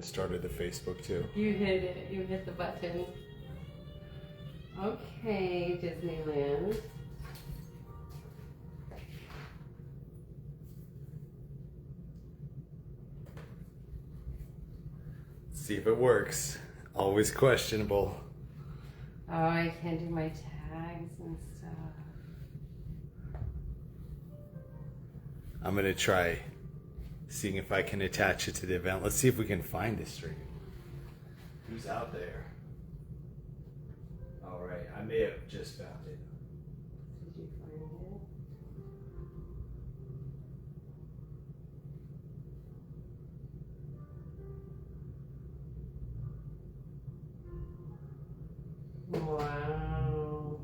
and started the Facebook too. You hit it. You hit the button. Okay, Disneyland. See if it works. Always questionable. Oh, I can't do my tags and stuff. I'm gonna try seeing if I can attach it to the event. Let's see if we can find this stream. Who's out there? All right, I may have just found it. Did you find it? Wow.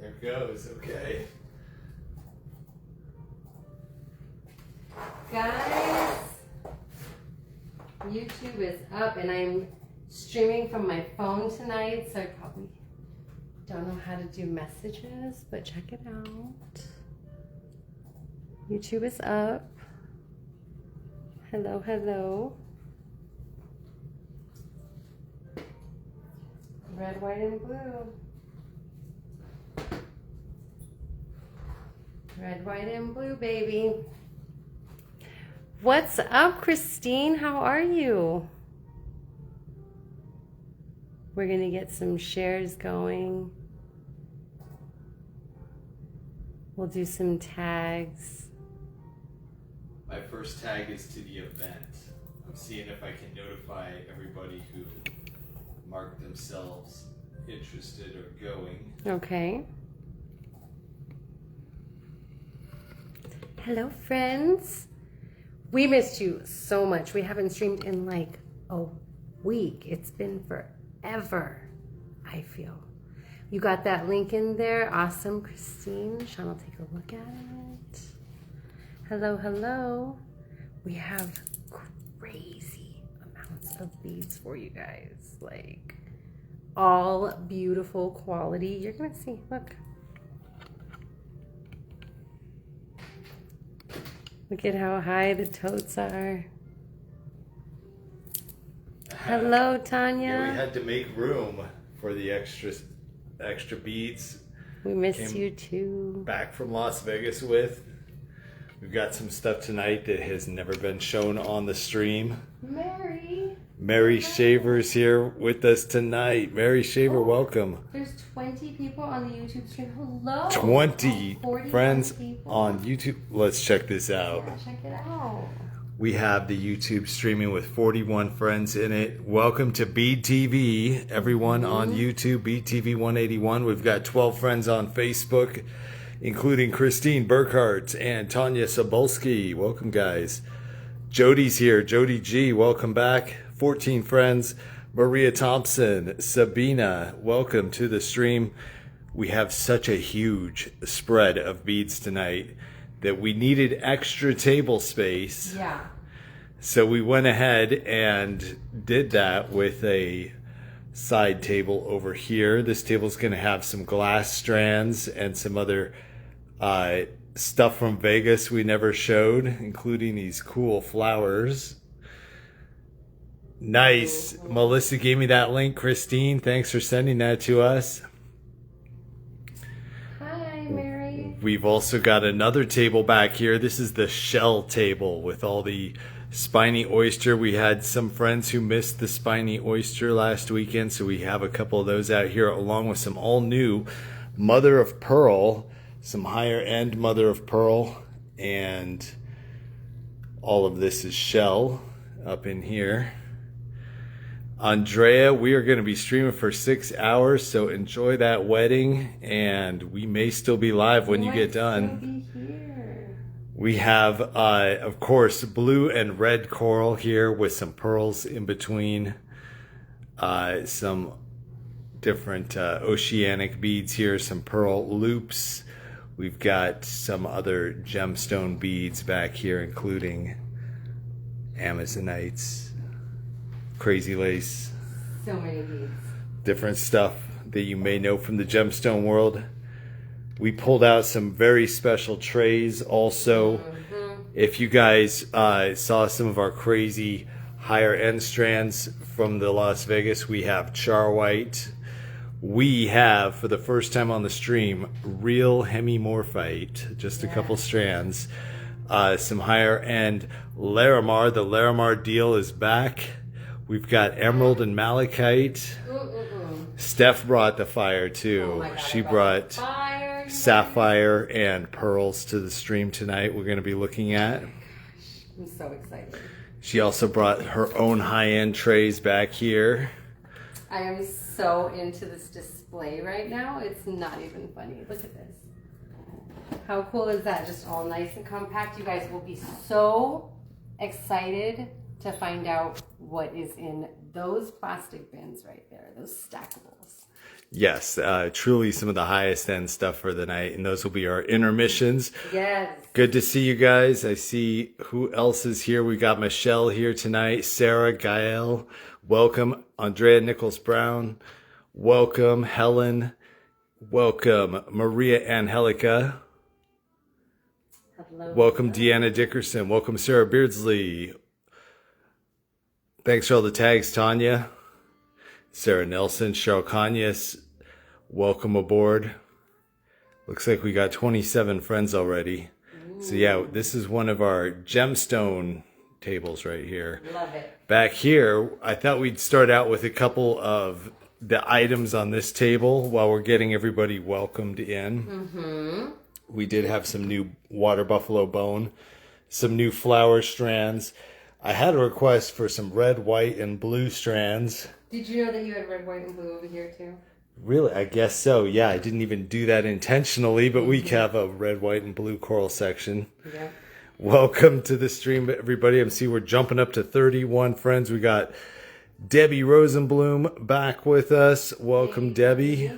There it goes, okay. Guys, YouTube is up and I'm streaming from my phone tonight, so I probably don't know how to do messages, but check it out. YouTube is up. Hello, hello. Red, white, and blue. Red, white, and blue, baby. What's up, Christine? How are you? We're gonna get some shares going. We'll do some tags. My first tag is to the event. I'm seeing if I can notify everybody who marked themselves interested or going. Okay. Hello, friends. We missed you so much. We haven't streamed in like a week. It's been forever, I feel. You got that link in there. Awesome, Christine. Sean will take a look at it. Hello, hello. We have crazy amounts of beads for you guys. Like, all beautiful quality. You're going to see. Look. Look at how high the totes are. Hello, Tanya. Yeah, we had to make room for the extra beads. We missed you too. Back from Las Vegas with. We've got some stuff tonight that has never been shown on the stream. Mary Shaver's here with us tonight. Mary Shaver, welcome. There's 20 people on the YouTube stream. Hello. 20 friends people on YouTube. Let's check this out. Yeah, check it out. We have the YouTube streaming with 41 friends in it. Welcome to Bead TV, everyone on YouTube, Bead TV 181. We've got 12 friends on Facebook, including Christine Burkhart and Tanya Sobolski. Welcome, guys. Jody's here. Jody G, welcome back. 14 friends. Maria Thompson, Sabina, welcome to the stream. We have such a huge spread of beads tonight that we needed extra table space. Yeah. So we went ahead and did that with a side table over here. This table is going to have some glass strands and some other stuff from Vegas we never showed, including these cool flowers. Nice. Melissa gave me that link. Christine, thanks for sending that to us. Hi, Mary. We've also got another table back here. This is the shell table with all the spiny oyster. We had some friends who missed the spiny oyster last weekend, so we have a couple of those out here, along with some all new mother of pearl, some higher end mother of pearl, and all of this is shell up in here. Andrea, we are going to be streaming for 6 hours, so enjoy that wedding, and we may still be live when you get done. We have, of course, blue and red coral here with some pearls in between, some different oceanic beads here, some pearl loops. We've got some other gemstone beads back here, including Amazonites, crazy lace, so many beads, different stuff that you may know from the gemstone world. We pulled out some very special trays also If you guys saw some of our crazy higher end strands from the Las Vegas, we have Char White. We have, for the first time on the stream, real hemimorphite, just a couple strands. Some higher end Larimar. The Larimar deal is back. We've got emerald and malachite. Steph brought the fire too. Oh my God, she brought fire, sapphire and pearls to the stream tonight. We're going to be looking at. I'm so excited. She also brought her own high-end trays back here. I am so into this display right now. It's not even funny. Look at this. How cool is that? Just all nice and compact. You guys will be so excited to find out what is in those plastic bins right there, those stackables. Yes, truly some of the highest end stuff for the night, and those will be our intermissions. Yes. Good to see you guys. I see who else is here. We got Michelle here tonight, Sarah, Gael, welcome. Andrea Nichols-Brown, welcome. Helen, welcome. Maria Angelica. Hello. Welcome, Deanna Dickerson. Welcome, Sarah Beardsley. Thanks for all the tags, Tanya. Sarah Nelson, Cheryl Kanyas. Welcome aboard. Looks like we got 27 friends already. Ooh. So yeah, this is one of our gemstone tables right here. Love it. Back here, I thought we'd start out with a couple of the items on this table while we're getting everybody welcomed in. Mm-hmm. We did have some new water buffalo bone, some new flower strands. I had a request for some red, white, and blue strands. Did you know that you had red, white, and blue over here too? Really? I guess so. Yeah, I didn't even do that intentionally, but we have a red, white, and blue coral section. Yeah. Welcome to the stream, everybody. I'm seeing we're jumping up to 31 friends. We got Debbie Rosenblum back with us. Welcome, hey, Debbie.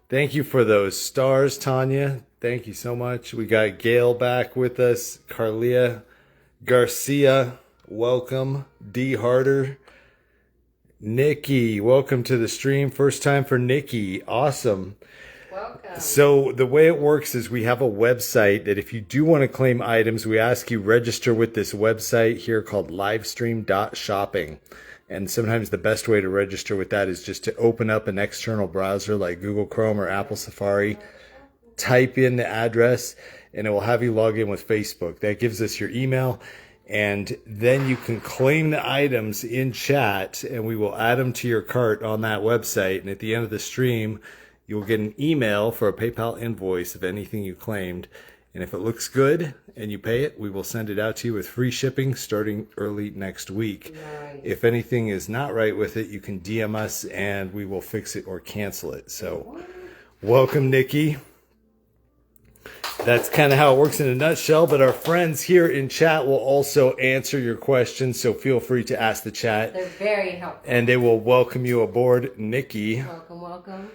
Thank you for those stars, Tanya. Thank you so much. We got Gail back with us. Carlia Garcia, welcome. D. Harder. Nikki, welcome to the stream. First time for Nikki. Awesome. Welcome. So the way it works is we have a website that if you do want to claim items, we ask you register with this website here called livestream.shopping. And sometimes the best way to register with that is just to open up an external browser like Google Chrome or Apple Safari, type in the address, and it will have you log in with Facebook. That gives us your email. And then you can claim the items in chat and we will add them to your cart on that website. And at the end of the stream, you'll get an email for a PayPal invoice of anything you claimed. And if it looks good and you pay it, we will send it out to you with free shipping starting early next week. Nice. If anything is not right with it, you can DM us and we will fix it or cancel it. So welcome, Nikki. That's kind of how it works in a nutshell, but our friends here in chat will also answer your questions, so feel free to ask the chat. They're very helpful. And they will welcome you aboard, Nikki. Welcome, welcome.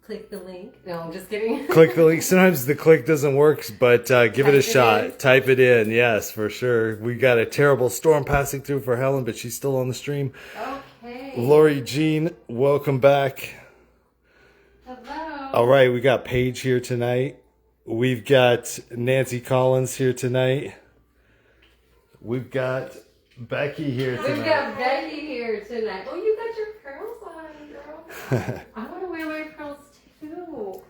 Click the link. No, I'm just kidding. Click the link. Sometimes the click doesn't work, but give it a shot. Type it in. Yes, for sure. We got a terrible storm passing through for Helen, but she's still on the stream. Okay. Lori Jean, welcome back. Hello. All right, we got Paige here tonight. We've got Nancy Collins here tonight. We've got Becky here tonight. We've got Becky here tonight. Oh, you got your pearls on, girl. I want to wear my pearls too.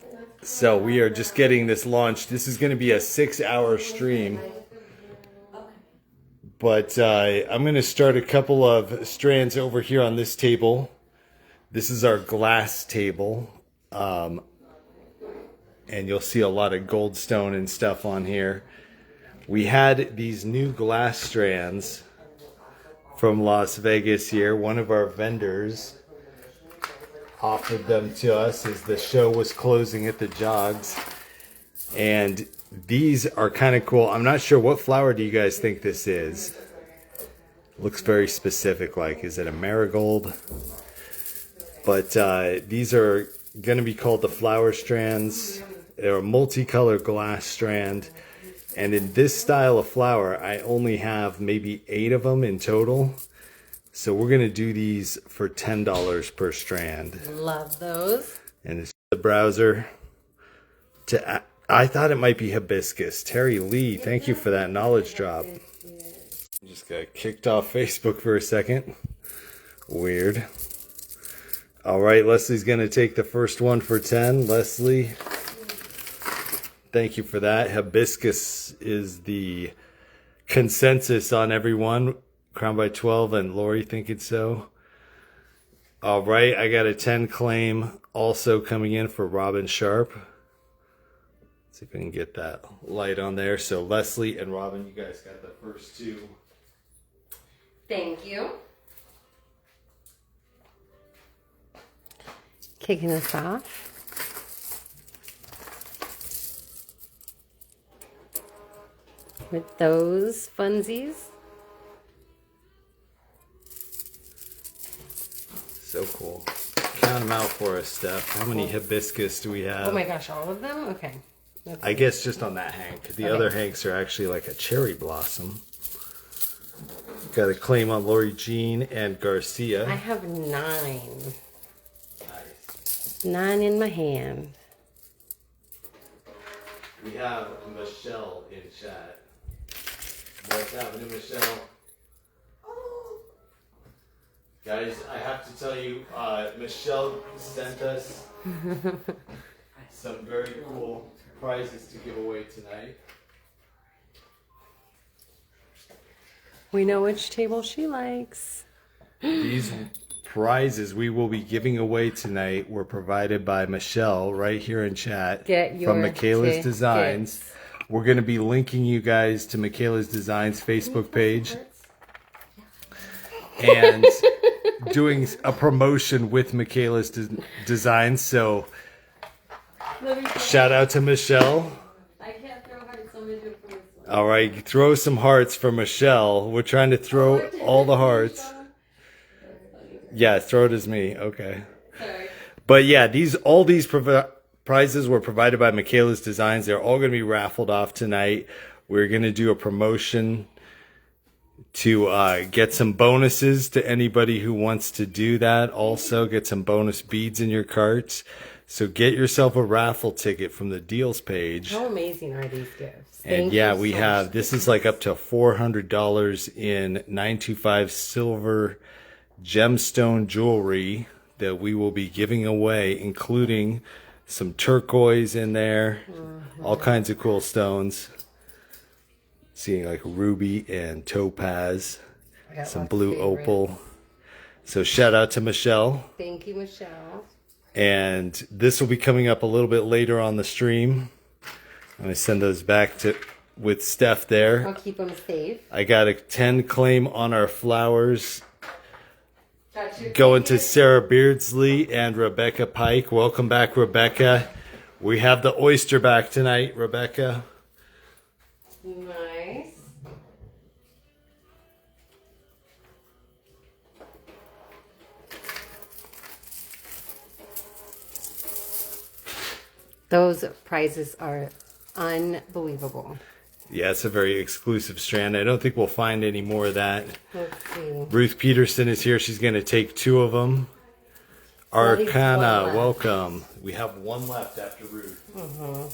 So we are just getting this launched. This is going to be a 6-hour stream. But I'm going to start a couple of strands over here on this table. This is our glass table. And you'll see a lot of goldstone and stuff on here. We had these new glass strands from Las Vegas here. One of our vendors offered them to us as the show was closing at the Jogs. And these are kind of cool. I'm not sure, what flower do you guys think this is? Looks very specific, like, is it a marigold? But these are going to be called the flower strands. They're a multicolored glass strand. And in this style of flower, I only have maybe 8 of them in total. So we're going to do these for $10 per strand. Love those. And it's the browser. I thought it might be hibiscus. Terry Lee, thank you for that knowledge drop. Just got kicked off Facebook for a second. Weird. All right, Leslie's going to take the first one for 10. Leslie, thank you for that. Hibiscus is the consensus on everyone. Crown by 12 and Lori thinking so. All right, I got a 10 claim also coming in for Robin Sharp. Let's see if I can get that light on there. So Leslie and Robin, you guys got the first two. Thank you. Kicking us off. With those funsies. So cool. Count them out for us, Steph. How many hibiscus do we have? Oh my gosh, all of them? Okay. I guess just on that hank. The other hanks are actually like a cherry blossom. Got a claim on Lori Jean and Garcia. I have 9. Nice. 9 in my hand. We have Michelle in chat. What's happening, Michelle? Guys, I have to tell you, Michelle sent us some very cool prizes to give away tonight. We know which table she likes. These prizes we will be giving away tonight were provided by Michelle right here in chat from Michaela's Designs. We're going to be linking you guys to Michaela's Designs Facebook page and doing a promotion with Michaela's Designs. So shout out to Michelle. I can't throw hearts, so I'm going to do it for myself. All right, throw some hearts for Michelle. We're trying to throw all the hearts. Yeah, throw it as me. Okay. Sorry. But yeah, all these prizes were provided by Michaela's Designs. They're all going to be raffled off tonight. We're going to do a promotion to get some bonuses to anybody who wants to do that. Also, get some bonus beads in your carts. So get yourself a raffle ticket from the deals page. How amazing are these gifts? And yeah, we have, this is like up to $400 in 925 silver gemstone jewelry that we will be giving away, including some turquoise in there, all kinds of cool stones. Seeing like ruby and topaz, some blue opal. So shout out to Michelle. Thank you, Michelle. And this will be coming up a little bit later on the stream. I'm going to send those back with Steph there. I'll keep them safe. I got a 10 claim on our flowers. Going to Sarah Beardsley and Rebecca Pike. Welcome back, Rebecca. We have the oyster back tonight, Rebecca. Nice. Those prizes are unbelievable. Yeah, it's a very exclusive strand. I don't think we'll find any more of that. Let's see. Ruth Peterson is here. She's going to take 2 of them. Arcana, welcome. We have 1 left after Ruth.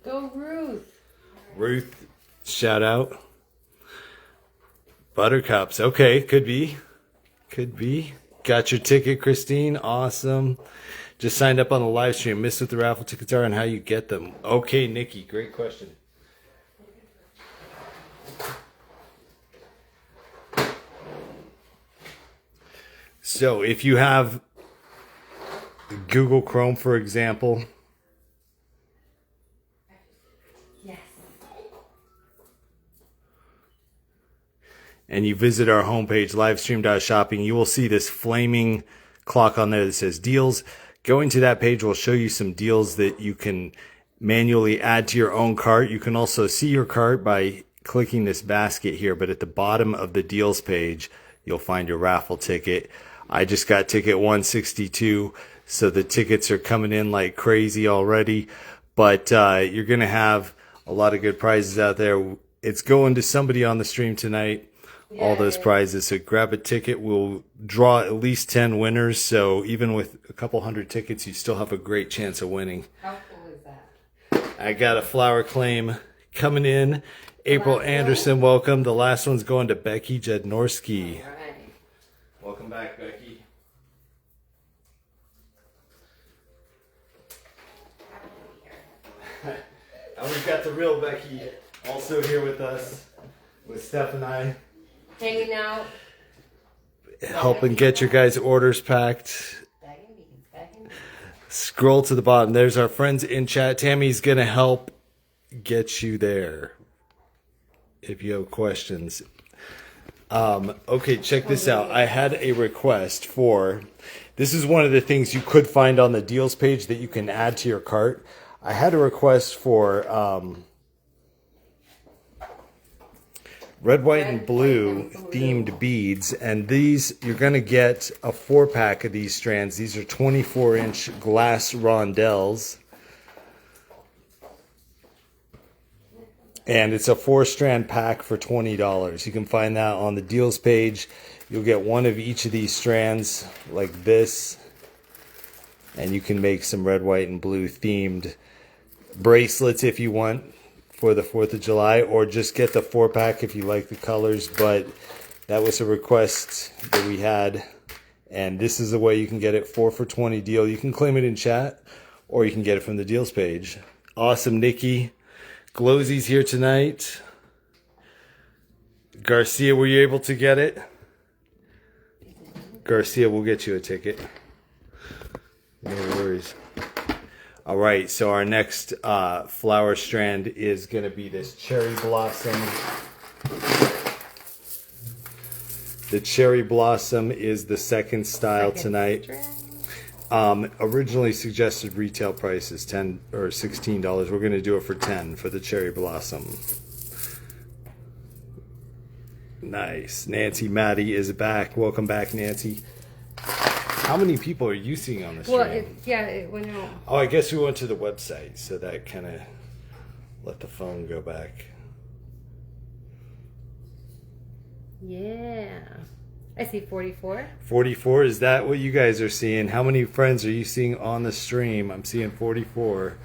Go, Ruth. Ruth, shout out. Buttercups. Okay, could be. Could be. Got your ticket, Christine. Awesome. Just signed up on the live stream. Missed what the raffle tickets are and how you get them. Okay, Nikki, great question. So if you have Google Chrome, for example. Yes. And you visit our homepage, livestream.shopping, you will see this flaming clock on there that says deals. Going to that page will show you some deals that you can manually add to your own cart. You can also see your cart by clicking this basket here, but at the bottom of the deals page, you'll find your raffle ticket. I just got ticket 162, so the tickets are coming in like crazy already, but you're going to have a lot of good prizes out there. It's going to somebody on the stream tonight. All those prizes. So grab a ticket. We'll draw at least 10 winners. So even with a couple hundred tickets, you still have a great chance of winning. How cool is that? I got a flower claim coming in. April Anderson, welcome. The last one's going to Becky Jednorski. All right. Welcome back, Becky. And we've got the real Becky also here with us, with Steph and I. Hanging out. Helping get your guys' orders packed. Bag and beans, bag and beans. Scroll to the bottom. There's our friends in chat. Tammy's going to help get you there if you have questions. Okay, check this out. I had a request for, this is one of the things you could find on the deals page that you can add to your cart. I had a request for red, white, and blue themed beads, and these, you're going to get a 4-pack of these strands. These are 24-inch glass rondelles. And it's a 4-strand pack for $20. You can find that on the deals page. You'll get one of each of these strands like this. And you can make some red, white, and blue themed bracelets if you want for the 4th of July. Or just get the 4-pack if you like the colors. But that was a request that we had. And this is the way you can get it. 4 for $20 deal. You can claim it in chat. Or you can get it from the deals page. Awesome, Nikki. Glowsy's here tonight. Garcia, were you able to get it? Garcia, we'll get you a ticket. No worries. All right, so our next flower strand is going to be this cherry blossom. The cherry blossom is the second style tonight. Strand. Originally suggested retail price is $10 or $16. We're going to do it for $10 for the cherry blossom. Nice. Nancy Maddie is back. Welcome back, Nancy. How many people are you seeing on the stream? Well, it went out. Oh, I guess we went to the website, so that kind of let the phone go back. Yeah. I see 44. 44, is that what you guys are seeing? How many friends are you seeing on the stream? I'm seeing 44.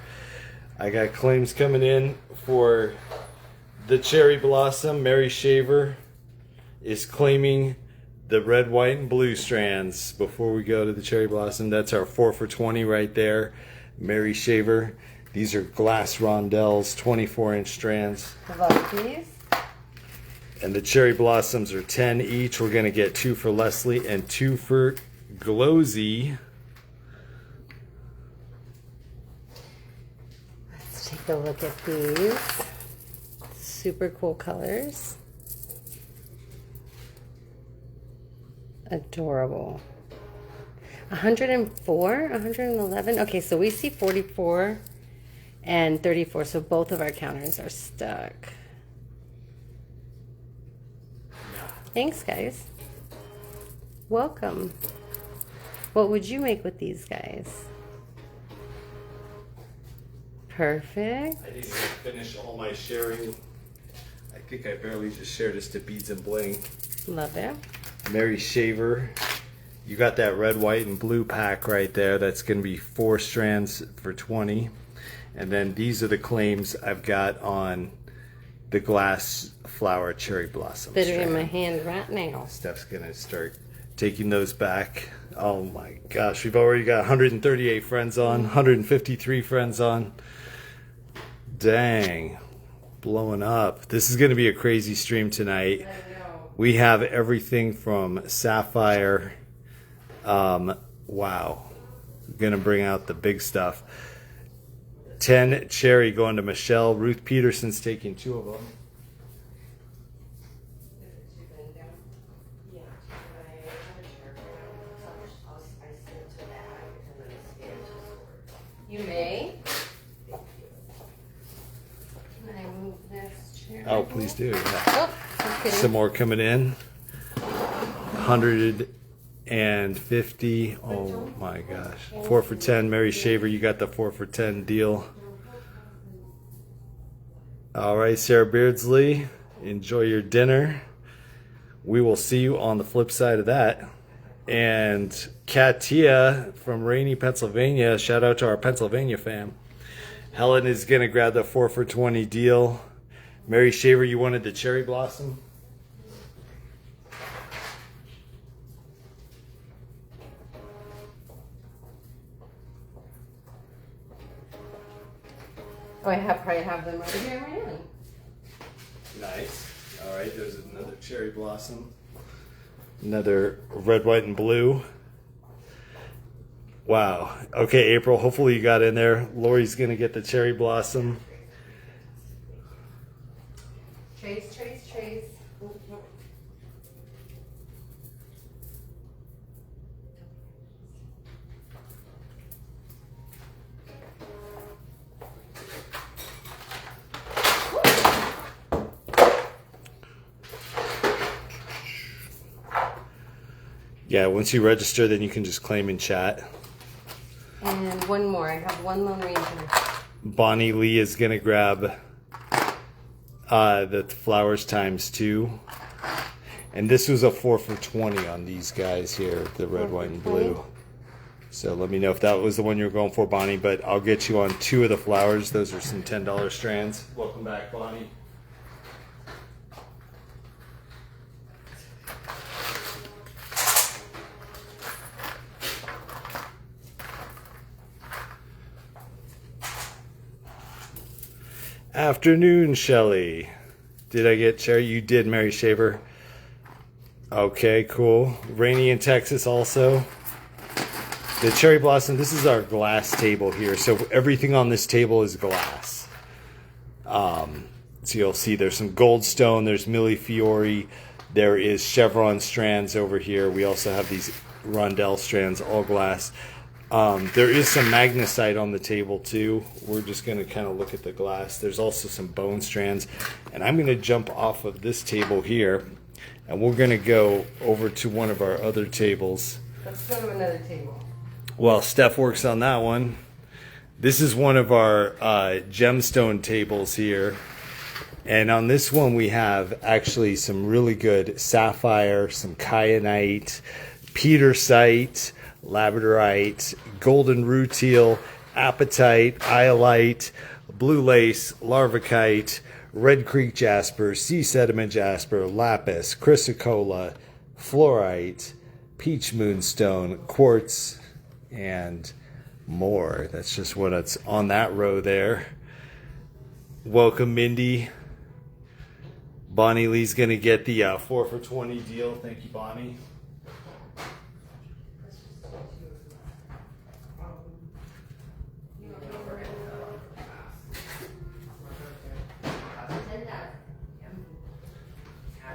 I got claims coming in for the cherry blossom. Mary Shaver is claiming the red, white, and blue strands before we go to the cherry blossom. That's our 4 for $20 right there. Mary Shaver. These are glass rondelles, 24-inch strands. How about these? And the cherry blossoms are 10 each. We're going to get 2 for Leslie and 2 for Glowsy. Let's take a look at these. Super cool colors. Adorable. 104, 111. Okay, so we see 44 and 34. So both of our counters are stuck. Thanks, guys. Welcome. What would you make with these guys? Perfect. I need to finish all my sharing. I think I barely just shared this to Beads and Bling. Love it. Mary Shaver. You got that red, white, and blue pack right there. That's going to be 4 strands for 20. And then these are the claims I've got on the glass flower cherry blossom That are in strand. my hand right now. Steph's going to start taking those back. Oh my gosh, we've already got 138 friends on, 153 friends on. Dang, blowing up. This is going to be a crazy stream tonight. We have everything from sapphire. Wow, gonna bring out the big stuff. 10 cherry going to Michelle. Ruth Peterson's taking 2 of them. You may. Can I move this chair? Oh, please do. Yeah. Oh, I'm kidding. Some more coming in. 150. Oh my gosh. 4 for 10. Mary Shaver, you got the 4 for 10 deal. All right, Sarah Beardsley, enjoy your dinner. We will see you on the flip side of that. And Katia from Rainy, Pennsylvania, shout out to our Pennsylvania fam. Helen is going to grab the 4 for $20 deal. Mary Shaver, you wanted the cherry blossom? Oh, probably have them right here, right now. Nice. All right, there's another cherry blossom. Another red, white, and blue. Wow. Okay, April, hopefully you got in there. Lori's going to get the cherry blossom. Trace. Yeah, once you register, then you can just claim in chat. And one more. I have one Lone Ranger. Bonnie Lee is going to grab the flowers ×2. And this was a 4 for $20 on these guys here, the red, white, and blue. So let me know if that was the one you were going for, Bonnie. But I'll get you on 2 of the flowers. Those are some $10 strands. Welcome back, Bonnie. Afternoon, Shelly. Did I get cherry? You did, Mary Shaver. Okay, cool. Rainy in Texas also. The cherry blossom, this is our glass table here. So everything on this table is glass. So you'll see there's some goldstone, there's millefiori, there is chevron strands over here. We also have these rondelle strands, all glass. There is some magnesite on the table too. We're just going to kind of look at the glass. There's also some bone strands. And I'm going to jump off of this table here. And we're going to go over to one of our other tables. Let's go to another table. Well, Steph works on that one. This is one of our gemstone tables here. And on this one we have actually some really good sapphire, some kyanite, petersite, labradorite, golden rutile, apatite, iolite, blue lace, larvicite, Red Creek jasper, sea sediment jasper, lapis, chrysocolla, fluorite, peach moonstone, quartz, and more. That's just what it's on that row there. Welcome, Mindy. Bonnie Lee's going to get the 4 for $20 deal. Thank you, Bonnie.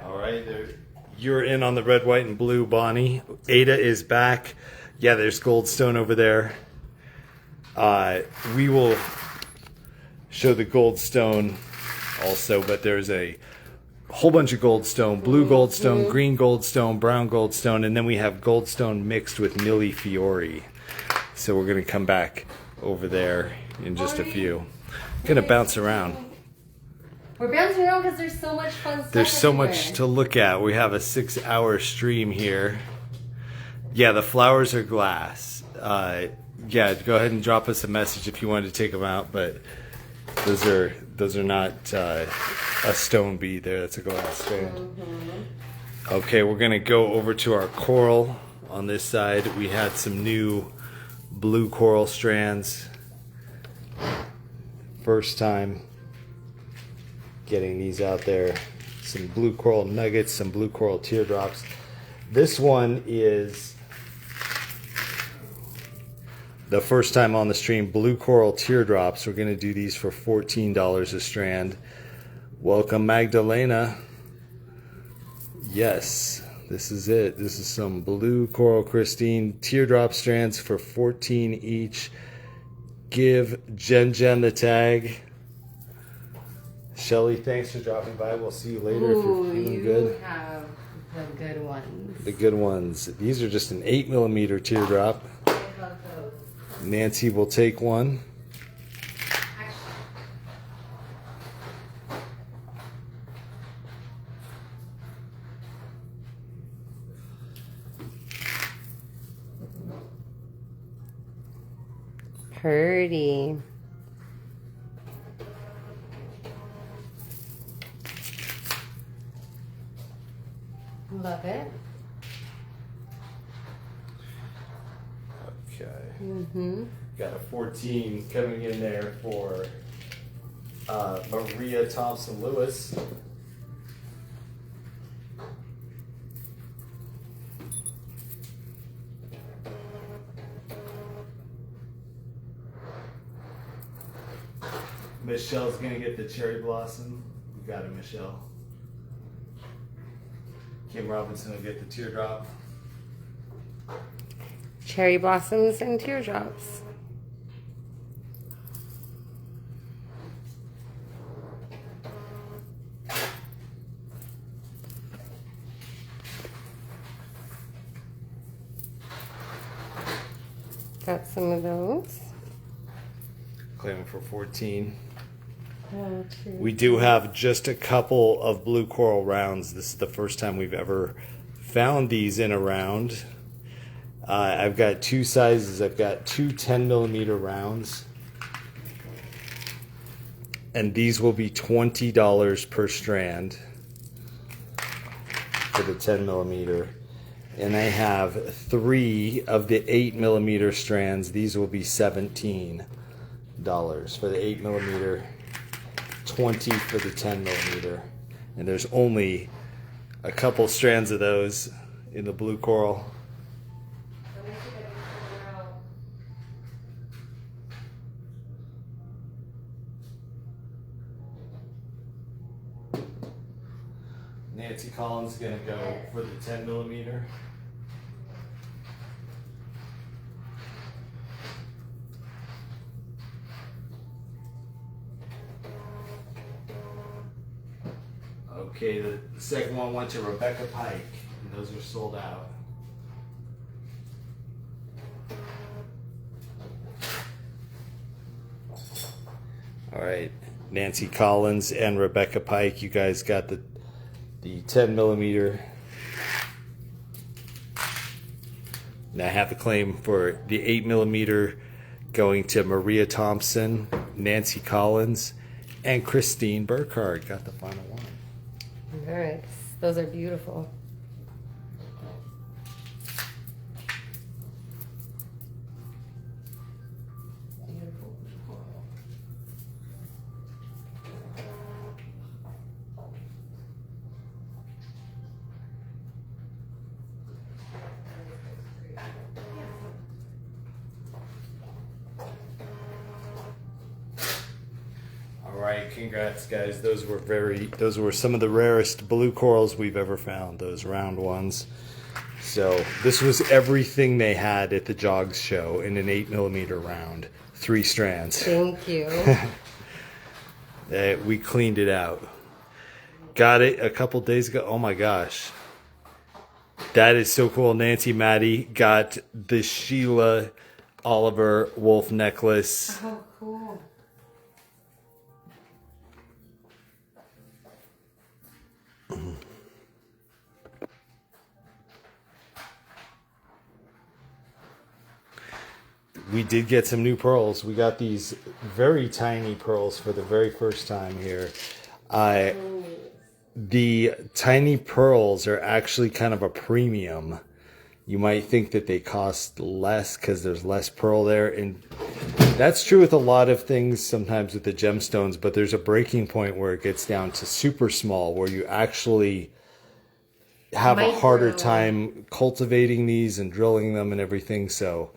All right, you're in on the red, white, and blue, Bonnie. Ada is back. Yeah, there's goldstone over there. We will show the goldstone also, but there's a whole bunch of goldstone, blue goldstone, green goldstone, brown goldstone, and then we have goldstone mixed with millefiori. So we're going to come back over there in just a few. I'm going to bounce around. We're bouncing around because there's so much fun stuff. There's so everywhere. much to look at. We have a 6-hour stream here. Yeah, the flowers are glass. Yeah, go ahead and drop us a message if you wanted to take them out, but those are not a stone bead there. That's a glass strand. Mm-hmm. Okay, we're gonna go over to our coral on this side. We had some new blue coral strands. First time getting these out there. Some blue coral nuggets, some blue coral teardrops. This one is the first time on the stream, blue coral teardrops. We're going to do these for $14 a strand. Welcome, Magdalena. Yes, this is it. This is some blue coral crystalline teardrop strands for $14 each. Give Jen the tag. Shelly, thanks for dropping by. We'll see you later if you're feeling good. You have the good ones. The good ones. These are just an 8mm teardrop. I love those. Nancy will take one. Pretty. Love it. Okay. Got a 14 coming in there for Maria Thompson Lewis. Michelle's gonna get the cherry blossom. You got it, Michelle. Kim Robinson will get the teardrop. Cherry blossoms and teardrops. Got some of those. Claiming for 14. Oh, true. We do have just a couple of blue coral rounds. This is the first time we've ever found these in a round. I've got two sizes. I've got two 10 millimeter rounds. And these will be $20 per strand for the 10 millimeter. And I have 3 of the 8 millimeter strands. These will be $17 for the 8 millimeter, 20 for the 10 millimeter. And there's only a couple strands of those in the blue coral. Nancy Collins is going to go for the 10 millimeter. Okay, the second one went to Rebecca Pike, and those are sold out. All right, Nancy Collins and Rebecca Pike, you guys got the 10 millimeter. And I have the claim for the 8 millimeter going to Maria Thompson, Nancy Collins, and Christine Burkhardt. Got the final one. Nice. Those are beautiful. All right, congrats guys. Those were some of the rarest blue corals we've ever found, those round ones. So this was everything they had at the Jogs show in an 8 millimeter round, 3 strands. Thank you. We cleaned it out. Got it a couple days ago. Oh my gosh. That is so cool. Nancy Maddie got the Sheila Oliver wolf necklace. Oh, cool. We did get some new pearls. We got these very tiny pearls for the very first time here. The tiny pearls are actually kind of a premium. You might think that they cost less because there's less pearl there. And that's true with a lot of things, sometimes with the gemstones, but there's a breaking point where it gets down to super small, where you actually have a harder time cultivating these and drilling them and everything. So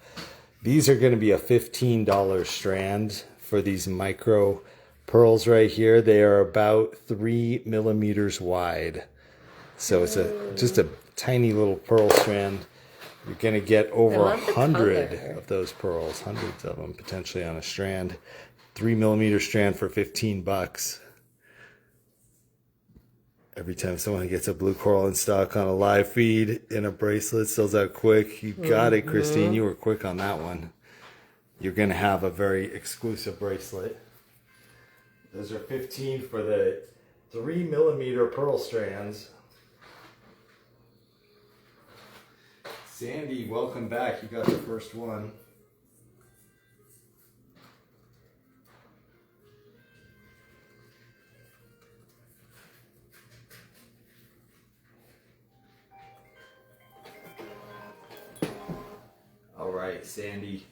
these are going to be a $15 strand for these micro pearls right here. They are about 3 millimeters wide. So it's just a tiny little pearl strand. You're going to get over 100 of those pearls, hundreds of them potentially on a strand. 3 millimeter strand for $15. Every time someone gets a blue coral in stock on a live feed in a bracelet, sells out quick. You got it, Christine. You were quick on that one. You're going to have a very exclusive bracelet. Those are 15 for the 3 millimeter pearl strands. Sandy, welcome back. You got the first one. right, Sandy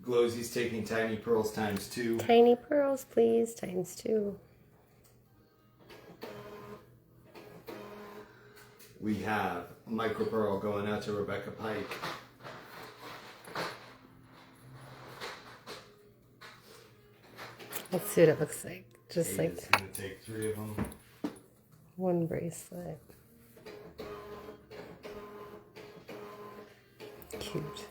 Glowsy's taking Tiny Pearls times 2. Tiny pearls, please, times 2. We have Micro Pearl going out to Rebecca Pike. Let's see what it looks like. Just Kate like is going to take 3 of them. one bracelet. Cute.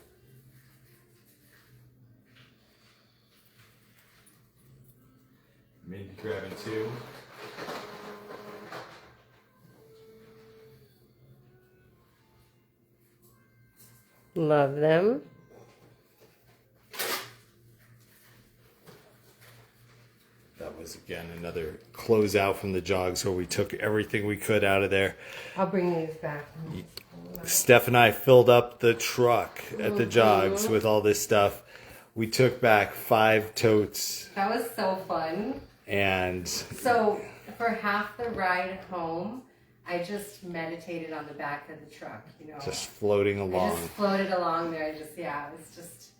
Maybe grabbing 2. Love them. That was, again, another closeout from the jogs where we took everything we could out of there. I'll bring these back. Steph and I filled up the truck at the jogs with all this stuff. We took back 5 totes. That was so fun. And so for half the ride home, I just meditated on the back of the truck, you know. Just floating along. I just floated along there. It was just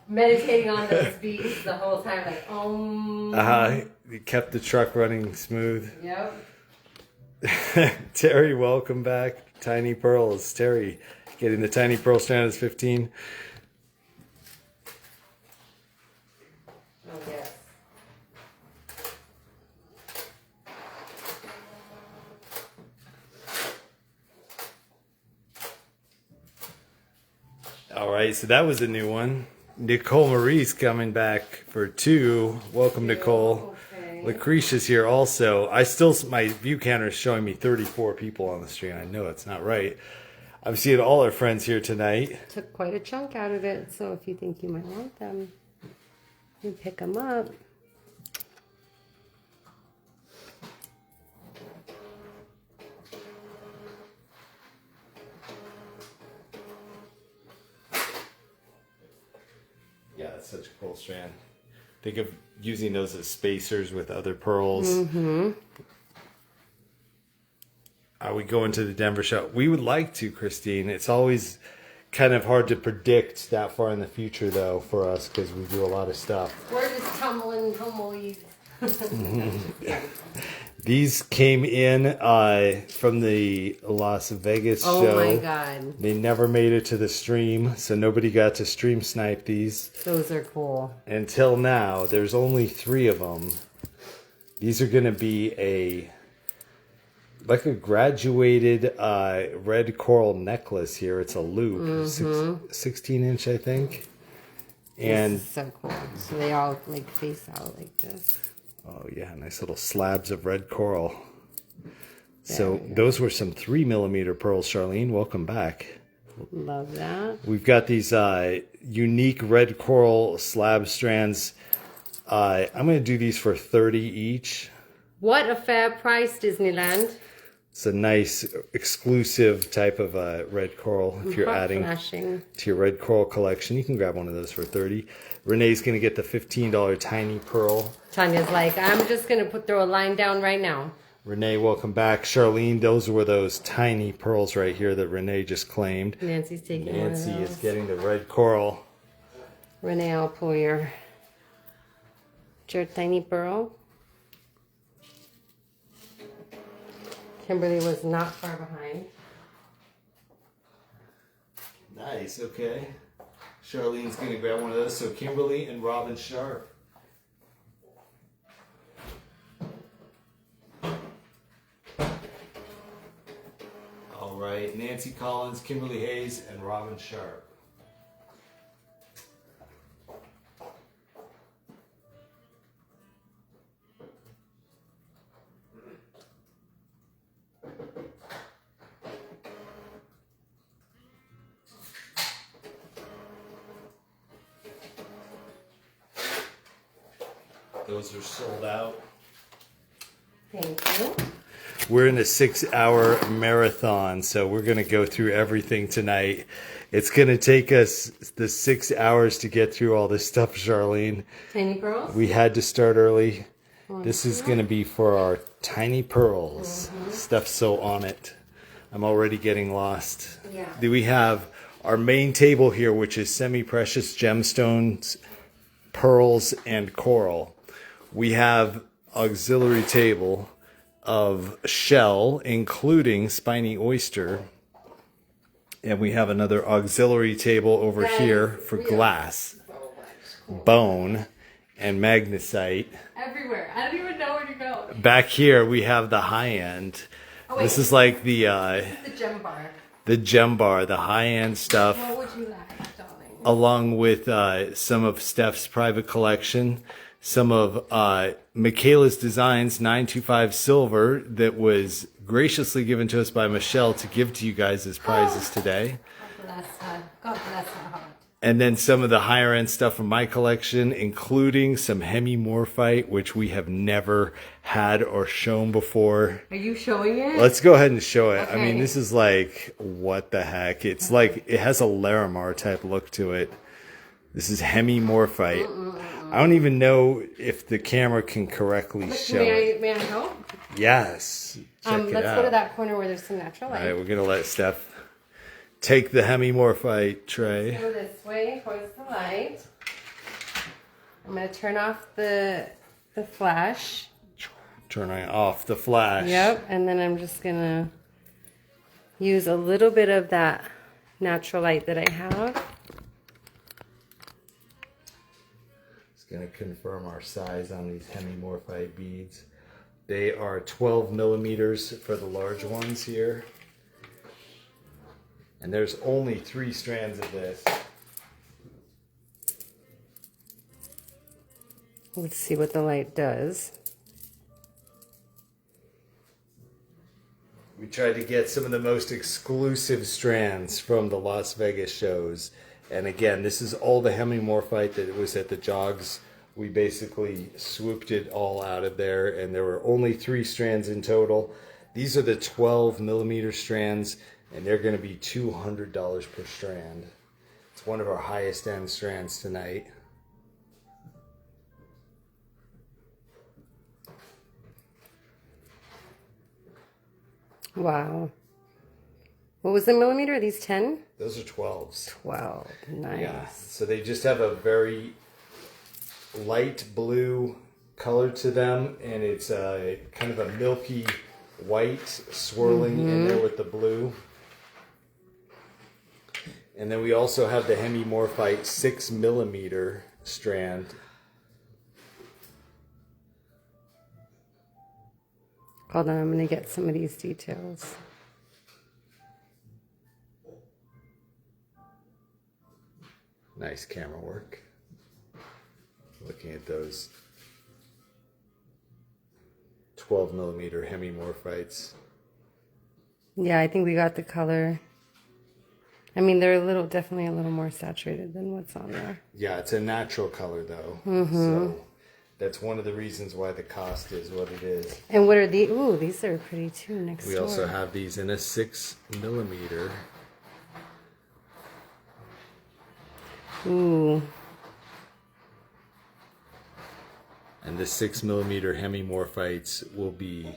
meditating on those beats the whole time, like, You kept the truck running smooth. Yep. Terry, welcome back. Tiny Pearls. Terry, getting the Tiny Pearl strand is 15. Oh, yes. All right, so that was a new one. Nicole Marie's coming back for 2. Welcome, Nicole. Okay. Lucretia's here also. My view counter is showing me 34 people on the stream. I know it's not right. I'm seeing all our friends here tonight. Took quite a chunk out of it, so if you think you might want them, you pick them up. Yeah, that's such a cool strand. Think of using those as spacers with other pearls. Mm-hmm. Are we going to the Denver show? We would like to, Christine. It's always kind of hard to predict that far in the future, though, for us, because we do a lot of stuff. We're just tumbling tumbleweeds. These came in from the Las Vegas show. Oh my God. They never made it to the stream, so nobody got to stream snipe these. Those are cool. Until now, there's only 3 of them. These are going to be like a graduated red coral necklace here. It's a loop, 16 inch, I think. And this is so cool. So they all like face out like this. Oh yeah, nice little slabs of red coral. So those were some 3mm pearls, Charlene. Welcome back. Love that. We've got these unique red coral slab strands. I'm going to do these for 30 each. What a fair price, Disneyland. It's a nice exclusive type of red coral. If you're adding to your red coral collection, you can grab one of those for 30. Renee's going to get the $15 tiny pearl. Tanya's like, I'm just going to throw a line down right now. Renee, welcome back. Charlene, those were those tiny pearls right here that Renee just claimed. Nancy's taking Nancy one of is those. getting the red coral. Renee, I'll pull your tiny pearl. Kimberly was not far behind. Nice, okay. Charlene's going to grab one of those. So Kimberly and Robin Sharp. All right, Nancy Collins, Kimberly Hayes, and Robin Sharp. Those are sold out. Thank you. We're in a 6-hour marathon, so we're going to go through everything tonight. It's going to take us the 6 hours to get through all this stuff, Charlene. Tiny pearls? We had to start early. This is going to be for our tiny pearls. Stuff's so on it. I'm already getting lost. Yeah. Do we have our main table here, which is semi-precious gemstones, pearls, and coral. We have auxiliary table of shell, including spiny oyster. And we have another auxiliary table over here for glass, bone, and magnesite. Everywhere. I don't even know where to go. Back here we have the high end. Oh, wait. This is like the gem bar. the gem bar, the high end stuff. What would you like, darling? Along with some of Steph's private collection, some of Michaela's Designs 925 silver that was graciously given to us by Michelle to give to you guys as prizes today. God bless her heart. And then some of the higher end stuff from my collection, including some hemimorphite, which we have never had or shown before. Are you showing it? Let's go ahead and show it. Okay. I mean, this is like, what the heck? It's like, it has a Larimar type look to it. This is hemimorphite. I don't even know if the camera can correctly show it. May I help? Yes. Check it let's out. go to that corner where there's some natural light. All right, we're going to let Steph take the hemimorphite tray. Go this way towards the light. I'm going to turn off the flash. Turning off the flash. Yep, and then I'm just going to use a little bit of that natural light that I have. It's going to confirm our size on these hemimorphite beads. They are 12 millimeters for the large ones here. And there's only 3 strands of this. Let's see what the light does. We tried to get some of the most exclusive strands from the Las Vegas shows. And again, this is all the hemimorphite that was at the jogs. We basically swooped it all out of there, and there were only 3 strands in total. These are the 12 millimeter strands, and they're going to be $200 per strand. It's one of our highest end strands tonight. Wow. What was the millimeter? Are these 10? Those are 12s. 12. Nice. Yeah, so they just have a very light blue color to them, and it's a kind of a milky white swirling in there with the blue. And then we also have the hemimorphite 6 millimeter strand. Hold on, I'm going to get some of these details. Nice camera work. Looking at those 12 millimeter hemimorphites. Yeah, I think we got the color. I mean, they're definitely a little more saturated than what's on there. Yeah, it's a natural color though. So that's one of the reasons why the cost is what it is. And what are these? Ooh, these are pretty too next door. We also have these in a 6 millimeter. Ooh. And the 6 millimeter hemimorphites will be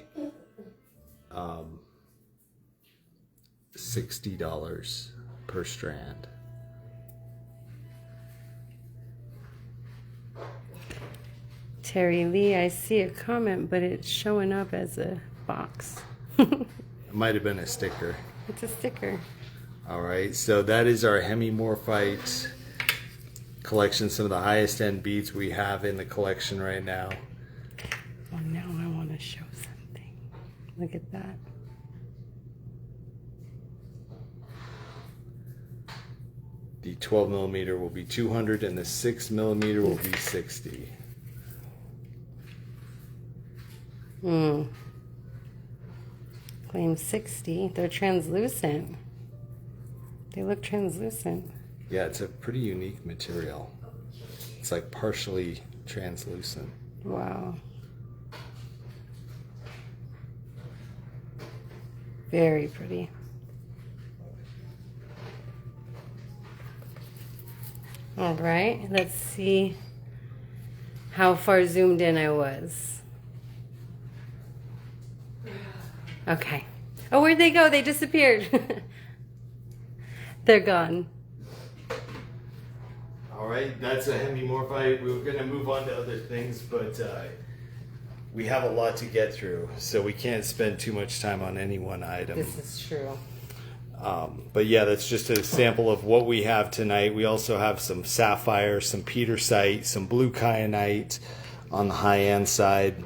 $60 per strand. Terry Lee, I see a comment, but it's showing up as a box. It might have been a sticker. It's a sticker. All right, so that is our hemimorphite collection. Some of the highest end beads we have in the collection right now. Oh, now I want to show something. Look at that. The 12 millimeter will be 200 and the 6 millimeter will be 60. Claim 60. They're translucent. They look translucent. Yeah, it's a pretty unique material. It's like partially translucent. Wow. Very pretty. All right, let's see how far zoomed in I was. Okay. Oh, where'd they go? They disappeared. They're gone. All right, that's a hemimorphite. We're going to move on to other things, but we have a lot to get through, so we can't spend too much time on any one item. This is true. But yeah, that's just a sample of what we have tonight. We also have some sapphire, some petersite, some blue kyanite on the high-end side.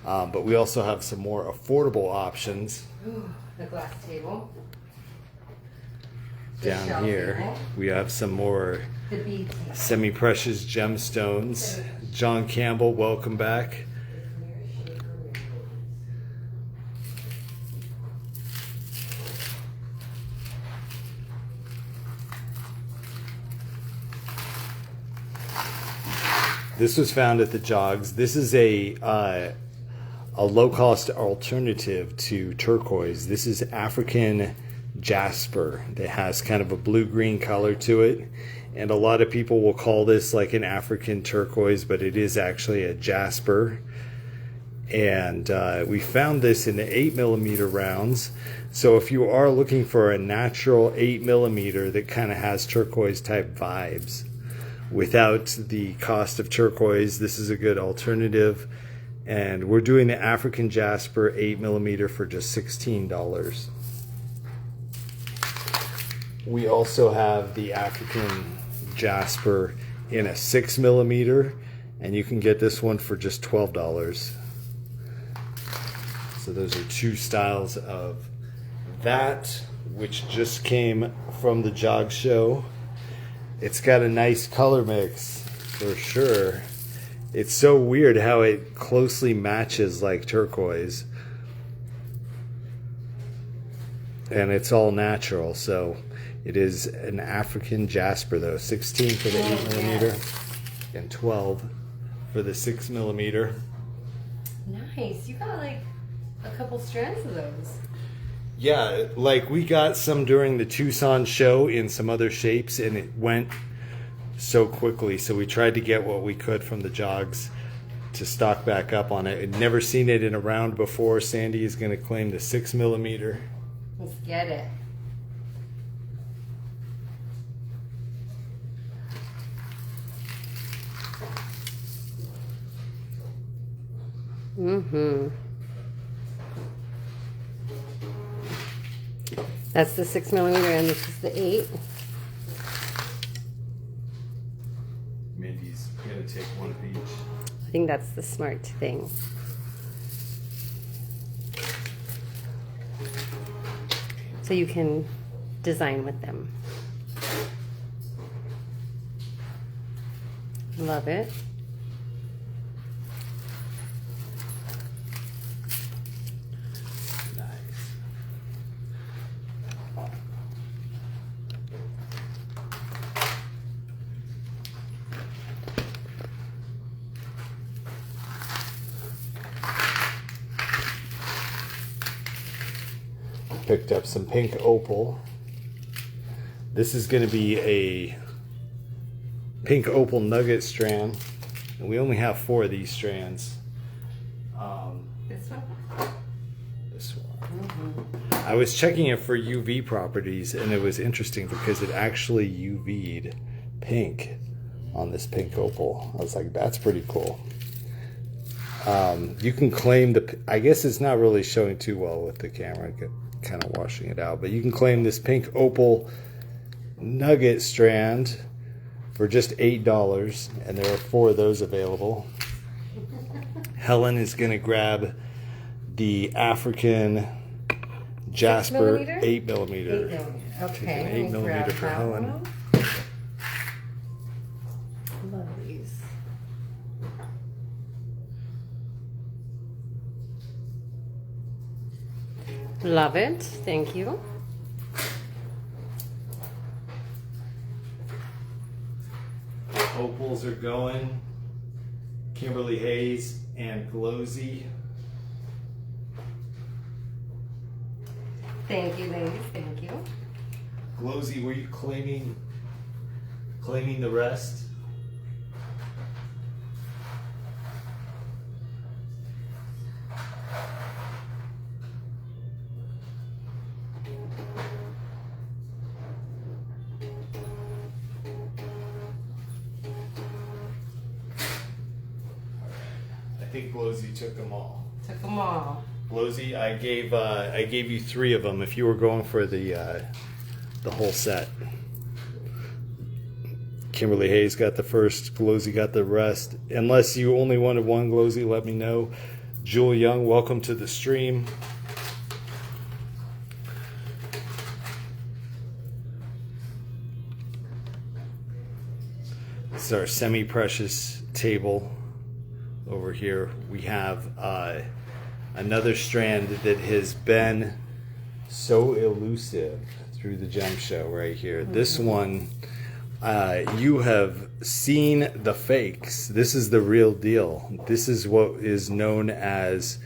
But we also have some more affordable options. Ooh, the glass table. Down here, table. we have some more The bead table. semi-precious gemstones. John Campbell, welcome back. This was found at the Jogs. This is a low-cost alternative to turquoise. This is African jasper that has kind of a blue-green color to it. And a lot of people will call this like an African turquoise, but it is actually a jasper. And we found this in the 8mm rounds. So if you are looking for a natural 8mm that kind of has turquoise type vibes, without the cost of turquoise, this is a good alternative. And we're doing the African jasper 8mm for just $16. We also have the African jasper in a 6mm, and you can get this one for just $12. So those are two styles of that, which just came from the Jog Show. It's got a nice color mix for sure. It's so weird how it closely matches like turquoise. And it's all natural, so it is an African jasper though. 16 for the 8mm and 12 for the 6mm. Nice. You got like a couple strands of those. Yeah, like we got some during the Tucson show in some other shapes, and it went so quickly. So we tried to get what we could from the Jogs to stock back up on it. I'd never seen it in a round before. Sandy is going to claim the 6mm. Let's get it. Mm-hmm. That's the 6mm and this is the 8. Mindy's going to take one of each. I think that's the smart thing. So you can design with them. Love it. Picked up some pink opal. This is going to be a pink opal nugget strand, and we only have 4 of these strands. This one? This one. I was checking it for UV properties, and it was interesting because it actually UV'd pink on this pink opal. I was like, that's pretty cool. You can claim I guess it's not really showing too well with the camera, kind of washing it out, but you can claim this pink opal nugget strand for just $8, and there are 4 of those available. Helen is going to grab the African jasper 8mm. 8mm. Okay. An 8mm for Helen. Love these. Love it. Thank you. Opals are going. Kimberly Hayes and Glowsy. Thank you, ladies. Thank you. Glowsy, were you claiming the rest? think Glosy took them all. Took them all. Glosy, I gave you 3 of them if you were going for the whole set. Kimberly Hayes got the first, Glosy got the rest. Unless you only wanted one Glosy, let me know. Jewel Young, welcome to the stream. This is our semi-precious table. Over here we have another strand that has been so elusive through the gem show right here. Mm-hmm. This one, you have seen the fakes. This is the real deal. This is what is known as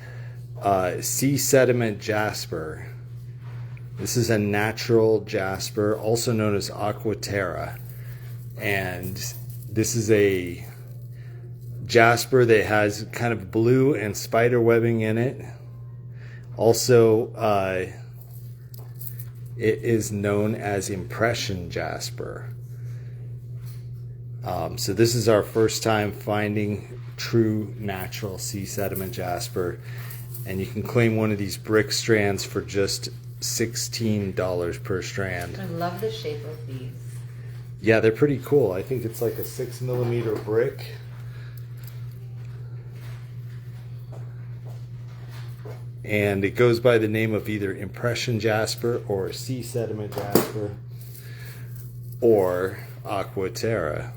sea sediment jasper. This is a natural jasper, also known as aquaterra. And this is a jasper that has kind of blue and spider webbing in it. Also, it is known as impression jasper. So this is our first time finding true natural sea sediment jasper, and you can claim one of these brick strands for just $16 per strand. I love the shape of these. Yeah, they're pretty cool. I think it's like a 6mm brick. And it goes by the name of either impression jasper or sea sediment jasper or aquaterra.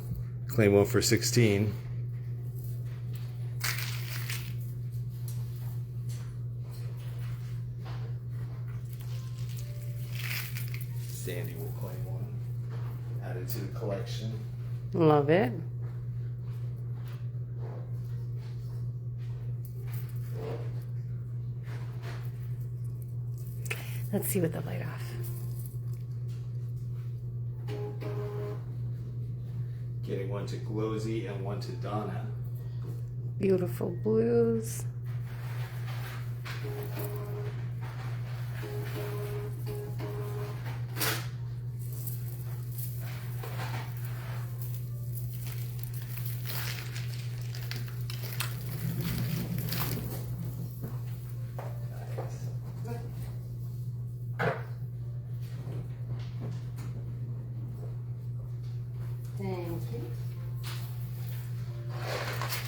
Claim one for 16. Sandy will claim one. Add it to the collection. Love it. Let's see with the light off. Getting one to Glosy and one to Donna. Beautiful blues.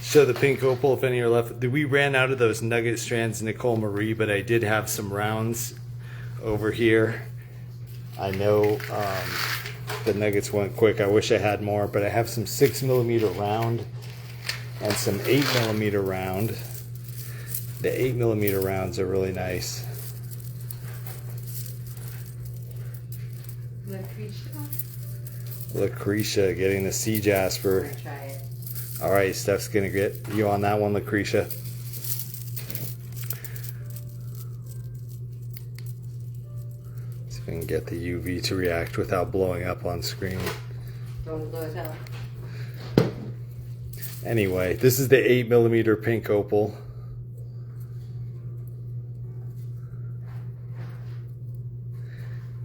Show the pink opal if any are left. We ran out of those nugget strands, Nicole Marie, but I did have some rounds over here. I know the nuggets went quick. I wish I had more, but I have some 6mm round and some 8mm round. The 8mm rounds are really nice. Lucretia getting the sea jasper. Try it. All right, Steph's gonna get you on that one, Lucretia. See if we can get the UV to react without blowing up on screen. Don't blow it up. Anyway, this is the 8mm pink opal.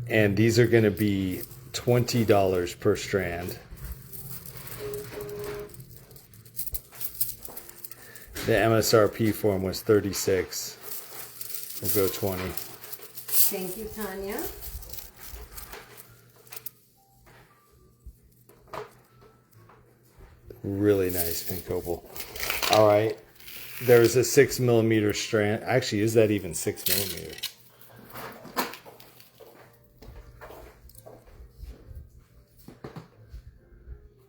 And these are gonna be $20 per strand. The MSRP form was $36. We'll go 20. Thank you, Tanya. Really nice pink opal. All right, there's a 6mm strand. Actually, is that even 6mm?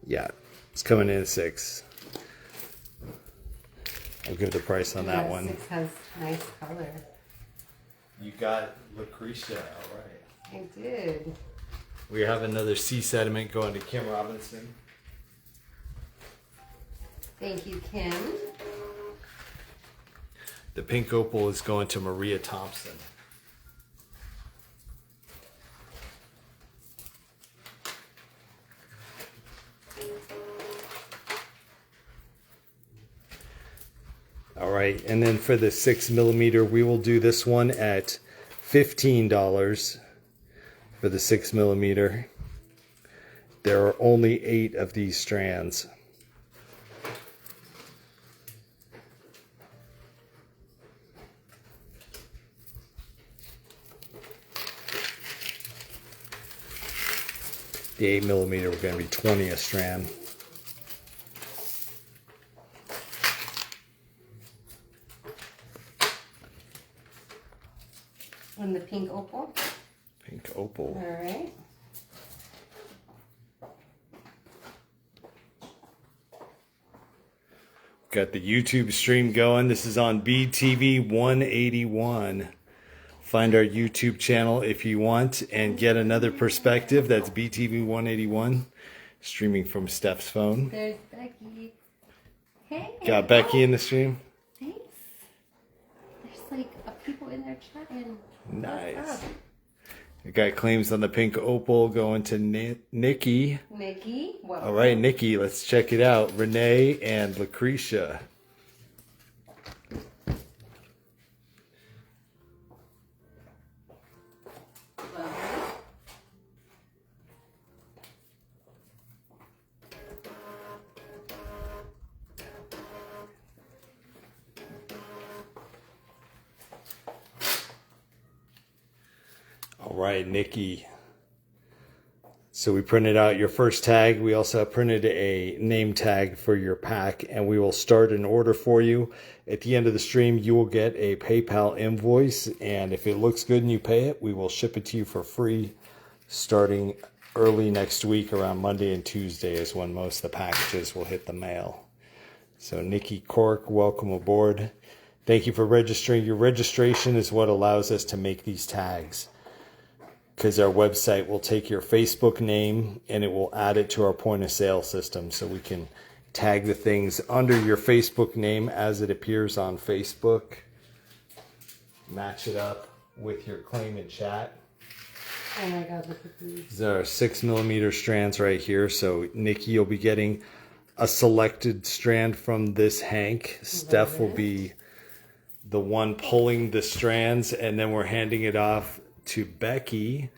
Yeah, it's coming in at 6. I'll give the price on that one. 6 has nice color. You got Lucretia, all right. I did. We have another sea sediment going to Kim Robinson. Thank you, Kim. The pink opal is going to Maria Thompson. All right, and then for the 6mm, we will do this one at $15 for the 6mm. There are only 8 of these strands. The 8 millimeter, we're going to be 20 a strand. And the pink opal. Pink opal. All right. Got the YouTube stream going. This is on Bead TV 181. Find our YouTube channel if you want and get another perspective. That's Bead TV 181, streaming from Steph's phone. There's Becky. Hey. Got Becky in the stream. Thanks. There's like people in there chatting. Nice. We got claims on the pink opal going to Nikki. Nikki. Welcome. All right, Nikki, let's check it out. Renee and Lucretia. All right, Nikki. So we printed out your first tag. We also printed a name tag for your pack, and we will start an order for you. At the end of the stream, you will get a PayPal invoice, and if it looks good and you pay it, we will ship it to you for free starting early next week. Around Monday and Tuesday is when most of the packages will hit the mail. So Nikki Cork, welcome aboard. Thank you for registering. Your registration is what allows us to make these tags, because our website will take your Facebook name and it will add it to our point of sale system, so we can tag the things under your Facebook name as it appears on Facebook. Match it up with your claim in chat. Oh my God, look at these. These are 6 millimeter strands right here. So Nikki, you'll be getting a selected strand from this hank. Steph will be the one pulling the strands, and then we're handing it off to Becky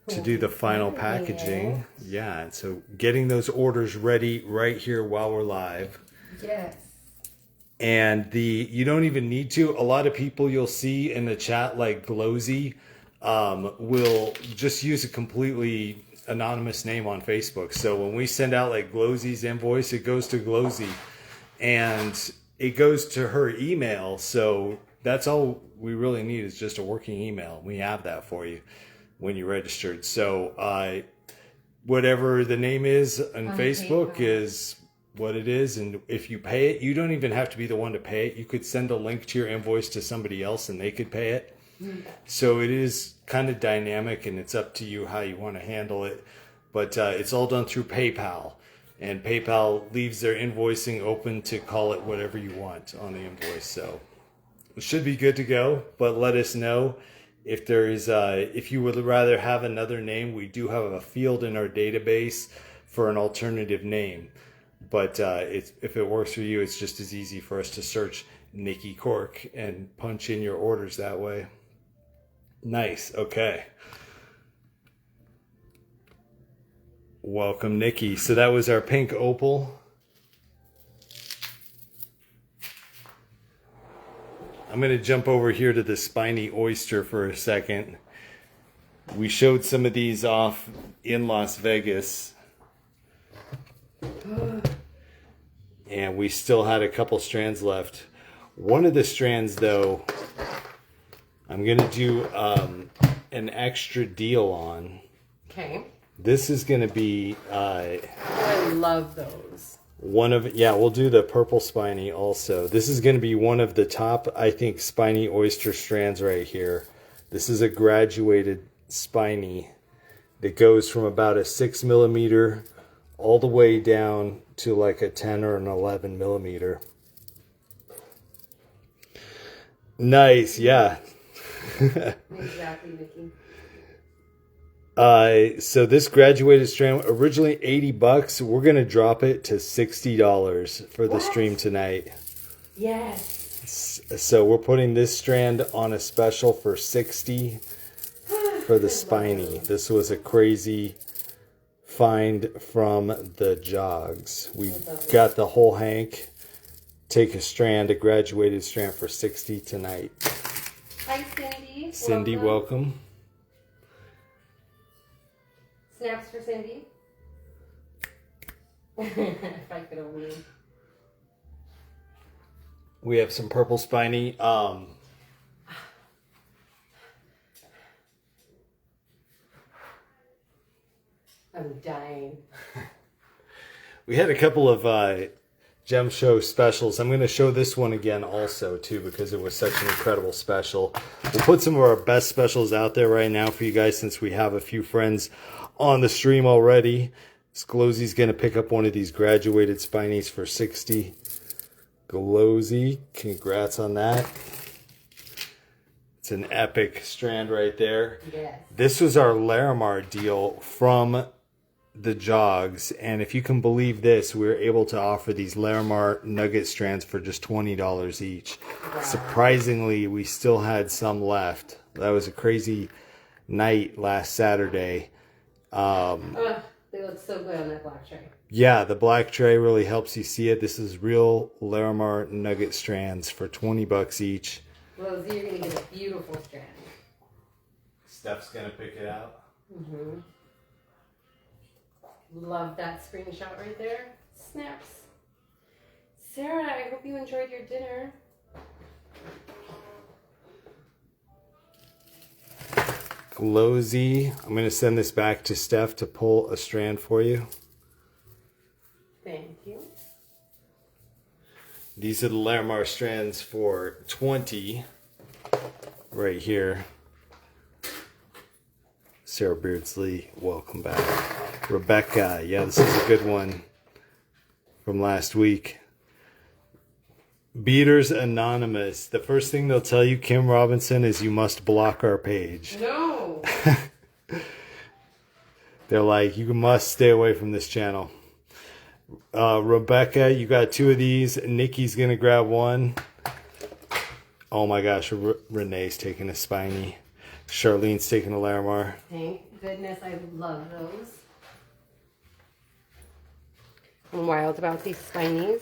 to do the final packaging. Yeah, and so getting those orders ready right here while we're live. Yes. And you don't even need to. A lot of people you'll see in the chat, like Glowsy, will just use a completely anonymous name on Facebook. So when we send out like Glowsy's invoice, it goes to Glowsy and it goes to her email. So that's all we really need, is just a working email. We have that for you when you registered. So whatever the name is on Facebook PayPal is what it is. And if you pay it, you don't even have to be the one to pay it. You could send a link to your invoice to somebody else and they could pay it. So it is kind of dynamic, and it's up to you how you want to handle it. But it's all done through PayPal. And PayPal leaves their invoicing open to call it whatever you want on the invoice. So it should be good to go, but let us know if there is, if you would rather have another name. We do have a field in our database for an alternative name, but if it works for you, it's just as easy for us to search Nikki Cork and punch in your orders that way. Nice. Okay. Welcome, Nikki. So that was our pink opal. I'm going to jump over here to the spiny oyster for a second. We showed some of these off in Las Vegas. And we still had a couple strands left. One of the strands, though, I'm going to do an extra deal on. Okay. This is going to be... I love those. We'll do the purple spiny also. This is going to be one of the top, I think, spiny oyster strands right here. This is a graduated spiny that goes from about a 6 millimeter all the way down to like a 10 or an 11 millimeter. Nice, yeah. Exactly, Nikki. So this graduated strand, originally $80, we're going to drop it to $60 for the stream tonight. Yes. So we're putting this strand on a special for $60 for the spiny. This was a crazy find from the jogs. We got the whole hank. Take a strand, a graduated strand for $60 tonight. Hi, Cindy. Cindy, welcome. Snaps for Cindy. If I could only. We have some purple spiny. I'm dying. We had a couple of Gem Show specials. I'm going to show this one again also, too, because it was such an incredible special. We'll put some of our best specials out there right now for you guys since we have a few friends on the stream already. Glowsy's going to pick up one of these graduated spinies for $60. Glowsy, congrats on that. It's an epic strand right there. Yes. This was our Larimar deal from the jogs, and if you can believe this, we were able to offer these Larimar nugget strands for just $20 each. Wow. Surprisingly, we still had some left. That was a crazy night last Saturday. They look so good on that black tray. Yeah, the black tray really helps you see it. This is real Larimar nugget strands for $20 each. Rosie, you're going to get a beautiful strand. Steph's going to pick it out. Mm-hmm. Love that screenshot right there. Snaps. Sarah, I hope you enjoyed your dinner. Glowsy, I'm going to send this back to Steph to pull a strand for you. Thank you. These are the Larimar strands for $20 right here. Sarah Beardsley, welcome back. Rebecca, yeah, this is a good one from last week. Beaters Anonymous. The first thing they'll tell you, Kim Robinson, is you must block our page. No. They're like, you must stay away from this channel. Rebecca, you got two of these. Nikki's going to grab one. Oh my gosh, Renee's taking a spiny. Charlene's taking a Larimar. Thank goodness, I love those. I'm wild about these spinies.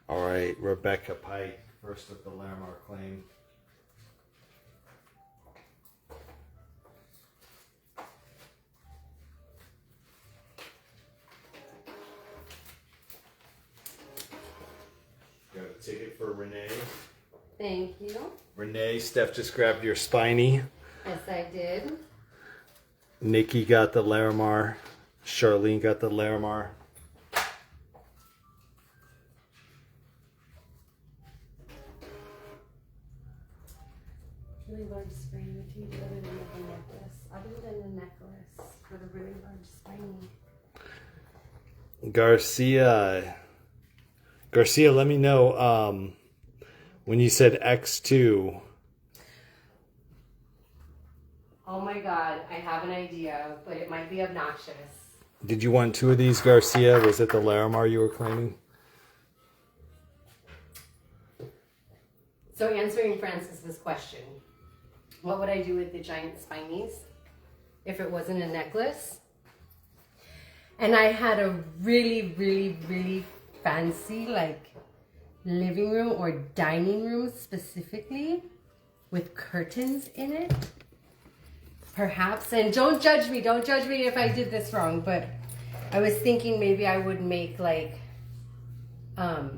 All right, Rebecca Pike, first with the Larimar claim. Got a ticket for Renee. Thank you. Renee, Steph just grabbed your spiny. Yes, I did. Nikki got the Larimar. Charlene got the Larimar. Really large spiny. What do you do other than a necklace? Other than a necklace for the really large spiny. Garcia, let me know when you said X2. Oh my God, I have an idea, but it might be obnoxious. Did you want two of these, Garcia? Was it the Larimar you were claiming? So answering Francis's question, what would I do with the giant spinies if it wasn't a necklace? And I had a really, really, really fancy like living room or dining room specifically with curtains in it. Perhaps, and don't judge me if I did this wrong, but I was thinking maybe I would make like a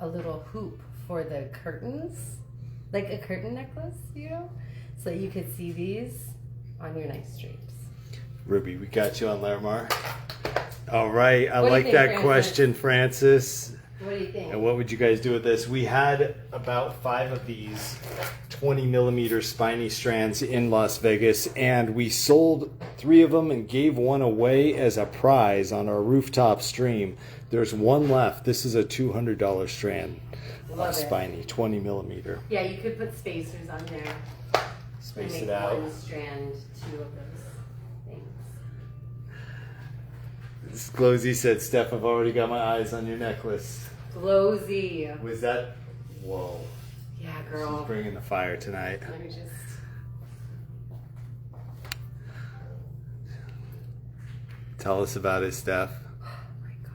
little hoop for the curtains, like a curtain necklace, you know, so that you could see these on your nice drapes. Ruby, we got you on Larimar. All right, I What do you like think, that Francis? question, Francis. What do you think? And what would you guys do with this? We had about 5 of these 20 millimeter spiny strands in Las Vegas, and we sold 3 of them and gave one away as a prize on our rooftop stream. There's one left. This is a $200 strand Love of it. spiny, 20 millimeter. Yeah, you could put spacers on there. Space and it make out. one strand, 2 of those things. Glowsy said, Steph, I've already got my eyes on your necklace. Glowsy. Was that? Whoa. Yeah, She's girl. bringing the fire tonight. Let me just. Tell us about it, Steph. Oh my God.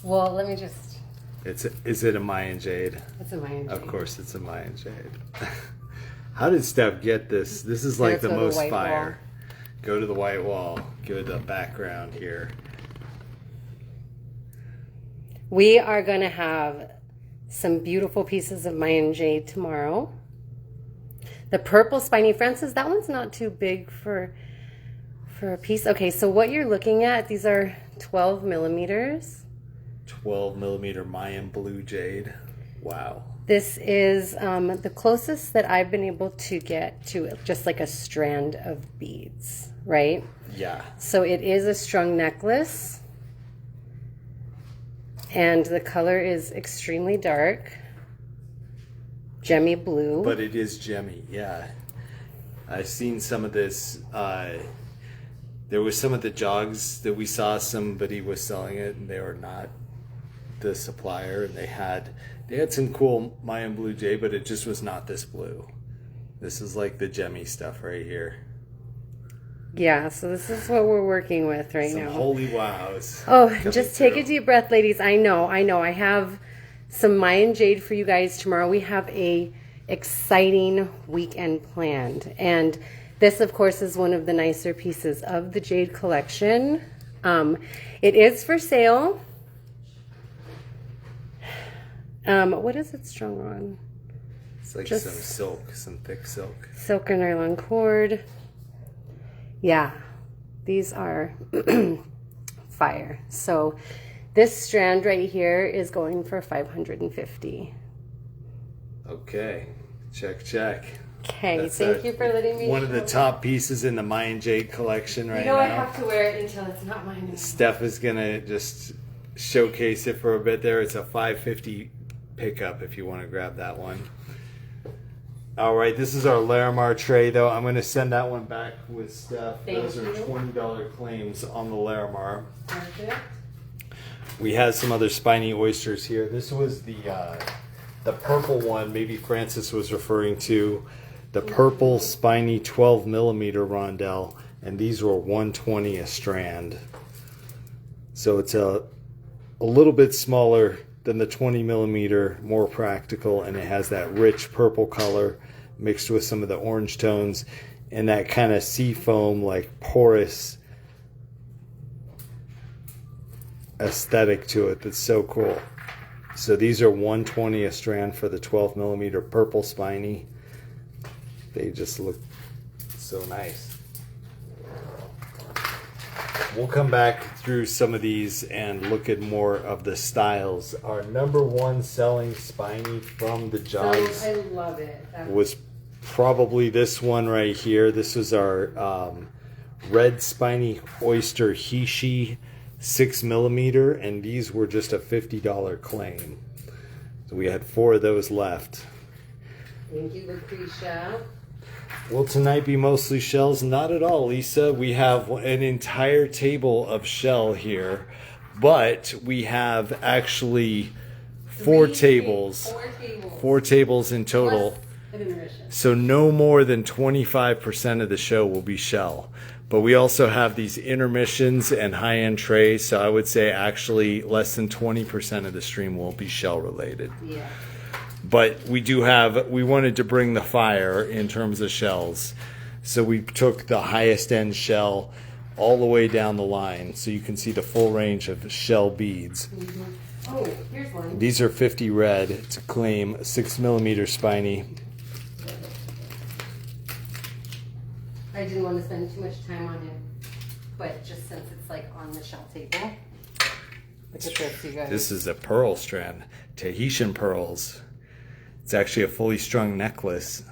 Well, let me just. Is it a Mayan jade? It's a Mayan Of jade. course, it's a Mayan jade. How did Steph get this? This is like the most white fire. Go to the white wall. Give it the background here. We are going to have some beautiful pieces of Mayan jade tomorrow. The purple spiny Francis, that one's not too big for a piece. Okay, so what you're looking at, these are 12 millimeters. 12 millimeter Mayan blue jade. Wow. This is the closest that I've been able to get to just like a strand of beads, right? Yeah. So it is a strung necklace. And the color is extremely dark. Gemmy blue. But it is gemmy, yeah. I've seen some of this. There was some of the jogs that we saw somebody was selling it, and they were not the supplier, and they had some cool Mayan blue jade, but it just was not this blue. This is like the gemmy stuff right here. Yeah, so this is what we're working with right Some now. holy wows. Oh, just take a deep breath, ladies. I know. I have some Mayan jade for you guys tomorrow. We have a exciting weekend planned, and this, of course, is one of the nicer pieces of the jade collection. It is for sale. What is it strung on? It's like Just some silk, some thick silk. Silk or nylon cord. Yeah, these are fire. So this strand right here is going for $550. Okay, check. Okay, That's thank you for letting me. One of the top pieces in the Mayan jade collection right now. I have to wear it until it's not mine anymore. Steph is gonna just showcase it for a bit there. It's a $550 pickup if you want to grab that one. All right, this is our Larimar tray, though. I'm going to send that one back with Steph. Those are $20 claims on the Larimar. Perfect. We have some other spiny oysters here. This was the purple one maybe Francis was referring to. The purple spiny 12 millimeter rondelle, and these were $120 a strand. So it's a little bit smaller than the 20 millimeter, more practical, and it has that rich purple color mixed with some of the orange tones and that kind of sea foam, like porous aesthetic to it that's so cool. So these are $120 a strand for the 12 millimeter purple spiny. They just look so nice. We'll come back through some of these and look at more of the styles. Our number one selling spiny from the jogs I love it. was probably this one right here. This was our red spiny oyster Hishi 6 millimeter, and these were just a $50 claim. So we had 4 of those left. Thank you, Lucretia. Will tonight be mostly shells? Not at all, Lisa. We have an entire table of shell here, but we have actually 4 tables. 4 tables in total. So no more than 25% of the show will be shell. But we also have these intermissions and high-end trays, so I would say actually less than 20% of the stream will be shell related. Yeah. But we wanted to bring the fire in terms of shells. So we took the highest end shell all the way down the line, so you can see the full range of shell beads. Mm-hmm. Oh, here's one. These are 50 red to claim 6 millimeter spiny. I didn't want to spend too much time on it, but just since it's like on the shell table. Look at this, you guys. This is a pearl strand, Tahitian pearls. It's actually a fully strung necklace.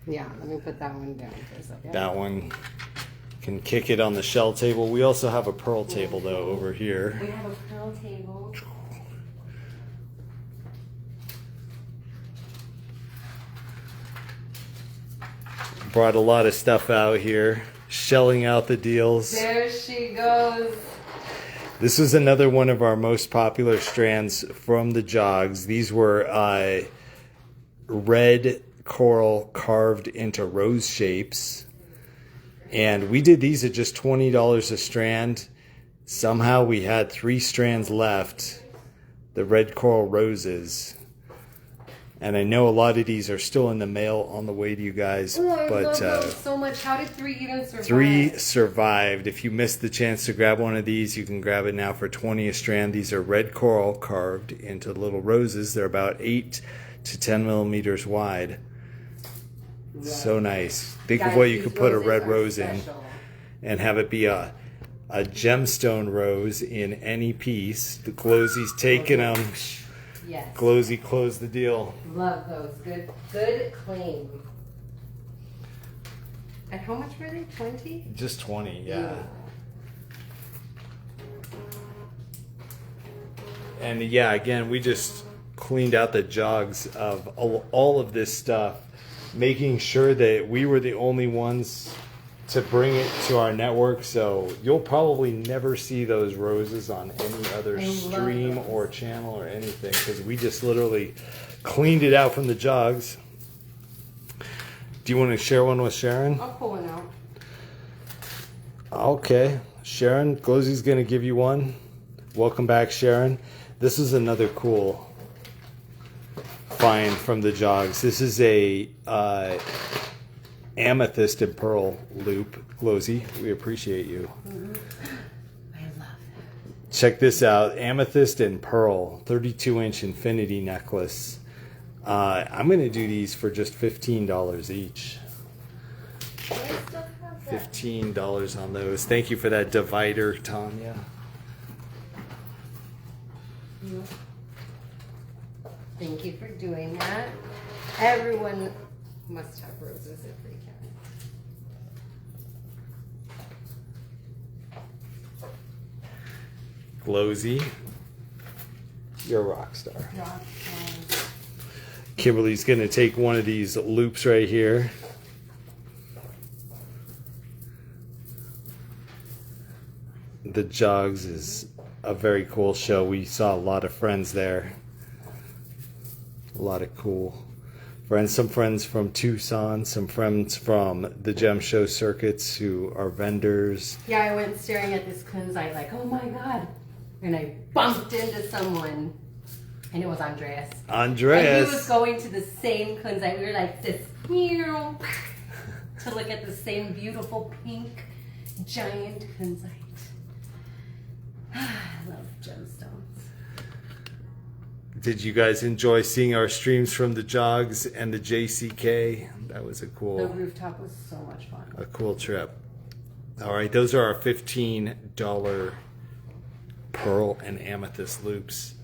Yeah, let me put that one down for a second. That one can kick it on the shell table. We also have a pearl table though over here. We have a pearl table. Brought a lot of stuff out here, shelling out the deals. There she goes. This is another one of our most popular strands from the jogs. These were red coral carved into rose shapes. And we did these at just $20 a strand. Somehow we had 3 strands left, the red coral roses. And I know a lot of these are still in the mail on the way to you guys. Oh, I but love those so much. How did 3 even survive? 3 survived. If you missed the chance to grab one of these, you can grab it now for 20 a strand. These are red coral carved into little roses. They're about 8 to 10 millimeters wide. Right. So nice. Think of Guys, what you these could put a red roses rose are in special. and have it be a gemstone rose in any piece. The Glowsy's taking them. Yes. Glowsy closed the deal. Love those. Good claim. And how much were they? 20? Just 20, yeah. And yeah, again, we just cleaned out the jugs of all of this stuff, making sure that we were the only ones to bring it to our network. So you'll probably never see those roses on any other stream or channel or anything, because we just literally cleaned it out from the jugs. Do you want to share one with Sharon? I'll pull one out. Okay, Sharon, Glowsy's going to give you one. Welcome back, Sharon. This is another cool find from the jogs. This is a amethyst and pearl loop. Glowsy, we appreciate you. Mm-hmm. I love it. Check this out. Amethyst and pearl 32-inch infinity necklace. I'm going to do these for just $15 each. $15 on those. Thank you for that divider, Tanya. Thank you for doing that. Everyone must have roses if they can. Glowsy, you're a rock star. Rock stars. Kimberly's going to take one of these loops right here. The Jogs is a very cool show. We saw a lot of friends there. A lot of cool friends. Some friends from Tucson, some friends from the gem show circuits who are vendors. Yeah, I went staring at this kunzite like, oh my God. And I bumped into someone. And it was Andreas. Andreas. And he was going to the same kunzite. We were like this, to look at the same beautiful pink giant kunzite. I love gemstones. Did you guys enjoy seeing our streams from the Jogs and the JCK? That was a The cool, rooftop was so much fun. a cool trip. All right, those are our $15 pearl and amethyst loops.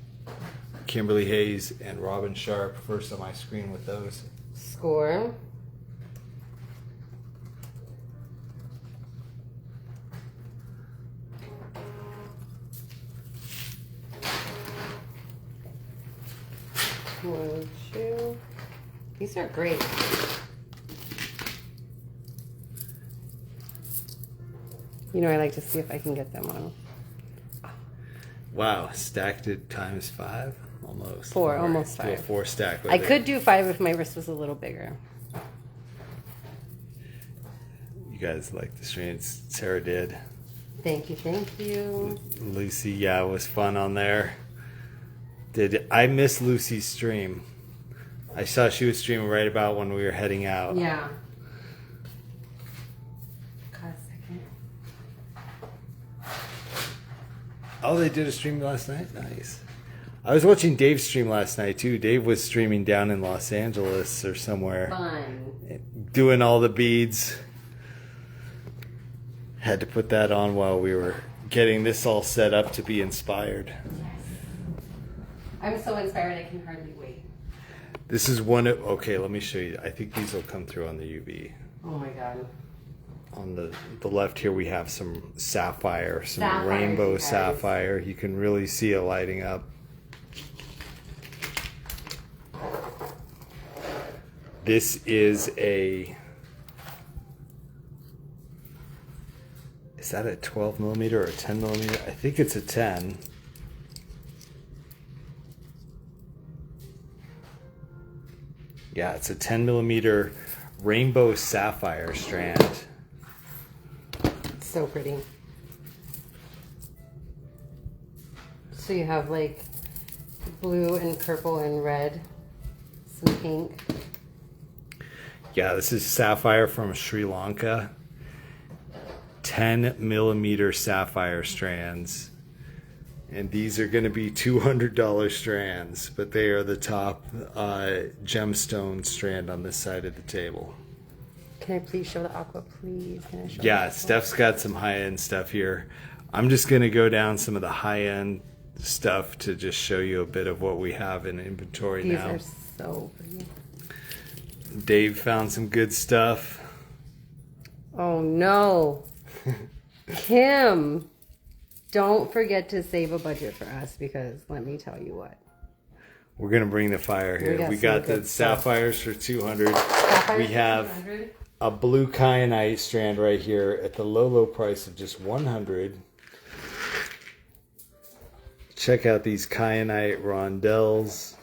Kimberly Hayes and Robin Sharp, first on my screen with those. Score. One, two. These are great. You know, I like to see if I can get them on. Wow, stacked it times 5? Almost. Four, Or almost do a 5. 4 stack with I it. could do 5 if my wrist was a little bigger. You guys like the streams. Sarah did. Thank you, thank you. Lucy, yeah, it was fun on there. I miss Lucy's stream. I saw she was streaming right about when we were heading out. Yeah. Got a second. Oh, they did a stream last night? Nice. I was watching Dave's stream last night, too. Dave was streaming down in Los Angeles or somewhere. Fun. Doing all the beads. Had to put that on while we were getting this all set up to be inspired. I'm so inspired I can hardly wait. This is one of... Okay, let me show you. I think these will come through on the UV. Oh my God. On the left here we have some sapphire, some Sapphires, rainbow you guys. sapphire. You can really see it lighting up. This is a... Is that a 12 millimeter or a 10 millimeter? I think it's a 10. Yeah, it's a 10 millimeter rainbow sapphire strand. So pretty. So you have like blue and purple and red Some pink. Yeah, this is sapphire from Sri Lanka. 10 millimeter sapphire strands. And these are going to be $200 strands, but they are the top gemstone strand on this side of the table. Can I please show the aqua, please? Can I show Yeah, Steph's got some high-end stuff here. I'm just going to go down some of the high-end stuff to just show you a bit of what we have in inventory now. These are so pretty. Dave found some good stuff. Oh no. Kim, don't forget to save a budget for us, because let me tell you what. We're going to bring the fire here. We got the sapphires for 200. We have a blue kyanite strand right here at the low price of just 100. Check out these kyanite rondelles.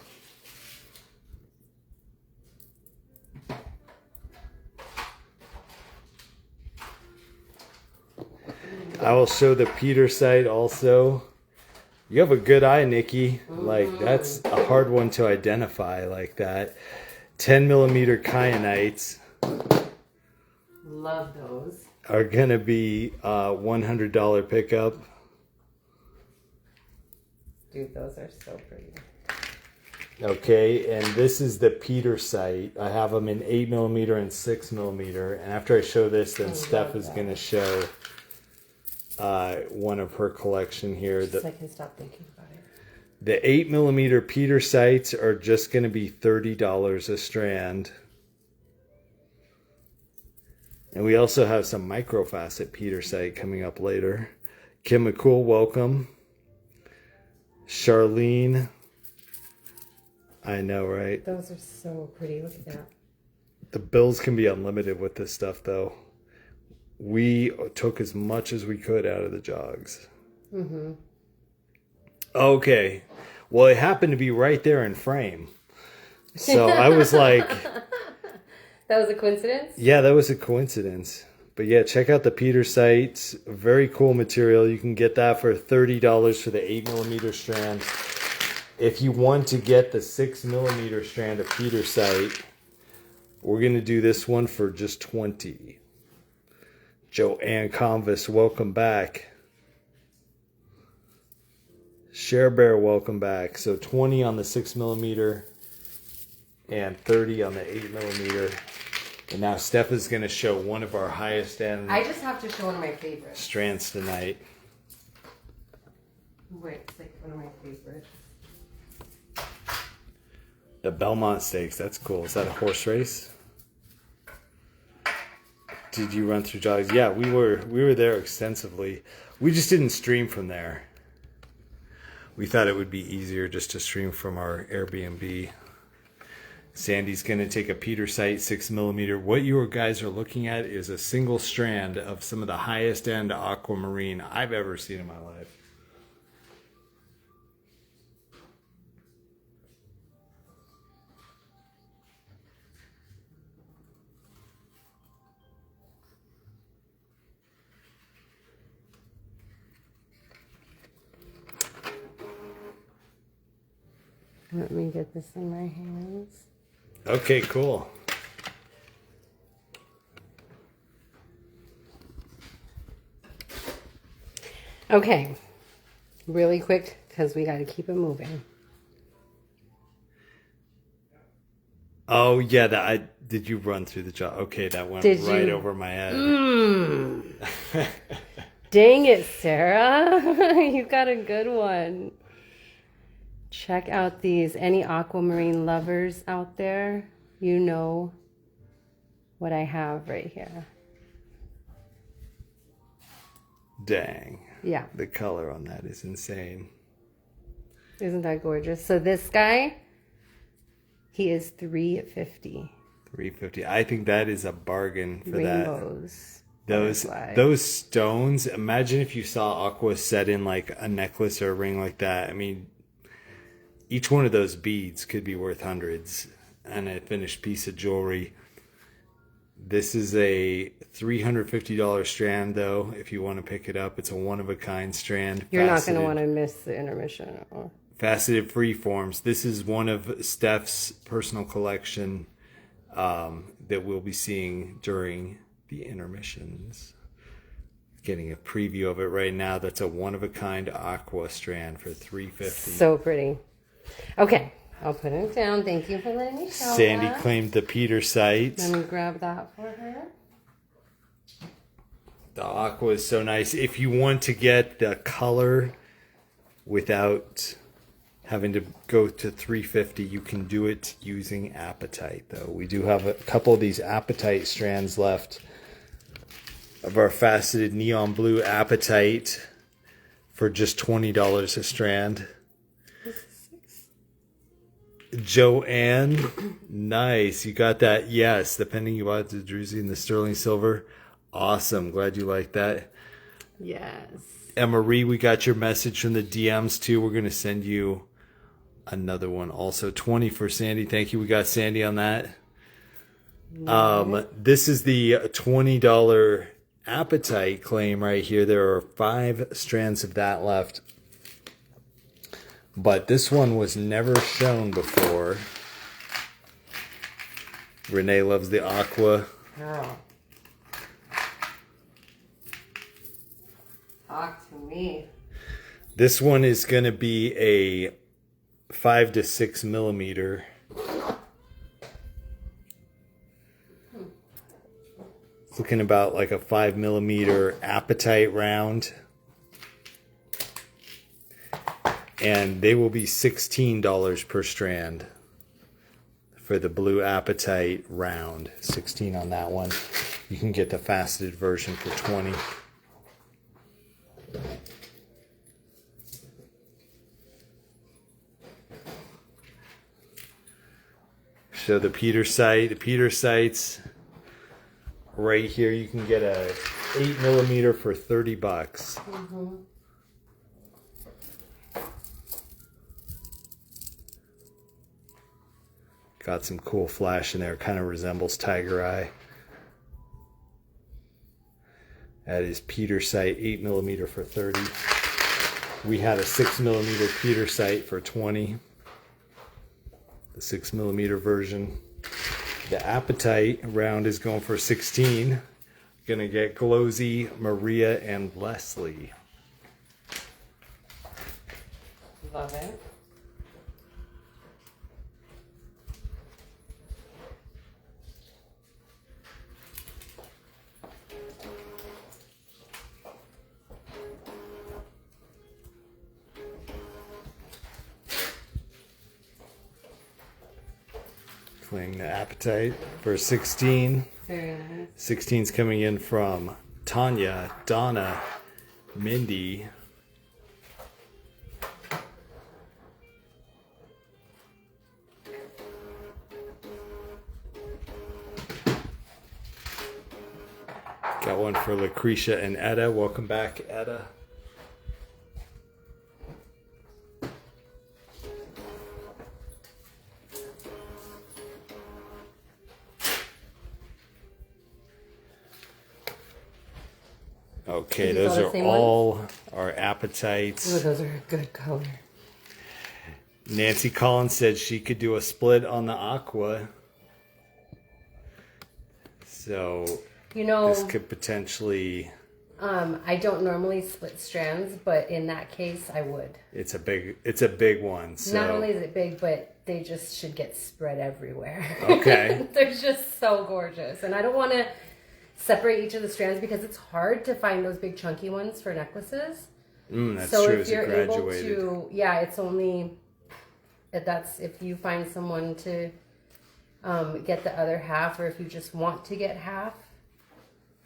I will show the Petersite also. You have a good eye, Nikki. Like, that's a hard one to identify like that. 10 millimeter kyanites. Love those. Are going to be $100 pickup. Dude, those are so pretty. Okay, and this is the Petersite. I have them in 8 millimeter and 6 millimeter. And after I show this, then Steph is going to show one of her collection here. So I can stop thinking about it. The 8 millimeter Petersites are just going to be $30 a strand. And we also have some microfacet Petersite coming up later. Kim McCool, welcome. Charlene. I know, right? Those are so pretty. Look at that. The bills can be unlimited with this stuff, though. We took as much as we could out of the jogs. Mm-hmm. Okay. Well, it happened to be right there in frame. So I was like... That was a coincidence? Yeah, that was a coincidence. But yeah, check out the Petersites. Very cool material. You can get that for $30 for the 8 millimeter strand. If you want to get the 6 millimeter strand of Petersite, we're going to do this one for just $20. Joanne Convis, welcome back. Share Bear, welcome back. So 20 on the 6 millimeter and 30 on the 8 millimeter. And now Steph is going to show one of our highest end I just have to show one of my favorites. strands tonight. Wait, it's like one of my favorites. The Belmont Stakes, that's cool. Is that a horse race? Did you run through jogs? Yeah, we were there extensively. We just didn't stream from there. We thought it would be easier just to stream from our Airbnb. Sandy's going to take a Petersite 6 millimeter. What you guys are looking at is a single strand of some of the highest end aquamarine I've ever seen in my life. Let me get this in my hands. Okay, cool. Okay, really quick because we got to keep it moving. Oh yeah, did you run through the jog? Okay, that went right over my head. Dang it, Sarah. You got a good one. Check out these. Any aquamarine lovers out there, you know what I have right here. Dang. Yeah. The color on that is insane. Isn't that gorgeous? So this guy, he is $350. $350. I think that is a bargain for Rainbows. that. Those stones, imagine if you saw aqua set in like a necklace or a ring like that. I mean, each one of those beads could be worth hundreds, and a finished piece of jewelry. This is a $350 strand, though. If you want to pick it up, it's a one-of-a-kind strand. You're not going to want to miss the intermission. faceted freeforms. This is one of Steph's personal collection that we'll be seeing during the intermissions. Getting a preview of it right now. That's a one-of-a-kind aqua strand for $350. So pretty. Okay, I'll put it down. Thank you for letting me show Sandy that. claimed the Peter site. Let me grab that for her. The aqua is so nice. If you want to get the color without having to go to $350, you can do it using apatite, though. We do have a couple of these apatite strands left of our faceted neon blue apatite for just $20 a strand. Joanne, nice. You got that. Yes, the pending you bought, the druzy and the sterling silver. Awesome. Glad you like that. Yes. And Marie, we got your message from the DMs too. We're going to send you another one also. 20 for Sandy. Thank you. We got Sandy on that. This is the $20 apatite claim right here. There are 5 strands of that left. But this one was never shown before. Renee loves the aqua. Girl. Talk to me. This one is going to be a 5 to 6 millimeter. It's looking about like a 5 millimeter apatite round. And they will be $16 per strand for the blue apatite round. 16 on that one. You can get the faceted version for 20. So the Peter sights right here. You can get a 8 millimeter for $30. Mm-hmm. Got some cool flash in there. Kind of resembles Tiger Eye. That is Peter sight, 8 millimeter for 30. We had a 6 millimeter Peter sight for 20. The 6 millimeter version. The apatite round is going for 16. Gonna get Glowsy, Maria, and Leslie. Love it. Playing the apatite for 16. Very nice. 16's coming in from Tanya, Donna, Mindy, got one for Lucretia and Etta. Welcome back, Etta. Okay, those are all our appetites. Oh, those are a good color. Nancy Collins said she could do a split on the aqua. So, this could potentially... I don't normally split strands, but in that case, I would. It's a big one. So. Not only is it big, but they just should get spread everywhere. Okay. They're just so gorgeous. And I don't want to separate each of the strands because it's hard to find those big chunky ones for necklaces. That's so true. if you're able to, it's only if you find someone to get the other half, or if you just want to get half,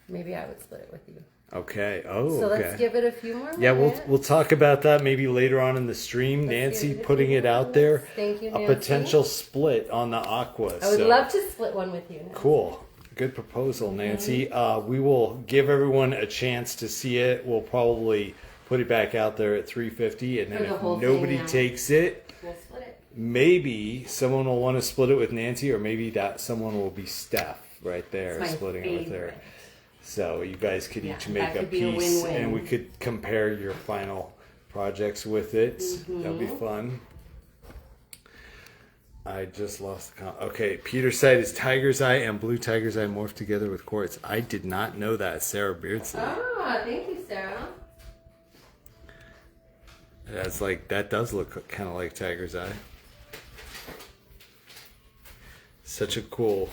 maybe I would split it with you. Okay. So let's give it a few more minutes. Yeah, we'll talk about that maybe later on in the stream. Nancy putting it out there. Thank you, Nancy. A potential split on the aqua. I would love to split one with you, Nancy. Cool. Good proposal, Nancy. We will give everyone a chance to see it. We'll probably put it back out there at $350, and then if nobody takes it, we'll split it. Maybe someone will want to split it with Nancy, or maybe that someone will be Steph right there, splitting it with her. So you guys could each make a piece, and we could compare your final projects with it. That'll be fun. I just lost the okay, Peter's site is tiger's eye and blue tiger's eye morphed together with quartz. I did not know that, Sarah Beardsley. Ah, thank you, Sarah. That's like, that does look kind of like tiger's eye. Such a cool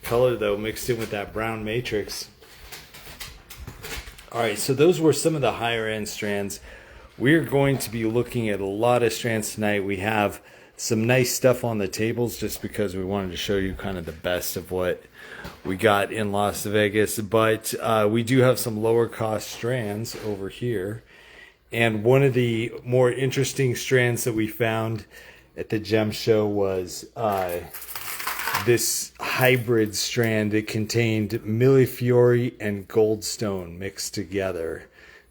color though, mixed in with that brown matrix. All right, so those were some of the higher end strands. We're going to be looking at a lot of strands tonight. We have some nice stuff on the tables just because we wanted to show you kind of the best of what we got in Las Vegas. But we do have some lower cost strands over here. And one of the more interesting strands that we found at the gem show was this hybrid strand. It contained Millefiori and Goldstone mixed together.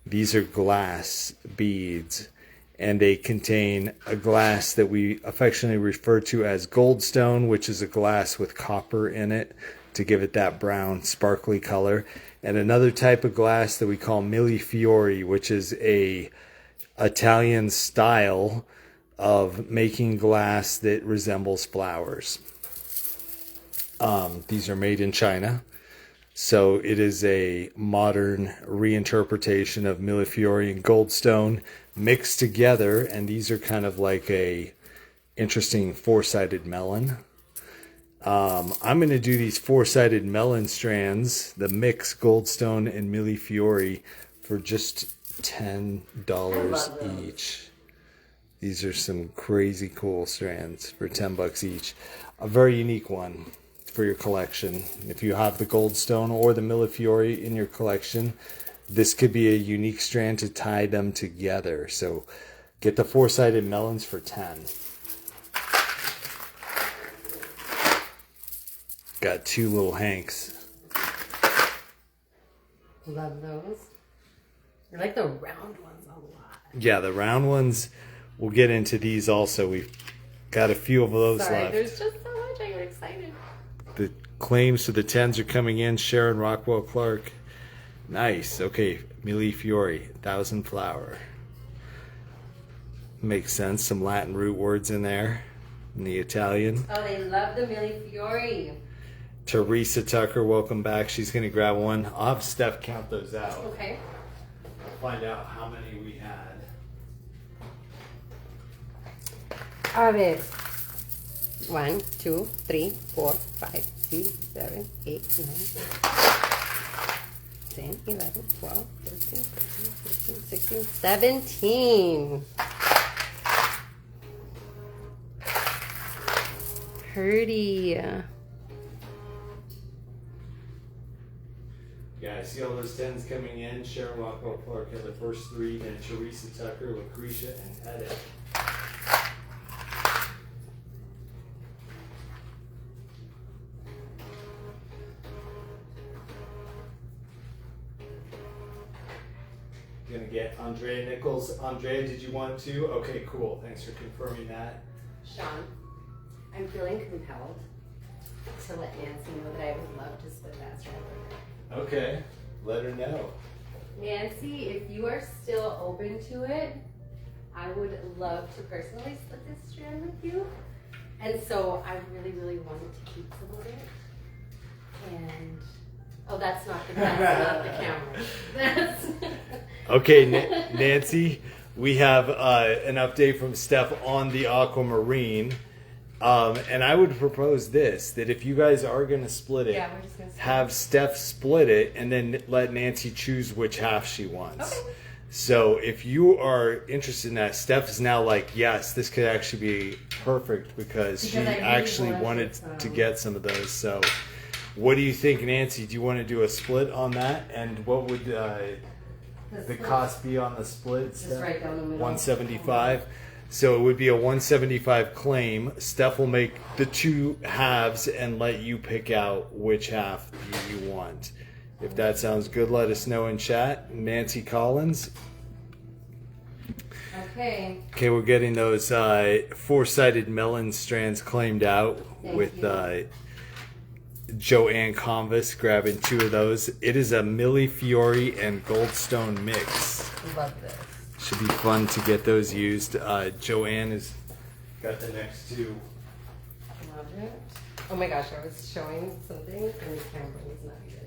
These are glass beads, and they contain a glass that we affectionately refer to as Goldstone, which is a glass with copper in it to give it that brown sparkly color, and another type of glass that we call Millefiori, which is a Italian style of making glass that resembles flowers. These are made in China. So it is a modern reinterpretation of Millefiori and Goldstone mixed together, and these are kind of like a interesting four-sided melon. I'm going to do these four-sided melon strands, the mix Goldstone and Millefiori, for just $10 each. These are some crazy cool strands for $10 each. A very unique one for your collection. If you have the Goldstone or the Millefiori in your collection, this could be a unique strand to tie them together. So get the four-sided melons for 10. Got two little Hanks. Love those. I like the round ones a lot. Yeah, the round ones, we'll get into these also. We've got a few of those left. There's just so much. I get excited. The claims to the 10s are coming in. Sharon Rockwell Clark. Nice. Okay. Millefiori. 1,000 flower. Makes sense. Some Latin root words in there. In the Italian. Oh, they love the Millefiori. Teresa Tucker, welcome back. She's going to grab one. I'll have Steph count those out. Okay. I'll find out how many we had. A ver. 1, 2, 3, 4, 5, 6, 7, 8, 9, 10, 11, 12, 13, 14, 15, 16, 17. Pretty. Yeah, I see all those 10s coming in. Sharon Rockwell Clark had the first three, then Teresa Tucker, Lucretia, and Edith. Gonna get Andrea Nichols. Andrea, did you want to? Okay, cool. Thanks for confirming that. Sean, I'm feeling compelled to let Nancy know that I would love to split that strand with her. Okay, let her know. Nancy, if you are still open to it, I would love to personally split this strand with you. And so I really, really wanted to keep some of it. And oh, that's not the camera. That's Okay, Nancy, we have an update from Steph on the aquamarine. And I would propose this, that if you guys are going to split it, yeah, we're just gonna have Steph split it and then let Nancy choose which half she wants. Okay. So if you are interested in that, Steph is now like, yes, this could actually be perfect because she I really actually wanted to get some of those. So what do you think, Nancy? Do you want to do a split on that? And what would the cost be on the split? Just right down the middle. $175. So it would be a $175 claim. Steph will make the two halves and let you pick out which half you want. If that sounds good, let us know in chat. Nancy Collins. Okay. Okay, we're getting those four-sided melon strands claimed out with Joanne Convis grabbing 2 of those. It is a Millie Fiore and Goldstone mix. Love this. Should be fun to get those used. Joanne has got the next 2. Love it. Oh my gosh, I was showing something and the camera was not even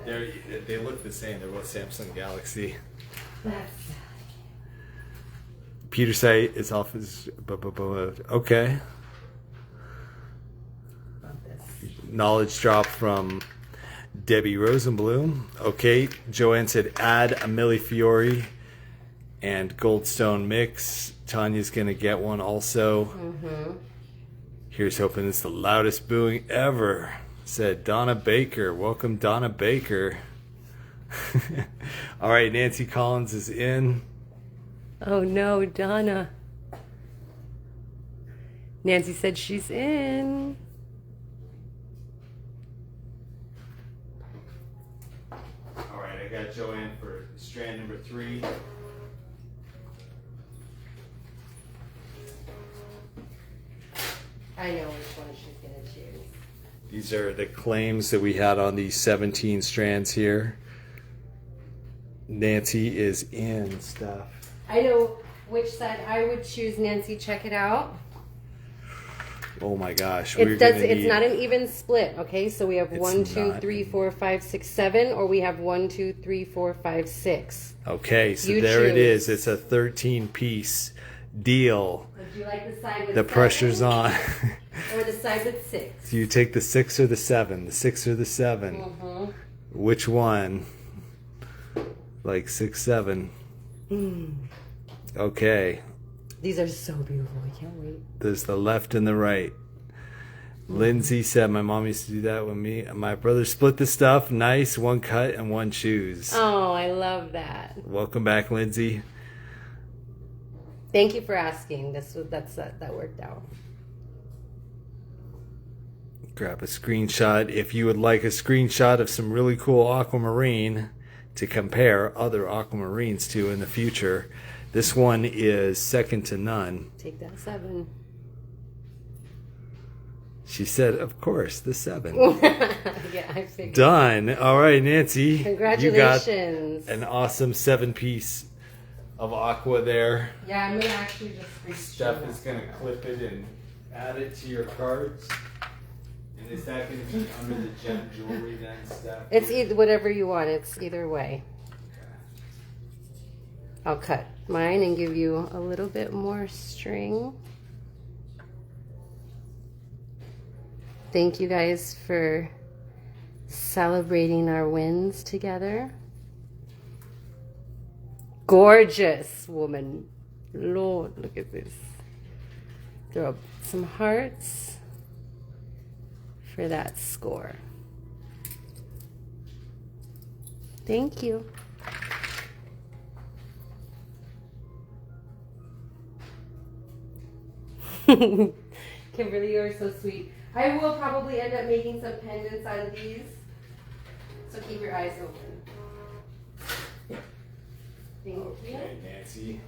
right. They look the same. They're both Samsung Galaxy. That's Peter say is off his. Okay. love this. Knowledge drop from Debbie Rosenblum. Okay. Joanne said add a Millie Fiore and Goldstone mix. Tanya's going to get one also. Mm-hmm. Here's hoping it's the loudest booing ever, said Donna Baker. Welcome, Donna Baker. All right, Nancy Collins is in. Oh no, Donna. Nancy said she's in. All right, I got Joanne for strand number 3. I know which one she's gonna choose. These are the claims that we had on these 17 strands here. Nancy is in stuff. I know which side I would choose, Nancy. Check it out. Oh my gosh. It's not an even split, okay? So we have It's 1, 2, not. 3, 4, 5, 6, 7, or we have 1, 2, 3, 4, 5, 6. Okay, so You there it choose. is. It's a 13-piece deal. Would you like the side with The 7 pressure's on. or the side with 6? Do you take the 6 or the 7? The 6 or the 7? Mm-hmm. Which one? Like 6, 7. Okay. These are so beautiful. I can't wait. There's the left and the right. Lindsay said, my mom used to do that with me. My brother split the stuff. Nice. 1 cut and 1 choose. Oh, I love that. Welcome back, Lindsay. Thank you for asking. That worked out. Grab a screenshot. If you would like a screenshot of some really cool aquamarine to compare other aquamarines to in the future, this one is second to none. Take that 7. She said, of course, the 7. Yeah, I figured. Done. All right, Nancy. Congratulations. You got an awesome 7-piece of aqua there. Yeah, I'm gonna actually just. Steph is going to clip it and add it to your cards. And is that going to be under the gem jewelry then, Steph? It's either whatever you want. It's either way. I'll cut mine and give you a little bit more string. Thank you guys for celebrating our wins together. Gorgeous woman. Lord, look at this. Throw up some hearts for that score. Thank you. Kimberly, you're so sweet. I will probably end up making some pendants out of these, so keep your eyes open. Thank you. Okay, Nancy.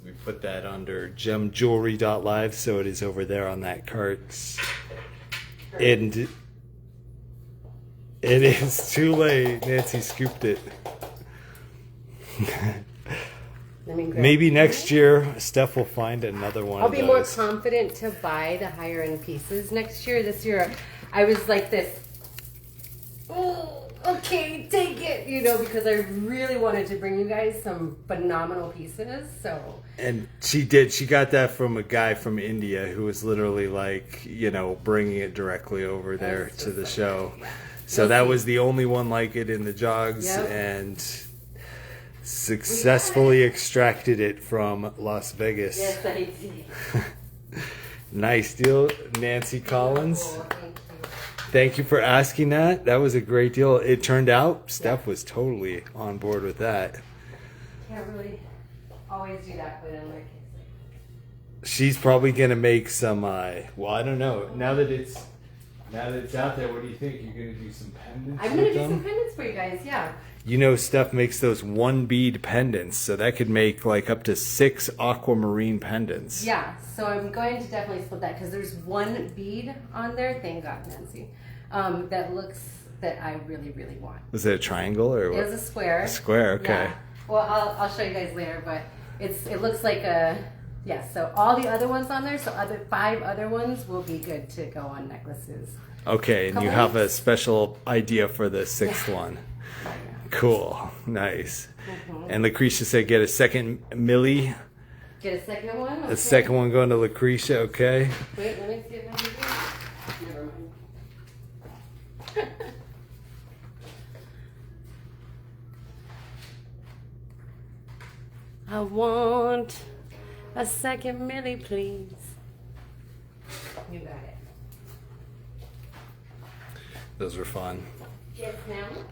We put that under gemjewelry.live, so it is over there on that cart. And it is too late. Nancy scooped it. Let me grab Maybe next year, Steph will find another one I'll of be more those. confident to buy the higher end pieces next year. This year, I was like this. Oh, okay, take it, because I really wanted to bring you guys some phenomenal pieces. So. And she did. She got that from a guy from India who was literally like, bringing it directly over there to the show. So that was the only one like it in the jogs, and successfully extracted it from Las Vegas. Yes, I did. Nice deal, Nancy Collins. Oh, thank you. Thank you for asking that. That was a great deal. It turned out Steph was totally on board with that. Can't really always do that, but in my case. She's probably gonna make some. Well, I don't know. Now that Now that it's out there, what do you think? You're going to do some pendants? I'm going to do some pendants for you guys, yeah. You know, Steph makes those 1 bead pendants, so that could make like up to 6 aquamarine pendants. Yeah, so I'm going to definitely split that because there's 1 bead on there, thank God, Nancy, that I really, really want. Was it a triangle or what? It was a square. A square, okay. Yeah. Well, I'll show you guys later, but it looks like a, yeah, so all the other ones on there, so 5 other ones will be good to go on necklaces. Okay, and you have a special idea for the 6th one. Cool, nice. And Lucretia said get a second Millie. Get a second one? Okay. The second one going to Lucretia, okay. Wait, let me see if I can do it. Never mind. I want a second Millie, please. You got it. Those were fun. Yes, ma'am.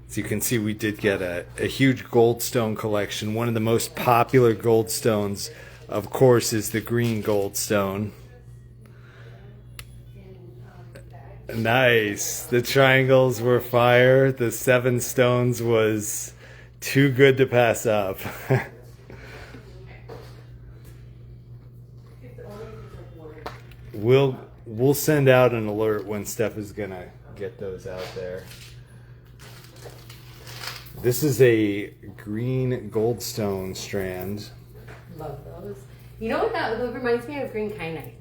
So you can see we did get a huge goldstone collection. One of the most popular goldstones, of course, is the green goldstone. Nice. The triangles were fire. The 7 stones was too good to pass up. We'll send out an alert when Steph is gonna get those out there. This is a green goldstone strand. Love those. You know what that reminds me of? Green kyanite.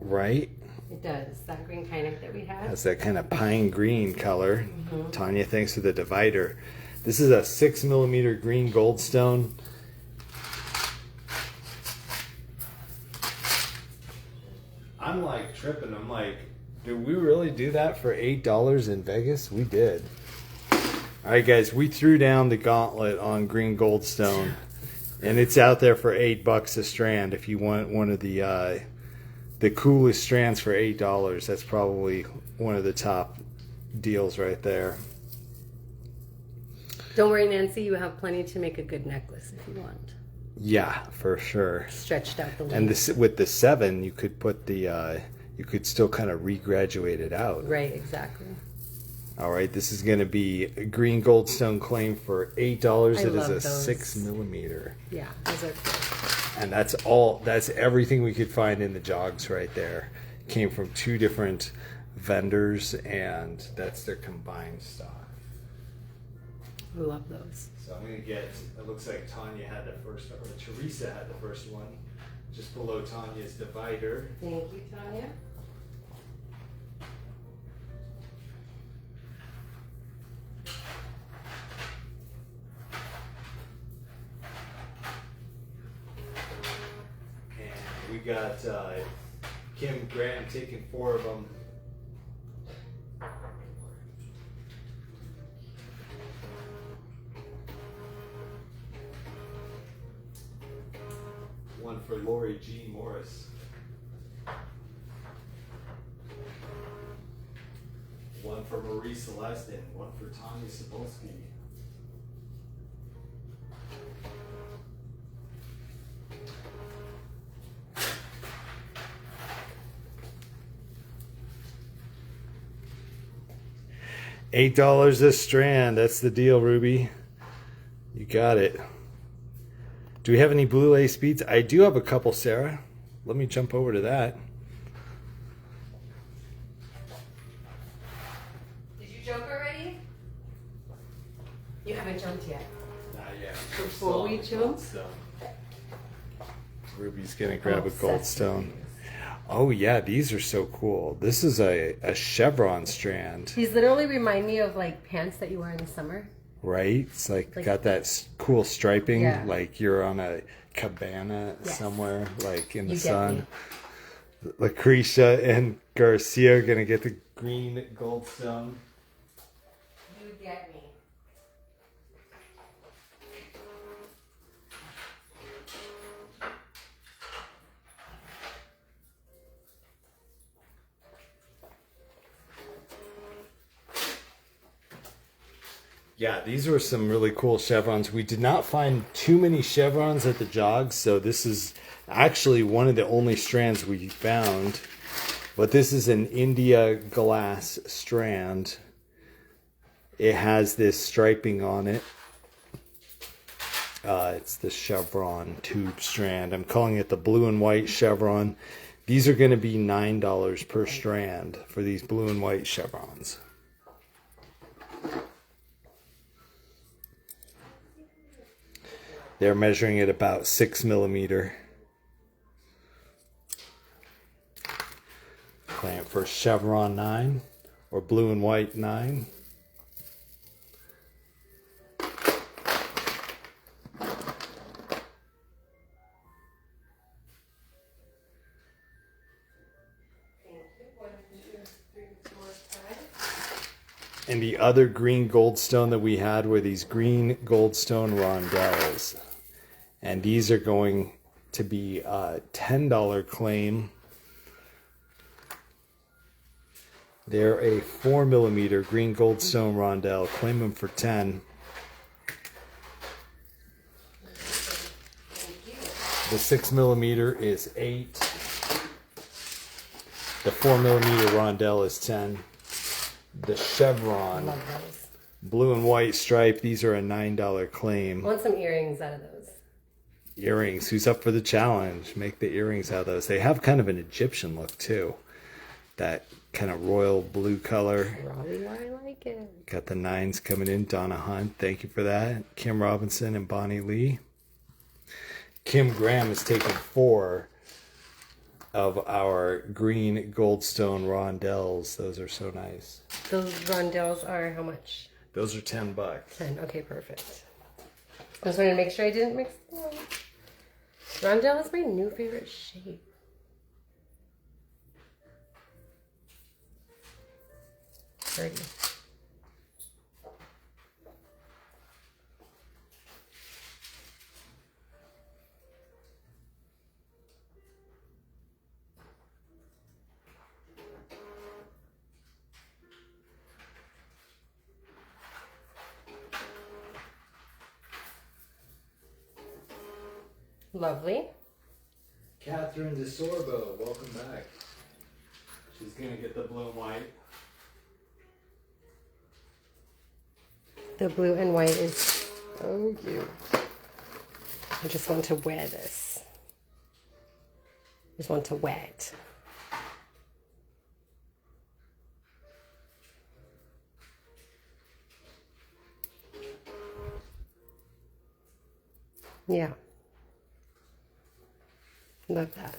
Right? It does. That green kyanite that we had. Has that kind of pine green color. Tanya, thanks for the divider. This is a 6mm green goldstone. I'm like tripping. I'm like, did we really do that for $8 in Vegas? We did. All right, guys, we threw down the gauntlet on green goldstone, and it's out there for $8 a strand. If you want one of the coolest strands for $8, that's probably one of the top deals right there. Don't worry, Nancy, you have plenty to make a good necklace if you want. Yeah, for sure. Stretched out the length. And this, with the 7, you could put the, you could still kind of regraduate it out. Right, exactly. All right, this is going to be a green goldstone claim for $8. It is a those. 6mm. Yeah, those are cool. And that's everything we could find in the jogs right there. Came from 2 different vendors, and that's their combined stock. I love those. So I'm going to get, it looks like Tanya had the first, or Teresa had the first one, just below Tanya's divider. Thank you, Tanya. And we got Kim Graham taking 4 of them. One for Lori G. Morris. One for Marie Celestin. One for Tanya Cebulski. $8 a strand. That's the deal, Ruby. You got it. Do we have any blue lace beads? I do have a couple, Sarah. Let me jump over to that. Did you jump already? You haven't jumped yet. Not yet. Before we jump? Ruby's gonna grab a goldstone. Oh yeah, these are so cool. This is a chevron strand. These literally remind me of like pants that you wear in the summer. Right? It's like got that cool striping, yeah. like you're on a cabana somewhere, like in the sun. Lucretia and Garcia are gonna get the green goldstone. You get me. Yeah, these were some really cool chevrons. We did not find too many chevrons at the jogs, so this is actually one of the only strands we found. But this is an India glass strand. It has this striping on it. It's the chevron tube strand. I'm calling it the blue and white chevron. These are going to be $9 per strand for these blue and white chevrons. They're measuring at about 6 millimeter. Clamp for chevron 9 or blue and white 9. And the other green goldstone that we had were these green goldstone rondelles. And these are going to be a $10 claim. They're a 4 millimeter green goldstone rondelle. Claim them for 10. The 6 millimeter is 8. The 4 millimeter rondelle is 10. The chevron, blue and white stripe, these are a $9 claim. I want some earrings out of those. Earrings. Who's up for the challenge? Make the earrings out of those. They have kind of an Egyptian look too. That kind of royal blue color. Probably why I like it. Got the 9s coming in. Donna Hunt, thank you for that. Kim Robinson and Bonnie Lee. Kim Graham has taken 4 of our green goldstone rondelles. Those are so nice. Those rondelles are how much? Those are $10. 10. Okay, perfect. I just wanted to make sure I didn't mix them up. Rondelle is my new favorite shape. Pretty. Lovely. Catherine DeSorbo, welcome back. She's gonna get the blue and white. The blue and white is so cute. I just want to wear this. Just want to wear it. Yeah. Love that.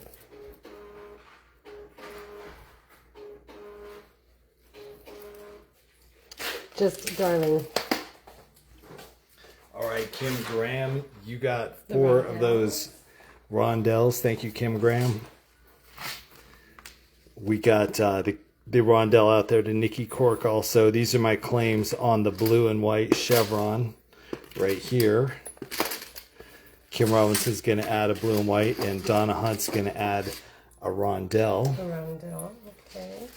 Just darling. All right, Kim Graham, you got 4 of those rondelles. Thank you, Kim Graham. We got the rondelle out there to Nikki Cork also. These are my claims on the blue and white chevron right here. Kim Robinson's going to add a blue and white, and Donna Hunt's going to add a rondelle. A rondelle, okay.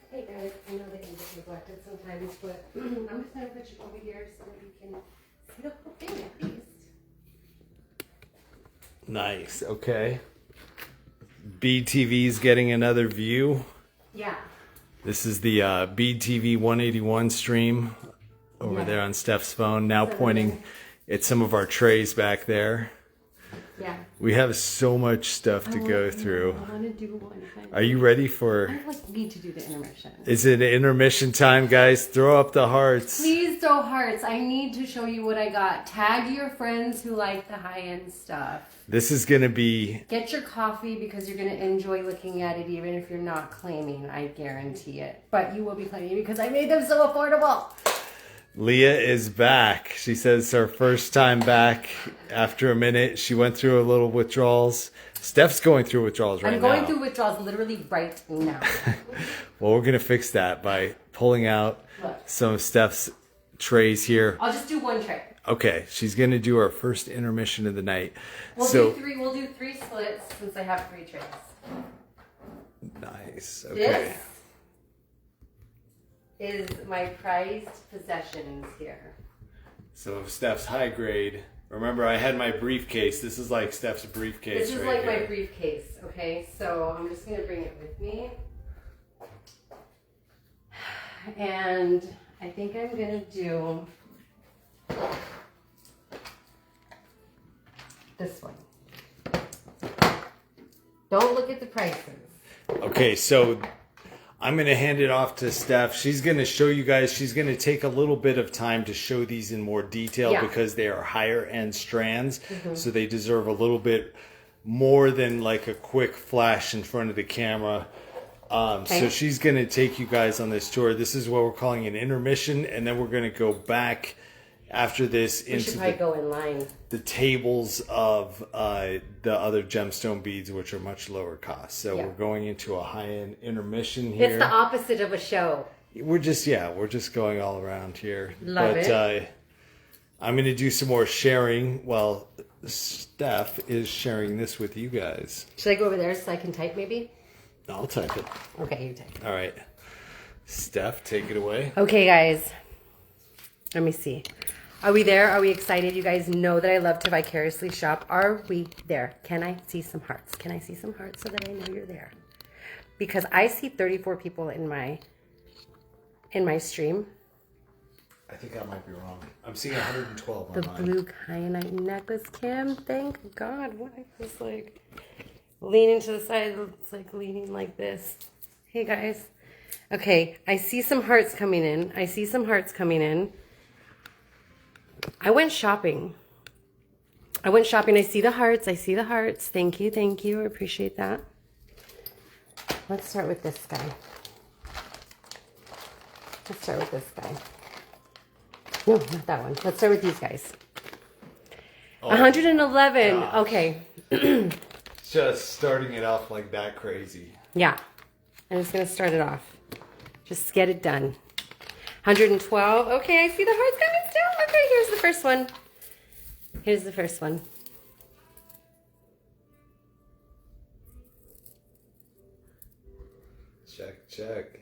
Hey guys, I know they can get neglected sometimes, but I'm just going to put you over here so that you can see the whole thing at least. Nice, okay. Bead TV's getting another view. Yeah. This is the Bead TV 181 stream over there on Steph's phone, now pointing at some of our trays back there. Yeah. We have so much stuff to go through. I want to do one. Are you ready for... I need to do the intermission. Is it intermission time, guys? Throw up the hearts. Please throw hearts. I need to show you what I got. Tag your friends who like the high-end stuff. This is going to be... Get your coffee because you're going to enjoy looking at it even if you're not claiming. I guarantee it. But you will be claiming because I made them so affordable. Leah is back. She says her first time back after a minute. She went through a little withdrawals. Steph's going through withdrawals right now. I'm going through withdrawals literally right now. Well, we're going to fix that by pulling out some of Steph's trays here. I'll just do one tray. Okay, she's gonna do our first intermission of the night. We'll do three splits since I have 3 trays. Nice. Okay. This is my prized possessions here. So Steph's high grade. Remember, I had my briefcase. This is like Steph's briefcase. This is right like here. my briefcase. Okay, so I'm just gonna bring it with me, and I think I'm gonna do this one. Don't look at the prices. Okay, so I'm going to hand it off to Steph. She's going to show you guys. She's going to take a little bit of time to show these in more detail because they are higher end strands. So they deserve a little bit more than like a quick flash in front of the camera. So she's going to take you guys on this tour. This is what we're calling an intermission. And then we're going to go back after this into go in line. The tables of the other gemstone beads, which are much lower cost. So we're going into a high-end intermission here. It's the opposite of a show. We're just going all around here. Love it. I'm going to do some more sharing while Steph is sharing this with you guys. Should I go over there so I can type maybe? I'll type it. Okay, you type. All right. Steph, take it away. Okay, guys. Let me see. Are we there? Are we excited? You guys know that I love to vicariously shop. Are we there? Can I see some hearts? Can I see some hearts so that I know you're there? Because I see 34 people in my stream. I think I might be wrong. I'm seeing 112 on The mine. blue kyanite necklace, Kim. Thank God. What I was like leaning to the side. It's like leaning like this. Hey, guys. Okay, I see some hearts coming in. I see some hearts coming in. I went shopping. I see the hearts. I see the hearts. Thank you. Thank you. I appreciate that. Let's start with this guy. No, not that one. Let's start with these guys. 111. Gosh. Okay. Just starting it off like that crazy. Yeah. I'm just going to start it off. Just get it done. 112. Okay, I see the hearts coming still. Okay, here's the first one. Check.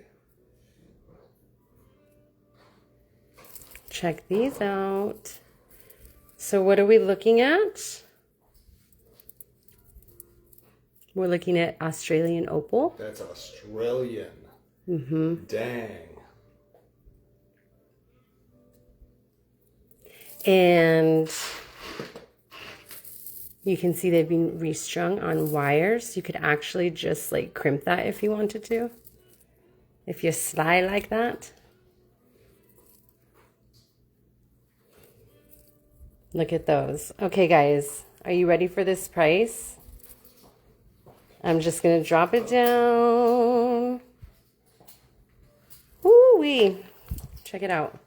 Check these out. So what are we looking at? We're looking at Australian opal. That's Australian. Mm-hmm. Dang. And you can see they've been restrung on wires. You could actually just like crimp that if you wanted to. If you're sly like that. Look at those. Okay, guys. Are you ready for this price? I'm just going to drop it down. Woo-wee. Check it out.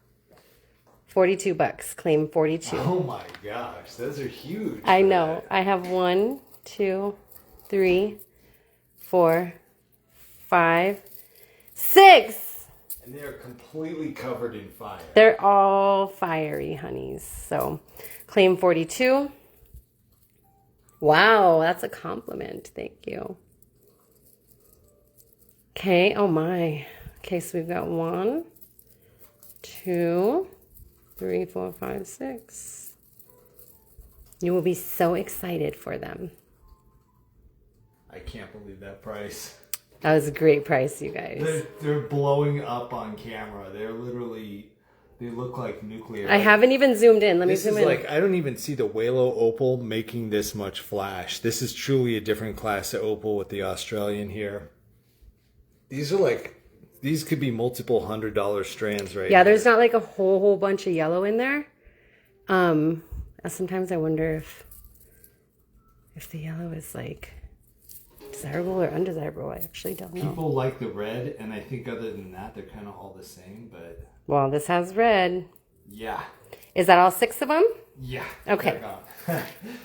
$42. Claim 42. Oh my gosh, those are huge. I know. I have 1, 2, 3, 4, 5, 6. And they're completely covered in fire. They're all fiery honeys. So, claim 42. Wow, that's a compliment. Thank you. Okay, oh my. Okay, so we've got 1, 2, 3, 4, 5, 6. You will be so excited for them. I can't believe that price. That was a great price, you guys. They're blowing up on camera. They're literally, they look like nuclear. I haven't even zoomed in. Let me zoom in. This is like, I don't even see the Walo opal making this much flash. This is truly a different class of opal with the Australian here. These are like, these could be multiple $100 strands right Yeah, now. there's not like a whole bunch of yellow in there. Sometimes I wonder if the yellow is like desirable or undesirable. I actually don't know. People like the red, and I think other than that, they're kind of all the same, but... Well, this has red. Yeah. Is that all 6 of them? Yeah. Okay. They're gone.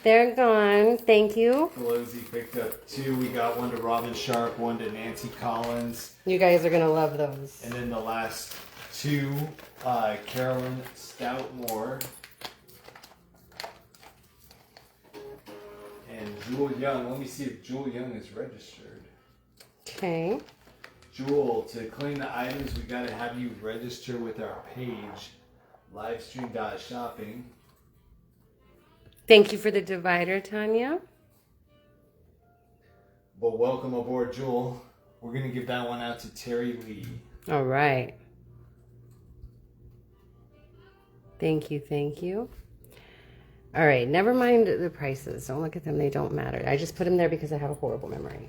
They're gone. Thank you. Pelosi picked up 2. We got 1 to Robin Sharp, 1 to Nancy Collins. You guys are going to love those. And then the last 2, Carolyn Stoutmore. And Jewel Young. Let me see if Jewel Young is registered. Okay. Jewel, to claim the items, we got to have you register with our page, livestream.shopping. Thank you for the divider, Tanya. But welcome aboard, Jewel. We're going to give that one out to Terry Lee. All right. Thank you, thank you. All right, never mind the prices. Don't look at them. They don't matter. I just put them there because I have a horrible memory.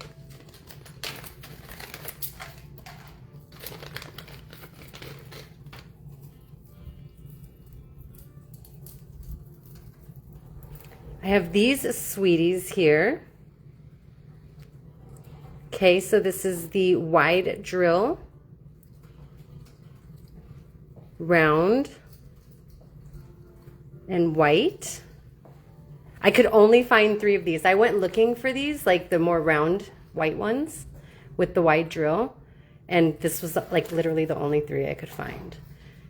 I have these sweeties here. Okay, so this is the wide drill, round, and white. I could only find 3 of these. I went looking for these, like the more round white ones with the wide drill, and this was like literally the only 3 I could find.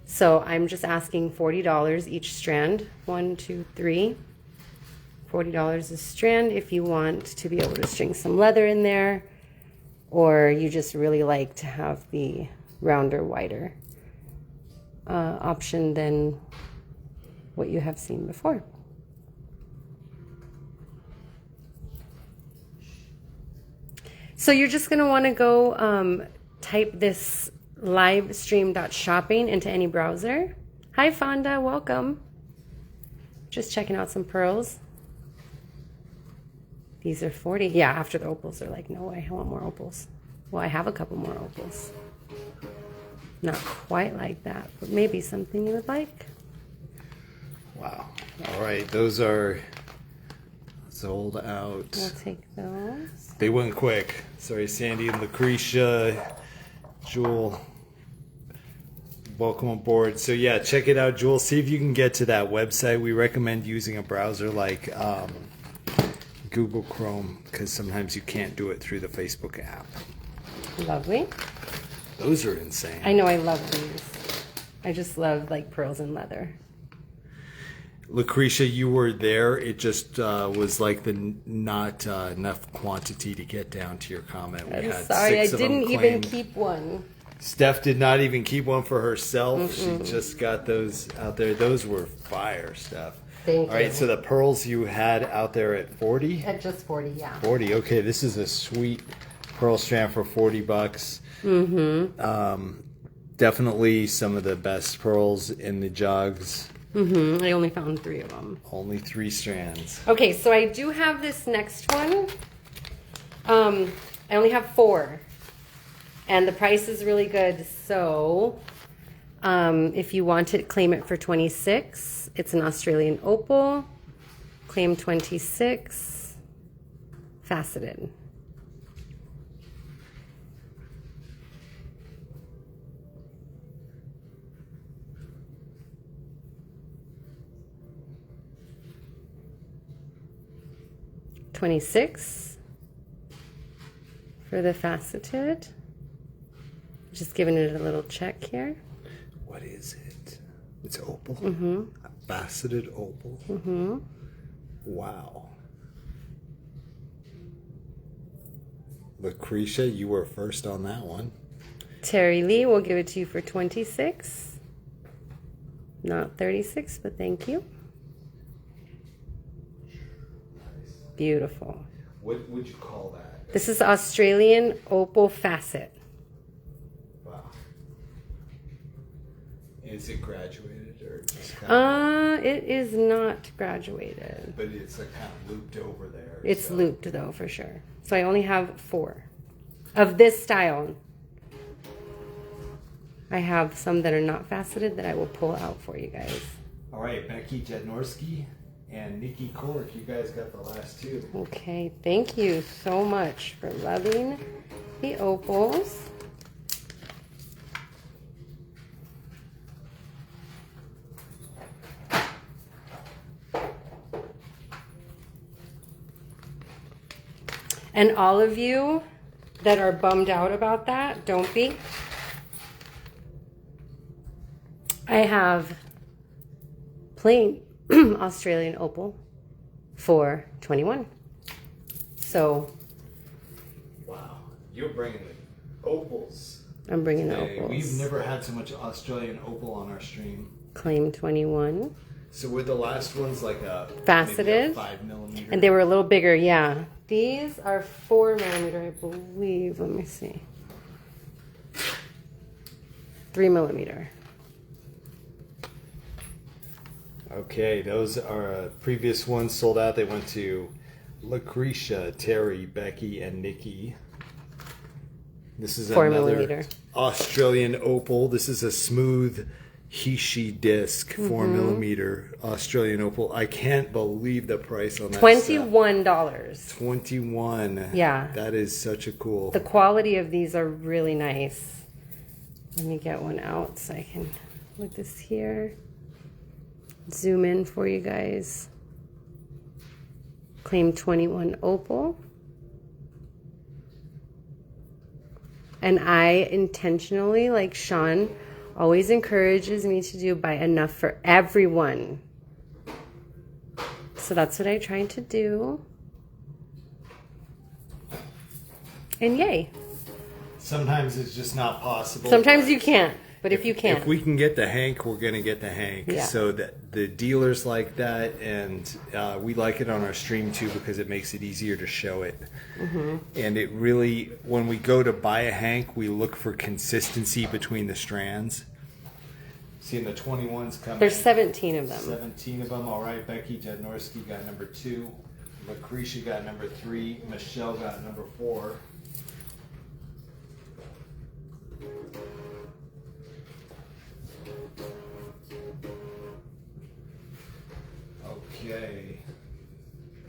So I'm just asking $40 each strand. 1, 2, 3. $40 a strand if you want to be able to string some leather in there, or you just really like to have the rounder, wider option than what you have seen before. So you're just going to want to go type this livestream.shopping into any browser. Hi, Fonda. Welcome. Just checking out some pearls. These are 40. Yeah, after the opals, they're like, no way, I want more opals. Well, I have a couple more opals. Not quite like that, but maybe something you would like. Wow. All right, those are sold out. We'll take those. They went quick. Sorry, Sandy and Lucretia. Jewel, welcome aboard. So yeah, check it out, Jewel. See if you can get to that website. We recommend using a browser like Google Chrome, because sometimes you can't do it through the Facebook app. Lovely. Those are insane. I know, I love these. I just love like pearls and leather. Lucretia, you were there. It just was like not enough quantity to get down to your comment. We I'm had sorry, 6 I of them didn't even claimed. keep one. Steph did not even keep one for herself. She just got those out there. Those were fire, Steph. Thank All right, you. so the pearls you had out there at 40? At just 40, yeah. 40, okay. This is a sweet pearl strand for $40. Definitely some of the best pearls in the jugs. I only found 3 of them. Only 3 strands. Okay, so I do have this next one. I only have 4. And the price is really good. So if you want it, claim it for 26. It's an Australian opal. Claim 26. Faceted. $26 for the faceted. Just giving it a little check here. What is it? It's opal? A faceted opal? Wow. Lucretia, you were first on that one. Terry Lee, we'll give it to you for 26. Not 36, but thank you. Beautiful. What would you call that? This is Australian opal facet. Wow. Is it graduated or just kind of, It is not graduated. but it's like kind of looped over there? It's so- looped though, for sure. So I only have 4 of this style. I have some that are not faceted that I will pull out for you guys. All right, Becky Jadnorski and Nikki Cork, you guys got the last 2. Okay, thank you so much for loving the opals. And all of you that are bummed out about that, don't be. I have plain Australian opal for 21. So Wow, you're bringing the opals. I'm bringing the Hey, opals. we've never had so much Australian opal on our stream. Claim 21. So with the last ones like a Faceted. maybe a 5mm. And they were a little bigger, yeah. These are 4mm, I believe. Let me see. 3mm. Okay, those are previous ones sold out. They went to Lucretia, Terry, Becky, and Nikki. This is 4mm. another Australian opal. This is a smooth Hishi disc, 4mm Australian opal. I can't believe the price on that. $21. 21. Yeah. That is such a cool. The quality of these are really nice. Let me get one out so I can look this here. Zoom in for you guys. Claim 21 opal. And I intentionally, like Sean always encourages me to do, buy enough for everyone. So that's what I tried to do. And yay. Sometimes it's just not possible. Sometimes you can't, but if you can. If we can get the Hank, we're going to get the Hank. Yeah. So that the dealers like that, and we like it on our stream too because it makes it easier to show it. And it really, when we go to buy a Hank, we look for consistency between the strands. Seeing the 21s coming. There's 17 of them. 17 of them. All right, Becky Jadnorski got number 2. Lucretia got number 3. Michelle got number 4. Okay.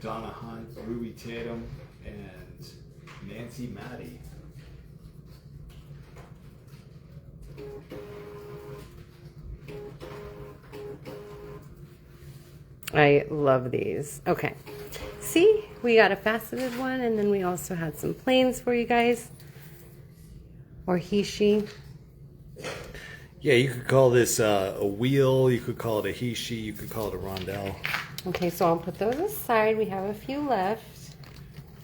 Donna Hunt, Ruby Tatum, and Nancy Maddie. I love these. Okay. See, we got a faceted one, and then we also had some plains for you guys. Or Hishi. Yeah, you could call this a wheel, you could call it a Hishi, you could call it a rondelle. Okay, so I'll put those aside. We have a few left.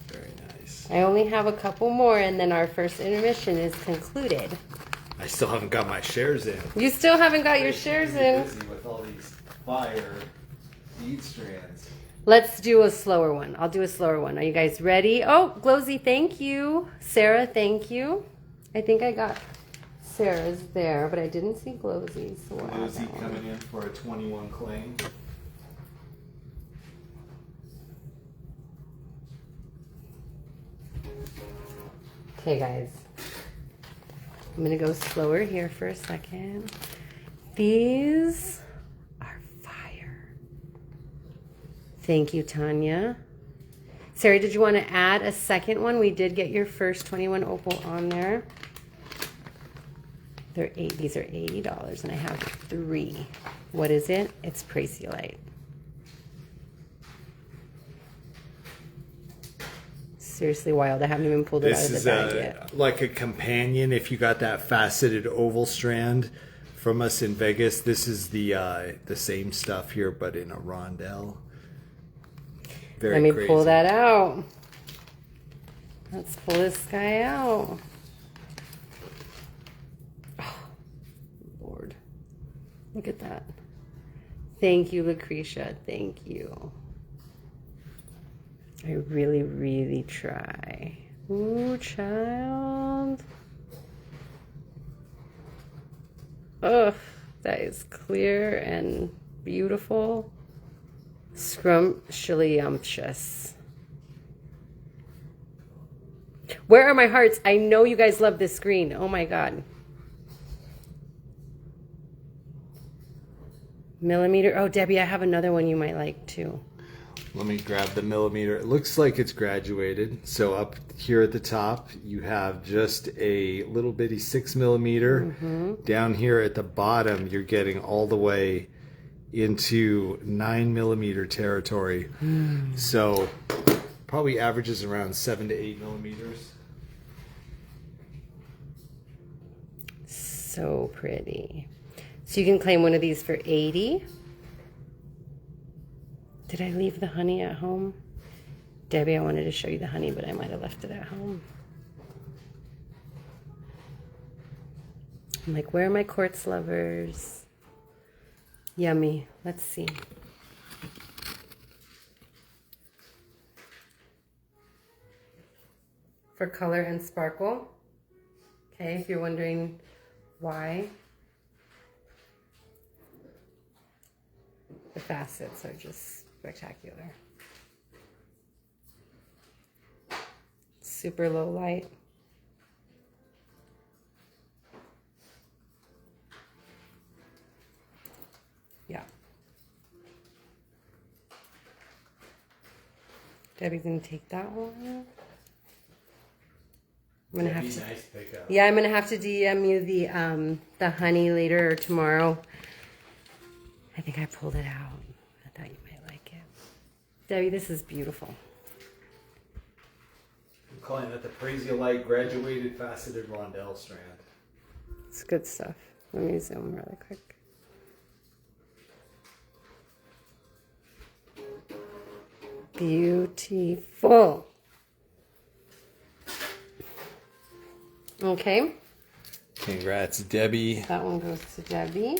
Very nice. I only have a couple more, and then our first intermission is concluded. I still haven't got my shares in. You still haven't got your shares in. Busy with all these fire bead strands. Let's do a slower one. I'll do a slower one. Are you guys ready? Oh, Glowsy, thank you. Sarah, thank you. I think I got Sarah's there, but I didn't see Glowsy's. So we'll add Glowsy that one. coming in for a 21 claim. Okay, guys. I'm going to go slower here for a second. These are fire. Thank you, Tanya. Sarah, did you want to add a second one? We did get your first 21 opal on there. These are $80, and I have 3. What is it? It's Praciolite. Seriously wild. I haven't even pulled it out of the bag yet. Like a companion. If you got that faceted oval strand from us in Vegas, this is the same stuff here, but in a rondelle. Very Let me crazy. pull that out. Let's pull this guy out. Oh, Lord. Look at that. Thank you, Lucretia. Thank you. I really, really try. Ooh, child. Ugh, that is clear and beautiful. Scrumptious. Where are my hearts? I know you guys love this screen. Oh my God. Millimeter. Oh, Debbie, I have another one you might like too. Let me grab the millimeter. It looks like it's graduated. So up here at the top, you have just a little bitty 6mm. Down here at the bottom, you're getting all the way into 9mm territory. So probably averages around 7 to 8mm. So pretty. So you can claim one of these for $80. Did I leave the honey at home? Debbie, I wanted to show you the honey, but I might have left it at home. I'm like, where are my quartz lovers? Yummy. Let's see. For color and sparkle. Okay, if you're wondering why. The facets are just spectacular. Super low light. Yeah. Debbie's gonna take that one. I'm gonna have to. Nice pickup. Yeah, I'm gonna have to DM you the honey later or tomorrow. I think I pulled it out. I thought you might like it. Debbie, this is beautiful. I'm calling that the Prasiolite graduated faceted rondelle strand. It's good stuff. Let me zoom really quick. Beautiful. Okay. Congrats, Debbie. That one goes to Debbie.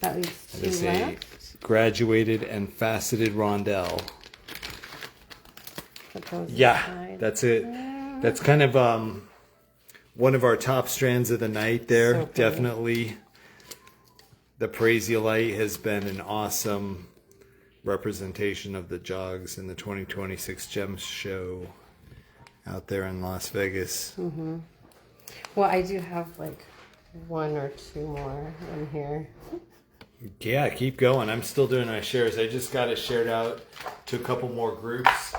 That leaves two This is a left. graduated and faceted rondelle. That goes Yeah, inside. that's it. That's kind of one of our top strands of the night there. So pretty. Definitely. The Prasiolite has been an awesome representation of the jogs in the 2026 Gems Show out there in Las Vegas. Mm-hmm. Well, I do have like one or two more in here. Yeah, keep going. I'm still doing my shares. I just got it shared out to a couple more groups.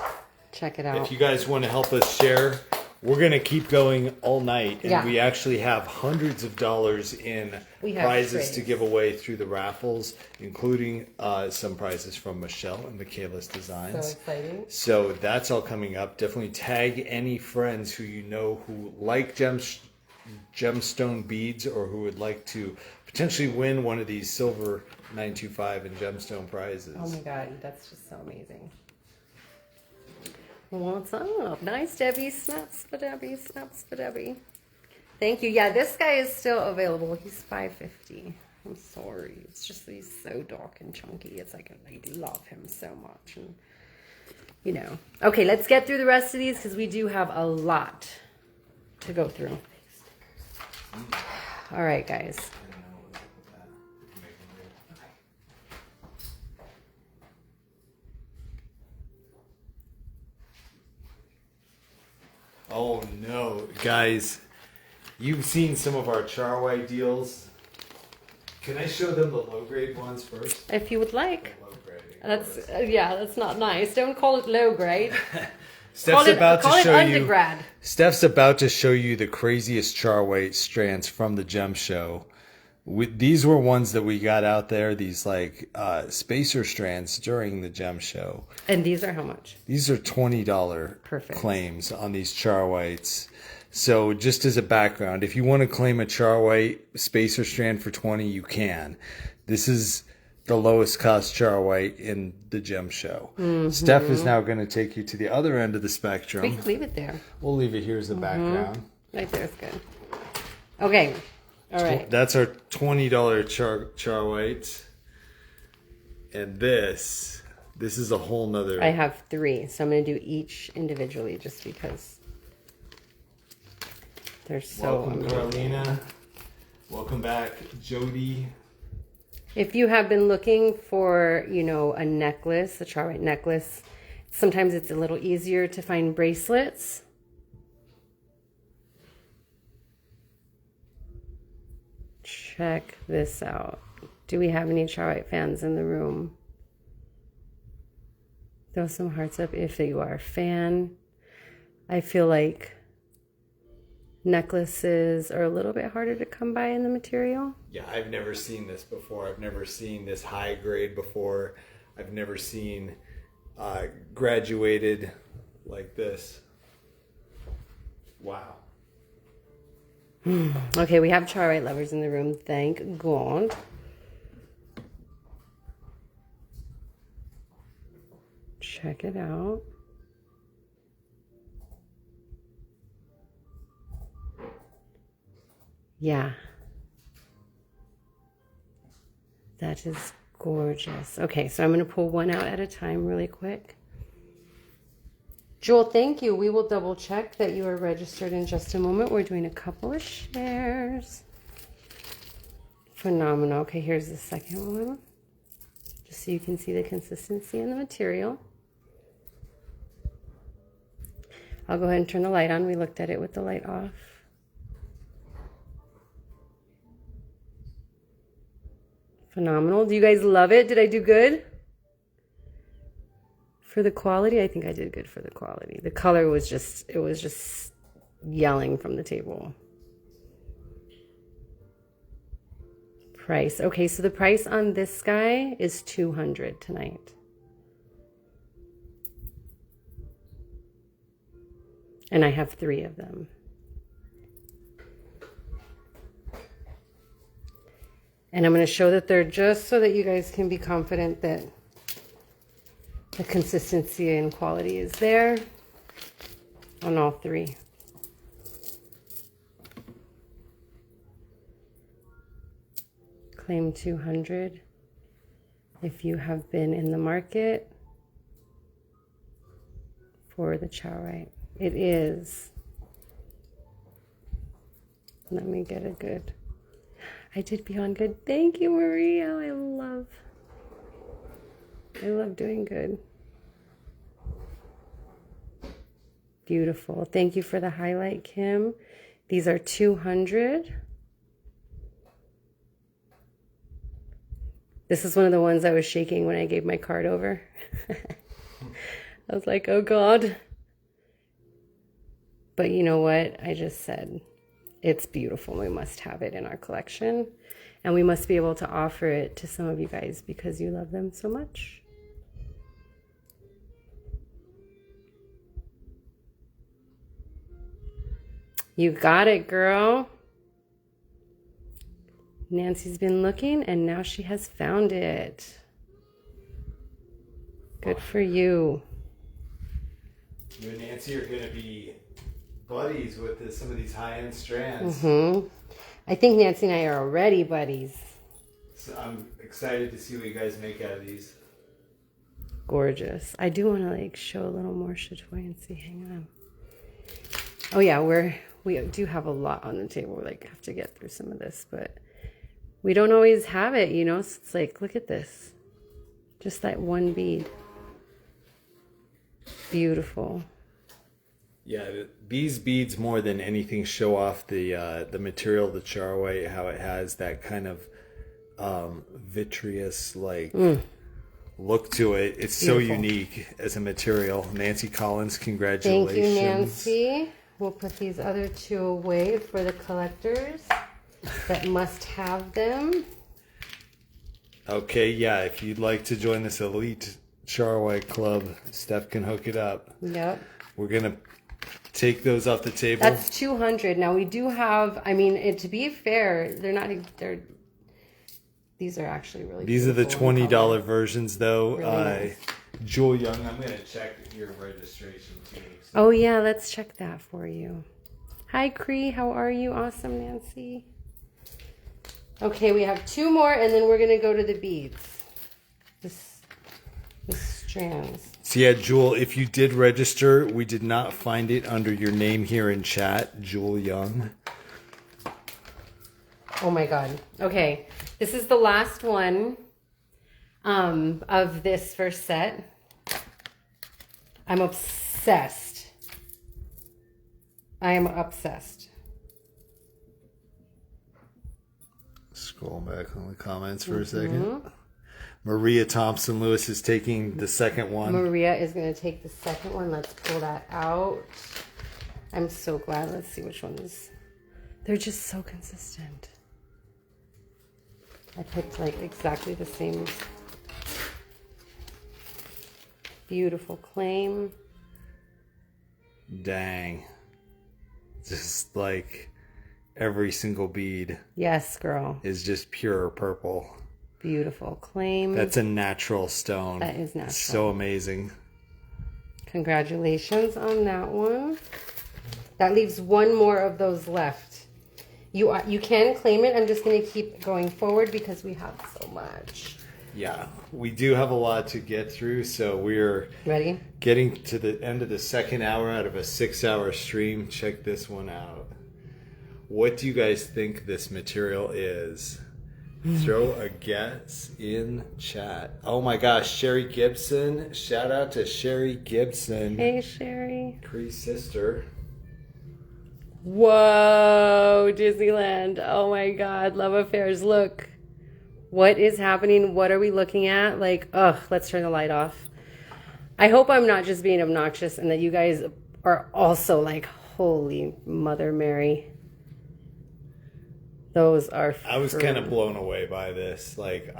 Check it out. If you guys want to help us share, we're going to keep going all night. And Yeah. we actually have hundreds of dollars in We have prizes trays. to give away through the raffles, including some prizes from Michelle and Michaela's So Designs. exciting. So that's all coming up. Definitely tag any friends who you know who like gemstone beads or who would like to potentially win one of these silver 925 and gemstone prizes. Oh my God, that's just so amazing. What's up? Nice, Debbie. Snaps for Debbie. Snaps for Debbie. Thank you. Yeah, this guy is still available. He's $5.50. I'm sorry. It's just that he's so dark and chunky. It's like I love him so much. And, you know. Okay, let's get through the rest of these because we do have a lot to go through. All right, guys. Oh no, guys, you've seen some of our Charway deals. Can I show them the low grade ones first? If you would like. Low grade. That's yeah, that's not nice. Don't call it low grade. Steph's about to show you. Undergrad. Steph's about to show you the craziest Charway strands from the Gem Show. These were ones that we got out there. These like spacer strands during the Gem Show. And these are how much? These are $20 Perfect. claims on these Charways. So just as a background, if you want to claim a Charway spacer strand for 20, you can. This is the lowest cost Charway in the Gem Show. Mm-hmm. Steph is now going to take you to the other end of the spectrum. We can leave it there. We'll leave it here as a background. Right there is good. Okay. All right. That's our $20 Charway. And this is a whole nother. I have 3, so I'm going to do each individually just because they're so Welcome, amazing. Carolina. Welcome back, Jody. If you have been looking for, you know, a necklace, a Charway necklace, sometimes it's a little easier to find bracelets. Check this out. Do we have any Charway fans in the room? Throw some hearts up if you are a fan. I feel like necklaces are a little bit harder to come by in the material. Yeah, I've never seen this before. I've never seen this high grade before. I've never seen graduated like this. Wow. Okay, we have Charway lovers in the room. Thank God. Check it out. Yeah. That is gorgeous. Okay, so I'm going to pull one out at a time really quick. Jewel, thank you. We will double check that you are registered in just a moment. We're doing a couple of shares. Phenomenal. Okay, here's the second one. Just so you can see the consistency in the material. I'll go ahead and turn the light on. We looked at it with the light off. Phenomenal. Do you guys love it? Did I do good? For the quality, I think I did good for the quality. The color was just, it was just yelling from the table. Price. Okay, so the price on this guy is $200 tonight. And I have 3 of them. And I'm going to show that they're just so that you guys can be confident that the consistency and quality is there on all 3. Claim 200 if you have been in the market for the chowrite. It is. Let me get a good. I did beyond good. Thank you, Maria. I love doing good. Beautiful. Thank you for the highlight, Kim. These are 200. This is one of the ones I was shaking when I gave my card over. I was like, oh God. But you know what? I just said, it's beautiful. We must have it in our collection. And we must be able to offer it to some of you guys because you love them so much. You got it, girl. Nancy's been looking and now she has found it. Good for you. You and Nancy are going to be buddies with some of these high-end strands. I think Nancy and I are already buddies. So I'm excited to see what you guys make out of these. Gorgeous. I do want to like show a little more chatoyancy. Hang on. Oh yeah, we do have a lot on the table. We like have to get through some of this, but we don't always have it, you know. So it's like, look at this. Just that one bead. Beautiful. Yeah, these beads more than anything show off the material, the charway, how it has that kind of vitreous like look to it. It's beautiful. So unique as a material. Nancy Collins, congratulations. Thank you, Nancy. We'll put these other 2 away for the collectors that must have them. Okay, yeah, if you'd like to join this elite charway club, Steph can hook it up. Yep. We're going to take those off the table. That's 200. Now we do have, I mean, to be fair, these are actually really These are the $20 versions though. Really nice. Jewel Young, I'm going to check your registration too. So. Oh yeah, let's check that for you. Hi Cree, how are you? Awesome, Nancy. Okay, we have 2 more and then we're going to go to the beads. The strands. So yeah, Jewel, if you did register, we did not find it under your name here in chat, Jewel Young. Oh my God. Okay, this is the last one of this first set. I'm obsessed. I am obsessed. Scroll back on the comments for a second. Maria Thompson Lewis is taking the second one. Maria is going to take the second one. Let's pull that out. I'm so glad. Let's see which ones. They're just so consistent. I picked like exactly the same. Beautiful claim. Dang. Just like every single bead. Yes, girl. Is just pure purple. Beautiful claim. That's a natural stone. That is natural. It's so amazing. Congratulations on that one. That leaves 1 more of those left. You can claim it. I'm just going to keep going forward because we have so much. Yeah, we do have a lot to get through, so we're ready. Getting to the end of the second hour out of a 6-hour stream. Check this one out. What do you guys think this material is? Throw a guess in chat. Oh my gosh, Sherry Gibson. Shout out to Sherry Gibson. Hey, Sherry. Cree's sister. Whoa, Disneyland. Oh my God, love affairs. Look. What is happening? What are we looking at? Like, ugh, let's turn the light off. I hope I'm not just being obnoxious and that you guys are also like, holy Mother Mary. Those are... I was kind of blown away by this. Like,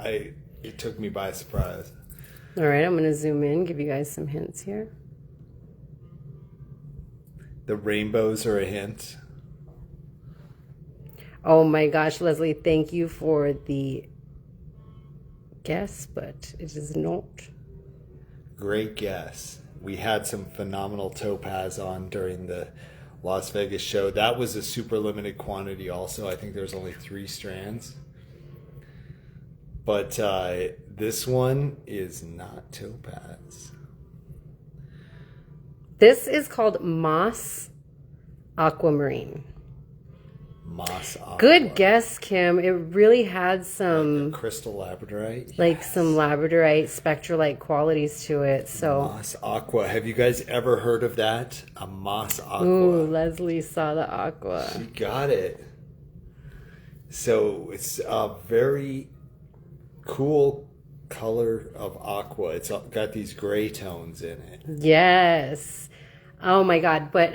it took me by surprise. All right, I'm going to zoom in, give you guys some hints here. The rainbows are a hint. Oh my gosh, Leslie, thank you for the... guess, but it is not. Great guess. We had some phenomenal topaz on during the Las Vegas show. That was a super limited quantity also. I think there's only 3 strands. But this one is not topaz. This is called Moss Aquamarine. Moss aqua. Good guess, Kim. It really had some like crystal labradorite, like some labradorite spectralite qualities to it. So moss aqua. Have you guys ever heard of that? A moss aqua. Ooh, Leslie saw the aqua. She got it. So it's a very cool color of aqua. It's got these gray tones in it. Yes. Oh my God. But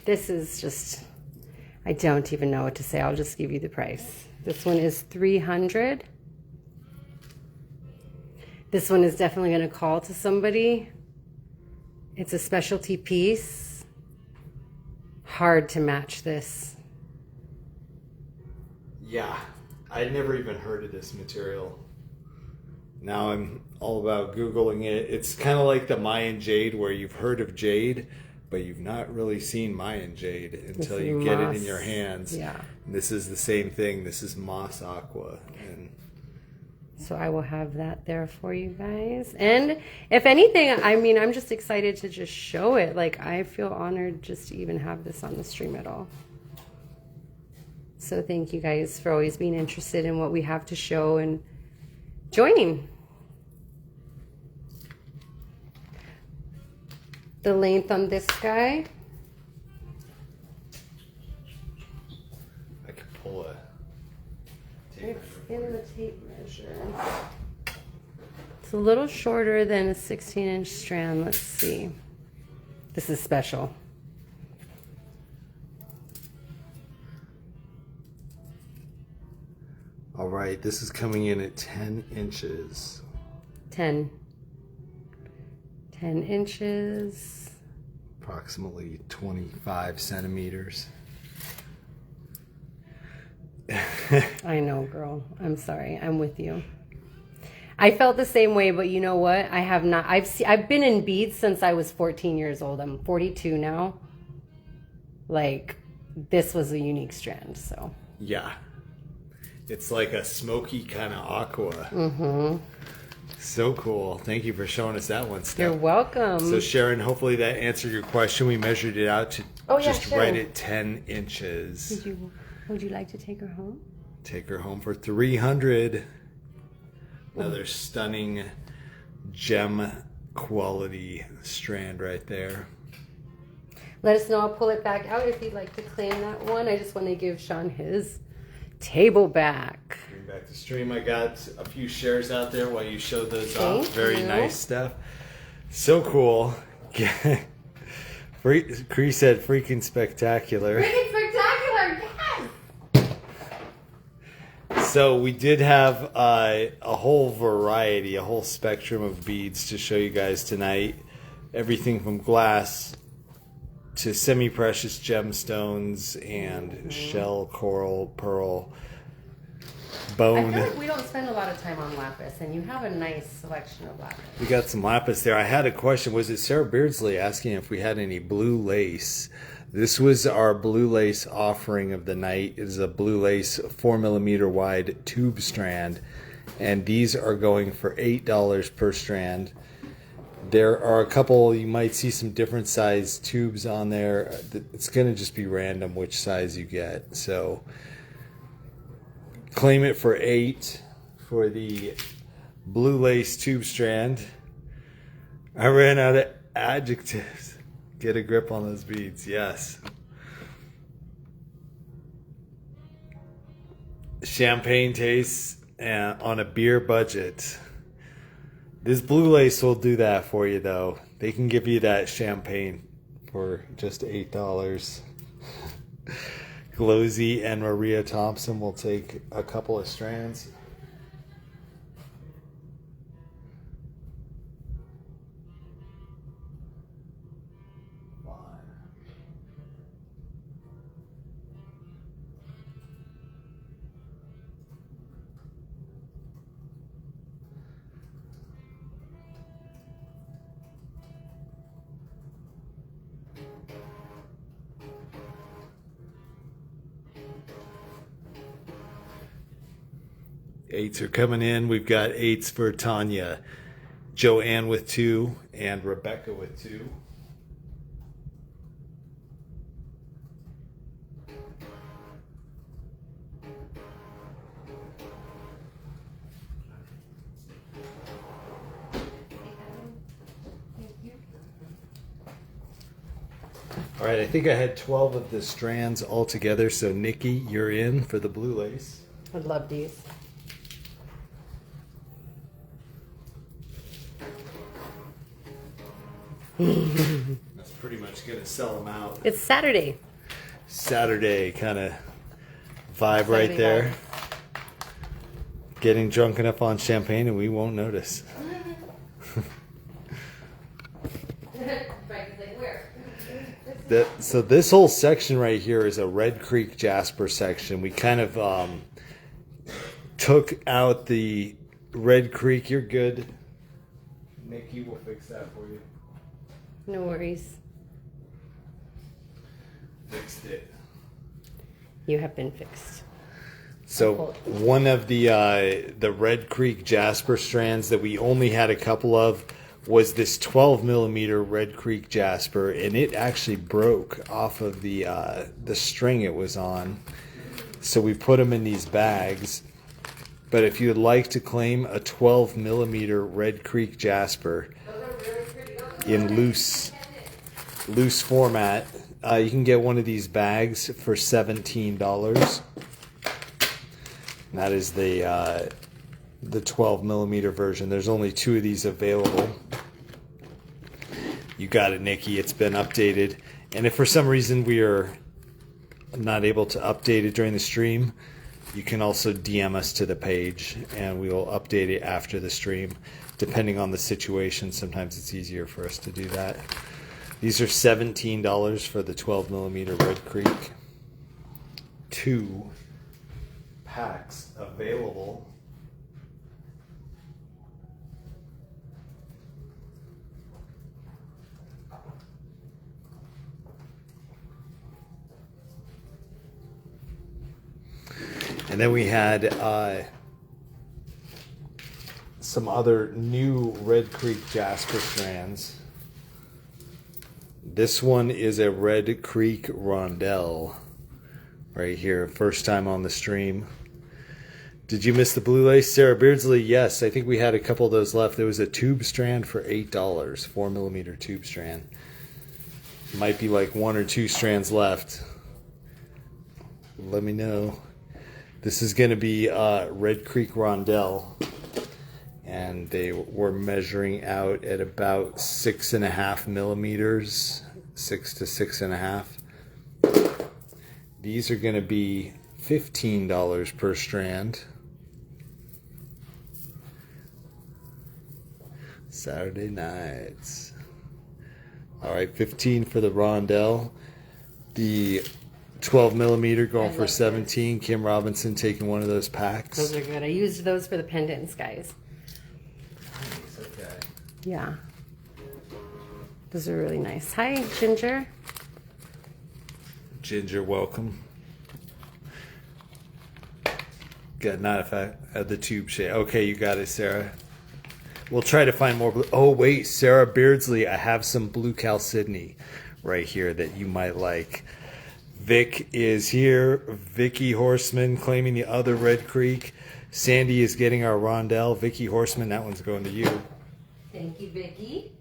this is just, I don't even know what to say. I'll just give you the price. This one is $300. This one is definitely going to call to somebody. It's a specialty piece. Hard to match this. Yeah, I'd never even heard of this material. Now I'm all about Googling it. It's kind of like the Mayan jade, where you've heard of jade, but you've not really seen Mayan jade until you get it in your hands. Yeah. And this is the same thing. This is moss aqua. And so I will have that there for you guys. And if anything, I mean, I'm just excited to just show it. Like, I feel honored just to even have this on the stream at all. So thank you guys for always being interested in what we have to show and joining. The length on this guy. I could pull a tape It's in the tape measure. It's a little shorter than a 16-inch strand. Let's see. This is special. All right, this is coming in at 10 inches. 10 inches. Approximately 25 centimeters. I know, girl. I'm sorry. I'm with you. I felt the same way, but you know what? I have not. I've been in beads since I was 14 years old. I'm 42 now. Like, this was a unique strand, so. Yeah. It's like a smoky kind of aqua. Mm-hmm. So cool. Thank you for showing us that one, Steph. You're welcome. So, Sharon, hopefully that answered your question. We measured it out to just right at 10 inches. Would you like to take her home? Take her home for $300. Another stunning gem quality strand right there. Let us know. I'll pull it back out if you'd like to claim that one. I just want to give Sean his table back. Bring back the stream. I got a few shares out there while you showed those Thank off. Very you. nice stuff. So cool. Cree said freaking spectacular. Freaking spectacular, yes! So we did have a whole variety, a whole spectrum of beads to show you guys tonight. Everything from glass to semi-precious gemstones and shell, coral, pearl, bone. I feel like we don't spend a lot of time on lapis, and you have a nice selection of lapis. We got some lapis there. I had a question. Was it Sarah Beardsley asking if we had any blue lace This was our blue lace offering of the night. It is a blue lace 4mm wide tube strand, and these are going for $8 per strand. There are a couple, you might see some different size tubes on there. It's going to just be random which size you get. So claim it for $8 for the blue lace tube strand. I ran out of adjectives. Get a grip on those beads, yes. Champagne taste on a beer budget. This blue lace will do that for you, though. They can give you that champagne for just $8. Glosy and Maria Thompson will take a couple of strands. Eights are coming in. We've got eights for Tanya, Joanne with 2, and Rebecca with 2. All right, I think I had 12 of the strands all together. So Nikki, you're in for the blue lace. I love these. That's pretty much going to sell them out. It's Saturday. Saturday kind of vibe right there. Vibe. Getting drunk enough on champagne and we won't notice. So this whole section right here is a Red Creek Jasper section. We kind of took out the Red Creek. You're good. Nikki will fix that for you. No worries. Fixed it. You have been fixed. So one of the Red Creek Jasper strands that we only had a couple of was this 12mm Red Creek Jasper, and it actually broke off of the string it was on. So we put them in these bags. But if you'd like to claim a 12mm Red Creek Jasper in loose format, you can get one of these bags for $17. And that is the 12mm version. There's only 2 of these available. You got it, Nikki. It's been updated. And if for some reason we are not able to update it during the stream, you can also DM us to the page and we will update it after the stream. Depending on the situation, sometimes it's easier for us to do that. These are $17 for the 12mm Red Creek. 2 packs available. And then we had some other new Red Creek Jasper strands. This one is a Red Creek Rondelle right here. First time on the stream. Did you miss the blue lace? Sarah Beardsley, yes. I think we had a couple of those left. There was a tube strand for $8. 4mm tube strand. Might be like 1 or 2 strands left. Let me know. This is going to be Red Creek Rondelle, and they were measuring out at about 6.5 millimeters, 6 to 6.5. These are going to be $15 per strand. Saturday nights. All right, 15 for the Rondelle. The 12mm going for 17. Those. Kim Robinson taking one of those packs. Those are good. I used those for the pendants, guys. Nice, okay. Yeah. Those are really nice. Hi, Ginger. Ginger, welcome. Got not a fact of the tube shape. Okay, you got it, Sarah. We'll try to find more blue. Oh, wait, Sarah Beardsley, I have some blue chalcedony right here that you might like. Vic is here. Vicky Horseman claiming the other Red Creek. Sandy is getting our rondelle. Vicky Horseman, that one's going to you. Thank you, Vicky.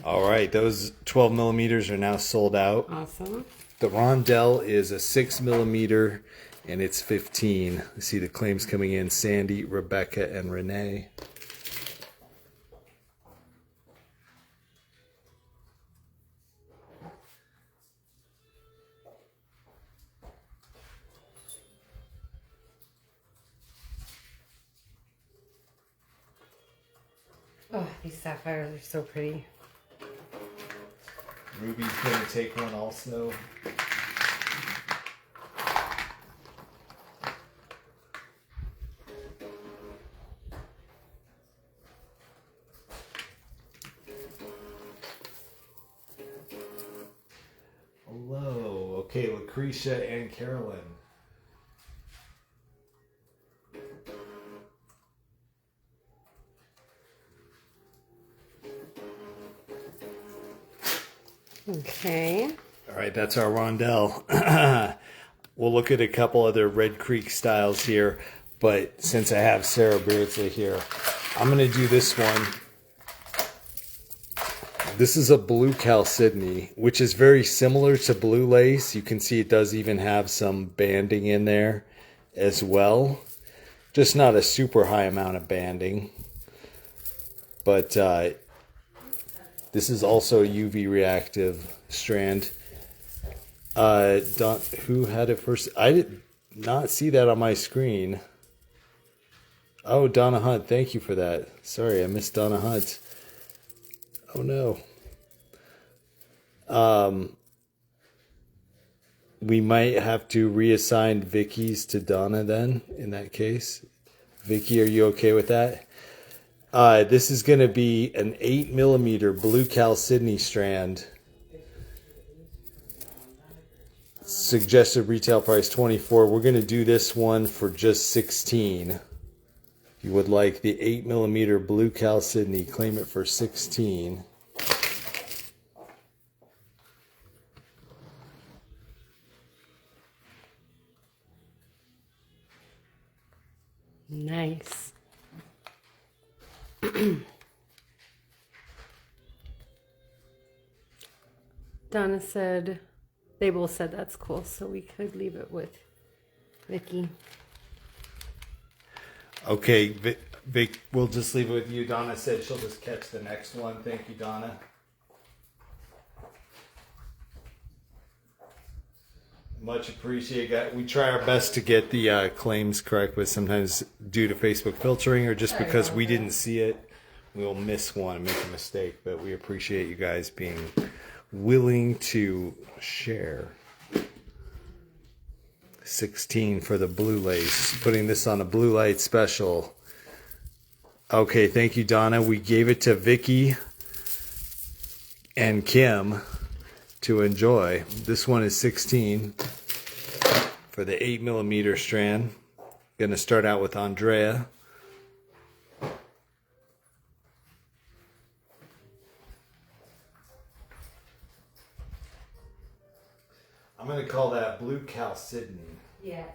All right, those 12 millimeters are now sold out. Awesome. The rondelle is a 6 millimeter and it's 15. You see the claims coming in: Sandy, Rebecca, and Renee. Oh, these sapphires are so pretty. Ruby's going to take one also. Hello. Okay, Lucretia and Carolyn. Okay. All right, that's our rondelle. We'll look at a couple other Red Creek styles here, but since I have Sarah Beardsley here, I'm going to do this one. This is a blue chalcedony, which is very similar to blue lace. You can see it does even have some banding in there as well. Just not a super high amount of banding. But this is also a UV reactive strand. Who had it first? I did not see that on my screen. Oh, Donna Hunt, thank you for that. Sorry, I missed Donna Hunt. Oh no. We might have to reassign Vicky's to Donna then, in that case. Vicky, are you okay with that? This is going to be an 8 millimeter blue chalcedony strand. Suggested retail price $24. We're going to do this one for just $16. If you would like the 8 millimeter blue chalcedony, claim it for $16. Nice. Donna said, they both said that's cool, so we could leave it with Vicky. Okay, Vic, we'll just leave it with you. Donna said she'll just catch the next one. Thank you, Donna. Much appreciated. We try our best to get the claims correct, but sometimes due to Facebook filtering or just because we didn't see it, we'll miss one and make a mistake. But we appreciate you guys being willing to share. 16 for the blue lace. Putting this on a blue light special. Okay, thank you, Donna. We gave it to Vicky and Kim to enjoy. This one is 16 for the 8 millimeter strand. Gonna start out with Andrea. I'm gonna call that blue chalcedony. Yes.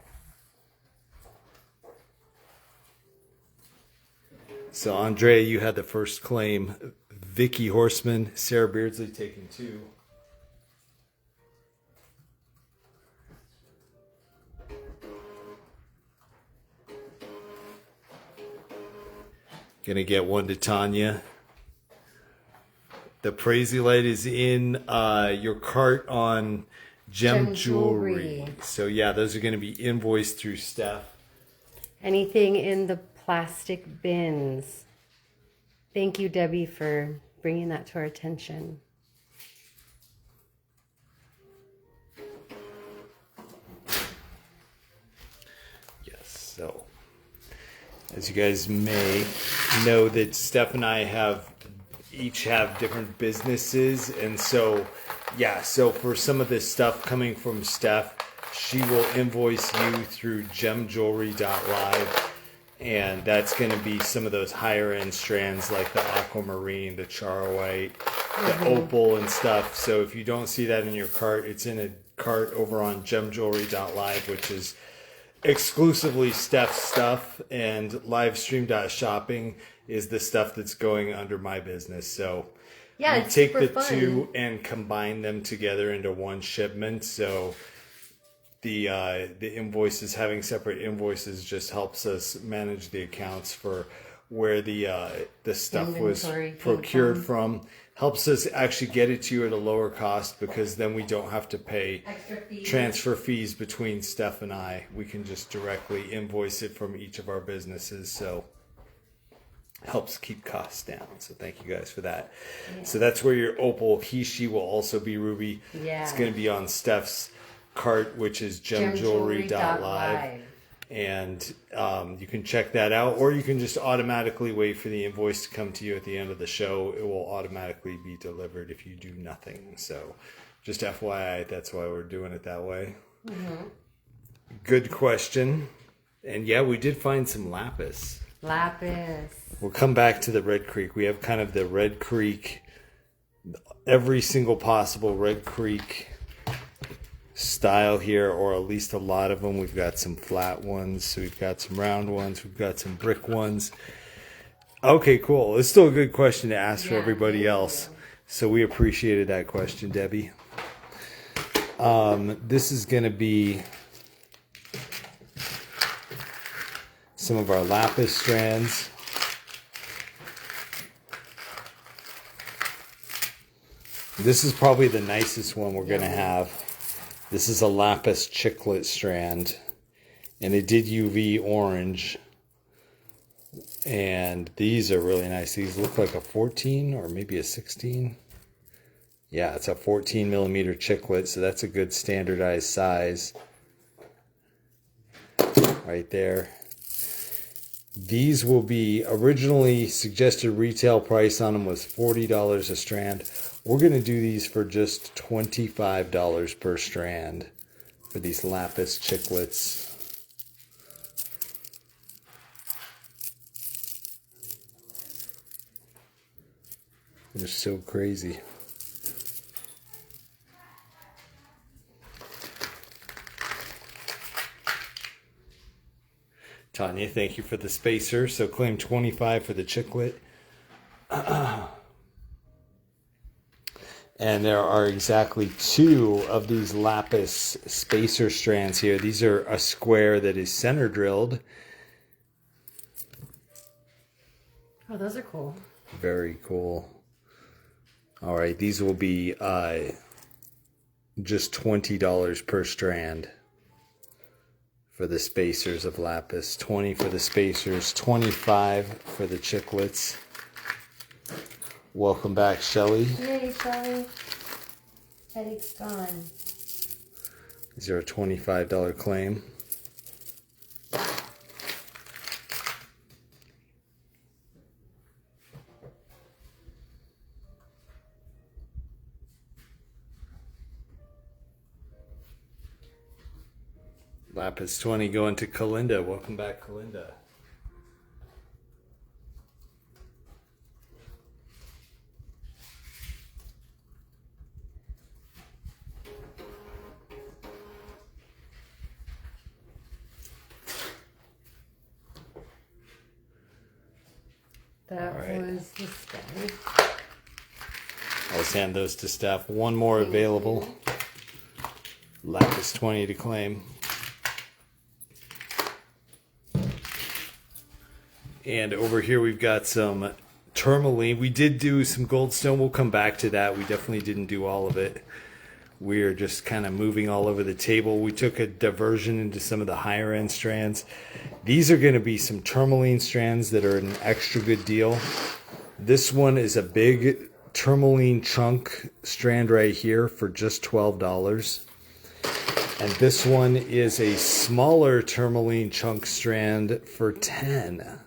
So Andrea, you had the first claim. Vicky Horseman, Sarah Beardsley taking 2. Gonna get one to Tanya. The Crazy Light is in your cart on Gem Jewelry. So yeah, those are gonna be invoiced through Steph. Anything in the plastic bins. Thank you, Debbie, for bringing that to our attention. Yes, so. As you guys may know, that Steph and I each have different businesses, and so for some of this stuff coming from Steph, she will invoice you through gemjewelry.live, and that's going to be some of those higher end strands like the aquamarine, the charoite, the opal and stuff. So if you don't see that in your cart, it's in a cart over on gemjewelry.live, which is exclusively Steph's stuff, and livestream.shopping is the stuff that's going under my business. So yeah, we take the two and combine them together into one shipment. So the invoices, having separate invoices, just helps us manage the accounts for where the stuff inventory was procured from. Helps us actually get it to you at a lower cost, because then we don't have to pay transfer fees between Steph and I. We can just directly invoice it from each of our businesses. So helps keep costs down. So thank you guys for that. Yeah. So that's where your opal he/she will also be, Ruby. Yeah. It's going to be on Steph's cart, which is gemjewelry.live. And you can check that out, or you can just automatically wait for the invoice to come to you at the end of the show. It will automatically be delivered if you do nothing. So just FYI, that's why we're doing it that way. Mm-hmm. Good question. And yeah, we did find some lapis. We'll come back to the Red Creek. We have kind of the Red Creek, every single possible Red Creek style here, or at least a lot of them. We've got some flat ones, we've got some round ones, we've got some brick ones. Okay, cool. It's still a good question to ask for everybody else, so we appreciated that question, Debbie. This is going to be some of our lapis strands. This is probably the nicest one we're going to have. This is a lapis chiclet strand, and it did UV orange, and these are really nice. These look like a 14 or maybe a 16. Yeah, it's a 14 millimeter chiclet, so that's a good standardized size right there. These will be, originally suggested retail price on them was $40 a strand. We're going to do these for just $25 per strand for these lapis chiclets. They're so crazy. Tanya, thank you for the spacer. So claim 25 for the chiclet. And there are exactly 2 of these lapis spacer strands here. These are a square that is center drilled. Oh, those are cool. Very cool. All right, these will be just $20 per strand for the spacers of lapis. 20 for the spacers, 25 for the chiclets. Welcome back, Shelly. Yay, Shelly. Headache's gone. These are a $25 claim. Lapis 20 going to Kalinda. Welcome back, Kalinda. That was this guy. I'll just hand those to Steph. One more available. Lapis 20 to claim. And over here we've got some tourmaline. We did do some goldstone. We'll come back to that. We definitely didn't do all of it. We are just kind of moving all over the table. We took a diversion into some of the higher end strands. These are going to be some tourmaline strands that are an extra good deal. This one is a big tourmaline chunk strand right here for just $12. And this one is a smaller tourmaline chunk strand for 10.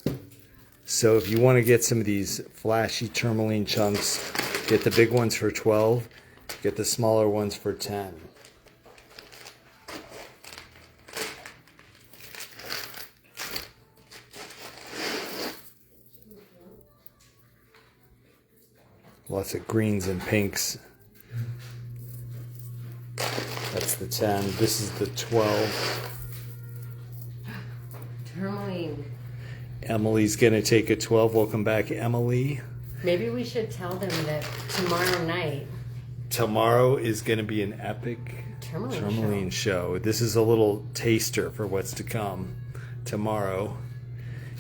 So if you want to get some of these flashy tourmaline chunks, get the big ones for 12, get the smaller ones for 10. Lots of greens and pinks. That's the 10. This is the 12. Tourmaline. Emily's going to take a 12. Welcome back, Emily. Maybe we should tell them that tomorrow night. Tomorrow is going to be an epic tourmaline show. This is a little taster for what's to come. Tomorrow,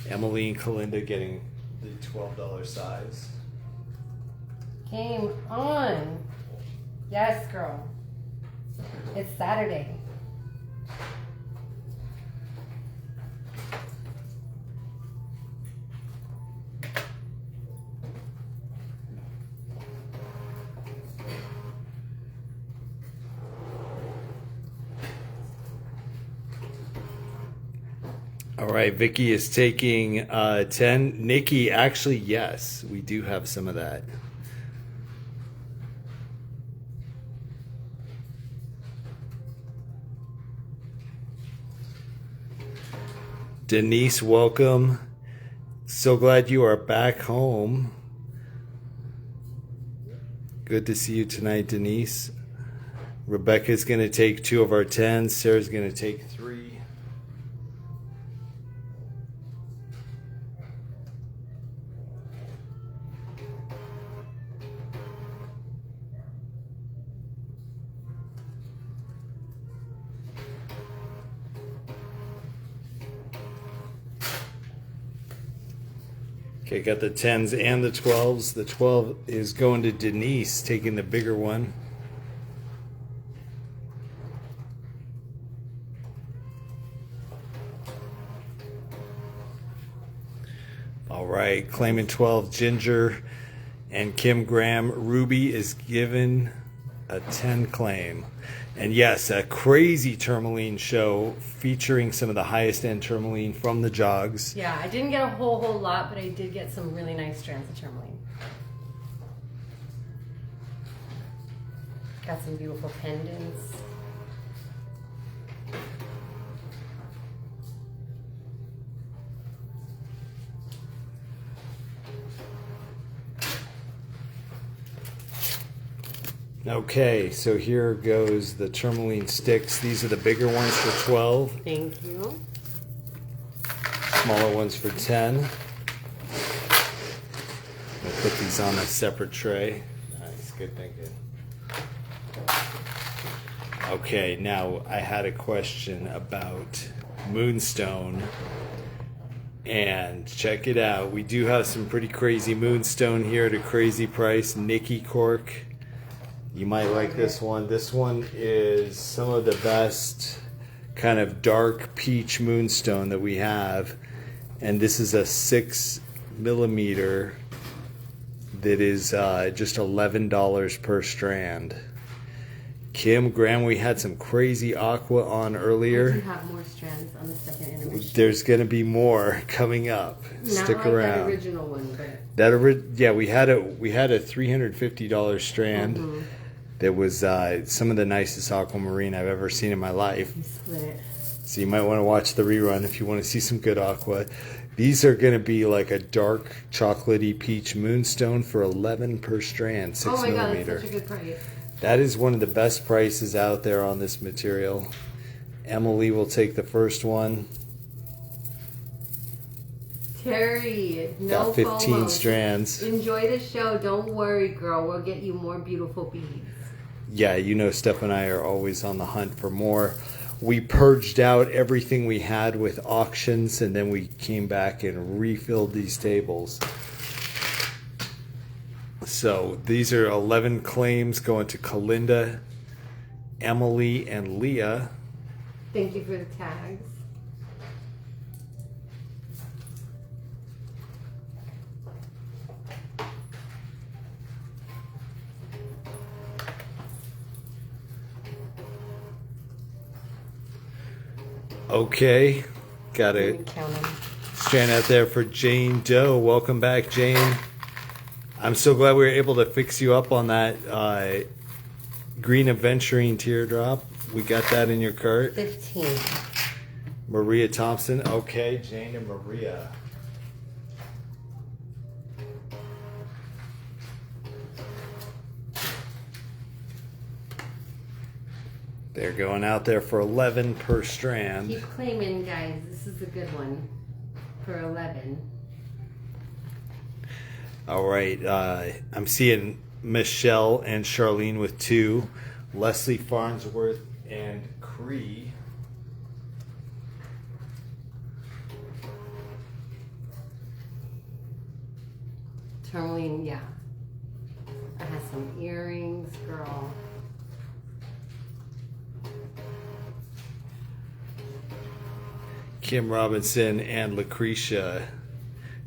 Emily and Kalinda getting the $12 size. Game on. Yes, girl. It's Saturday. All right, Vicky is taking 10. Nikki, actually, yes, we do have some of that. Denise, welcome. So glad you are back home. Good to see you tonight, Denise. Rebecca's going to take 2 of our 10s. Sarah's going to take 3. Okay, got the 10s and the 12s. The 12 is going to Denise, taking the bigger one. All right, claiming 12, Ginger and Kim Graham. Ruby is given a 10 claim. And yes, a crazy tourmaline show featuring some of the highest end tourmaline from the jogs. Yeah, I didn't get a whole lot, but I did get some really nice strands of tourmaline. Got some beautiful pendants. Okay, so here goes the tourmaline sticks. These are the bigger ones for 12. Thank you. Smaller ones for 10. We'll put these on a separate tray. Nice, good thinking. Okay, now I had a question about moonstone. And check it out. We do have some pretty crazy moonstone here at a crazy price. Nikki Cork. You might like this one. This one is some of the best kind of dark peach moonstone that we have. And this is a 6mm that is just $11 per strand. Kim Graham, we had some crazy aqua on earlier. I do have more strands on the second intermission. There's going to be more coming up. Stick like around. That original one, but Yeah, we had a $350 strand. Mm-hmm. That was some of the nicest aquamarine I've ever seen in my life. you split it. So you might want to watch the rerun if you want to see some good aqua. These are going to be like a dark chocolatey peach moonstone for $11 per strand, 6mm. Oh my god, that's such a good price. That is one of the best prices out there on this material. Emily will take the first one. Terry, no Got 15 FOMO. strands. Enjoy the show. Don't worry, girl. We'll get you more beautiful beads. Yeah, you know Steph and I are always on the hunt for more. We purged out everything we had with auctions, and then we came back and refilled these tables. So these are 11 claims going to Kalinda, Emily, and Leah. Thank you for the tags. Okay. Got Let a me count them. strand out there for Jane Doe. Welcome back, Jane. I'm so glad we were able to fix you up on that green aventurine teardrop. We got that in your cart. 15. Maria Thompson. Okay, Jane and Maria. They're going out there for 11 per strand. Keep claiming, guys. This is a good one for 11. All right. I'm seeing Michelle and Charlene with 2. Leslie Farnsworth and Cree. Tourmaline, yeah. I have some earrings, girl. Kim Robinson and Lucretia.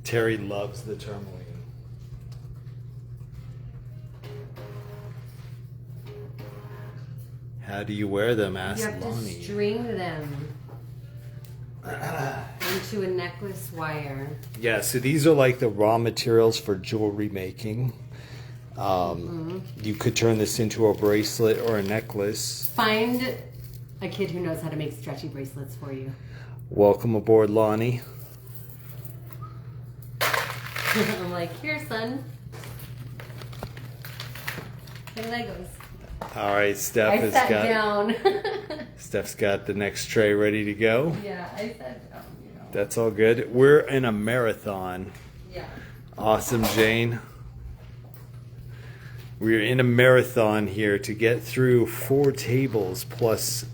Terry loves the tourmaline. How do you wear them? Asked You have to Lonnie. string them into a necklace wire. Yeah, so these are like the raw materials for jewelry making. You could turn this into a bracelet or a necklace. Find a kid who knows how to make stretchy bracelets for you. Welcome aboard, Lonnie. I'm like, here, son. And Legos. All right, Steph I has sat got down. Steph's got the next tray ready to go. Yeah, I sat down, you know. That's all good. We're in a marathon. Yeah. Awesome, Jane. We're in a marathon here to get through 4 tables plus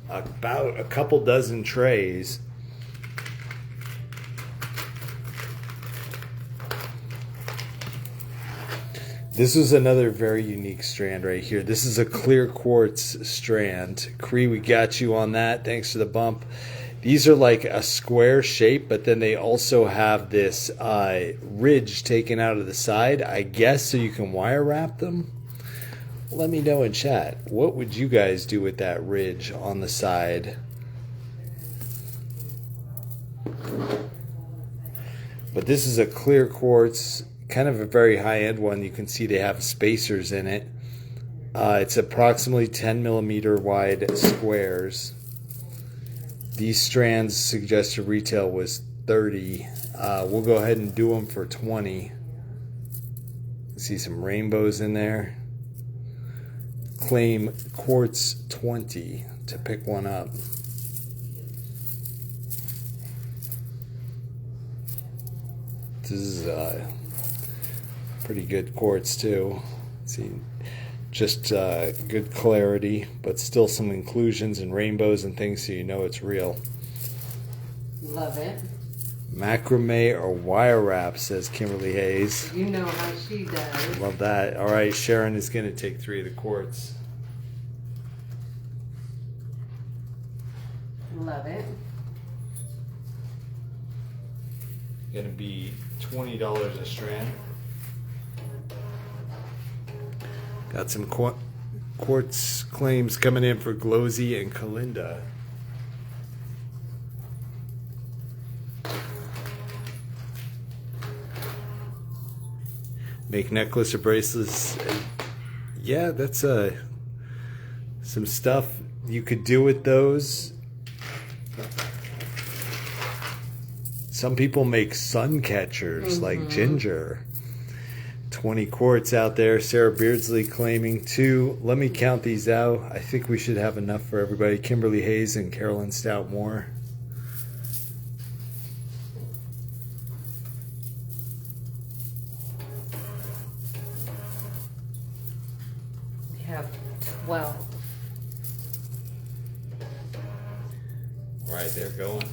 about a couple dozen trays. This is another very unique strand right here. This is a clear quartz strand. Cree, we got you on that. Thanks for the bump. These are like a square shape, but then they also have this ridge taken out of the side, I guess, so you can wire wrap them. Let me know in chat. What would you guys do with that ridge on the side? But this is a clear quartz, kind of a very high-end one. You can see they have spacers in it. It's approximately 10 millimeter wide squares. These strands suggested retail was 30. We'll go ahead and do them for 20. See some rainbows in there. Claim quartz 20 to pick one up. This is pretty good quartz too. See, just good clarity, but still some inclusions and rainbows and things, so you know it's real. Love it. Macrame or wire wrap, says Kimberly Hayes. You know how she does. Love that. All right, Sharon is going to take 3 of the quartz. Love it. Going to be $20 a strand. Got some quartz claims coming in for Glosy and Kalinda. Make necklace or bracelets. Yeah, that's some stuff you could do with those. Some people make sun catchers like Ginger. 20 quartz out there. Sarah Beardsley claiming 2. Let me count these out. I think we should have enough for everybody. Kimberly Hayes and Carolyn Stout Moore. We have 12. All right, they're going.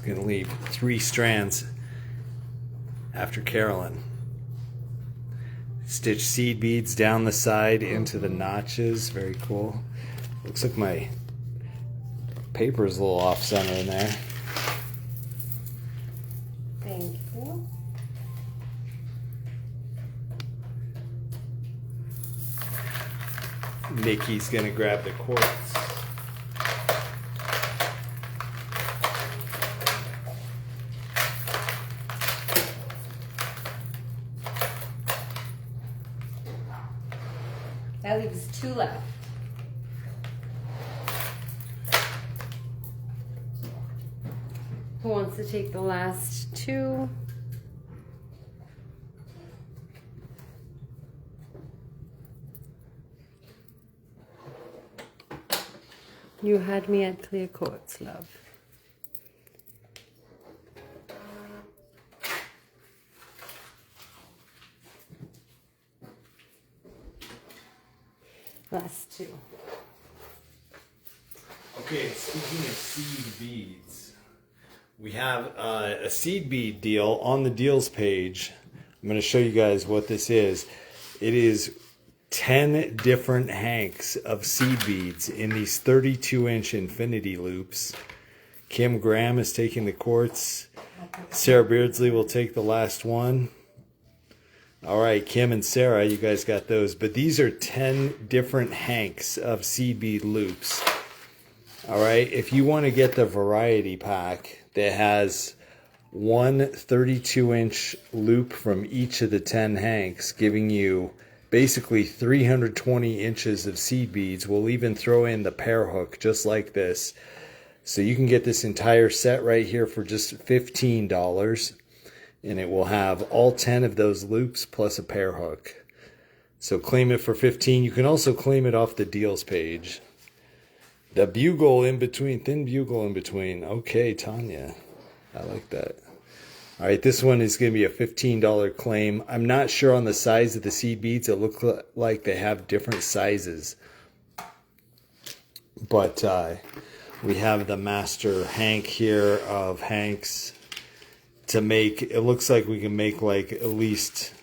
Going to leave 3 strands after Carolyn. Stitch seed beads down the side into the notches. Very cool. Looks like my paper's a little off center in there. Thank you. Nikki's gonna grab the quartz. That leaves 2 left. Who wants to take the last 2? You had me at clear quartz, love. Last 2. Okay, speaking of seed beads, we have a seed bead deal on the deals page. I'm going to show you guys what this is. It is 10 different hanks of seed beads in these 32-inch infinity loops. Kim Graham is taking the quartz. Sarah Beardsley will take the last one. All right, Kim and Sarah, you guys got those. But these are 10 different hanks of seed bead loops. All right, if you want to get the variety pack that has one 32-inch loop from each of the 10 hanks, giving you basically 320 inches of seed beads. We'll even throw in the pair hook just like this. So you can get this entire set right here for just $15. And it will have all 10 of those loops plus a pair hook. So claim it for $15. You can also claim it off the deals page. The bugle in between, thin bugle in between. Okay, Tanya. I like that. All right, this one is going to be a $15 claim. I'm not sure on the size of the seed beads. It looks like they have different sizes. But we have the master hank here of hanks to make. It looks like we can make like at least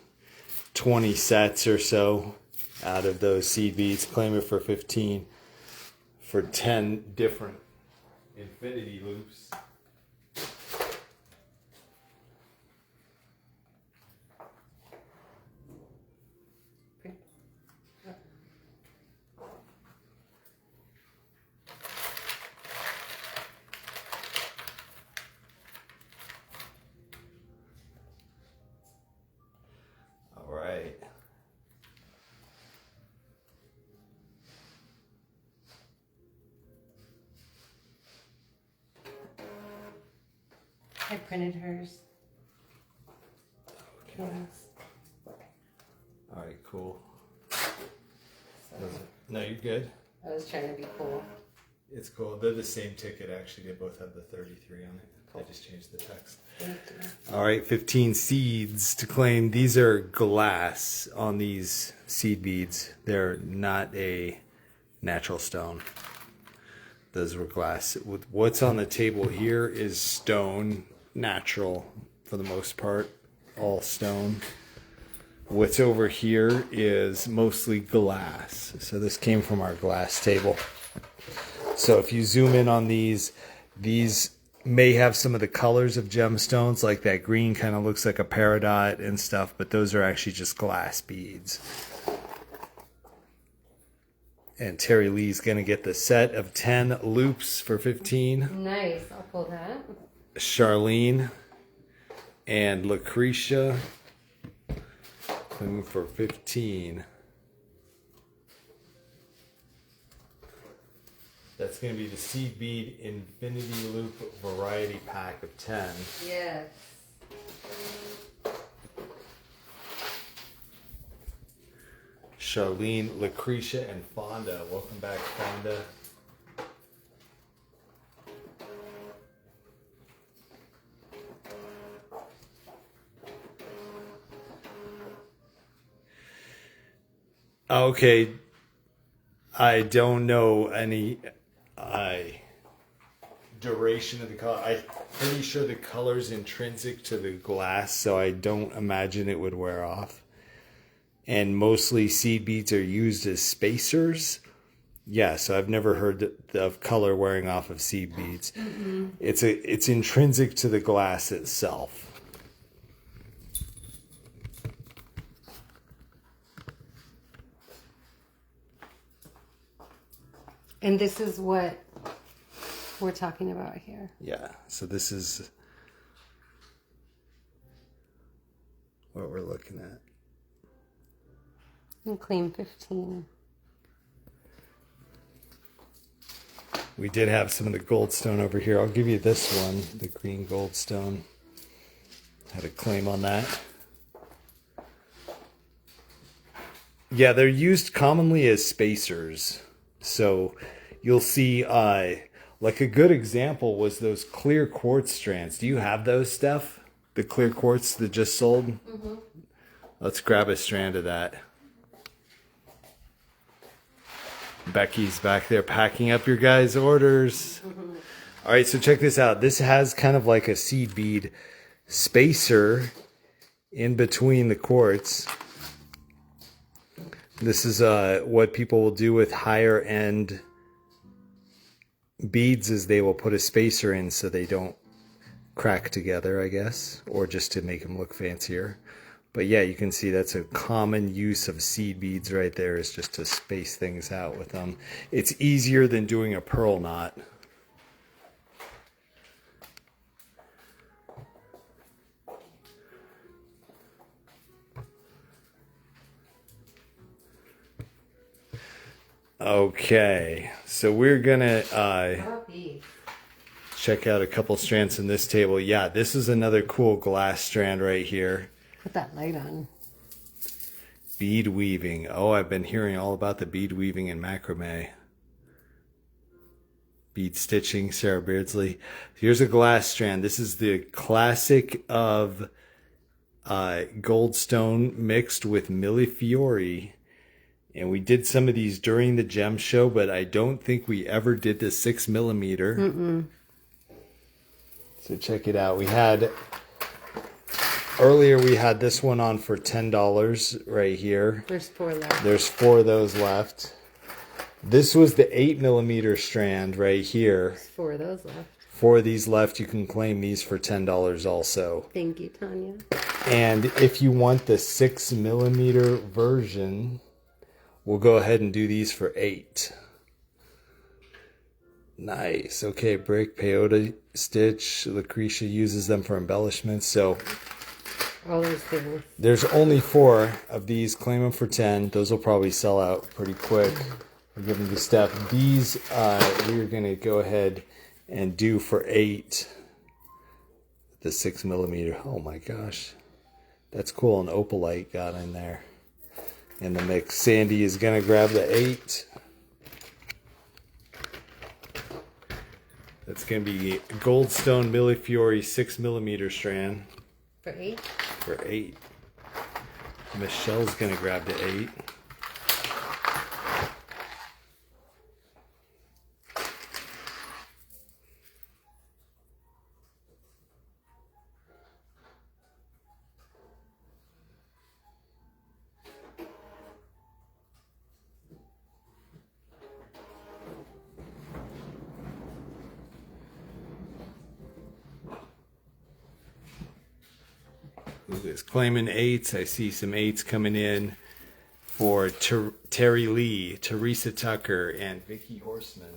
20 sets or so out of those seed beads. Claim it for $15 for 10 different infinity loops. All right. I printed hers. Okay. All right, cool. No, you're good. I was trying to be cool. It's cool. They're the same ticket, actually. They both have the 33 on it. I just changed the text. Thank you. All right, 15 seeds to claim. These are glass on these seed beads. They're not a natural stone. Those were glass. What's on the table here is stone, natural for the most part, all stone. What's over here is mostly glass. So this came from our glass table. So if you zoom in on these may have some of the colors of gemstones, like that green kind of looks like a peridot and stuff, but those are actually just glass beads. And Terry Lee's going to get the set of 10 loops for $15. Nice. I'll pull that. Charlene and Lucretia claiming for $15. That's going to be the seed bead infinity loop variety pack of 10. Yes. Charlene, Lucretia, and Fonda. Welcome back, Fonda. Okay. I don't know any duration of the color. I'm pretty sure the color's intrinsic to the glass, so I don't imagine it would wear off. And mostly seed beads are used as spacers. Yeah, so I've never heard of color wearing off of seed beads. Mm-hmm. It's intrinsic to the glass itself. And this is what we're talking about here. Yeah, so this is what we're looking at. And claim 15. We did have some of the goldstone over here. I'll give you this one, the green goldstone. Had a claim on that. Yeah, they're used commonly as spacers. So you'll see, like a good example was those clear quartz strands. Do you have those, Steph? The clear quartz that just sold? Mm-hmm. Let's grab a strand of that. Becky's back there packing up your guys' orders. Mm-hmm. All right, so check this out. This has kind of like a seed bead spacer in between the quartz. This is what people will do with higher end beads is they will put a spacer in so they don't crack together, I guess, or just to make them look fancier. But yeah, you can see that's a common use of seed beads right there, is just to space things out with them. It's easier than doing a pearl knot. Okay, so we're gonna check out a couple strands in this table. Yeah, this is another cool glass strand right here. Put that light on. Bead weaving. Oh, I've been hearing all about the bead weaving in macrame. Bead stitching, Sarah Beardsley. Here's a glass strand. This is the classic of goldstone mixed with millefiori. And we did some of these during the gem show, but I don't think we ever did the 6 millimeter. Mm-mm. So check it out. Earlier we had this one on for $10 right here. There's 4 left. There's 4 of those left. This was the 8 millimeter strand right here. There's 4 of those left. 4 of these left. You can claim these for $10 also. Thank you, Tanya. And if you want the 6 millimeter version, we'll go ahead and do these for $8. Nice. Okay, brick, peyote stitch. Lucretia uses them for embellishments. So all those things. There's only 4 of these. Claim them for 10. Those will probably sell out pretty quick. We'll give them to Steph. These we're going to go ahead and do for 8. The 6 millimeter. Oh my gosh. That's cool. An opalite got in there in the mix. Sandy is going to grab the 8. That's going to be Goldstone Millefiori 6 millimeter strand. For 8? For 8. Michelle's going to grab the 8. Who's claiming 8s? I see some 8s coming in for Terry Lee, Teresa Tucker, and Vicky Horseman.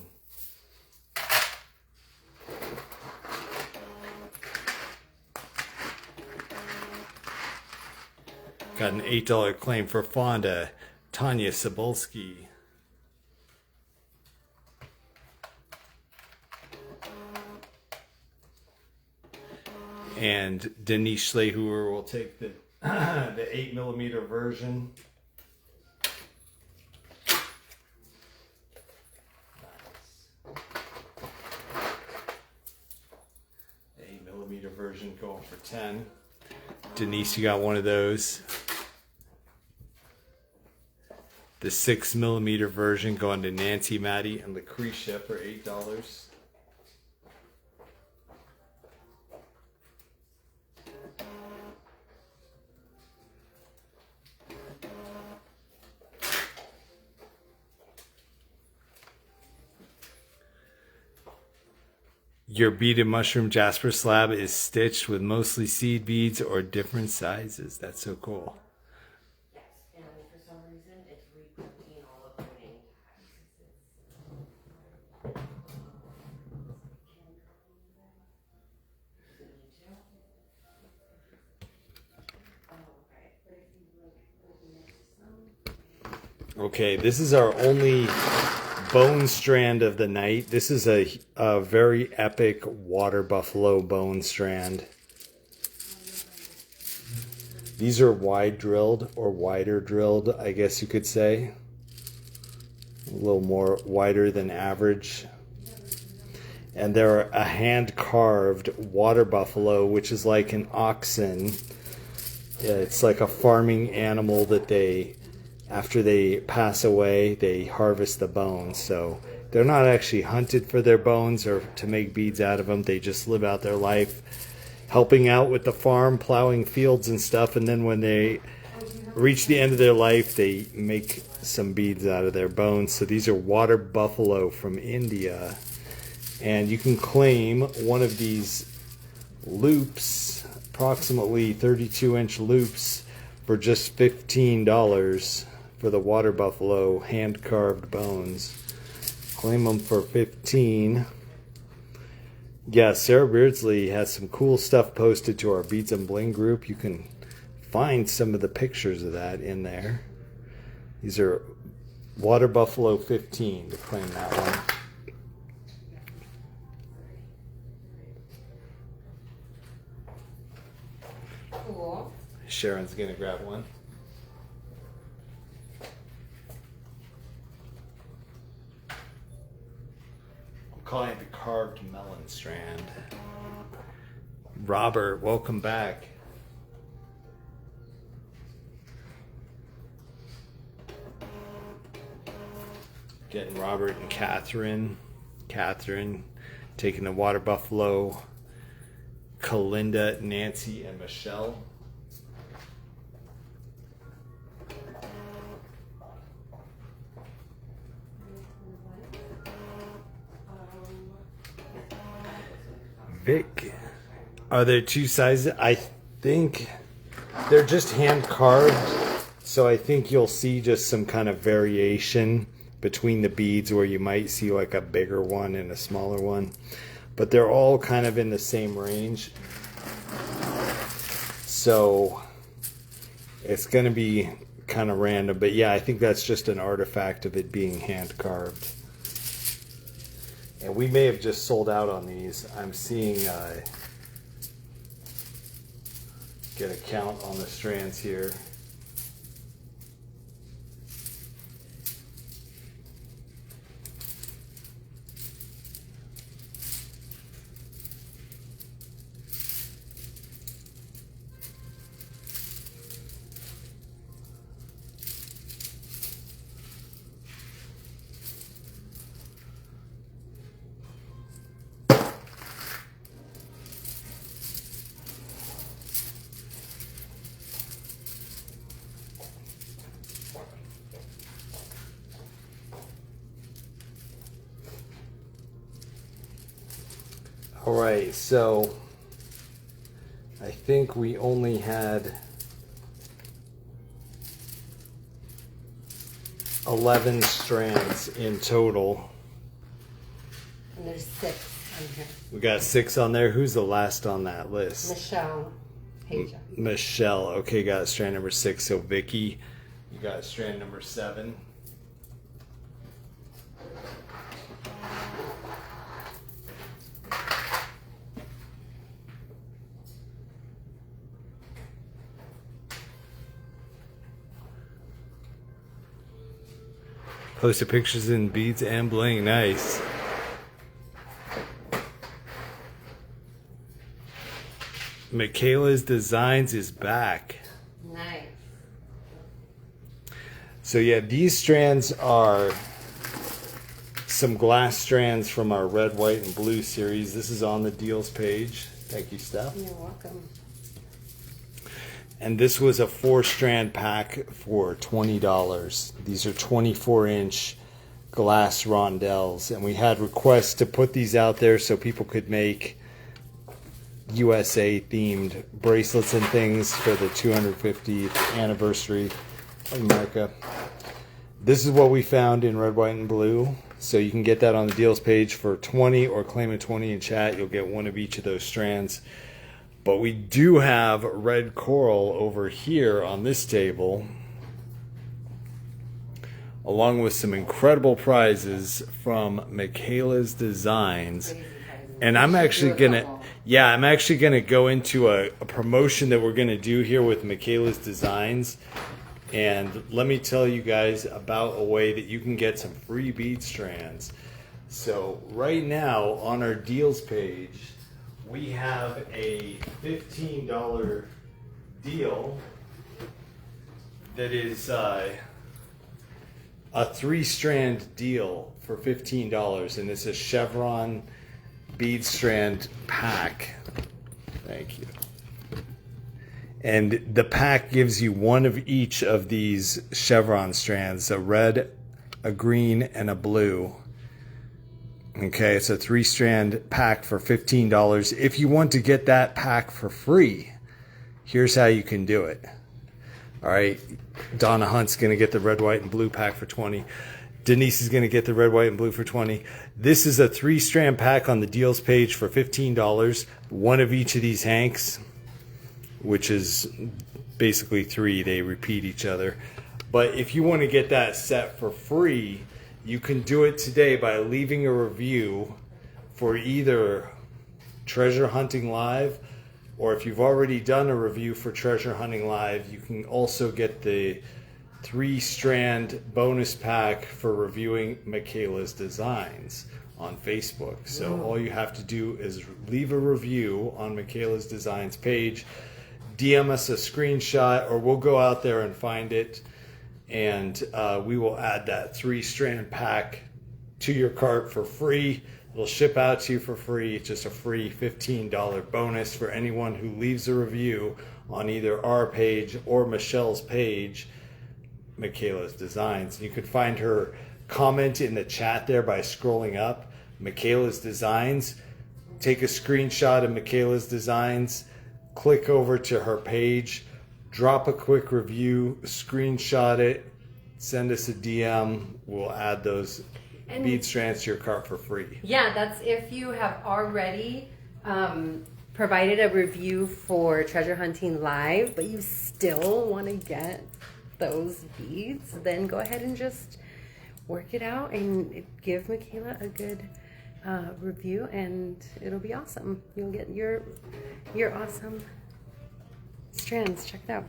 Got an $8 claim for Fonda, Tanya Cebulski. And Denise Schlehuer will take the 8 millimeter version. Nice. 8 millimeter version going for 10. Denise, you got one of those. The 6 millimeter version going to Nancy, Maddie, and Lucretia for $8. Your beaded mushroom jasper slab is stitched with mostly seed beads or different sizes. That's so cool. Yes, and for some reason it's reprinting all of the name tags. Okay, this is our only bone strand of the night. This is a very epic water buffalo bone strand. These are wide drilled, or wider drilled, I guess you could say. A little more wider than average. And they're a hand carved water buffalo, which is like an oxen. It's like a farming animal that they, after they pass away, they harvest the bones. So they're not actually hunted for their bones or to make beads out of them. They just live out their life helping out with the farm, plowing fields and stuff. And then when they reach the end of their life, they make some beads out of their bones. So these are water buffalo from India. And you can claim one of these loops, approximately 32-inch loops, for just $15 for the water buffalo hand-carved bones. Claim them for $15. Yeah, Sarah Beardsley has some cool stuff posted to our Beads and Bling group. You can find some of the pictures of that in there. These are water buffalo 15 to claim that one. Cool. Sharon's gonna grab one. I'm calling it the carved melon strand. Robert, welcome back. Getting Robert and Catherine. Catherine taking the water buffalo. Kalinda, Nancy, and Michelle. Vic, are there two sizes? I think they're just hand carved, so I think you'll see just some kind of variation between the beads where you might see like a bigger one and a smaller one, but they're all kind of in the same range. So it's going to be kind of random, but yeah, I think that's just an artifact of it being hand carved. And we may have just sold out on these. I'm seeing, get a count on the strands here. All right, so I think we only had 11 strands in total. And there's 6 on here. We got 6 on there. Who's the last on that list? Michelle. Page. Michelle. Okay, got strand number 6. So Vicky, you got strand number 7. Posted pictures in Beads and Bling. Nice. Michaela's Designs is back. Nice. So yeah, these strands are some glass strands from our red, white, and blue series. This is on the deals page. Thank you, Steph. You're welcome. And this was a 4-strand pack for $20. These are 24-inch glass rondelles. And we had requests to put these out there so people could make USA themed bracelets and things for the 250th anniversary of America. This is what we found in red, white, and blue. So you can get that on the deals page for $20 or claim a 20 in chat. You'll get one of each of those strands. But we do have red coral over here on this table. along with some incredible prizes from Michaela's Designs. And I'm actually gonna, I'm actually gonna go into a promotion that we're gonna do here with Michaela's Designs. And let me tell you guys about a way that you can get some free bead strands. So right now on our deals page, we have a $15 deal that is a 3-strand deal for $15, and it's a chevron bead strand pack. Thank you. And the pack gives you one of each of these chevron strands, a red, a green, and a blue. Okay, it's a 3-strand pack for $15. If you want to get that pack for free, here's how you can do it. All right, Donna Hunt's going to get the red, white, and blue pack for $20. Denise is going to get the red, white, and blue for $20. This is a 3-strand pack on the deals page for $15. One of each of these hanks, which is basically 3. They repeat each other. But if you want to get that set for free, you can do it today by leaving a review for either Treasure Hunting Live, or if you've already done a review for Treasure Hunting Live, you can also get the 3-strand bonus pack for reviewing Michaela's Designs on Facebook. So all you have to do is leave a review on Michaela's Designs page, DM us a screenshot, or we'll go out there and find it, and we will add that 3-strand pack to your cart for free. It'll ship out to you for free. It's just a free $15 bonus for anyone who leaves a review on either our page or Michelle's page, Michaela's Designs. You could find her comment in the chat there by scrolling up, Michaela's Designs. Take a screenshot of Michaela's Designs, click over to her page, drop a quick review, screenshot it, send us a DM. We'll add those bead strands to your cart for free. Yeah, that's if you have already provided a review for Treasure Hunting Live, but you still want to get those beads, then go ahead and just work it out and give Michaela a good review, and it'll be awesome. You'll get your awesome strands checked out.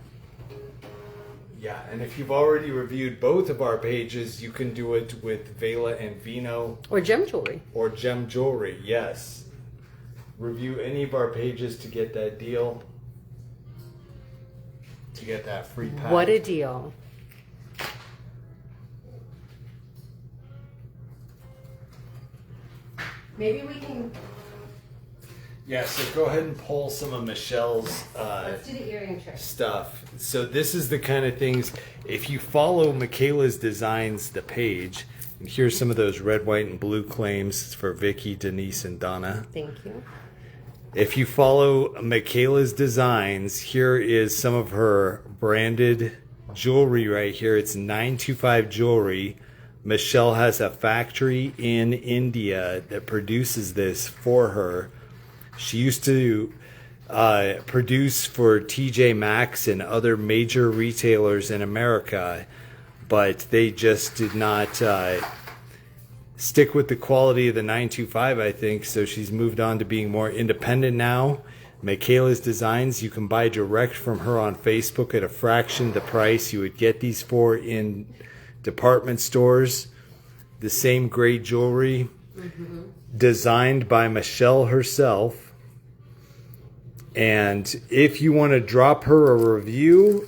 Yeah, and if you've already reviewed both of our pages, you can do it with Vela and Vino. Or gem jewelry. Or gem jewelry, yes. Review any of our pages to get that deal. To get that free pack. What a deal. Maybe we can... Yeah, so go ahead and pull some of Michelle's let's do the earring trick stuff. So this is the kind of things, if you follow Michaela's Designs, the page, and here's some of those red, white, and blue claims for Vicky, Denise, and Donna. Thank you. If you follow Michaela's Designs, here is some of her branded jewelry right here. It's 925 jewelry. Michelle has a factory in India that produces this for her. She used to produce for TJ Maxx and other major retailers in America, but they just did not stick with the quality of the 925, I think, so she's moved on to being more independent now. Michaela's Designs, you can buy direct from her on Facebook at a fraction of the price you would get these for in department stores. The same great jewelry, designed by Michelle herself. And if you want to drop her a review,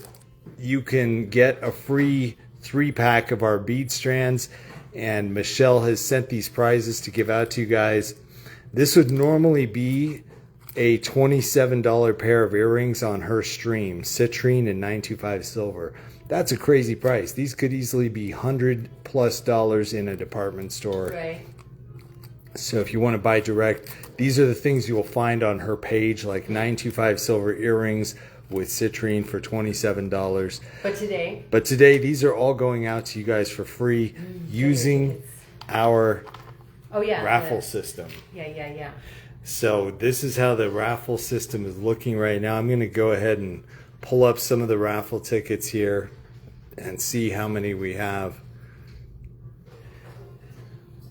you can get a free 3-pack of our bead strands. And Michelle has sent these prizes to give out to you guys. This would normally be a $27 pair of earrings on her stream, citrine and 925 silver. That's a crazy price. These could easily be $100+ in a department store. Right. So if you want to buy direct, these are the things you will find on her page, like 925 silver earrings with citrine for $27. But today, these are all going out to you guys for free using our raffle system. Yeah. So this is how the raffle system is looking right now. I'm going to go ahead and pull up some of the raffle tickets here and see how many we have.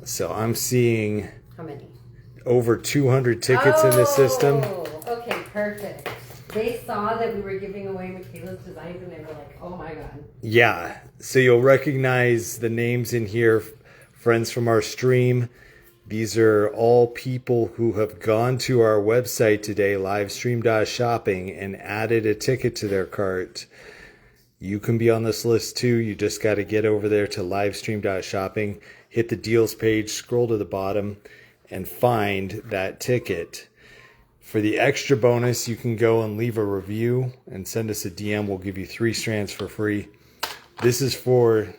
So I'm seeing How many? over 200 tickets in the system. Okay, perfect. They saw that we were giving away Michaela's designs and they were like, oh my God. Yeah, so you'll recognize the names in here, friends from our stream. These are all people who have gone to our website today, livestream.shopping, and added a ticket to their cart. You can be on this list too. You just got to get over there to livestream.shopping, hit the deals page, scroll to the bottom, and find that ticket. For the extra bonus, you can go and leave a review and send us a DM. We'll give you 3 strands for free. This is for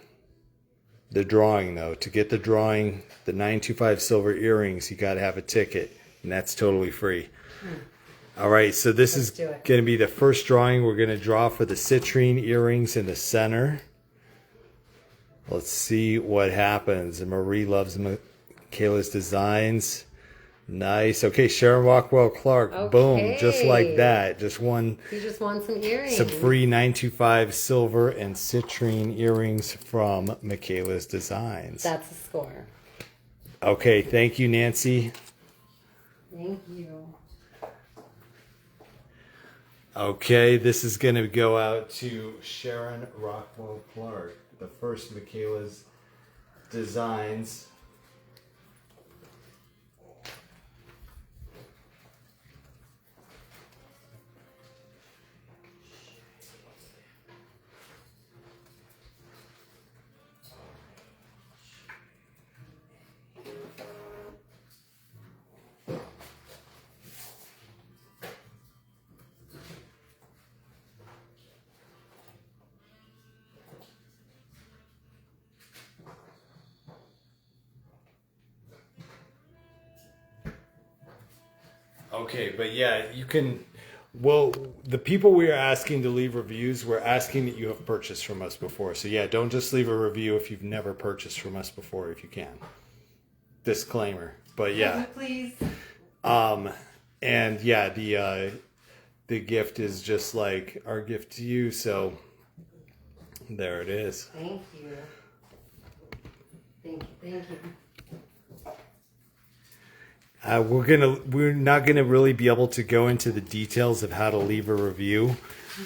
the drawing, though. To get the drawing, the 925 silver earrings, you got to have a ticket, and that's totally free. All right, so this is going to be the first drawing we're going to draw for the citrine earrings in the center. Let's see what happens. And Marie loves Michaela's designs. Nice. Okay, Sharon Rockwell Clark. Okay. Boom, just like that. Just won. You just won some earrings. Some free 925 silver and citrine earrings from Michaela's Designs. That's a score. Okay, thank you, Nancy. Thank you. Okay, this is going to go out to Sharon Rockwell Clark, the first Michaela's Designs. Okay, but yeah, you can. Well, the people we are asking to leave reviews, we're asking that you have purchased from us before. So yeah, don't just leave a review if you've never purchased from us before, if you can. Disclaimer. But yeah. Please. And yeah, the gift is just like our gift to you. So there it is. Thank you. Thank you. Thank you. We're not gonna really be able to go into the details of how to leave a review,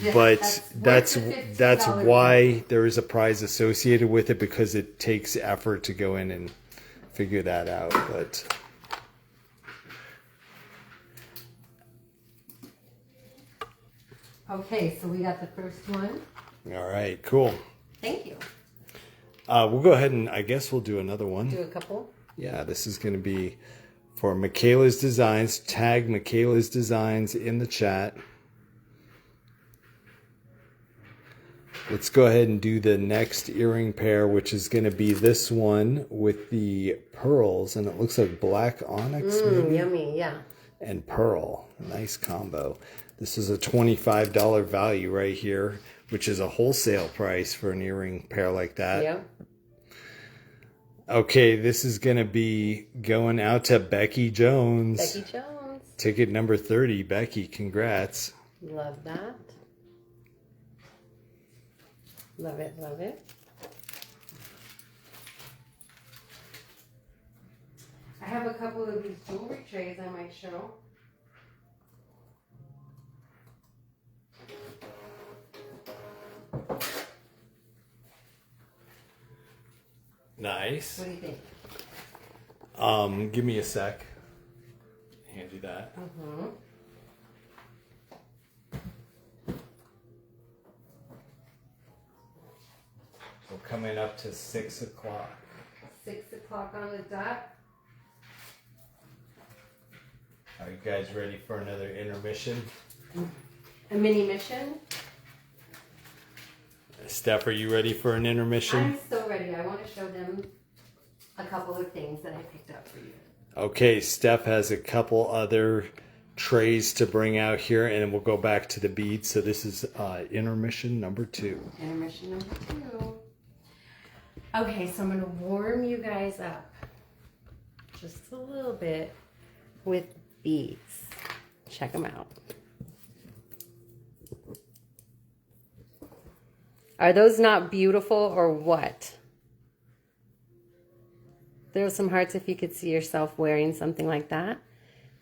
yeah, but that's why there is a prize associated with it, because it takes effort to go in and figure that out. But okay, so we got the first one. All right, cool. Thank you. We'll go ahead and I guess we'll do another one. Do a couple. Yeah, this is going to be for Michaela's Designs. Tag Michaela's Designs in the chat. Let's go ahead and do the next earring pair, which is going to be this one with the pearls, and it looks like black onyx. Maybe? Yummy, yeah. And pearl. Nice combo. This is a $25 value right here, which is a wholesale price for an earring pair like that. Yep. Okay, this is going to be going out to Becky Jones. Becky Jones. Ticket number 30. Becky, congrats. Love that. Love it, love it. I have a couple of these jewelry trays I might show. Nice. What do you think? Give me a sec. Hand you that. Mm-hmm. We're coming up to 6 o'clock. 6 o'clock on the dot. Are you guys ready for another intermission? A mini mission? Steph, are you ready for an intermission? I'm so ready. I want to show them a couple of things that I picked up for you. Okay, Steph has a couple other trays to bring out here, and we'll go back to the beads. So this is intermission number 2. Intermission number 2. Okay, so I'm going to warm you guys up just a little bit with beads. Check them out. Are those not beautiful or what? There are some hearts if you could see yourself wearing something like that.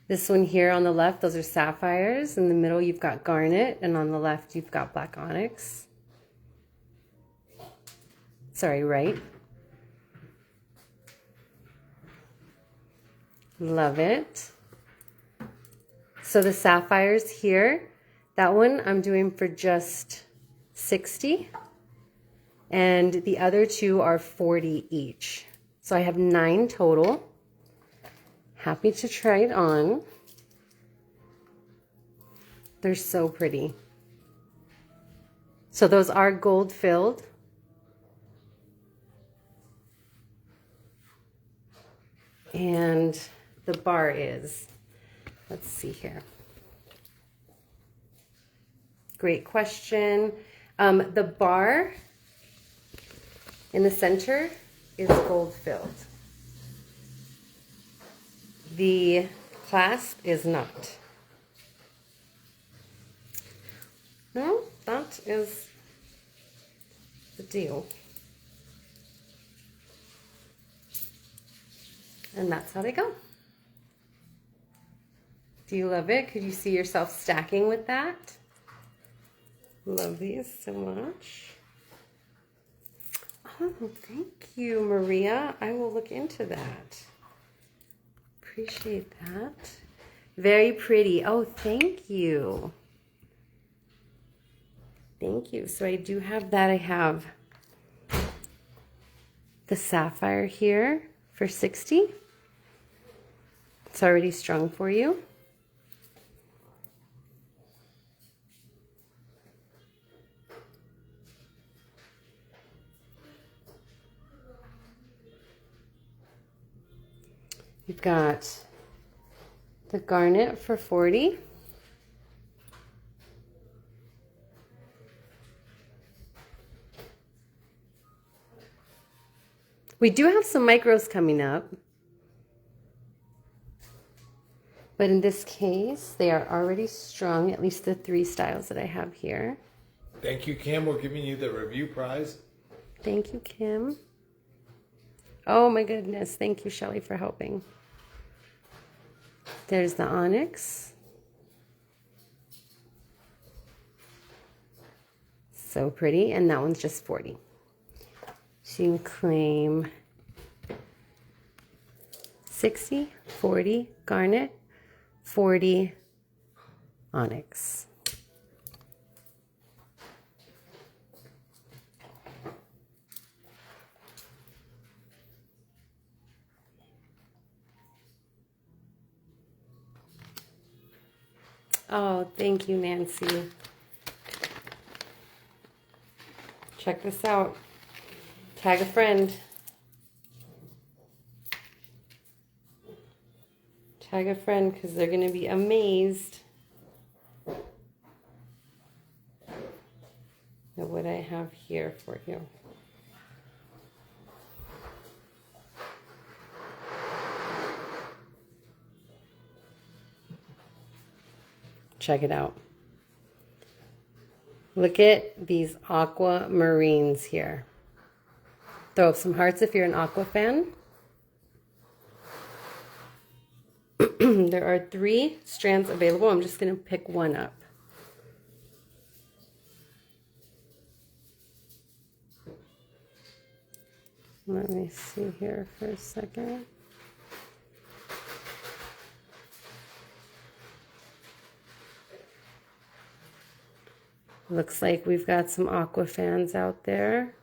This one here on the left, those are sapphires. In the middle, you've got garnet. And on the left, you've got black onyx. Sorry, right. Love it. So the sapphires here, that one I'm doing for just 60. And the other two are 40 each. So I have 9 total. Happy to try it on. They're so pretty. So those are gold filled. And the bar is, let's see here. Great question. The bar in the center is gold filled. The clasp is not. No, that is the deal. And that's how they go. Do you love it? Could you see yourself stacking with that? Love these so much. Oh, thank you, Maria. I will look into that. Appreciate that. Very pretty. Oh, thank you. Thank you. So I do have that. I have the sapphire here for 60. It's already strung for you. You've got the garnet for 40. We do have some micros coming up. But in this case, they are already strung, at least the 3 styles that I have here. Thank you, Kim. We're giving you the review prize. Thank you, Kim. Oh my goodness. Thank you, Shelly, for helping. There's the onyx. So pretty. And that one's just 40. So you can claim 60, 40 garnet, 40 onyx. Oh, thank you, Nancy. Check this out. Tag a friend. Tag a friend because they're going to be amazed at what I have here for you. Check it out. Look at these aquamarines here. Throw up some hearts if you're an aqua fan. There are 3 strands available. I'm just going to pick one up. Let me see here for a second. Looks like we've got some aqua fans out there.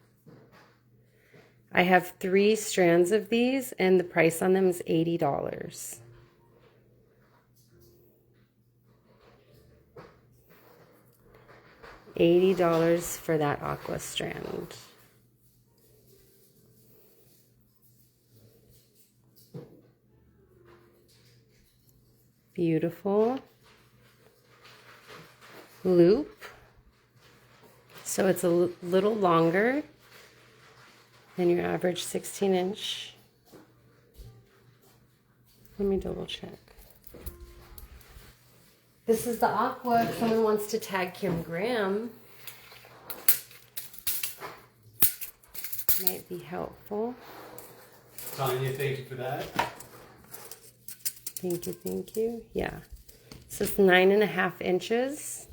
I have 3 strands of these and the price on them is $80. $80 for that aqua strand. Beautiful. Loop. So it's a little longer than your average 16-inch. Let me double check. This is the aqua. If someone wants to tag Kim Graham, might be helpful. Tanya, thank you for that. Thank you, thank you. Yeah. So it's 9.5 inches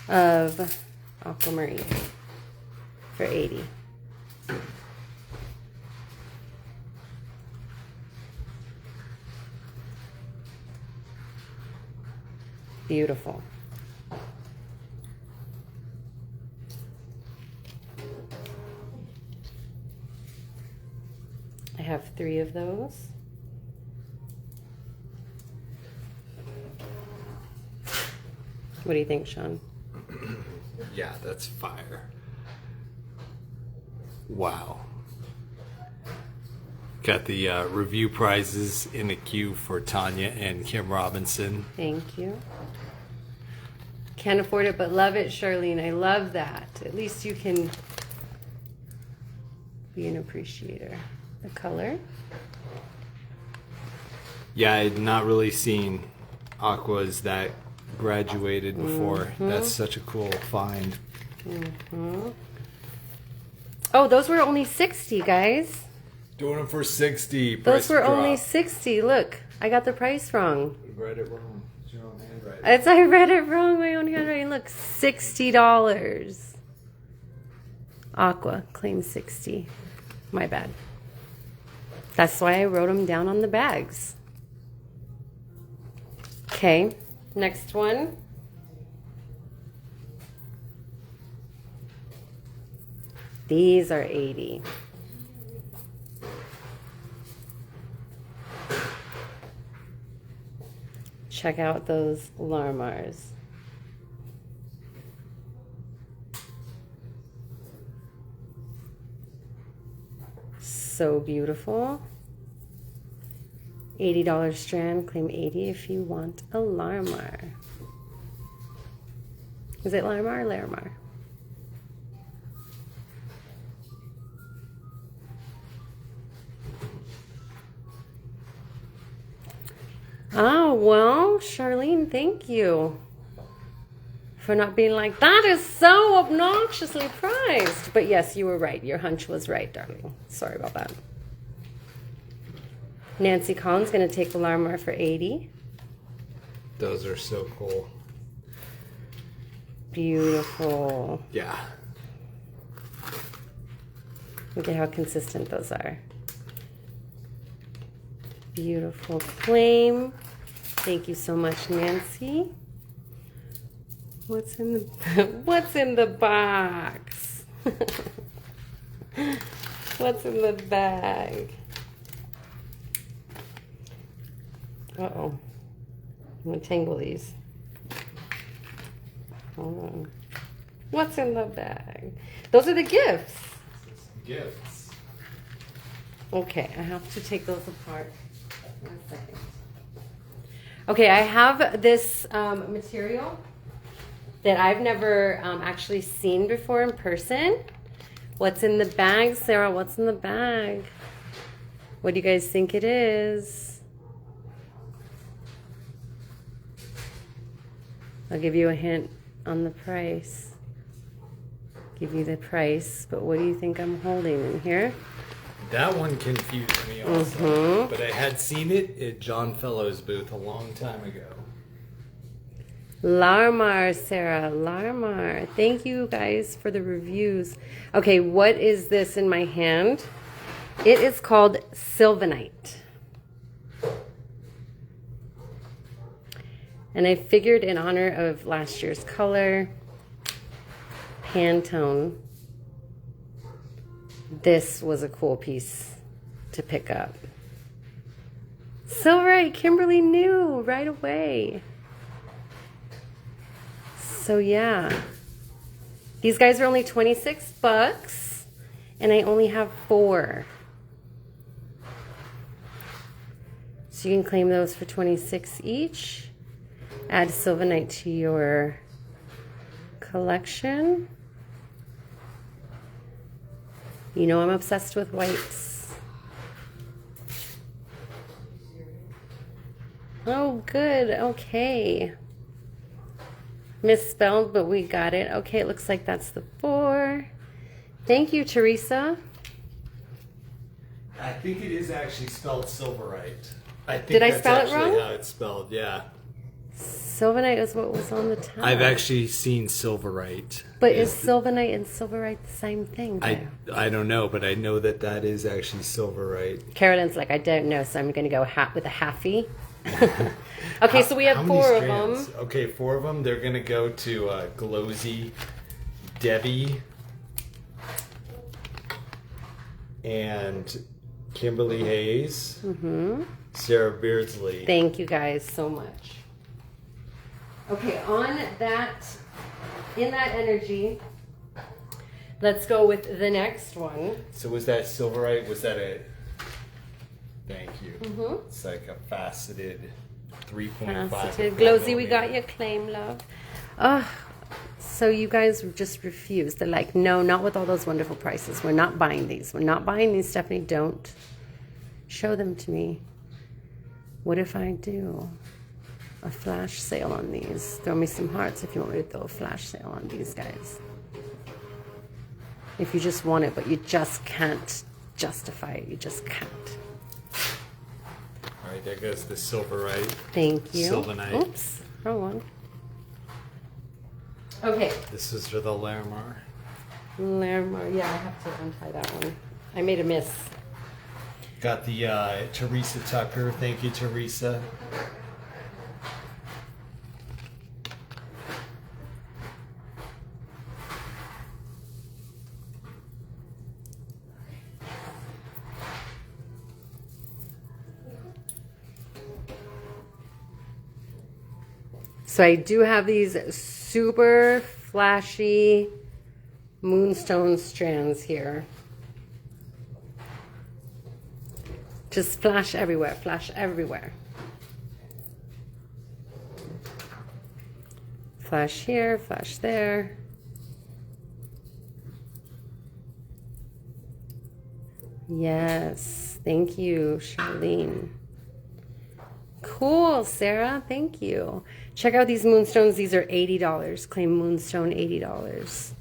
of aquamarine for $80. Beautiful. I have 3 of those. What do you think, Sean? Yeah, that's fire. Wow. Got the review prizes in the queue for Tanya and Kim Robinson. Thank you. Can't afford it, but love it, Charlene. I love that. At least you can be an appreciator. The color. Yeah, I had not really seen aquas that graduated before. That's such a cool find. Oh, those were only 60, guys. Doing them for 60. Those were only 60. Look, I got the price wrong. You read it wrong. It's your own handwriting. I read it wrong. My own handwriting. Look, $60. Aqua, claim 60. My bad. That's why I wrote them down on the bags. Okay, next one. These are 80. Check out those Larmars. So beautiful. $80 strand, claim 80 if you want a Larmar. Is it Larmar or Larimar? Oh, well, Charlene, thank you for not being like, that is so obnoxiously priced. But yes, you were right. Your hunch was right, darling. Sorry about that. Nancy Collins going to take the Larmar for 80. Those are so cool. Beautiful. Yeah. Look at how consistent those are. Beautiful claim. Thank you so much, Nancy. What's in the What's in the box? What's in the bag? Uh-oh. I'm gonna tangle these. Hold on. What's in the bag? Those are the gifts. Gifts. Okay, I have to take those apart. 1 second. Okay, I have this material that I've never actually seen before in person. What's in the bag, Sarah? What's in the bag? What do you guys think it is? I'll give you a hint on the price. Give you the price, but what do you think I'm holding in here? That one confused me also. But I had seen it at John Fellow's booth a long time ago. Larmar, Sarah, Larmar. Thank you guys for the reviews. Okay, what is this in my hand? It is called Sylvanite. And I figured in honor of last year's color, Pantone, this was a cool piece to pick up. Silverite, Kimberly knew right away. So yeah, these guys are only 26 bucks and I only have 4. So you can claim those for 26 each. Add Sylvanite to your collection. You know I'm obsessed with whites. Oh, good. Okay. Misspelled, but we got it. Okay, it looks like that's the 4. Thank you, Teresa. I think it is actually spelled silverite. I think Did I that's spell it actually wrong? how it's spelled, yeah. Sylvanite is what was on the top. I've actually seen silverite. But is sylvanite and silverite the same thing? I don't know, but I know that that is actually silverite. Carolyn's like, I don't know, so I'm going to go with a halfie. Okay, so we have How many 4 of strands? them. Okay, 4 of them. They're going to go to Glowsy, Debbie, and Kimberly Hayes, Sarah Beardsley. Thank you guys so much. Okay, in that energy, let's go with the next one. So was that silverite? Was that a... Thank you. Mm-hmm. It's like a faceted 3.5. Faceted. Glowsy, we got your claim, love. Oh, so you guys just refused. They're like, no, not with all those wonderful prices. We're not buying these. We're not buying these, Stephanie. Don't show them to me. What if I do a flash sale on these? Throw me some hearts if you want me to throw a flash sale on these guys. If you just want it, but you just can't justify it. You just can't. All right, there goes the silverite. Thank you. Sylvanite. Oops, wrong one. Okay. This is for the Larimar. Larimar. Yeah, I have to untie that one. I made a miss. Got the Teresa Tucker. Thank you, Teresa. So I do have these super flashy moonstone strands here. Just flash everywhere, flash everywhere. Flash here, flash there. Yes, thank you, Charlene. Cool, Sarah, thank you. Check out these moonstones. These are $80. Claim moonstone, $80.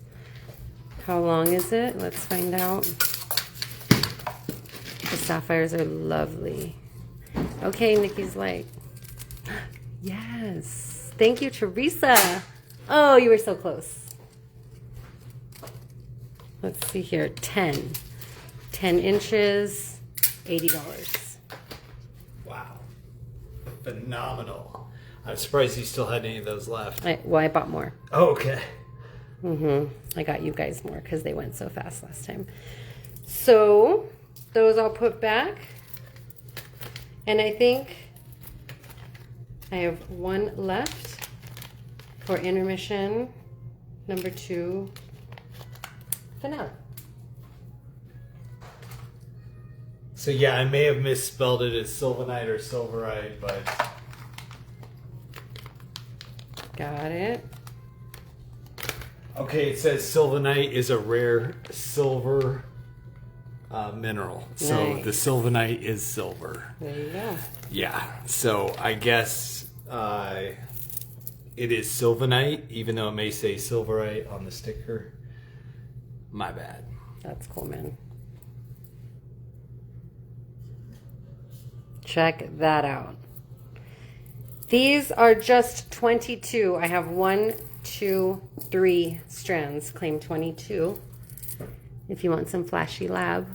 How long is it? Let's find out. The sapphires are lovely. Okay, Nikki's like, yes. Thank you, Teresa. Oh, you were so close. Let's see here. 10 inches, $80. Wow. Phenomenal. I'm surprised you still had any of those left. I bought more. Oh, okay. I got you guys more because they went so fast last time. So those I'll put back. And I think I have one left for intermission number 2 finale. So yeah, I may have misspelled it as sylvanite or silverite, but... Got it. Okay, it says sylvanite is a rare silver mineral. So Nice. the sylvanite is silver. There you go. Yeah, so I guess it is sylvanite, even though it may say silverite on the sticker. My bad. That's cool, man. Check that out. These are just 22. I have 1, 2, 3 strands. Claim 22. If you want some flashy lab.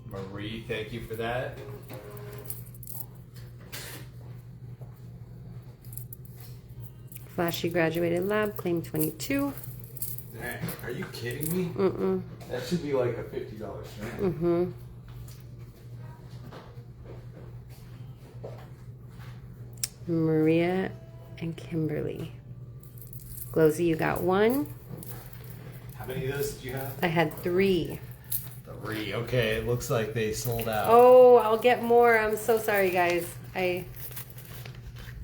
Marie, thank you for that. Flashy graduated lab. Claim 22. Dang, are you kidding me? That should be like a $50 strand. Maria and Kimberly. Glowsy, you got 1. How many of those did you have? I had 3. 3. Okay, it looks like they sold out. Oh, I'll get more. I'm so sorry, guys. I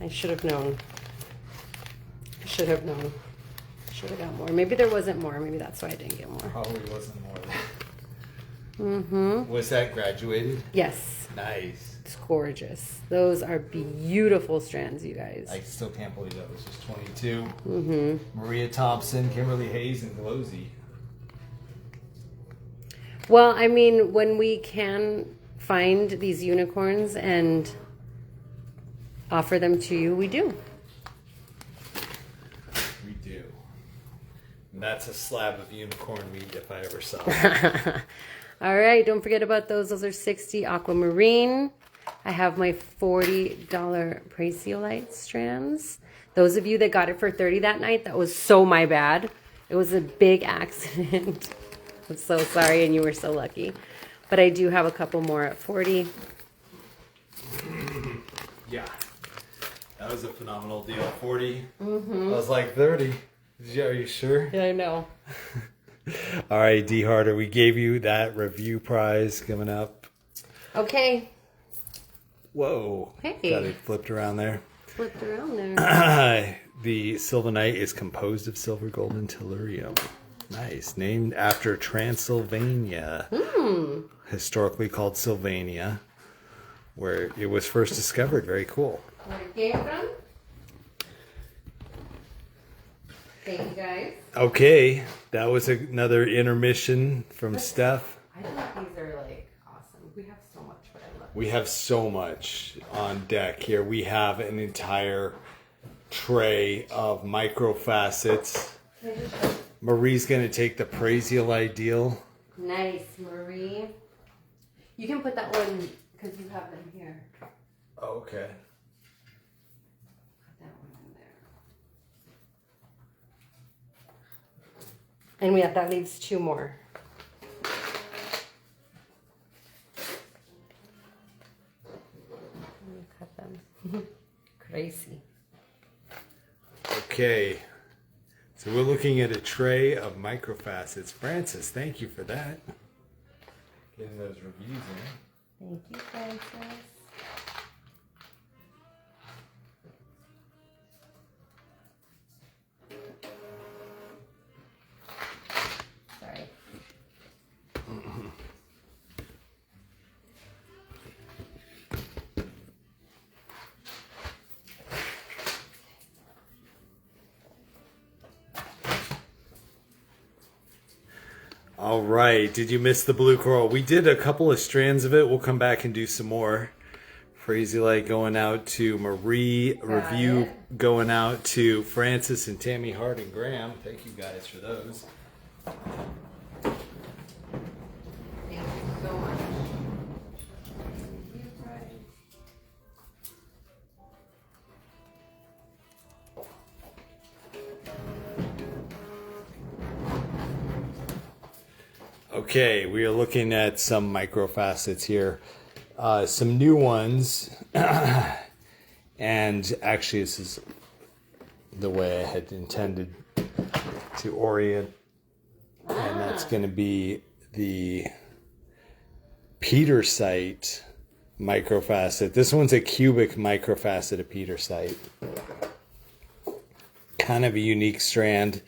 should have known. I should have known. Should have got more. Maybe there wasn't more. Maybe that's why I didn't get more. Probably wasn't more than that. Was that graduated? Yes. Nice. It's gorgeous. Those are beautiful strands, you guys. I still can't believe that was just 22. Mm-hmm. Maria Thompson, Kimberly Hayes, and Glosey. Well, I mean, when we can find these unicorns and offer them to you, we do. We do. And that's a slab of unicorn meat if I ever saw it. All right, don't forget about those. Those are $60 aquamarine. I have my $40 Praesiolite strands. Those of you that got it for $30 that night, that was so my bad. It was a big accident. I'm so sorry, and you were so lucky. But I do have a couple more at 40. Yeah. That was a phenomenal deal. 40. Mm-hmm. I was like 30. Are you sure? Yeah, I know. All right, D. Harder, we gave you that review prize coming up. Okay. Whoa. Hey. Got it flipped around there. Flipped around there. The Sylvanite is composed of silver, gold, and tellurium. Nice. Named after Transylvania. Historically called Sylvania, where it was first discovered. Very cool. Where it came from? Thank you, guys. Okay. That was another intermission from Steph. I think these are like awesome. We have so much, but I love it. We have so much on deck here. We have an entire tray of micro facets. Marie's going to take the Praesiolite deal. Nice, Marie. You can put that one because you have them here. Oh, okay. Put that one in there. And that leaves 2 more. Let me cut them. Crazy. Okay. So we're looking at a tray of microfacets. Francis, thank you for that. Getting those reviews in. Thank you, Francis. Sorry. All right. Did you miss the blue coral? We did a couple of strands of it. We'll come back and do some more. Praesiolite going out to Marie. Review going out to Francis and Tammy Hart and Graham. Thank you guys for those. Thank you so much. Okay, we are looking at some microfacets here. Some new ones. And actually, this is the way I had intended to orient. And that's going to be the Petersite microfacet. This one's a cubic microfacet of Petersite. Kind of a unique strand.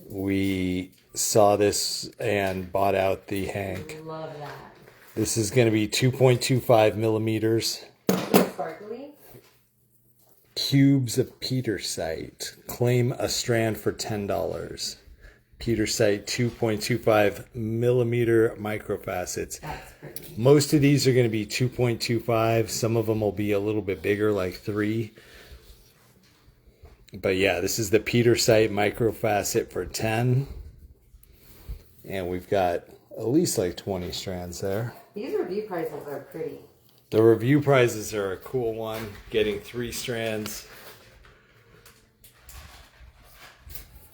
We saw this and bought out the Hank. Love that. This is going to be 2.25 millimeters. Sparkly. Cubes of Petersite. Claim a strand for $10. Petersite 2.25 millimeter microfacets. That's pretty. Most of these are going to be 2.25. Some of them will be a little bit bigger, like 3. But yeah, this is the Petersite microfacet for 10. And we've got at least like 20 strands there. These review prices are pretty. The review prizes are a cool one. Getting 3 strands.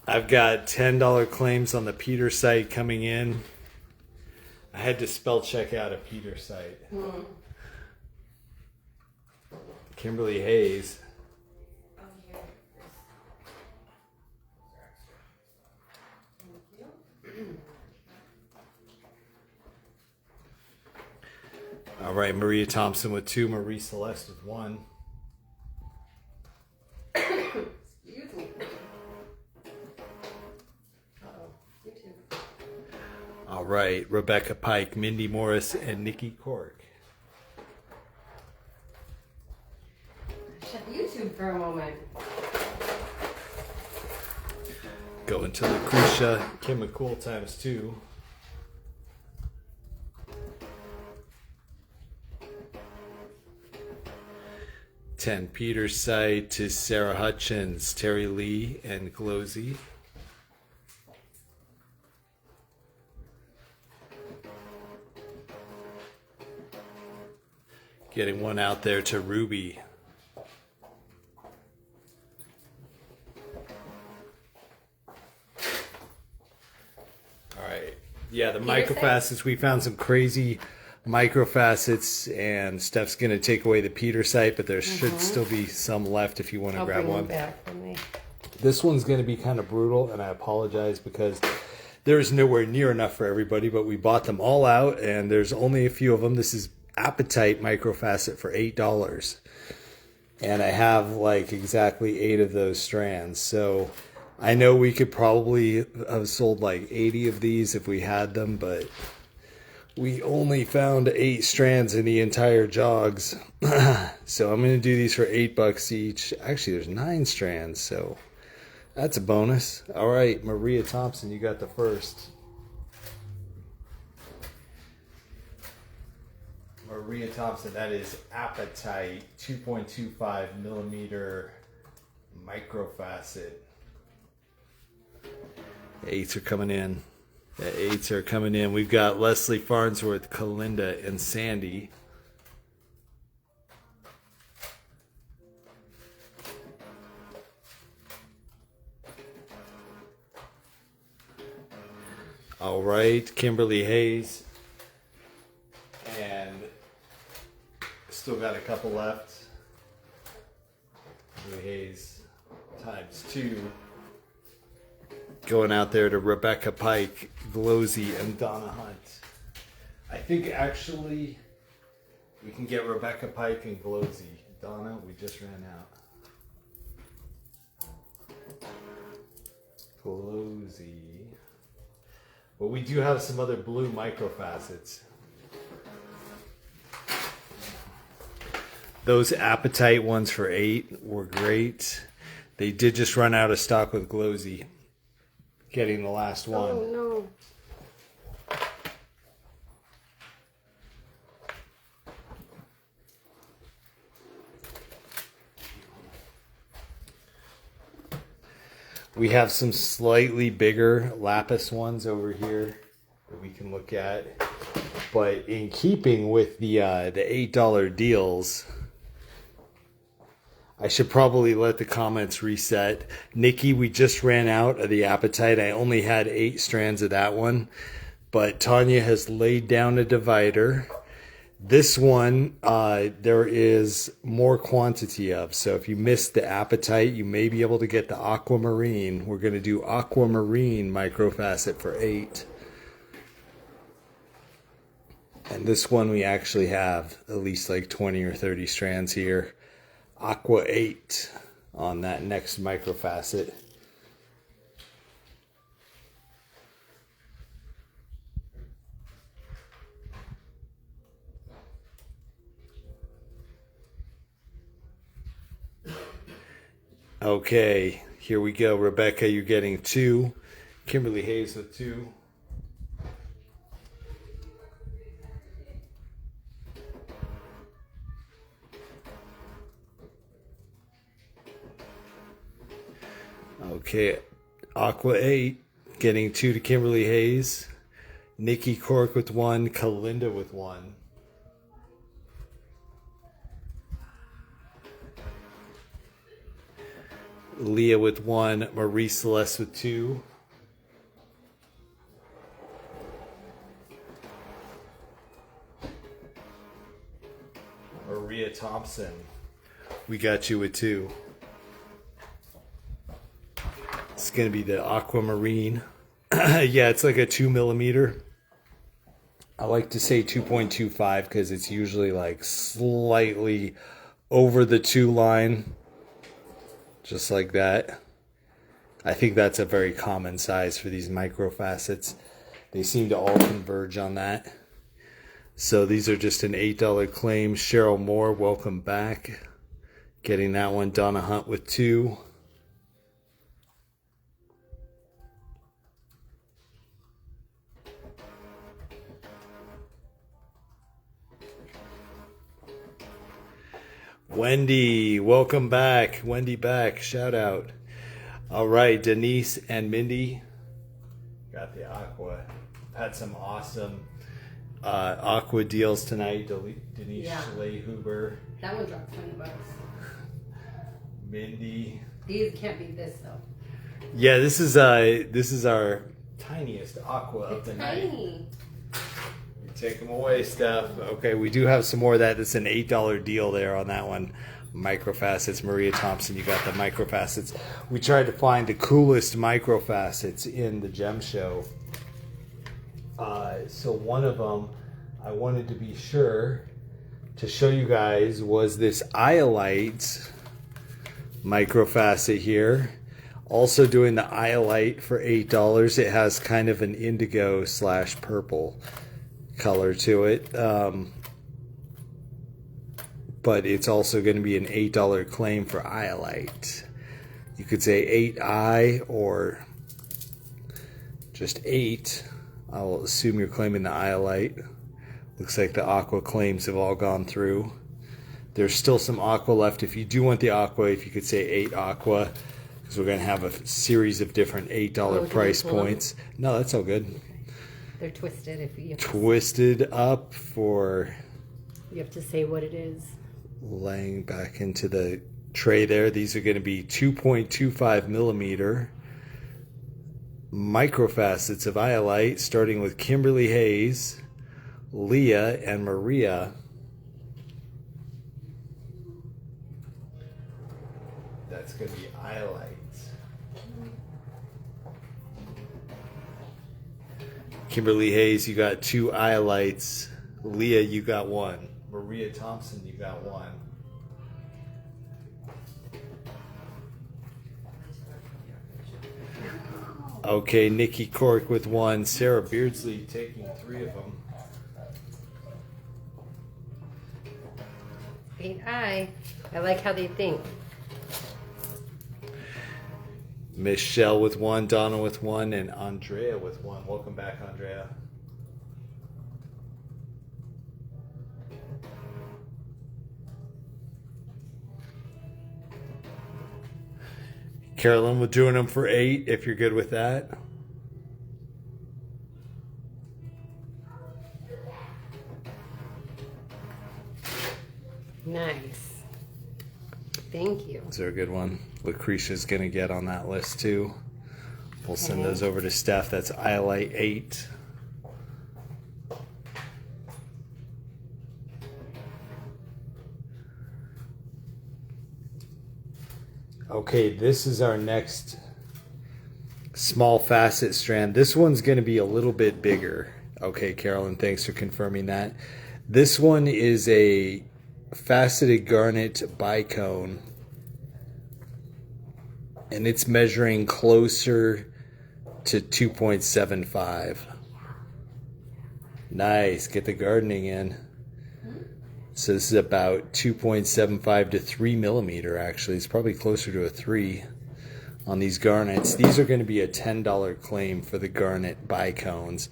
I've got $10 claims on the Petersite coming in. I had to spell check out a Petersite. Kimberly Hayes. All right, Maria Thompson with 2, Marie Celeste with 1. Excuse me. You too. All right, Rebecca Pike, Mindy Morris, and Nikki Cork. for a moment. Go into Lucretia Chemical times 2. Ten Peter Site to Sarah Hutchins, Terry Lee, and Glosey. Getting one out there to Ruby. Alright. Yeah, the microfacets, we found some crazy microfacets, and Steph's going to take away the Peter site, but there should still be some left if you want to grab one. Back for me. This one's going to be kind of brutal, and I apologize because there's nowhere near enough for everybody, but we bought them all out, and there's only a few of them. This is Appetite microfacet for $8, and I have like exactly 8 of those strands. So I know we could probably have sold like 80 of these if we had them, but we only found 8 strands in the entire jogs. So I'm going to do these for $8 each. Actually, there's 9 strands, so that's a bonus. All right, Maria Thompson, you got the first. Maria Thompson, that is Appetite 2.25 millimeter microfacet. The 8s are coming in. The 8s are coming in. We've got Leslie Farnsworth, Kalinda, and Sandy. All right, Kimberly Hayes. And still got a couple left. Kimberly Hayes times 2. Going out there to Rebecca Pike, Glosey, and Donna Hunt. I think actually we can get Rebecca Pike and Glosey. Donna, we just ran out. Glosey. But we do have some other blue microfacets. Those Appetite ones for $8 were great. They did just run out of stock with Glosey. Getting the last one. Oh no. We have some slightly bigger lapis ones over here that we can look at. But in keeping with the $8 deals, I should probably let the comments reset. Nikki, we just ran out of the Appetite. I only had 8 strands of that one. But Tanya has laid down a divider. This one, there is more quantity of. So if you missed the Appetite, you may be able to get the Aquamarine. We're going to do Aquamarine microfacet for $8. And this one we actually have at least like 20 or 30 strands here. Aqua 8 on that next microfacet. Okay, here we go. Rebecca, you're getting 2. Kimberly Hayes with 2. Okay, Aqua 8 getting 2 to Kimberly Hayes. Nikki Cork with 1. Kalinda with 1. Leah with 1. Marie Celeste with 2. Maria Thompson, we got you with 2. It's going to be the Aquamarine. Yeah, it's like a 2 millimeter. I like to say 2.25 because it's usually like slightly over the 2 line. Just like that. I think that's a very common size for these microfacets. They seem to all converge on that. So these are just an $8 claim. Cheryl Moore, welcome back. Getting that one, Donna Hunt with 2. Wendy, welcome back. Wendy back, shout out. All right, Denise and Mindy got the aqua. Had some awesome aqua deals tonight. Denise Schley-Huber. That one dropped $20. Mindy. These can't beat this though. Yeah, this is our tiniest aqua of the night. Tiny. Take them away, Steph. Okay, we do have some more of that. It's an $8 deal there on that one. Microfacets. Maria Thompson, you got the microfacets. We tried to find the coolest microfacets in the gem show. So one of them I wanted to be sure to show you guys was this Iolite microfacet here. Also doing the Iolite for $8. It has kind of an indigo / purple color to it, but it's also going to be an $8 claim for Iolite. You could say 8I or just 8. I'll assume you're claiming the Iolite. Looks like the aqua claims have all gone through. There's still some aqua left. If you do want the aqua, if you could say 8 aqua, because we're going to have a series of different $8 price points. No, that's all good. They're twisted. If you twisted up for, you have to say what it is. Laying back into the tray there. These are going to be 2.25 millimeter microfacets of Iolite, starting with Kimberly Hayes, Leah, and Maria. That's going to be Iolite. Kimberly Hayes, you got 2 Iolites. Leah, you got 1. Maria Thompson, you got 1. Okay, Nikki Cork with 1. Sarah Beardsley taking 3 of them. 8I. I like how they think. Michelle with 1, Donna with 1, and Andrea with 1. Welcome back, Andrea. Carolyn, we're doing them for 8 if you're good with that. Nice. Thank you. Is there a good one? Lucretia's going to get on that list too. We'll send those over to Steph. That's Iolite 8. Okay, this is our next small facet strand. This one's going to be a little bit bigger. Okay, Carolyn, thanks for confirming that. This one is a faceted garnet bicone, and it's measuring closer to 2.75. Nice, get the gardening in. So this is about 2.75 to 3 millimeter actually. It's probably closer to a 3 on these garnets. These are going to be a $10 claim for the garnet bicones.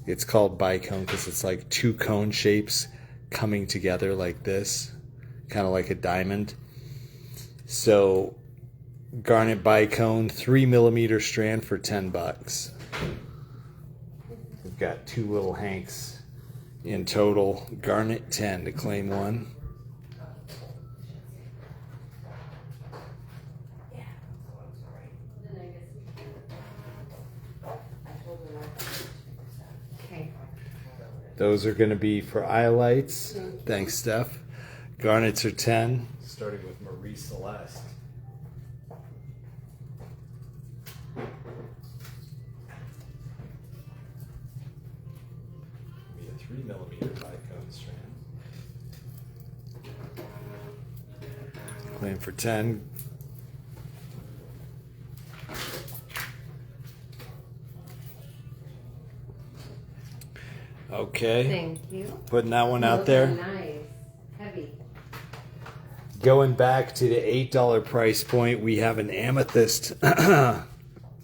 It's called bicone because it's like 2 cone shapes coming together like this, kind of like a diamond. So garnet bicone, 3 millimeter strand for $10. We've got 2 little hanks in total. Garnet 10 to claim 1. Okay. Those are going to be for Iolites. Thanks, Steph. Garnets are 10, starting with Marie Celeste. Be a 3 millimeter bicone strand. Claim for 10. Okay. Thank you. Putting that one out Those are there. nice. Heavy. Going back to the $8 price point, we have an amethyst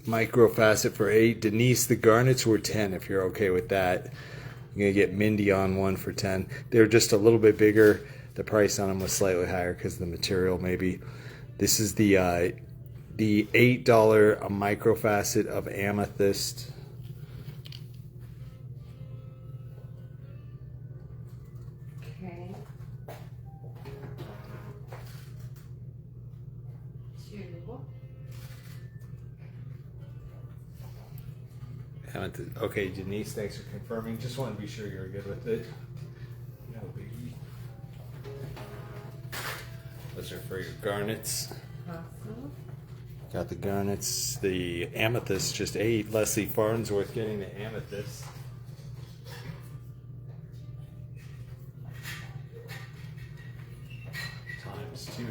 microfacet for 8. Denise, the garnets were 10 if you're okay with that. You're going to get Mindy on one for 10. They're just a little bit bigger. The price on them was slightly higher because of the material maybe. This is the $8 microfacet of amethyst. Okay. 2. Okay, Denise, thanks for confirming. Just want to be sure you're good with it. No biggie. Those are for your garnets. Awesome. Got the garnets. The amethyst, just 8. Leslie Farnsworth getting the amethyst. Times 2.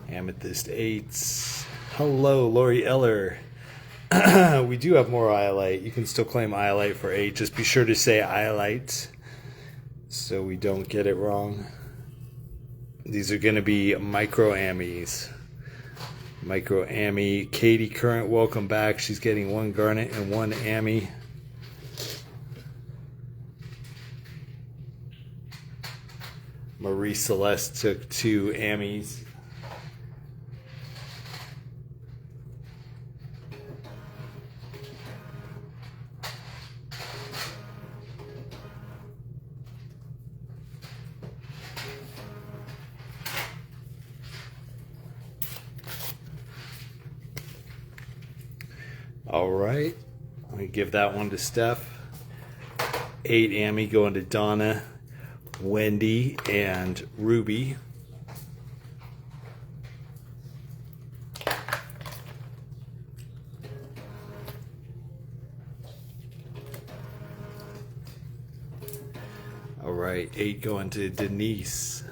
Amethyst 8s. Hello, Lori Eller. We do have more iolite. You can still claim iolite for 8. Just be sure to say iolite so we don't get it wrong. These are going to be micro ammies. Micro ammy. Katie Current, welcome back. She's getting 1 garnet and 1 ammy. Marie Celeste took 2 ammies. All right, let me give that one to Steph. 8 Amy going to Donna, Wendy, and Ruby. All right, 8 going to Denise.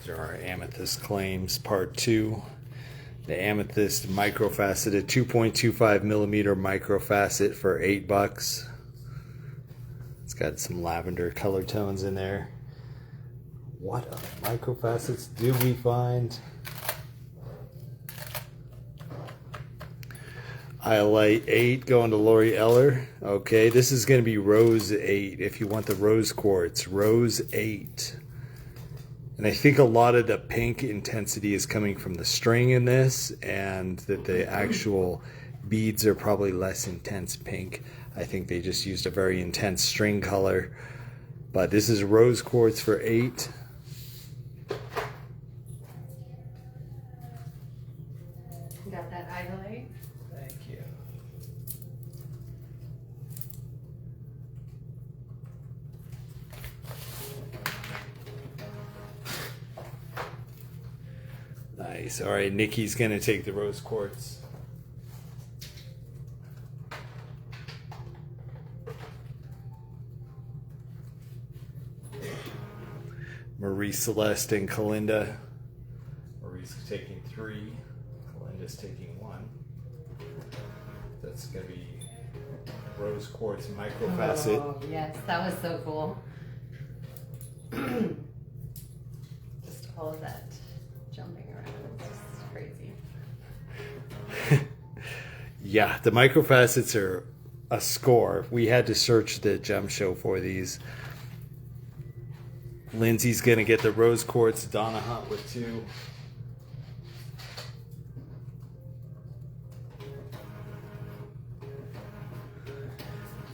There are amethyst claims, part 2. The amethyst microfaceted 2.25 millimeter microfacet for $8. It's got some lavender color tones in there. What other microfacets did we find? Iolite 8 going to Lori Eller. Okay, this is going to be Rose 8 if you want the rose quartz. Rose 8. And I think a lot of the pink intensity is coming from the string in this, and that the actual beads are probably less intense pink. I think they just used a very intense string color. But this is rose quartz for 8. You got that iolite? Thank you. Nice. All right, Nikki's going to take the rose quartz. Marie Celeste and Kalinda. Marie's taking 3. Kalinda's taking 1. That's going to be rose quartz microfacet. Oh, yes, that was so cool. Just all of that jumping around. It's just crazy. Yeah, the microfacets are a score. We had to search the gem show for these. Lindsay's going to get the rose quartz. Donna Hunt with 2.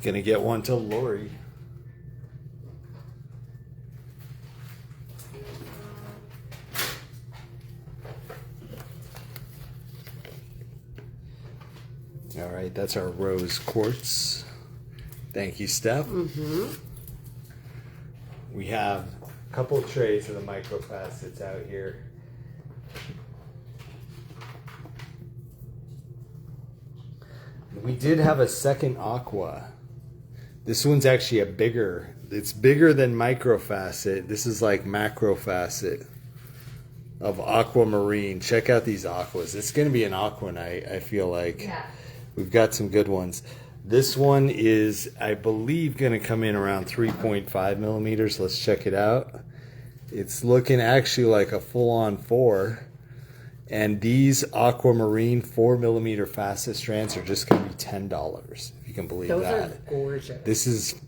Going to get one to Lori. All right, that's our rose quartz. Thank you, Steph. Mm-hmm. We have a couple of trays of the microfacets out here. We did have a second aqua. This one's actually it's bigger than microfacet. This is like macrofacet of aquamarine. Check out these aquas. It's going to be an aqua night, I feel like. Yeah. We've got some good ones. This one is, I believe, going to come in around 3.5 millimeters. Let's check it out. It's looking actually like a full-on 4. And these aquamarine 4 millimeter facet strands are just going to be $10, if you can believe Those that. are gorgeous. This is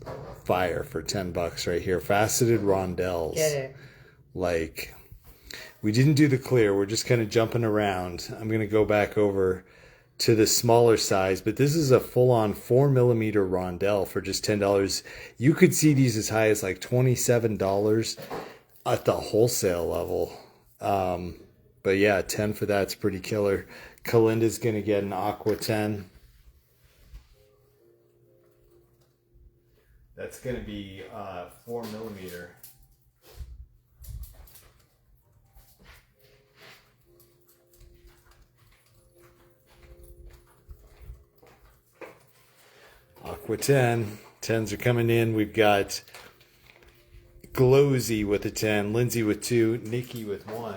fire for $10 right here. Faceted rondelles. Get it. Like, we didn't do the clear. We're just kind of jumping around. I'm going to go back over to the smaller size, but this is a full-on 4 millimeter rondelle for just $10. You could see these as high as like $27 at the wholesale level. But yeah, 10 for that's pretty killer. Kalinda's gonna get an Aqua 10. That's gonna be 4 millimeter. Aqua 10. 10s are coming in. We've got Glowsy with a 10, Lindsay with 2, Nikki with 1.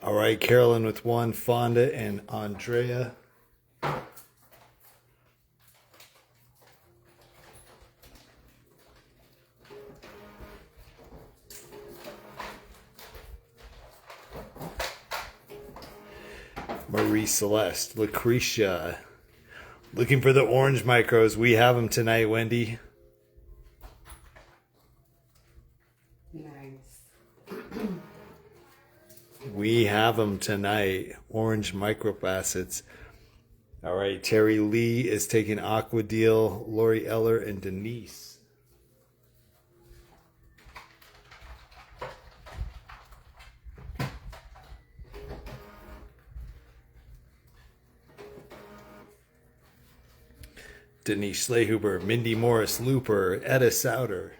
All right, Carolyn with 1, Fonda and Andrea. Marie Celeste, Lucretia. Looking for the orange micros. We have them tonight, Wendy. Nice. We have them tonight. Orange micro facets. All right, Terry Lee is taking Aqua Deal, Lori Eller, and Denise. Denise Schlehuber, Mindy Morris, Looper, Etta Souter.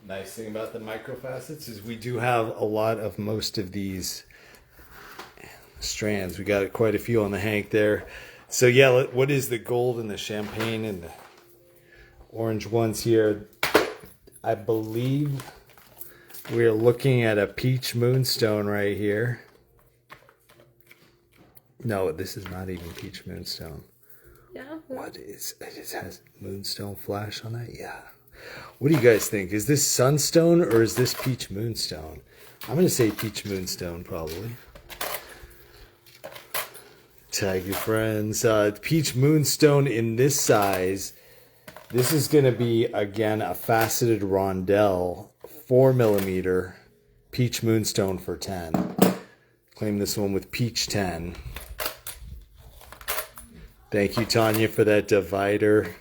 Nice thing about the microfacets is we do have a lot of most of these strands. We got quite a few on the hank there. So yeah, what is the gold and the champagne and the orange ones here? I believe we're looking at a peach moonstone right here. No, this is not even peach moonstone. Yeah. What is it? Just has moonstone flash on it? Yeah. What do you guys think? Is this sunstone or is this peach moonstone? I'm going to say peach moonstone probably. Tag your friends. Peach moonstone in this size. This is going to be, again, a faceted rondelle, 4 millimeter, peach moonstone for 10. Claim this one with peach 10. Thank you, Tanya, for that divider.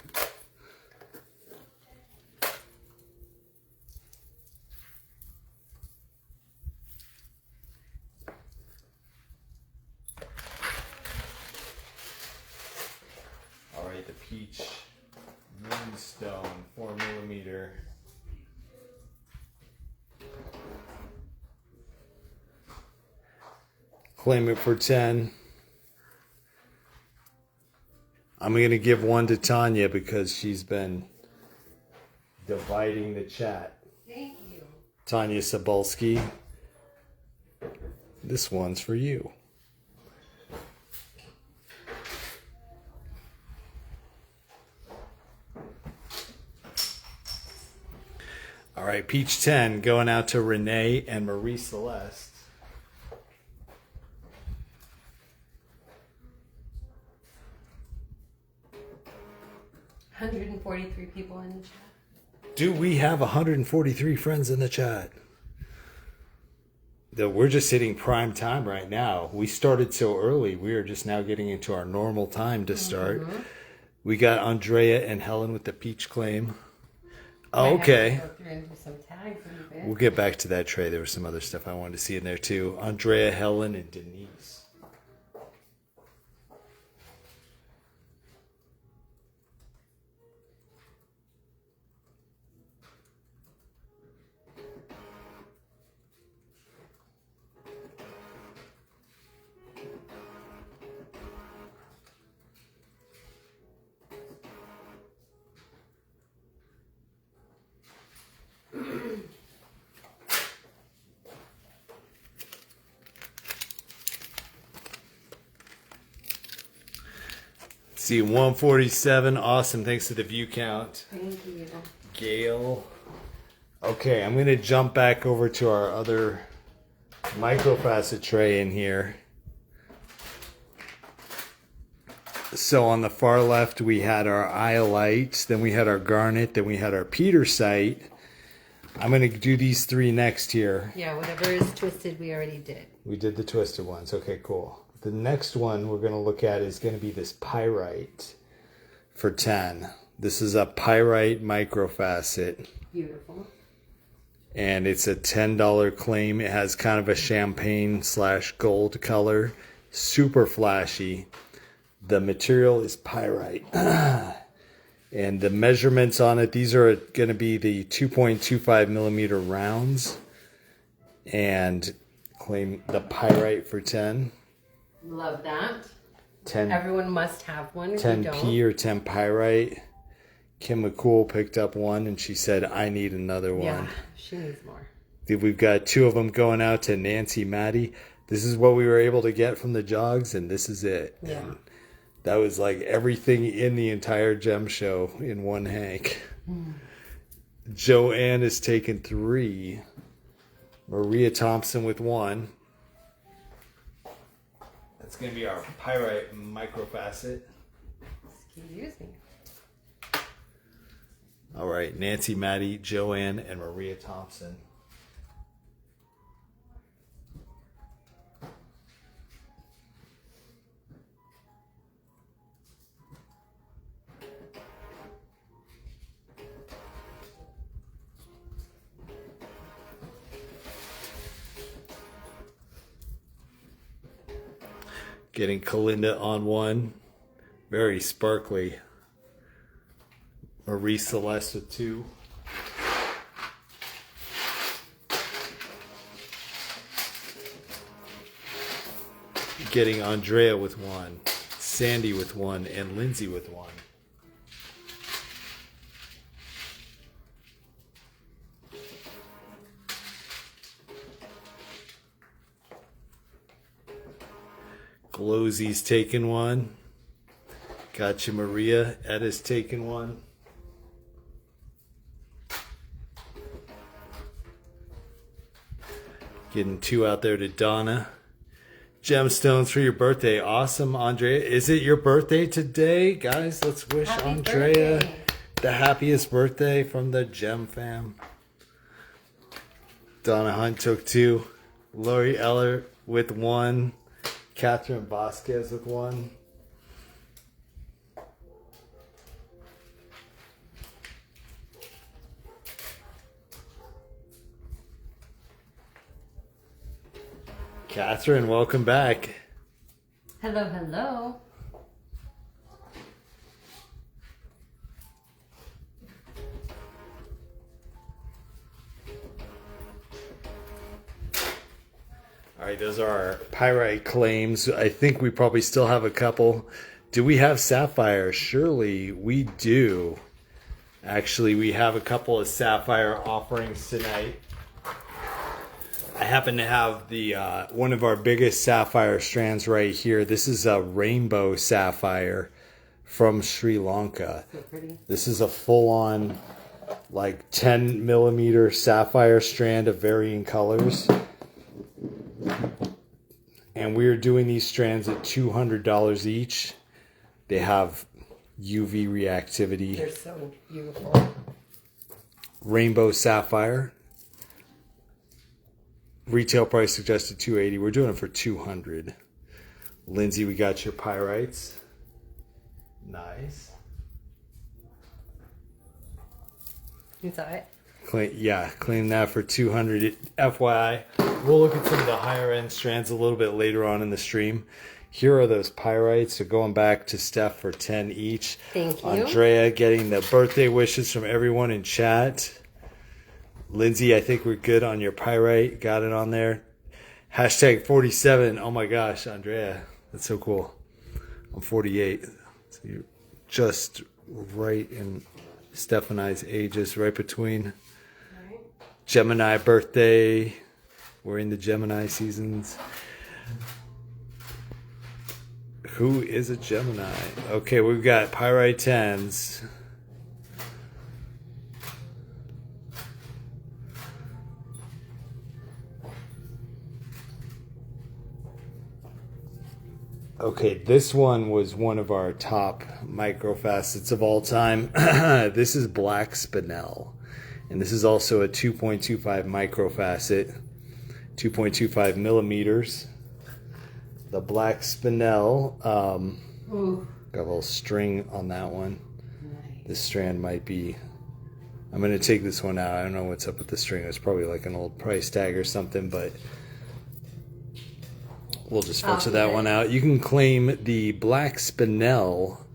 All right, the peach moonstone, 4 millimeter. Claim it for 10. I'm going to give one to Tanya because she's been dividing the chat. Thank you. Tanya Sobolski. This one's for you. All right, Peach 10 going out to Renee and Marie Celeste. $143 people in the chat. Do we have 143 friends in the chat? We're just hitting prime time right now. We started so early. We are just now getting into our normal time to start. Mm-hmm. We got Andrea and Helen with the peach claim. Oh, okay. We'll get back to that tray. There was some other stuff I wanted to see in there too. Andrea, Helen, and Denise. See 147. Awesome. Thanks to the view count. Thank you. Gail. Okay, I'm going to jump back over to our other microfacet tray in here. So on the far left, we had our iolite, then we had our garnet, then we had our petersite. I'm going to do these three next here. Yeah, whatever is twisted, we already did. We did the twisted ones. Okay, cool. The next one we're going to look at is going to be this pyrite for 10. This is a pyrite microfacet. Beautiful. And it's a $10 claim. It has kind of a champagne / gold color. Super flashy. The material is pyrite. And the measurements on it, these are going to be the 2.25 millimeter rounds. And claim the pyrite for 10. Love that. 10. Everyone must have one. 10p or 10 pyrite. Kim McCool picked up one and she said, I need another one. Yeah, she needs more. We've got 2 of them going out to Nancy Maddie. This is what we were able to get from the jogs, and this is it. Yeah. And that was like everything in the entire gem show in one hank. Joanne has taken 3. Maria Thompson with 1. That's going to be our pyrite microfacet. Excuse me. All right, Nancy, Maddie, Joanne, and Maria Thompson. Getting Kalinda on 1. Very sparkly. Marie Celeste with 2. Getting Andrea with 1. Sandy with 1. And Lindsay with 1. Glowsy's taken 1. Gotcha, Maria. Edda's taken 1. Getting 2 out there to Donna. Gemstones for your birthday. Awesome, Andrea. Is it your birthday today? Guys, let's wish Happy Andrea birthday. the happiest birthday from the Gem fam. Donna Hunt took 2. Lori Eller with 1. Catherine Vasquez with 1. Catherine, welcome back. Hello, hello. All right, those are our pyrite claims. I think we probably still have a couple. Do we have sapphire? Surely we do. Actually, we have a couple of sapphire offerings tonight. I happen to have the one of our biggest sapphire strands right here. This is a rainbow sapphire from Sri Lanka. So pretty. This is a full-on like 10 millimeter sapphire strand of varying colors. And we're doing these strands at $200 each. They have UV reactivity. They're so beautiful. Rainbow sapphire. Retail price suggested $280. We're doing it for $200. Lindsay, we got your pyrites. Nice. You saw it? Claim that for $200. FYI, we'll look at some of the higher end strands a little bit later on in the stream. Here are those pyrites. So going back to Steph for 10 each. Thank you. Andrea getting the birthday wishes from everyone in chat. Lindsay, I think we're good on your pyrite. Got it on there. Hashtag 47. Oh my gosh, Andrea. That's so cool. I'm 48. So you're just right in Steph and I's ages, right between. Right. Gemini birthday. We're in the Gemini seasons. Who is a Gemini? Okay, we've got Pyrite 10s. Okay, this one was one of our top microfacets of all time. This is Black Spinel. And this is also a 2.25 microfacet, 2.25 millimeters. The Black Spinel, got a little string on that one. Nice. This strand might be, I'm going to take this one out. I don't know what's up with the string. It's probably like an old price tag or something, but we'll just filter that one out. You can claim the Black Spinel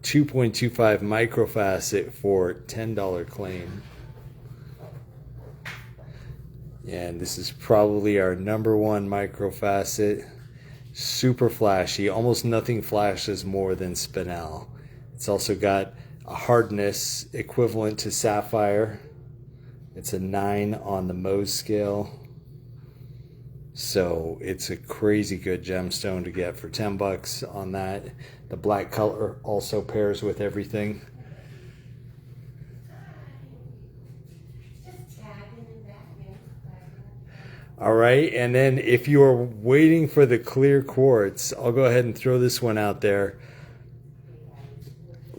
2.25 microfacet for $10 claim. And this is probably our #1 microfacet. Super flashy. Almost nothing flashes more than Spinel. It's also got a hardness equivalent to sapphire. It's a 9 on the Mohs scale. So it's a crazy good gemstone to get for $10 on that. The black color also pairs with everything. All right, and then if you're waiting for the clear quartz, I'll go ahead and throw this one out there.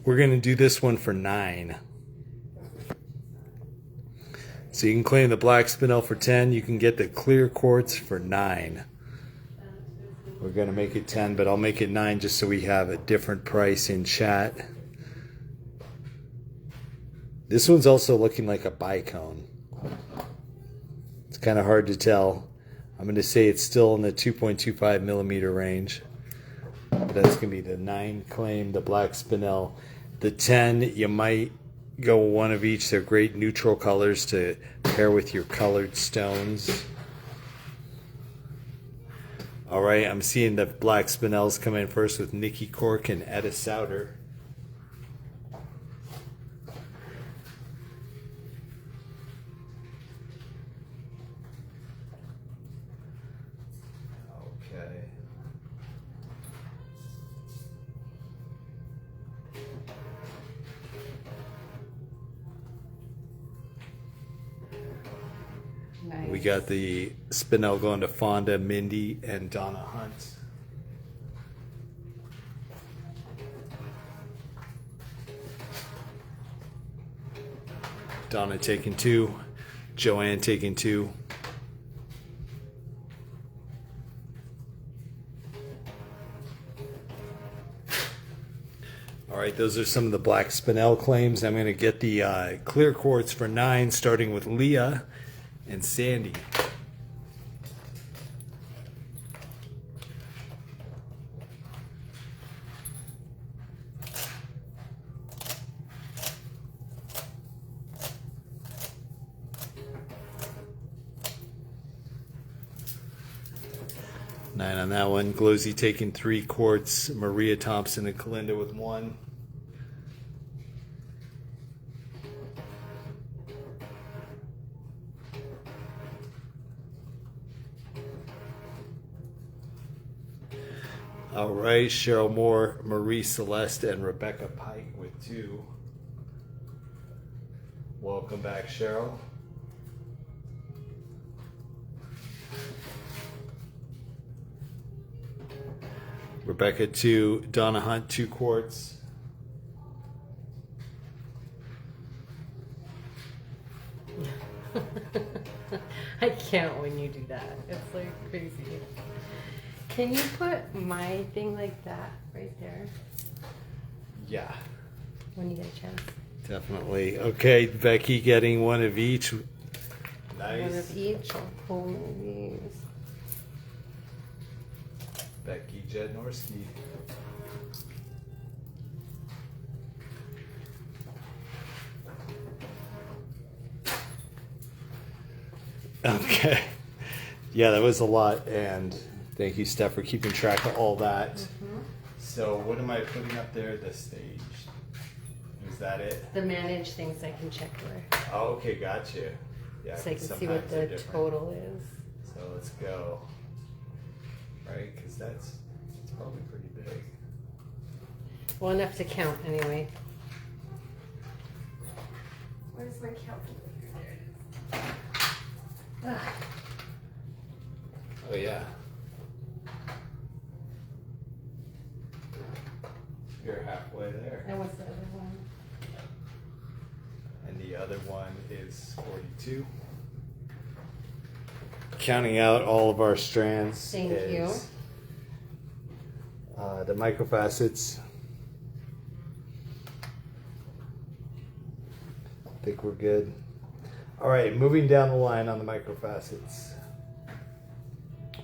We're going to do this one for $9. So you can claim the Black Spinel for $10. You can get the clear quartz for $9. We're going to make it $10, but I'll make it $9 just so we have a different price in chat. This one's also looking like a bicone. It's kind of hard to tell. I'm going to say it's still in the 2.25 millimeter range. That's going to be the 9 claim, the Black Spinel. The 10, you might go one of each. They're great neutral colors to pair with your colored stones. All right, I'm seeing the Black Spinels come in first with Nikki Cork and Etta Souter. Nice. We got the Spinel going to Fonda, Mindy, and Donna Hunt. Donna taking 2. Joanne taking 2. All right, those are some of the Black Spinel claims. I'm going to get the clear quartz for $9, starting with Leah and Sandy. $9 on that one. Glosy taking 3 quartz. Maria Thompson and Kalinda with 1. All right, Cheryl Moore, Marie Celeste, and Rebecca Pike with 2. Welcome back, Cheryl. Rebecca 2, Donna Hunt 2 quartz. I can't when you do that. It's like crazy. Can you put my thing like that right there Yeah, when you get a chance? definitely. Okay, Becky getting 1 of each. Nice. 1 of each. I'll pull one of these. Becky Jednorski. Okay. Yeah, that was a lot, and thank you, Steph, for keeping track of all that. Mm-hmm. So what am I putting up there? The stage. Is that it? The manage things I can check where. Oh, okay, gotcha. Yeah, So I can 'cause see what sometimes they're the different. total is. So let's go. Right, because that's probably pretty big. Well, enough to count anyway. Where's my calculator? There it is. Oh yeah. You're halfway there. And what's the other one? And the other one is 42. Counting out all of our strands. Thank you. The microfacets. I think we're good. All right, moving down the line on the microfacets.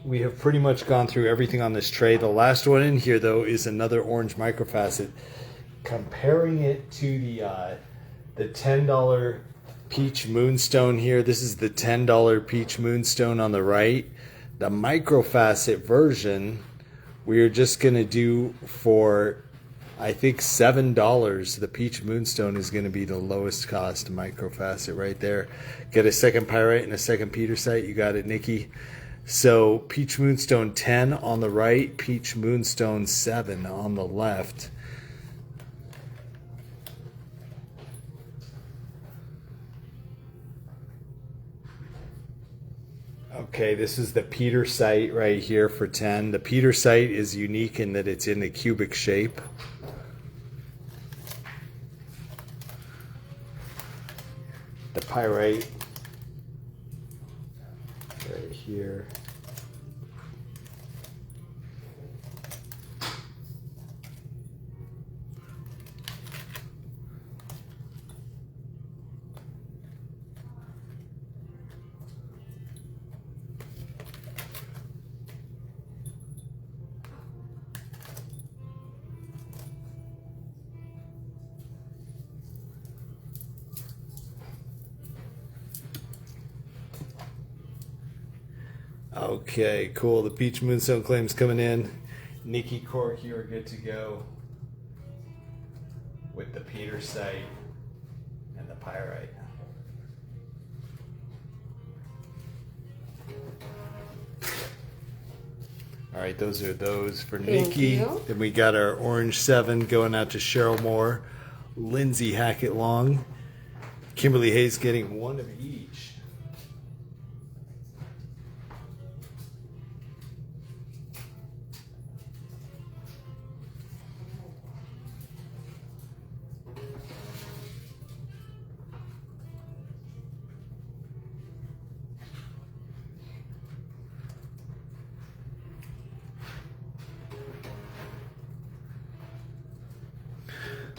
We have pretty much gone through everything on this tray. The last one in here, though, is another orange microfacet. Comparing it to the $10 peach moonstone here. This is the $10 peach moonstone on the right. The microfacet version, we are just going to do for, I think, $7. The peach moonstone is going to be the lowest cost microfacet right there. Get a second pyrite and a second petersite. You got it, Nikki. So peach moonstone 10 on the right, peach moonstone 7 on the left. Okay, this is the petersite right here for 10. The petersite is unique in that it's in a cubic shape. The pyrite right here. Okay, cool. The peach moonstone claims coming in. Nikki, Cork, you are good to go with the petersite and the pyrite. All right, those are those for Nikki. You. Then we got our orange 7 going out to Cheryl Moore, Lindsay Hackett Long, Kimberly Hayes getting one of each.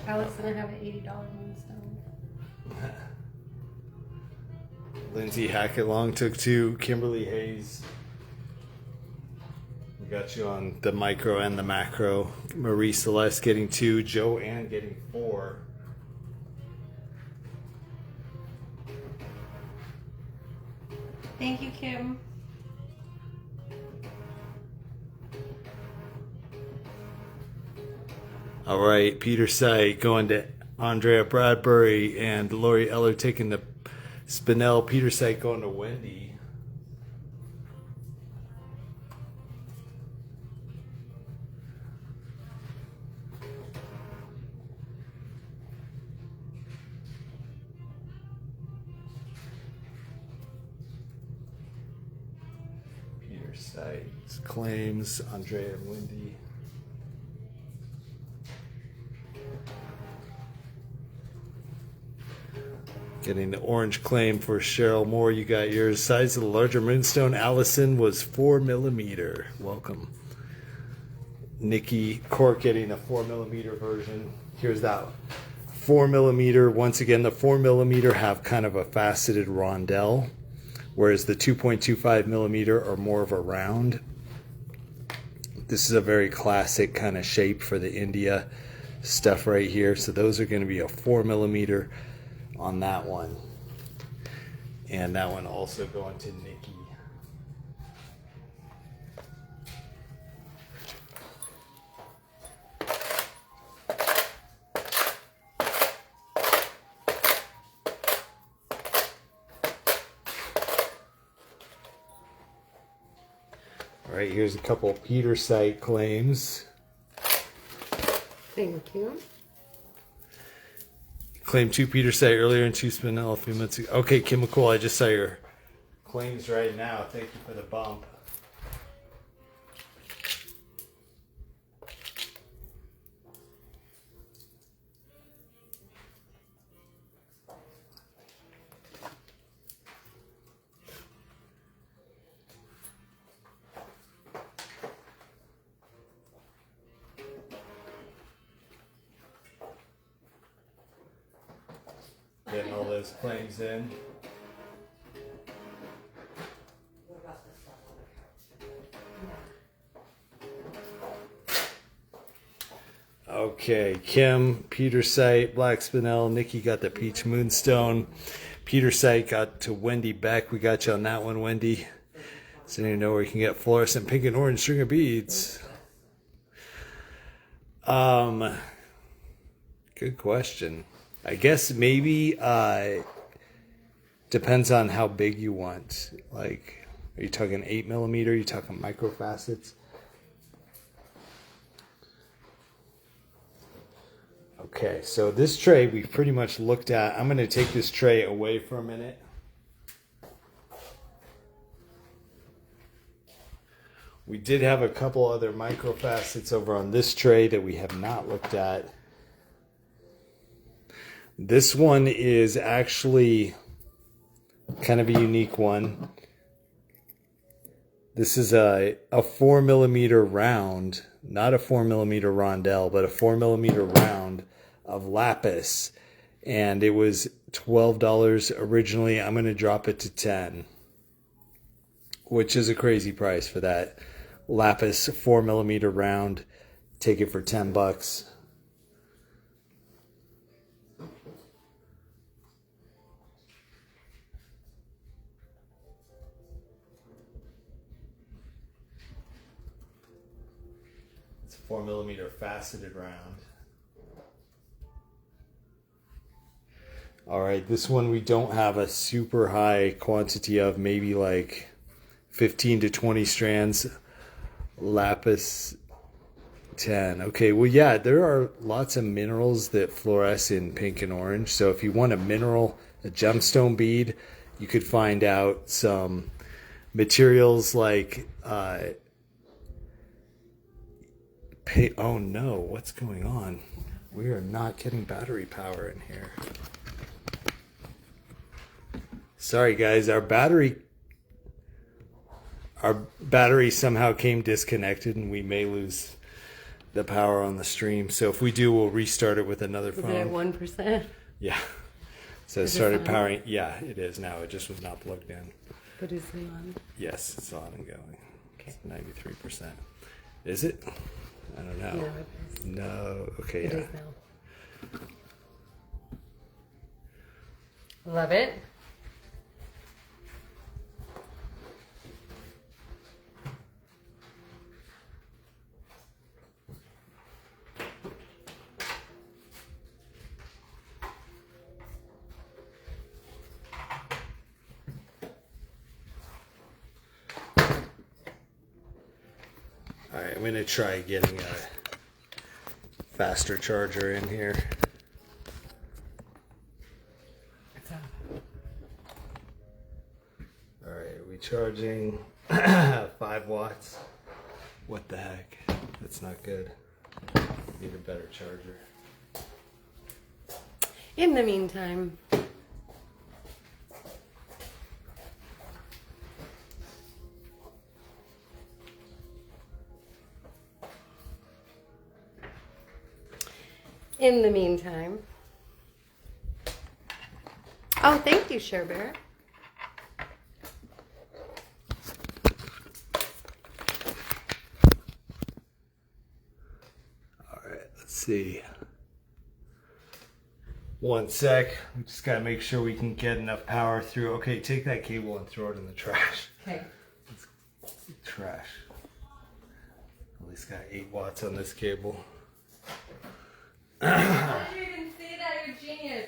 Alex gonna have an $80 moonstone. Lindsay Hackett Long took 2. Kimberly Hayes. We got you on the micro and the macro. Marie Celeste getting 2. Joanne getting 4. Thank you, Kim. All right, Peter Sight going to Andrea Bradbury and Lori Eller taking the Spinell. Peter Sight going to Wendy. Peter Sight claims Andrea and Wendy. Getting the orange claim for Cheryl Moore. You got yours. Size of the larger moonstone. Allison was 4mm. Welcome. Nikki Cork getting a 4mm version. Here's that 4mm. Once again, the 4mm have kind of a faceted rondelle, whereas the 2.25mm are more of a round. This is a very classic kind of shape for the India stuff right here. So those are going to be a 4mm on that one, and that one also going to Nikki. All right, here's a couple Peter Sight claims. Thank you. Claimed 2 Peter site earlier and 2 Spinel a few months ago. Okay, Kim McCool, I just saw your claims right now. Thank you for the bump. Getting all those claims in. Okay, Kim, Peter Site, Black Spinel, Nikki got the Peach Moonstone. Peter Site got to Wendy Beck. We got you on that one, Wendy. So you know where you can get fluorescent pink and orange string of beads. Good question. I guess maybe depends on how big you want. Like, are you talking 8mm? Are you talking micro facets? Okay, so this tray we've pretty much looked at. I'm going to take this tray away for a minute. We did have a couple other micro facets over on this tray that we have not looked at. This one is actually kind of a unique one. This is a 4mm round, not a 4mm rondelle, but a 4mm round of lapis. And it was $12 originally. I'm going to drop it to $10, which is a crazy price for that lapis 4mm round. Take it for $10. It's a 4mm faceted round. All right, this one we don't have a super high quantity of, maybe like 15 to 20 strands. Lapis 10. Okay, well, yeah, there are lots of minerals that fluoresce in pink and orange. So if you want a mineral, a gemstone bead, you could find out some materials like oh no, what's going on? We are not getting battery power in here. Sorry guys, our battery somehow came disconnected and we may lose the power on the stream. So if we do, we'll restart it with another phone. Is it at 1%? Yeah. So it started powering. Yeah, it is now. It just was not plugged in. But is it on? Yes, it's on and going. Okay. It's 93%. Is it? I don't know. No, it is. No. Okay, It yeah. is now. Love it. All right, I'm going to try getting a faster charger in here. All right, are we charging 5 watts? What the heck? That's not good. Need a better charger. In the meantime, oh, thank you, Sherbert. All right, let's see. One sec. We just gotta make sure we can get enough power through. Okay, take that cable and throw it in the trash. Okay. Trash. At least got 8 watts on this cable. How did you even see that? You're genius.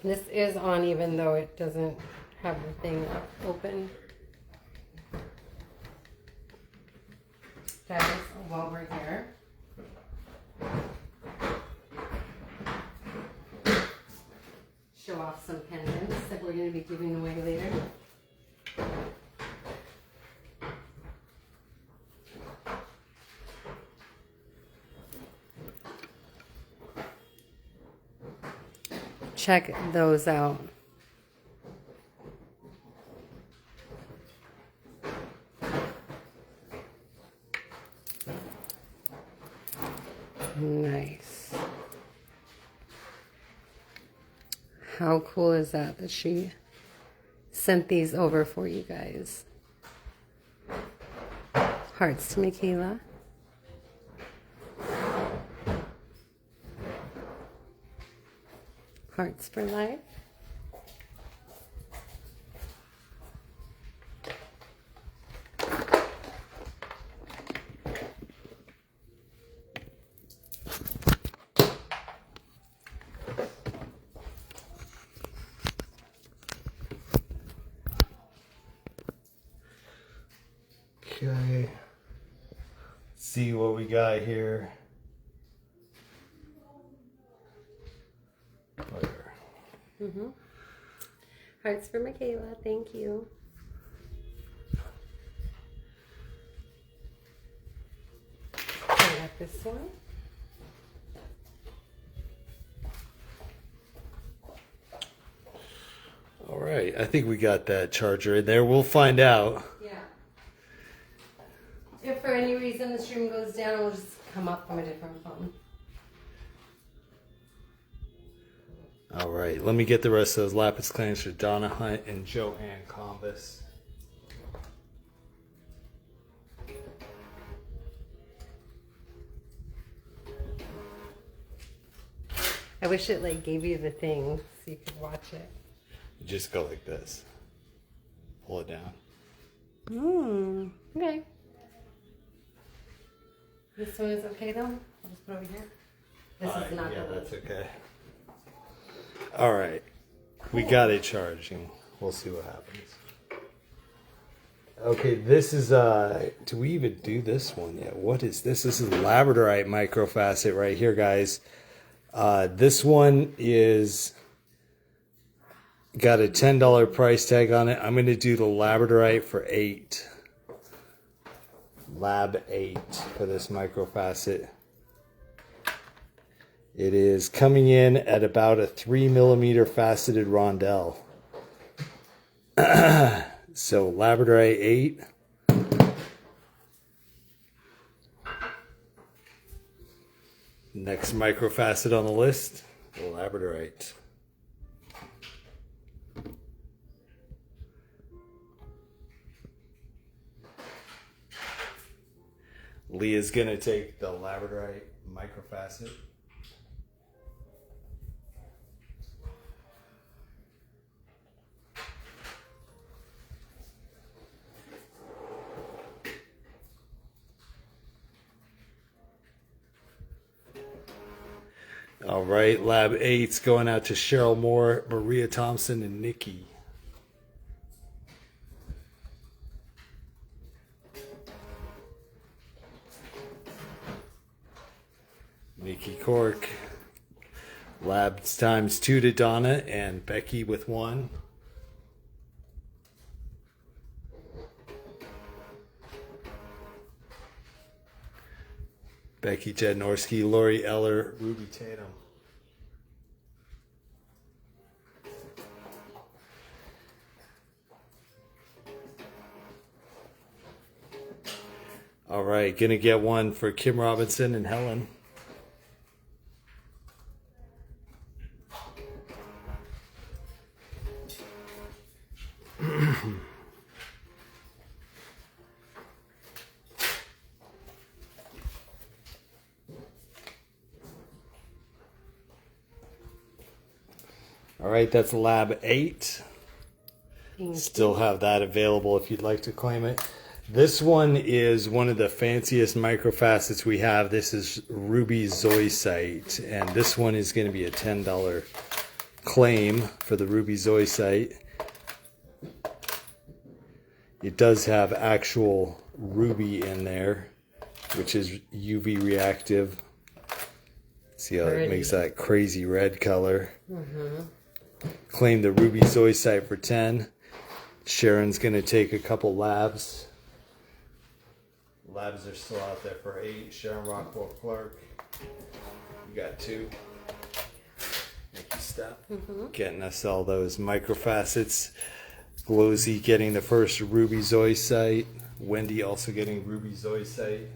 This is on even though it doesn't have the thing open. Guys, while we're here, show off some pendants that we're going to be giving away later. Check those out. Nice. How cool is that she sent these over for you guys? Hearts to Michaela. Hearts for life. Okay. Let's see what we got here. Mm-hmm. Hearts for Michaela, thank you. I got this one. All right, I think we got that charger in there. We'll find out. Yeah. If for any reason the stream goes down, we'll just come up from a different phone. All right, let me get the rest of those lapis clams for Donna Hunt and Joanne Convis. I wish it like gave you the thing so you could watch it. You just go like this. Pull it down. Okay. This one is okay though? I'll just put it over here. This is not yeah, the that's okay. All right, we got it charging. We'll see what happens. Okay, this is do we even do this one yet? What is this? This is labradorite microfacet right here, guys. This one is got a $10 price tag on it. I'm going to do the labradorite for $8. Lab 8 for this microfacet. It is coming in at about a 3mm faceted rondelle. So labradorite 8. Next microfacet on the list, the labradorite. Leah's gonna take the labradorite microfacet. All right, Lab 8's going out to Cheryl Moore, Maria Thompson, and Nikki. Nikki Cork. Labs times 2 to Donna and Becky with 1. Becky Jednorski, Lori Eller, Ruby Tatum. All right, gonna get one for Kim Robinson and Helen. All right, that's Lab 8. Still have that available if you'd like to claim it. This one is one of the fanciest microfacets we have. This is Ruby Zoisite, and this one is going to be a $10 claim for the ruby zoisite. It does have actual ruby in there, which is UV reactive. See how it makes that crazy red color. Claim the ruby zoisite for 10. Sharon's going to take a couple labs. Labs are still out there for 8. Sharon Rockwell Clark. You got 2. Thank you, Steph. Getting us all those microfacets. Glowsy getting the first ruby zoisite. Wendy also getting ruby zoisite.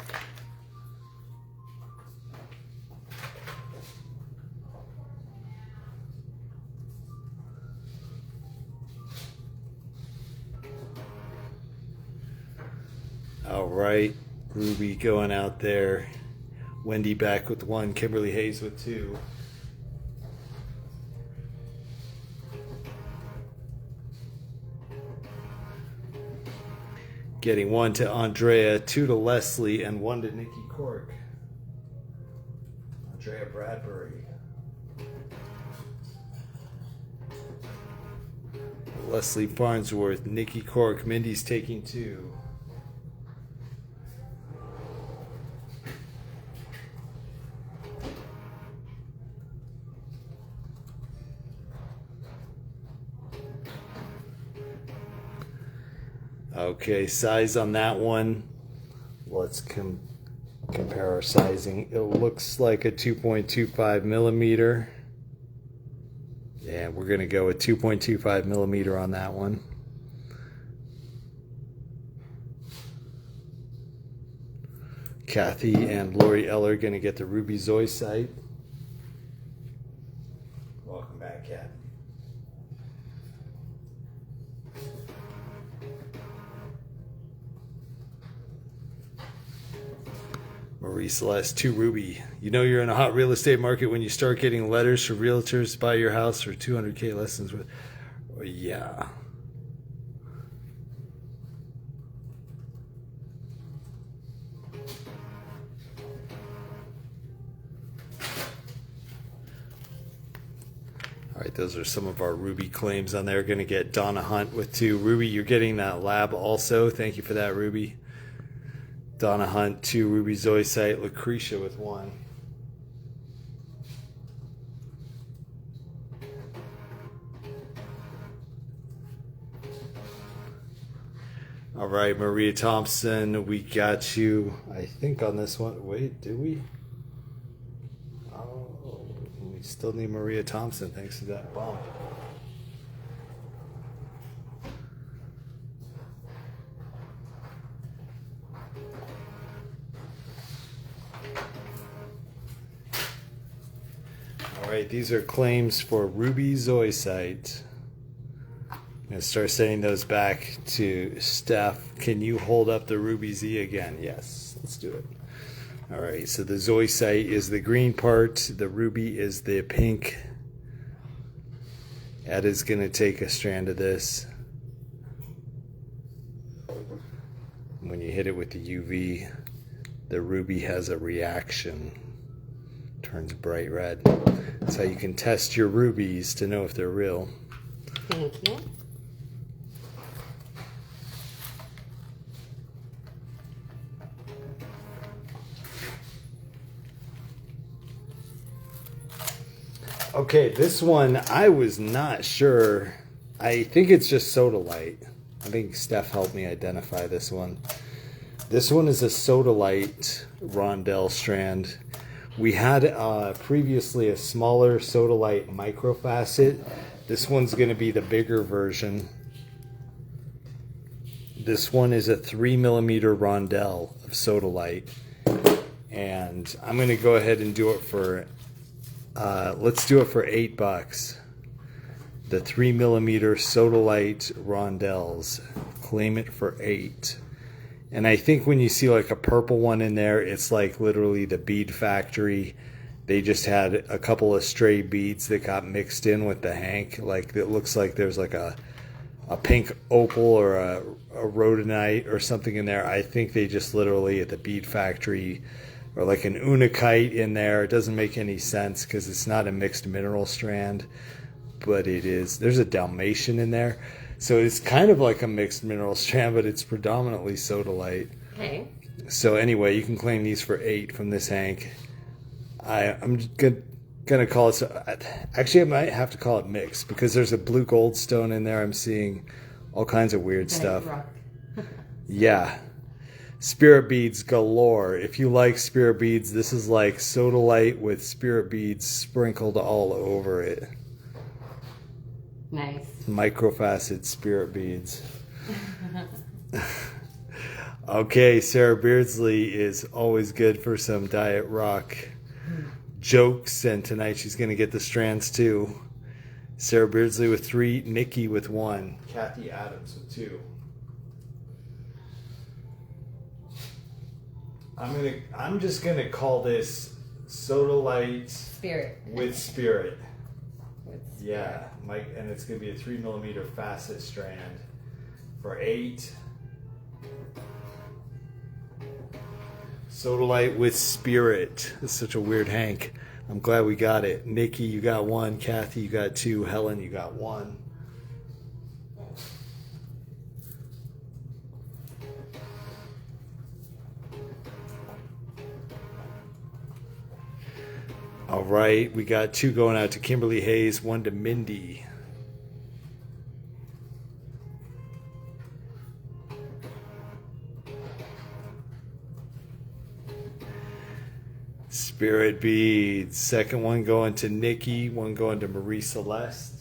All right, Ruby going out there. Wendy back with 1. Kimberly Hayes with 2. Getting 1 to Andrea, 2 to Leslie, and 1 to Nikki Cork. Andrea Bradbury. Leslie Farnsworth, Nikki Cork. Mindy's taking 2. Okay, size on that one. Let's compare our sizing. It looks like a 2.25 millimeter. Yeah, we're going to go with 2.25 millimeter on that one. Kathy and Lori Eller going to get the ruby zoisite. Welcome back, Kathy. Marie Celeste, 2 ruby. You know you're in a hot real estate market when you start getting letters from realtors to buy your house for 200K lessons with. Oh, yeah. All right, those are some of our ruby claims on there. Going to get Donna Hunt with 2. Ruby, you're getting that lab also. Thank you for that, Ruby. Donna Hunt, 2 ruby zoisite. Lucretia with 1. All right, Maria Thompson, we got you, I think, on this one. Wait, did we? Oh, we still need Maria Thompson. Thanks for that bump. All right, these are claims for ruby zoisite. I'm going to start sending those back to Steph. Can you hold up the ruby Z again? Yes, let's do it. All right, so the zoisite is the green part. The ruby is the pink. Ed is going to take a strand of this. When you hit it with the UV, the ruby has a reaction. Turns bright red. That's how you can test your rubies to know if they're real. Thank you. Okay, this one I was not sure. I think it's just sodalite. I think Steph helped me identify this one. This one is a sodalite rondelle strand. We had previously a smaller sodalite microfacet. This one's going to be the bigger version. This one is a 3 millimeter rondelle of sodalite. And I'm going to go ahead and do it for, let's do it for $8. The 3 millimeter sodalite rondelles. Claim it for $8. And I think when you see like a purple one in there, it's like literally the bead factory. They just had a couple of stray beads that got mixed in with the hank. Like it looks like there's like a pink opal or a rhodonite or something in there. I think they just literally at the bead factory, or like an unakite in there. It doesn't make any sense because it's not a mixed mineral strand. but there's a Dalmatian in there. So it's kind of like a mixed mineral strand, but it's predominantly sodalite. Okay. So anyway, you can claim these for 8 from this Hank. I'm gonna call it. Actually, I might have to call it mixed because there's a blue goldstone in there. I'm seeing all kinds of weird stuff. Yeah. Spirit beads galore. If you like spirit beads, this is like sodalite with spirit beads sprinkled all over it. Nice. Microfacet spirit beads. Okay, Sarah Beardsley is always good for some Diet Rock jokes, and tonight she's going to get the strands too. Sarah Beardsley with 3, Nikki with 1, Kathy Adams with 2. I'm just gonna call this sodalite Spirit. with spirit. Yeah, Mike, and it's gonna be a 3mm facet strand for 8. Sodalite with spirit. It's such a weird Hank. I'm glad we got it. Nikki, you got 1. Kathy, you got 2. Helen, you got 1. All right, we got 2 going out to Kimberly Hayes, 1 to Mindy. Spirit beads. Second one going to Nikki, 1 going to Marie Celeste.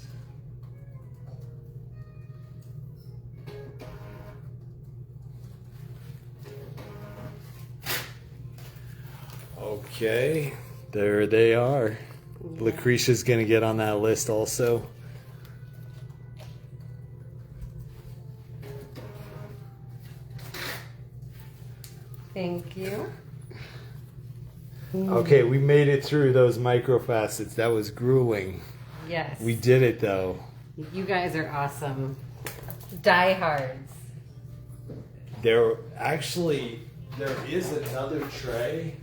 Okay. There they are. Yeah. Lucretia's going to get on that list also. Thank you. Okay, we made it through those microfacets. That was grueling. Yes. We did it though. You guys are awesome. Diehards. There is another tray.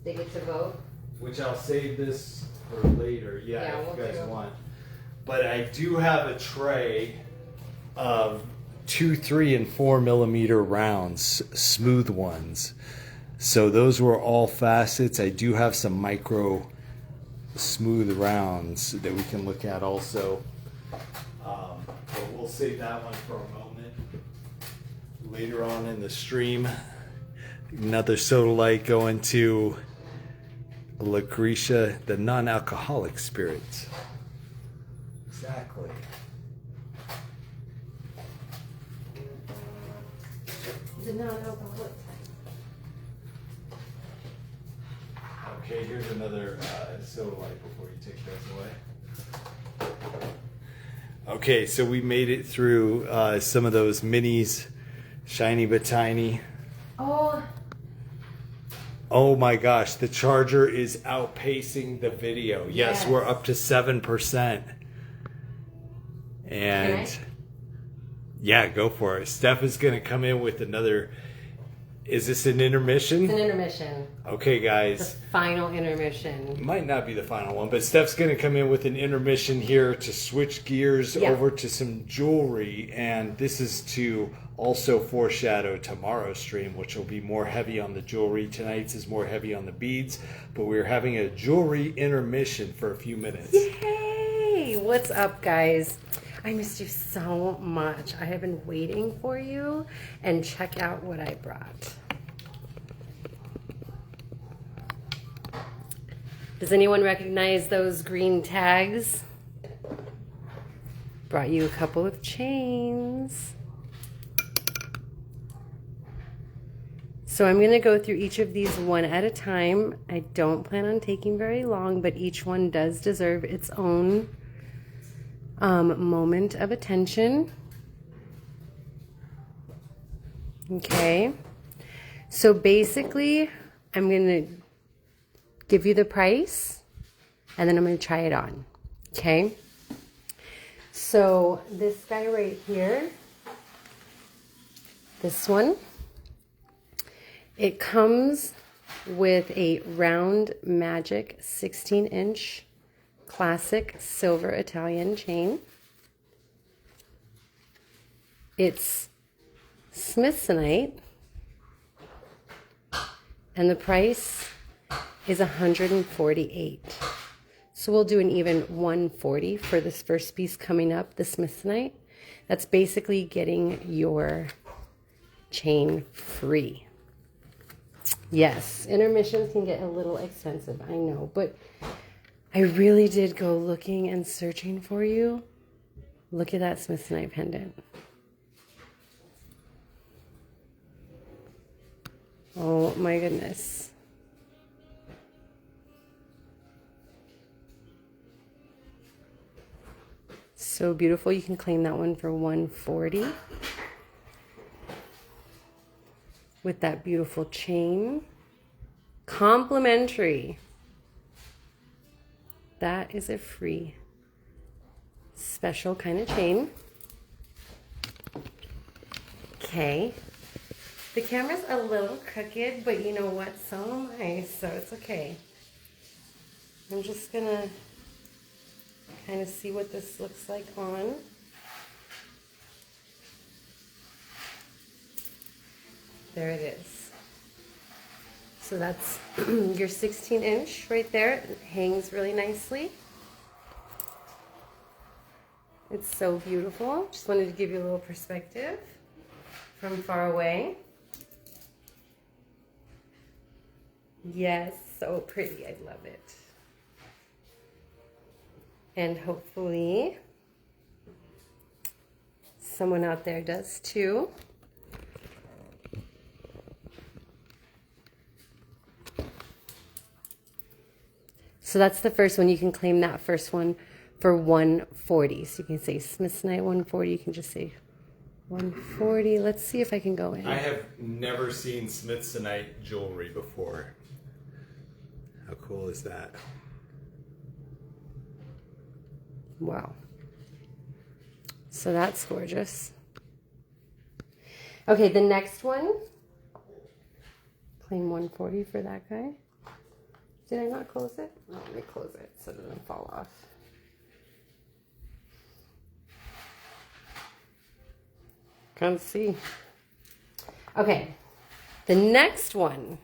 They get to vote? Which I'll save this for later. Yeah, if you guys want. But I do have a tray of 2, 3, and 4mm rounds, smooth ones. So those were all facets. I do have some micro smooth rounds that we can look at also. But we'll save that one for a moment. Later on in the stream, another sodalite going to Lucretia, the non-alcoholic spirits. Exactly. The non-alcoholic. Okay, here's another sodalite before you take those away. Okay, so we made it through some of those minis, shiny but tiny. Oh my gosh, the charger is outpacing the video. Yes, we're up to 7%. And yeah, go for it. Steph is going to come in with another. Is this an intermission? It's an intermission. Okay, guys. The final intermission. It might not be the final one, but Steph's going to come in with an intermission here to switch gears over to some jewelry. And this is to also foreshadow tomorrow's stream, which will be more heavy on the jewelry. Tonight's is more heavy on the beads, but we're having a jewelry intermission for a few minutes. Yay! What's up, guys? I missed you so much. I have been waiting for you, and check out what I brought. Does anyone recognize those green tags? Brought you a couple of chains. So I'm going to go through each of these one at a time. I don't plan on taking very long, but each one does deserve its own moment of attention. Okay. So basically, I'm going to give you the price, and then I'm going to try it on. Okay. So this guy right here, this one, it comes with a round magic 16-inch classic silver Italian chain. It's Smithsonite, and the price is $148. So we'll do an even $140 for this first piece coming up, the Smithsonite. That's basically getting your chain free. Yes, intermissions can get a little expensive, I know, but I really did go looking and searching for you. Look at that Smithsonite pendant. Oh my goodness. So beautiful. You can claim that one for $140 with that beautiful chain. Complimentary. That is a free special kind of chain. Okay. The camera's a little crooked, but you know what? So am I, so it's okay. I'm just gonna kind of see what this looks like on. There it is. So that's your 16-inch right there. It hangs really nicely. It's so beautiful. Just wanted to give you a little perspective from far away. Yes, so pretty. I love it. And hopefully someone out there does too. So that's the first one. You can claim that first one for $140. So you can say Smithsonite $140. You can just say $140. Let's see if I can go in. I have never seen Smithsonite jewelry before. How cool is that? Wow. So that's gorgeous. Okay, the next one. Claim $140 for that guy. Did I not close it? No, let me close it so it doesn't fall off. Can't see. Okay, the next one.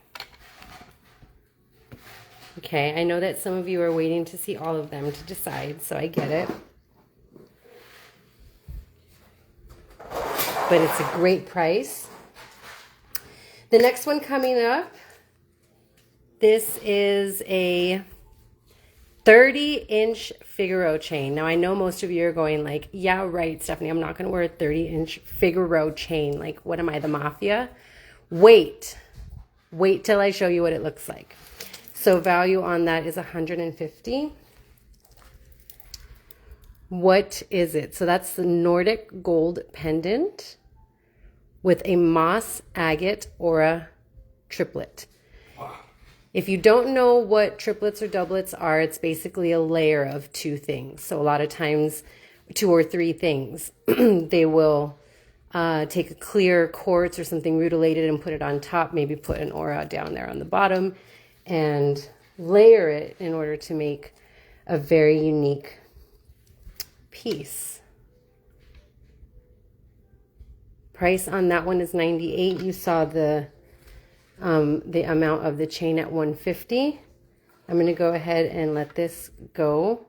Okay, I know that some of you are waiting to see all of them to decide, so I get it. But it's a great price. The next one coming up, this is a 30-inch Figaro chain. Now, I know most of you are going like, yeah, right, Stephanie, I'm not going to wear a 30-inch Figaro chain. Like, what am I, the mafia? Wait till I show you what it looks like. So value on that is $150. What is it? So that's the Nordic gold pendant with a moss agate aura triplet. If you don't know what triplets or doublets are, it's basically a layer of two things. So a lot of times, 2 or 3 things. They will take a clear quartz or something rutilated and put it on top, maybe put an aura down there on the bottom, and layer it in order to make a very unique piece. Price on that one is $98. You saw the amount of the chain at $150. I'm going to go ahead and let this go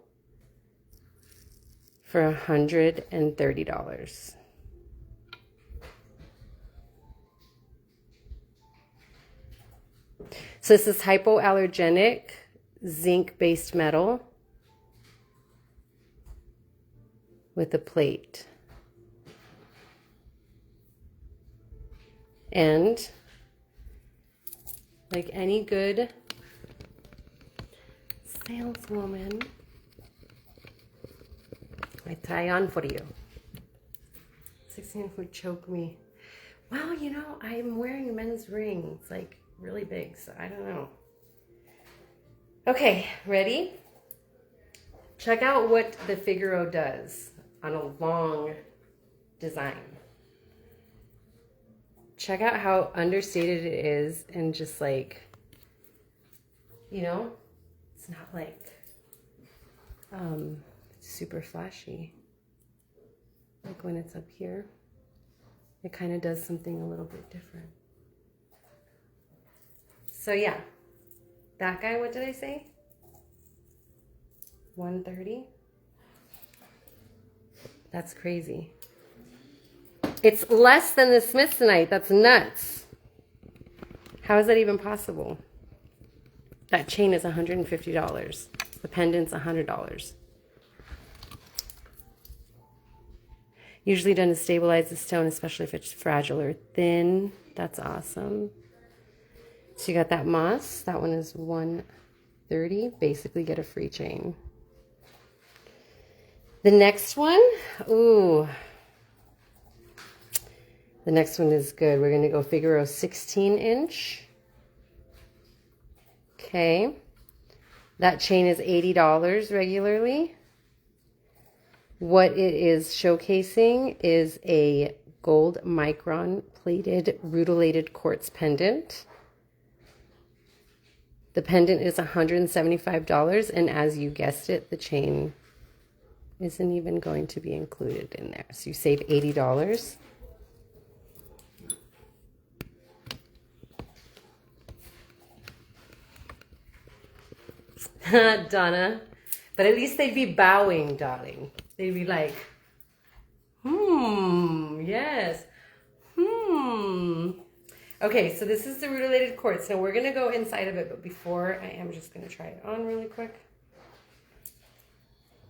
for $130. So this is hypoallergenic zinc-based metal with a plate. And like any good saleswoman, I try on for you. 16 would choke me. Well, you know, I'm wearing a men's ring. It's like really big, so I don't know. Okay, ready? Check out what the Figaro does on a long design. Check out how understated it is, and just like, you know, it's not like It's super flashy. Like when it's up here, it kind of does something a little bit different. So yeah, that guy, what did I say? 130. That's crazy. It's less than the Smithsonite. That's nuts. How is that even possible? That chain is $150. The pendant's $100. Usually done to stabilize the stone, especially if it's fragile or thin. That's awesome. So you got that moss. That one is $130. Basically get a free chain. The next one, ooh. The next one is good. We're going to go Figaro 16-inch. Okay. That chain is $80 regularly. What it is showcasing is a gold micron plated rutilated quartz pendant. The pendant is $175, and as you guessed it, the chain isn't even going to be included in there. So you save $80. Donna. But at least they'd be bowing, darling. They'd be like, yes. Okay, so this is the rutilated quartz. Now we're going to go inside of it, but before I am just going to try it on really quick.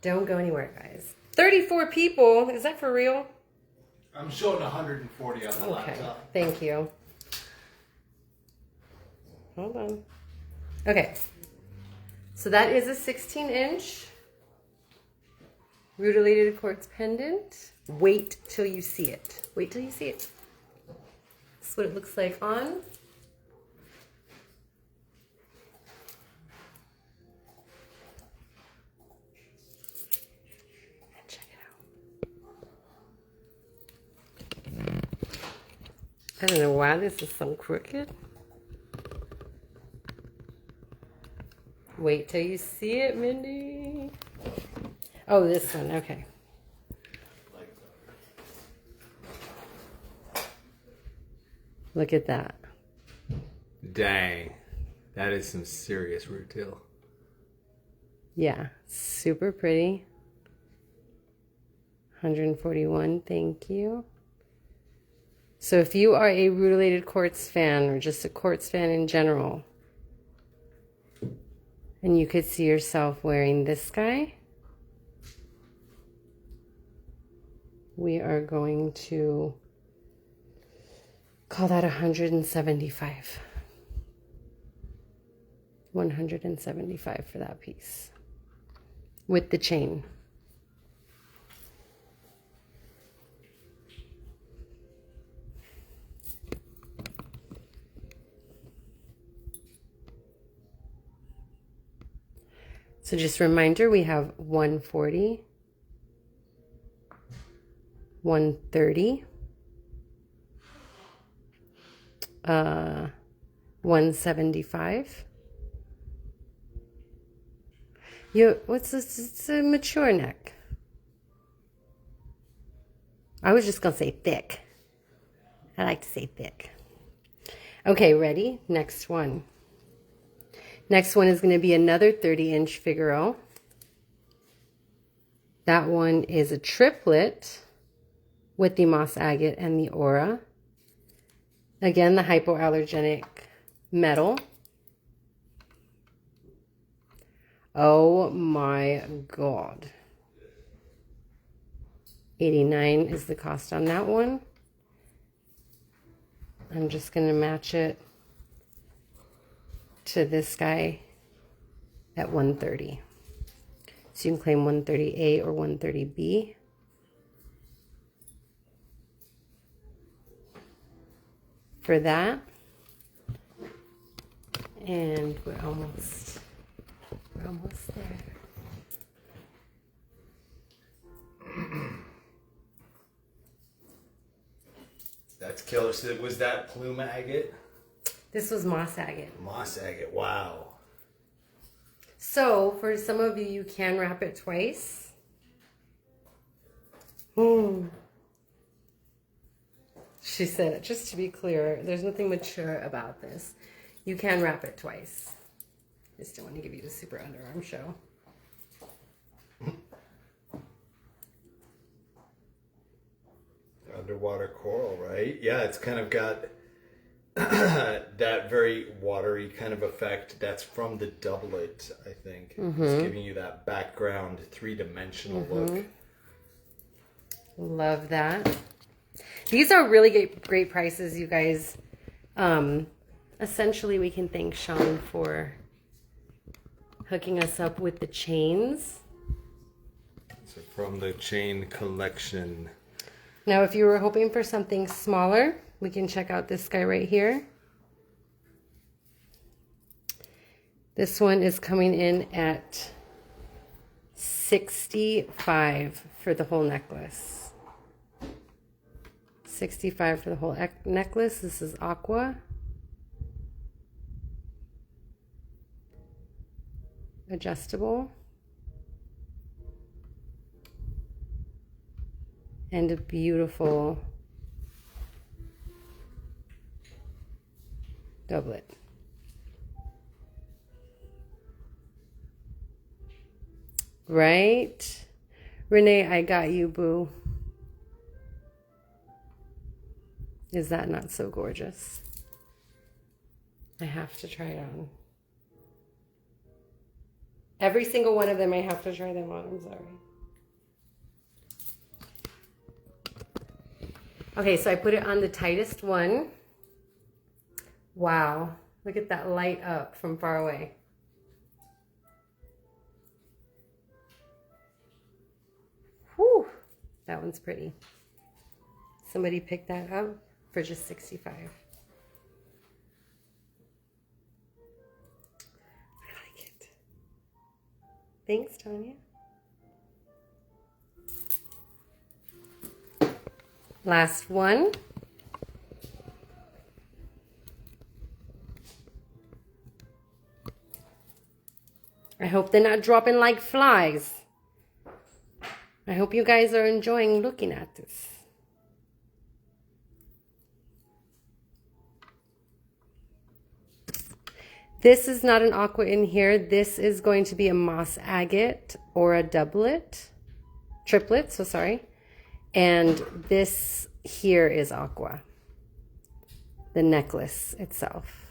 Don't go anywhere, guys. 34 people. Is that for real? I'm showing 140 on the Okay, laptop. thank you. Hold on. Okay. So that is a 16-inch rutilated quartz pendant. Wait till you see it. Wait till you see it. This is what it looks like on. Check it out. I don't know why this is so crooked. Wait till you see it, Mindy. Oh, this one. Okay. Look at that. Dang. That is some serious rutail. Yeah. Super pretty. 141. Thank you. So if you are a rutilated quartz fan or just a quartz fan in general, and you could see yourself wearing this guy, we are going to call that 175. 175 for that piece with the chain. So just a reminder, we have 140, 130, 175. What's this? It's a mature neck. I was just going to say thick. I like to say thick. Okay, ready? Next one. Next one is going to be another 30-inch Figaro. That one is a triplet with the moss agate and the aura. Again, the hypoallergenic metal. Oh my God. 89 is the cost on that one. I'm just going to match it to this guy at 130. So you can claim 130A or 130B. For that. And we're almost there. That's killer. So was that plume agate? This was moss agate. Moss agate. Wow. So for some of you, you can wrap it twice. She said, just to be clear, there's nothing mature about this. You can wrap it twice. Just don't want to give you the super underarm show. Underwater coral, right? Yeah, it's kind of got that very watery kind of effect. That's from the doublet, I think. It's giving you that background, three-dimensional look. Love that. These are really great prices, you guys. Essentially, we can thank Sean for hooking us up with the chains. So from the chain collection. Now, if you were hoping for something smaller, we can check out this guy right here. This one is coming in at $65 for the whole necklace. $65 for the whole necklace. This is aqua. Adjustable. And a beautiful doublet. Right? Renee, I got you, boo. Is that not so gorgeous? I have to try it on. Every single one of them, I have to try them on. I'm sorry. Okay, so I put it on the tightest one. Wow, look at that light up from far away. Whew, that one's pretty. Somebody picked that up for just $65. I like it. Thanks, Tanya. Last one. I hope they're not dropping like flies. I hope you guys are enjoying looking at this. This is not an aqua in here. This is going to be a moss agate or a triplet, so sorry. And this here is aqua, the necklace itself.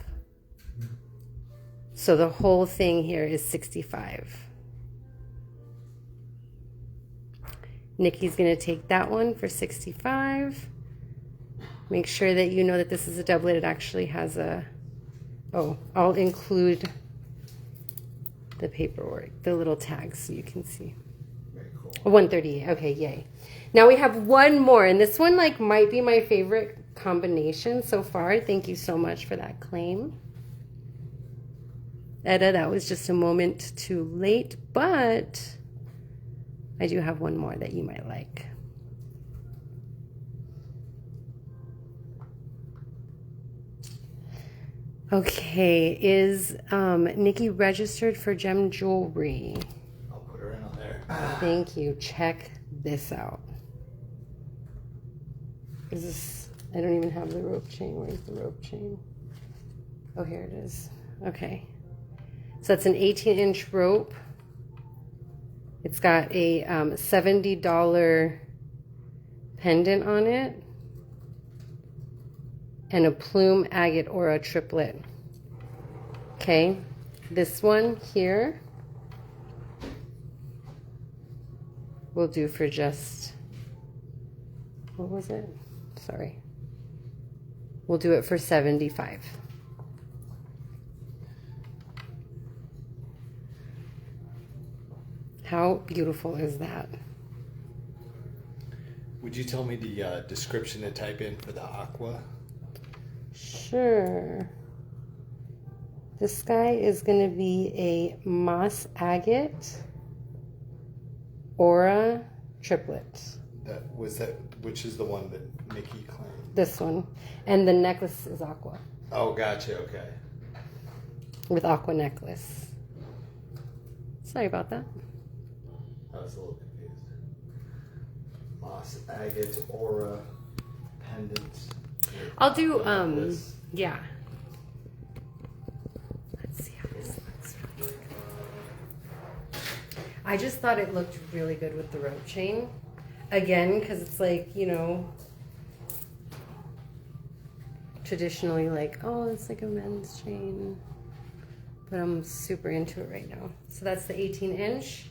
So the whole thing here is $65. Nikki's going to take that one for $65. Make sure that you know that this is a doublet. It actually has a... Oh, I'll include the paperwork, the little tags so you can see. Very cool. 138. Okay, yay. Now we have one more, and this one might be my favorite combination so far. Thank you so much for that claim. Etta, that was just a moment too late, but I do have one more that you might like. Okay, is Nikki registered for gem jewelry? I'll put her in on there. Thank you. Check this out. Is this, I don't even have the rope chain. Where's the rope chain? Oh, here it is. Okay. So it's an 18-inch rope. It's got a $70 pendant on it. And a plume agate or a triplet. Okay. This one here we'll do for just, what was it? Sorry. We'll do it for $75. How beautiful is that? Would you tell me the description to type in for the aqua? Sure. This guy is going to be a moss agate aura triplet. Which is the one that Nikki claimed? This one. And the necklace is aqua. Oh, gotcha. Okay. With aqua necklace. Sorry about that. I was a little confused. Moss agate aura pendant. I'll do, yeah. Let's see how this looks really quick. I just thought it looked really good with the rope chain. Again, because it's like, you know, traditionally like, oh, it's like a men's chain. But I'm super into it right now. So that's the 18-inch.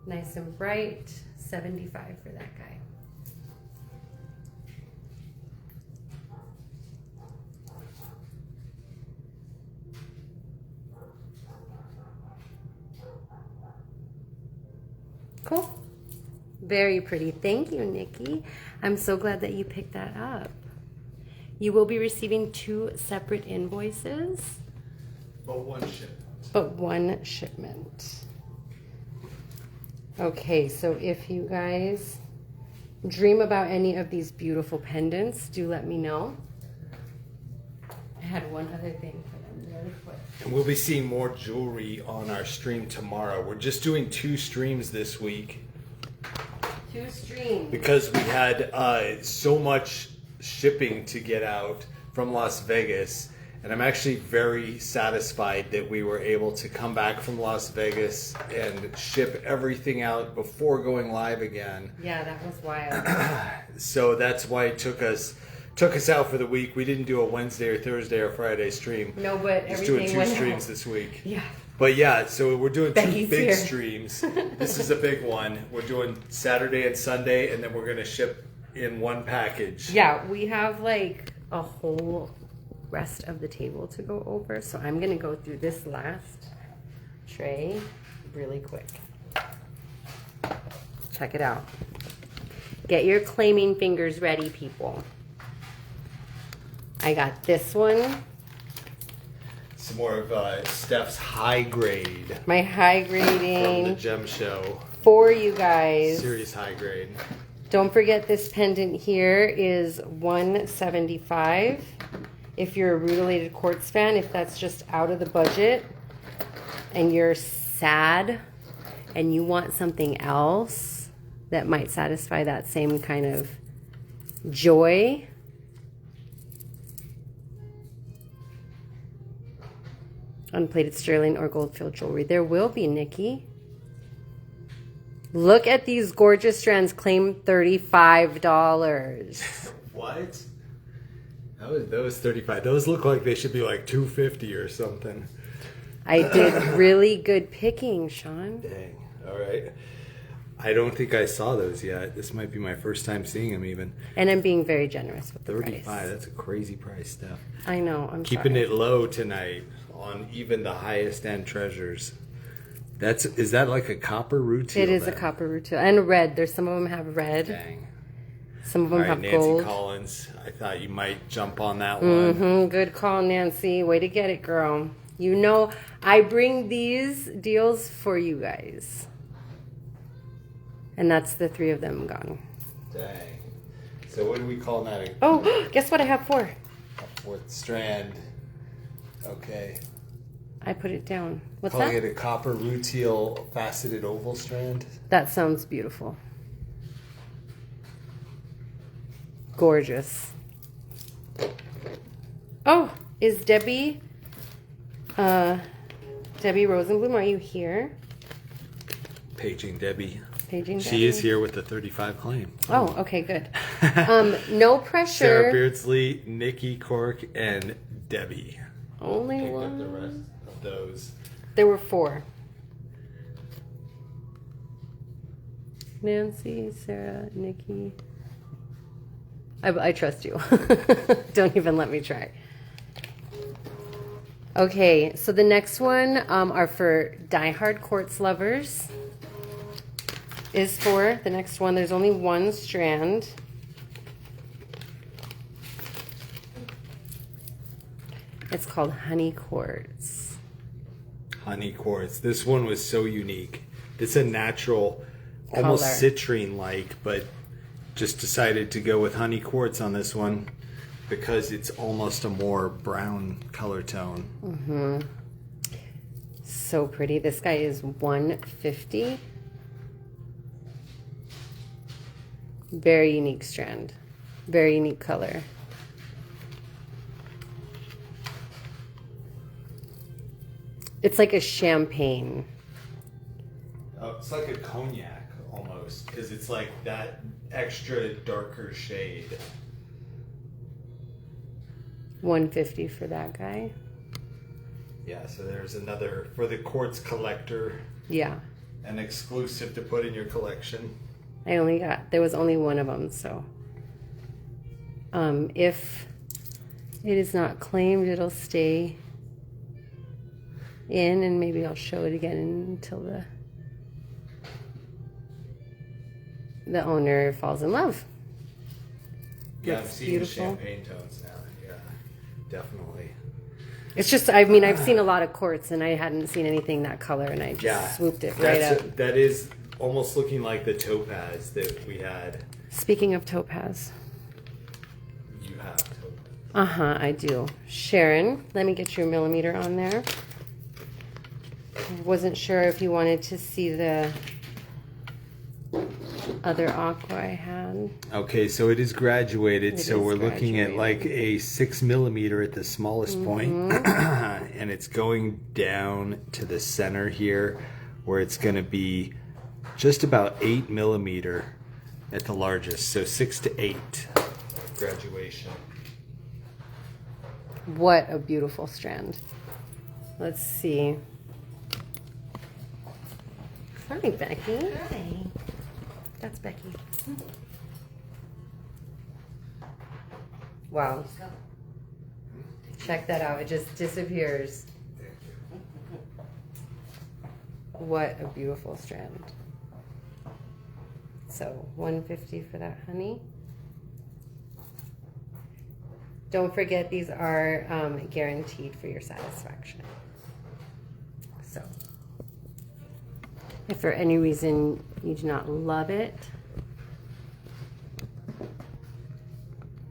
Nice and bright. $75 for that guy. Cool. Very pretty. Thank you, Nikki. I'm so glad that you picked that up. You will be receiving 2 separate invoices. But one shipment. But one shipment. Okay, so if you guys dream about any of these beautiful pendants, do let me know. I had one other thing for them really quick. And we'll be seeing more jewelry on our stream tomorrow. We're just doing 2 streams this week. 2 streams. Because we had so much shipping to get out from Las Vegas. And I'm actually very satisfied that we were able to come back from Las Vegas and ship everything out before going live again. Yeah, that was wild. So that's why it took us out for the week. We didn't do a Wednesday or Thursday or Friday stream. No, but just everything doing 2 went streams out. this week. Yeah. But yeah, so we're doing 2 Becky's big here. streams. This is a big one. We're doing Saturday and Sunday, and then we're going to ship in one package. Yeah, we have like a whole rest of the table to go over, so I'm gonna go through this last tray really quick. Check it out. Get your claiming fingers ready, people. I got this one. Some more of Steph's high grade My high from the grading Gem Show. for you guys. Serious high grade. Don't forget this pendant here is $175. If you're a Rutilated Quartz fan, if that's just out of the budget and you're sad and you want something else that might satisfy that same kind of joy, unplated sterling or gold-filled jewelry. There will be, Nikki. Look at these gorgeous strands. Claim $35. What? That was 35. Those look like they should be like 250 or something. I did really good picking, Sean. Dang. All right. I don't think I saw those yet. This might be my first time seeing them even. And I'm being very generous with the 35. price. That's a crazy price, Steph. I know. I'm Keeping sorry. it low tonight on even the highest end treasures. Is that like a copper rutile? It is then? a copper rutile and red. There's some of them have red. Dang. Some of them All right, have Nancy gold. Collins. I thought you might jump on that one. Good call, Nancy. Way to get it, girl. You know, I bring these deals for you guys. And that's the 3 of them gone. Dang. So what do we call that? Oh, guess what I have 4? A 4th strand. Okay. I put it down. What's Calling that? it a copper rutile faceted oval strand. That sounds beautiful. Gorgeous. Oh, is Debbie Rosenblum, are you here? Paging Debbie. Paging Debbie? She is here with the 35 claim. Oh, okay, good. No pressure. Sarah Beardsley, Nikki Cork, and Debbie. Only Picked one. up the rest of those. There were 4. Nancy, Sarah, Nikki. I trust you. Don't even let me try. Okay, so the next one are for diehard quartz lovers. Is for the next one. There's only 1 strand. It's called honey quartz. Honey quartz. This one was so unique. It's a natural, almost Color. citrine-like, but just decided to go with honey quartz on this one because it's almost a more brown color tone. So pretty. This guy is $150. Very unique strand. Very unique color. It's like a champagne. Oh, it's like a cognac almost, because it's like that extra darker shade. $150 for that guy. Yeah, so there's another for the quartz collector. Yeah. An exclusive to put in your collection. There was only one of them, so. If it is not claimed, it'll stay in, and maybe I'll show it again until the owner falls in love. Yeah, It's I've seen beautiful. the champagne tones now. Yeah, definitely. It's just, I mean, I've seen a lot of quartz, and I hadn't seen anything that color, and I just swooped it right up. That is almost looking like the topaz that we had. Speaking of topaz. You have topaz. Uh-huh, I do. Sharon, let me get your millimeter on there. I wasn't sure if you wanted to see the other aqua I had. Okay, so it is graduated. It so is we're looking at graduated. like a 6 millimeter at the smallest point. And it's going down to the center here where it's going to be just about 8 millimeter at the largest. So 6 to 8 graduation. What a beautiful strand. Let's see. Hi, Becky. Hi. That's Becky. Wow. Check that out. It just disappears. What a beautiful strand. So $150 for that, honey. Don't forget, these are guaranteed for your satisfaction. So, if for any reason you do not love it,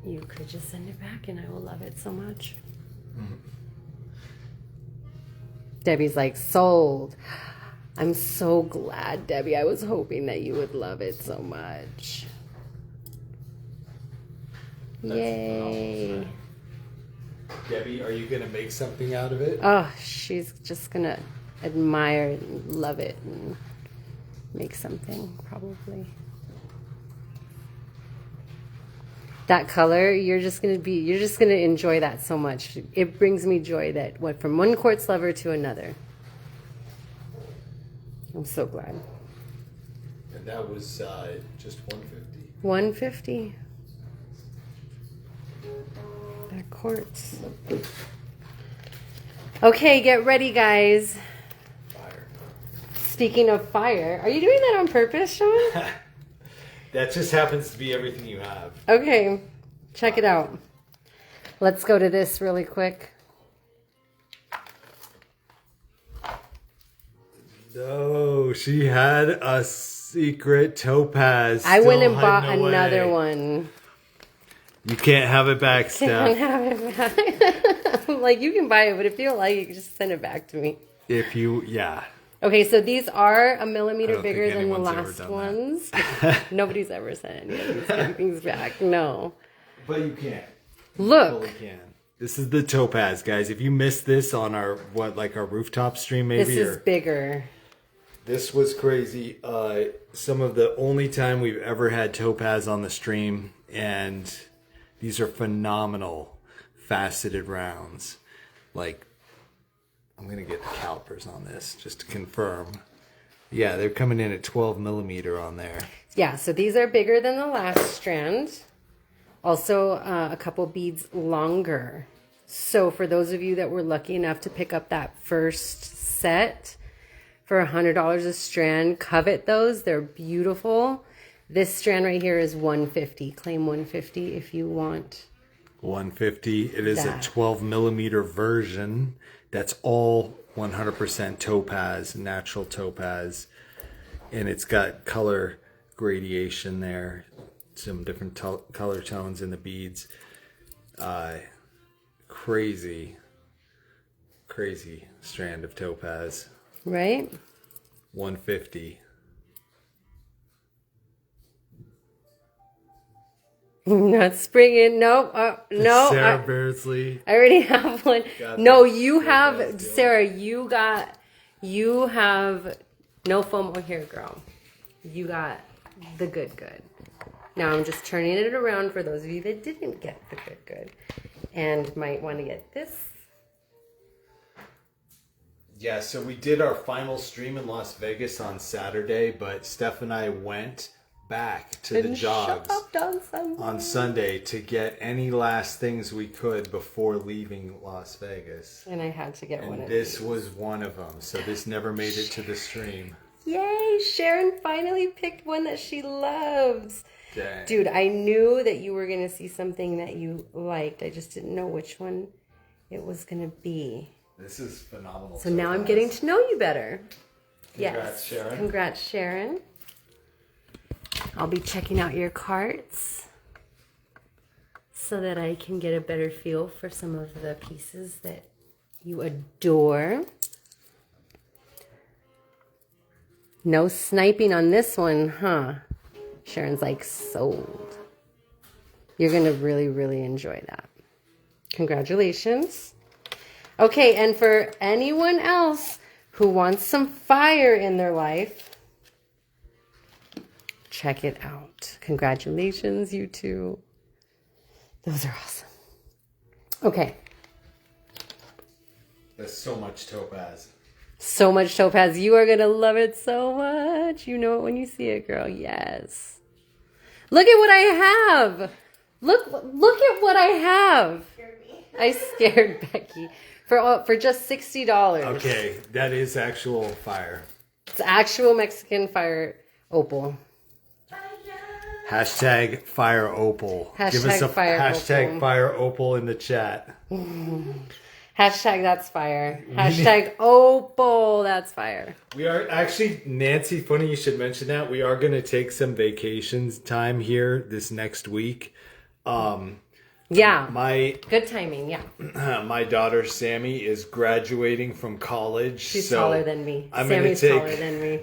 you could just send it back and I will love it so much. Debbie's like, sold. I'm so glad, Debbie. I was hoping that you would love it so much. Yay. Debbie, are you going to make something out of it? Oh, she's just going to admire and love it and make something, probably. That color, you're just going to enjoy that so much. It brings me joy that went from one quartz lover to another. I'm so glad. And that was just 150. 150. That quartz. Okay, get ready, guys. Fire. Speaking of fire, are you doing that on purpose, Sean? That just happens to be everything you have. Okay, check it out. Let's go to this really quick. No, she had a secret topaz. I went still and bought hiding away. another one. You can't have it back, Can't Steph. have it back. I'm like, you can buy it, but if you don't like it, just send it back to me. If you, yeah. Okay, so these are a I millimeter don't bigger think than the anyone's ever last done ones. Nobody's ever sent any of these things back. No. But you can. Look. You can. This is the topaz, guys. If you missed this on our, our rooftop stream maybe? This is bigger. This was crazy. Some of the only time we've ever had topaz on the stream, and these are phenomenal faceted rounds. Like, I'm gonna get the calipers on this just to confirm. Yeah, they're coming in at 12 millimeter on there. Yeah, so these are bigger than the last strand. Also, a couple beads longer. So for those of you that were lucky enough to pick up that first set for $100 a strand, covet those. They're beautiful. This strand right here is $150. Claim $150 if you want. $150. It is that. a 12 millimeter version. That's all 100% topaz, natural topaz. And it's got color gradation there. Some different color tones in the beads. Crazy crazy strand of topaz. Right? 150. Not springing. No, no. Sarah Beardsley. I already have one. Got No, the you have, topaz deal. Sarah, you have no FOMO here, girl. You got the good. Now I'm just turning it around for those of you that didn't get the good and might want to get this. Yeah, so we did our final stream in Las Vegas on Saturday, but Steph and I went back to the jogs on Sunday to get any last things we could before leaving Las Vegas. And I had to get one of This these. was one of them, so this never made it to the stream. Yay, Sharon finally picked one that she loves. Dang. Dude, I knew that you were going to see something that you liked. I just didn't know which one it was going to be. This is phenomenal. So now I'm getting to know you better. Congrats, Yes. Sharon. Congrats, Sharon. I'll be checking out your carts so that I can get a better feel for some of the pieces that you adore. No sniping on this one, huh? Sharon's like, sold. You're going to really, really enjoy that. Congratulations. Okay, and for anyone else who wants some fire in their life, check it out. Congratulations, you two. Those are awesome. Okay. There's so much topaz. So much topaz. You are going to love it so much. You know it when you see it, girl. Yes. Look at what I have. Look at what I have. I scared Becky for just $60. Okay, that is actual fire. It's actual Mexican fire opal. Hashtag fire opal. Give us a Fire hashtag opal. fire opal in the chat. Hashtag that's fire. Hashtag opal, that's fire. We are actually, Nancy, funny you should mention that. We are going to take some vacations time here this next week. Yeah. My Good timing, yeah. my daughter Sammy is graduating from college. She's so taller than me. I'm Sammy's gonna taller than me.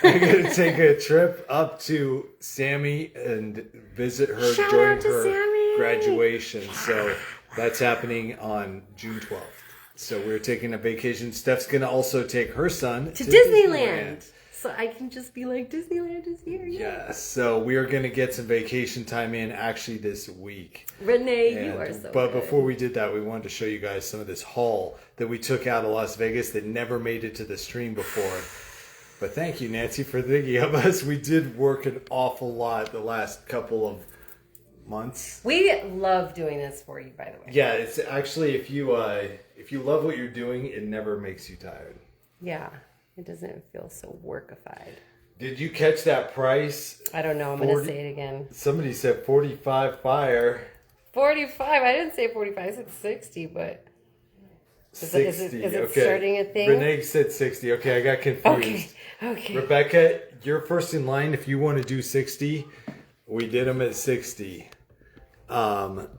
I'm going to take a trip up to Sammy and visit her Shout during out to her Sammy. graduation. So that's happening on June 12th. So we're taking a vacation. Steph's going to also take her son To Disneyland. So I can just be like, Disneyland is here. Yeah, so we are going to get some vacation time in actually this week. Renee, you are so But good. before we did that, we wanted to show you guys some of this haul that we took out of Las Vegas that never made it to the stream before. But thank you, Nancy, for thinking of us. We did work an awful lot the last couple of months. We love doing this for you, by the way. Yeah, it's actually, if you love what you're doing, it never makes you tired. Yeah. It doesn't feel so workified. Did you catch that price? I don't know. I'm going to say it again. Somebody said 45 fire. 45. I didn't say 45. I said 60, but... Is it starting a thing? Renee said 60. Okay, I got confused. Okay. Rebecca, you're first in line if you want to do 60. We did them at 60. But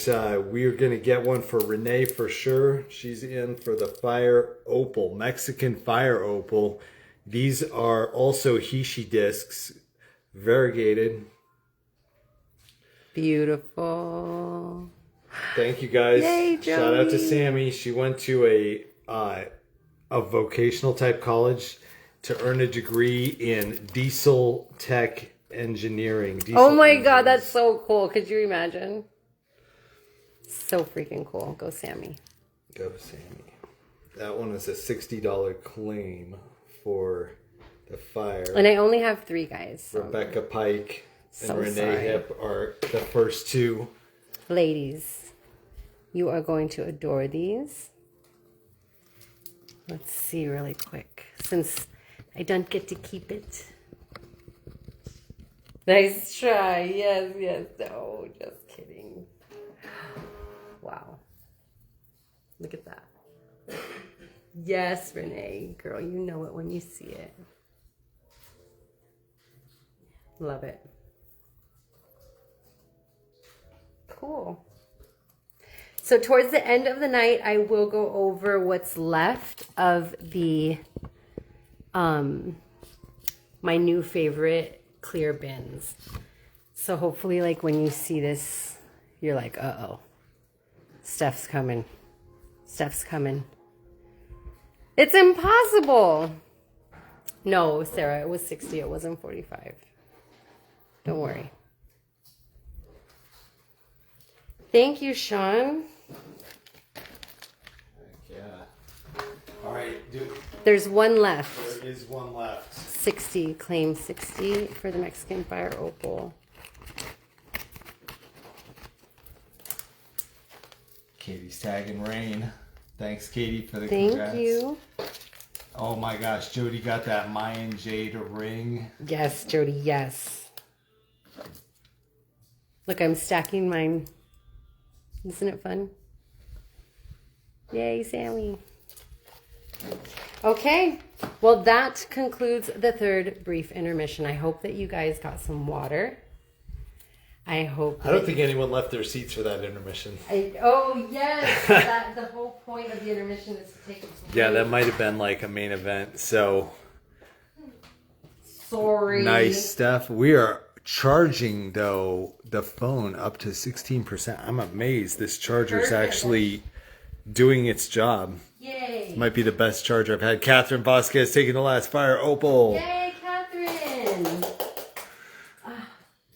we're going to get one for Renee for sure. She's in for the fire opal, Mexican fire opal. These are also Hishi discs, variegated. Beautiful. Thank you guys. Yay, Shout out to Joey. Sammy. She went to a vocational type college to earn a degree in diesel tech engineering. Oh my God, that's so cool. Could you imagine? So freaking cool. Go Sammy. Go Sammy. That one is a $60 claim for the fire. And I only have 3 guys. So. Rebecca Pike and So Renee sorry. Hip are the first 2. Ladies, you are going to adore these. Let's see really quick. Since I don't get to keep it. Nice try. Yes. No, just kidding. Wow. Look at that. Yes, Renee. Girl, you know it when you see it. Love it. Cool. So towards the end of the night, I will go over what's left of the, my new favorite clear bins. So hopefully, like, when you see this, you're like, uh-oh, Steph's coming. Steph's coming. It's impossible. No, Sarah, it was 60. It wasn't 45. Don't worry. Thank you, Sean. Yeah. All right, dude. There's one left. There is one left. 60. Claim 60 for the Mexican Fire Opal. Katie's tagging Rain. Thanks, Katie, for the Thank congrats. you. Oh my gosh, Jody got that Mayan jade ring. Yes, Jody, yes. Look, I'm stacking mine. Isn't it fun? Yay, Sammy. Okay, well, that concludes the third brief intermission. I hope that you guys got some water. I don't think anyone left their seats for that intermission. Oh, yes. The whole point of the intermission is to take it to Yeah, that might have been like a main event. So, sorry. nice stuff. We are charging, though, the phone up to 16%. I'm amazed this charger is actually doing its job. Yay. Might be the best charger I've had. Catherine Vasquez taking the last Fire Opal. Yay, Catherine.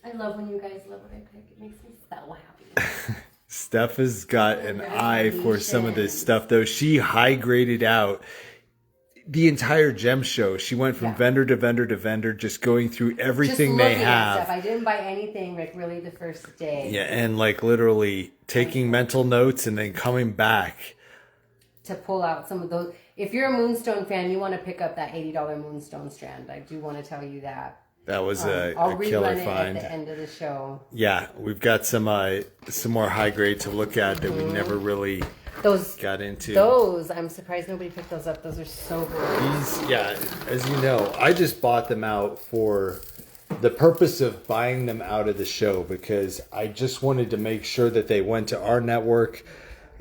I love when you guys love what I pick. It makes me so happy. Steph has got an eye for some of this stuff, though. She high graded out the entire gem show. She went from vendor to vendor to vendor, just going through everything they have. I didn't buy anything like really the first day. Yeah, and like literally taking mental notes and then coming back to pull out some of those. If you're a Moonstone fan, you want to pick up that $80 Moonstone strand. I do want to tell you that. That was a I'll killer rerun it find. at the end of the show. Yeah, we've got some more high grade to look at that we never really got into. Those, I'm surprised nobody picked those up. Those are so good. These, yeah, as you know, I just bought them out for the purpose of buying them out of the show because I just wanted to make sure that they went to our network.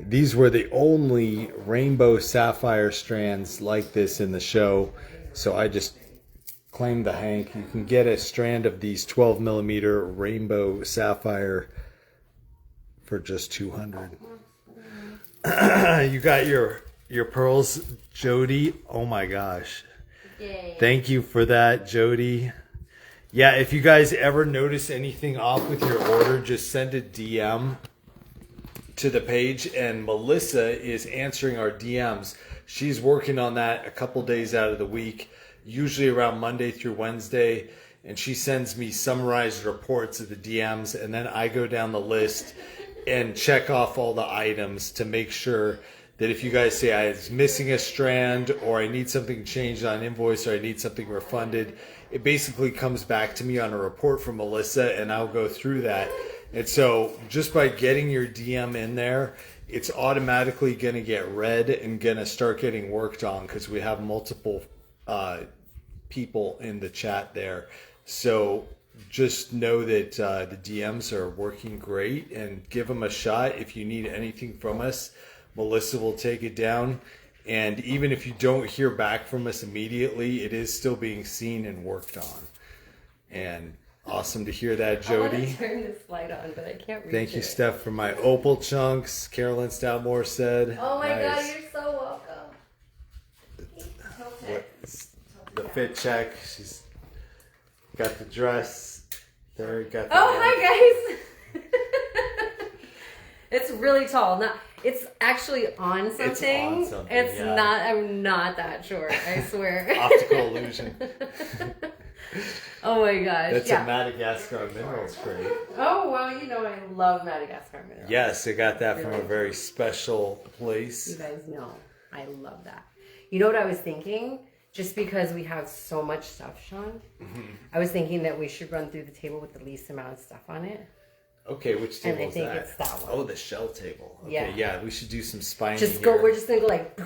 These were the only rainbow sapphire strands like this in the show, so I just claimed the Hank. You can get a strand of these 12 millimeter rainbow sapphire for just $200. You got your pearls, Jody. Oh my gosh. Yay. Thank you for that, Jody. Yeah, if you guys ever notice anything off with your order, just send a DM to the page, and Melissa is answering our DMs. She's working on that a couple days out of the week, usually around Monday through Wednesday, and she sends me summarized reports of the DMs, and then I go down the list and check off all the items to make sure that if you guys say I was missing a strand or I need something changed on invoice or I need something refunded, it basically comes back to me on a report from Melissa, and I'll go through that. And so just by getting your DM in there, it's automatically going to get read and going to start getting worked on because we have multiple people in the chat there. So just know that the DMs are working great, and give them a shot. If you need anything from us, Melissa will take it down. And even if you don't hear back from us immediately, it is still being seen and worked on. And awesome to hear that, Jody. I want to turn this light on, but I can't reach Thank you, Steph, for my opal chunks. Carolyn Stoutmore said. Oh my nice. God, you're so welcome. The fit check. She's got the dress. There, got the hi guys. It's really tall. Not. It's actually on something. It's on something. It's yeah. not. I'm not that short. I swear. Optical illusion. Oh my gosh. That's a Madagascar minerals crate. Oh well, you know I love Madagascar minerals. Yes, I got that from a very special place. You guys know I love that. You know what I was thinking? Just because we have so much stuff, Sean, I was thinking that we should run through the table with the least amount of stuff on it. Okay, which table and I is think that? it's that one. Oh, the shell table. Okay, yeah, we should do some spine. Just go. Here. We're just gonna go like.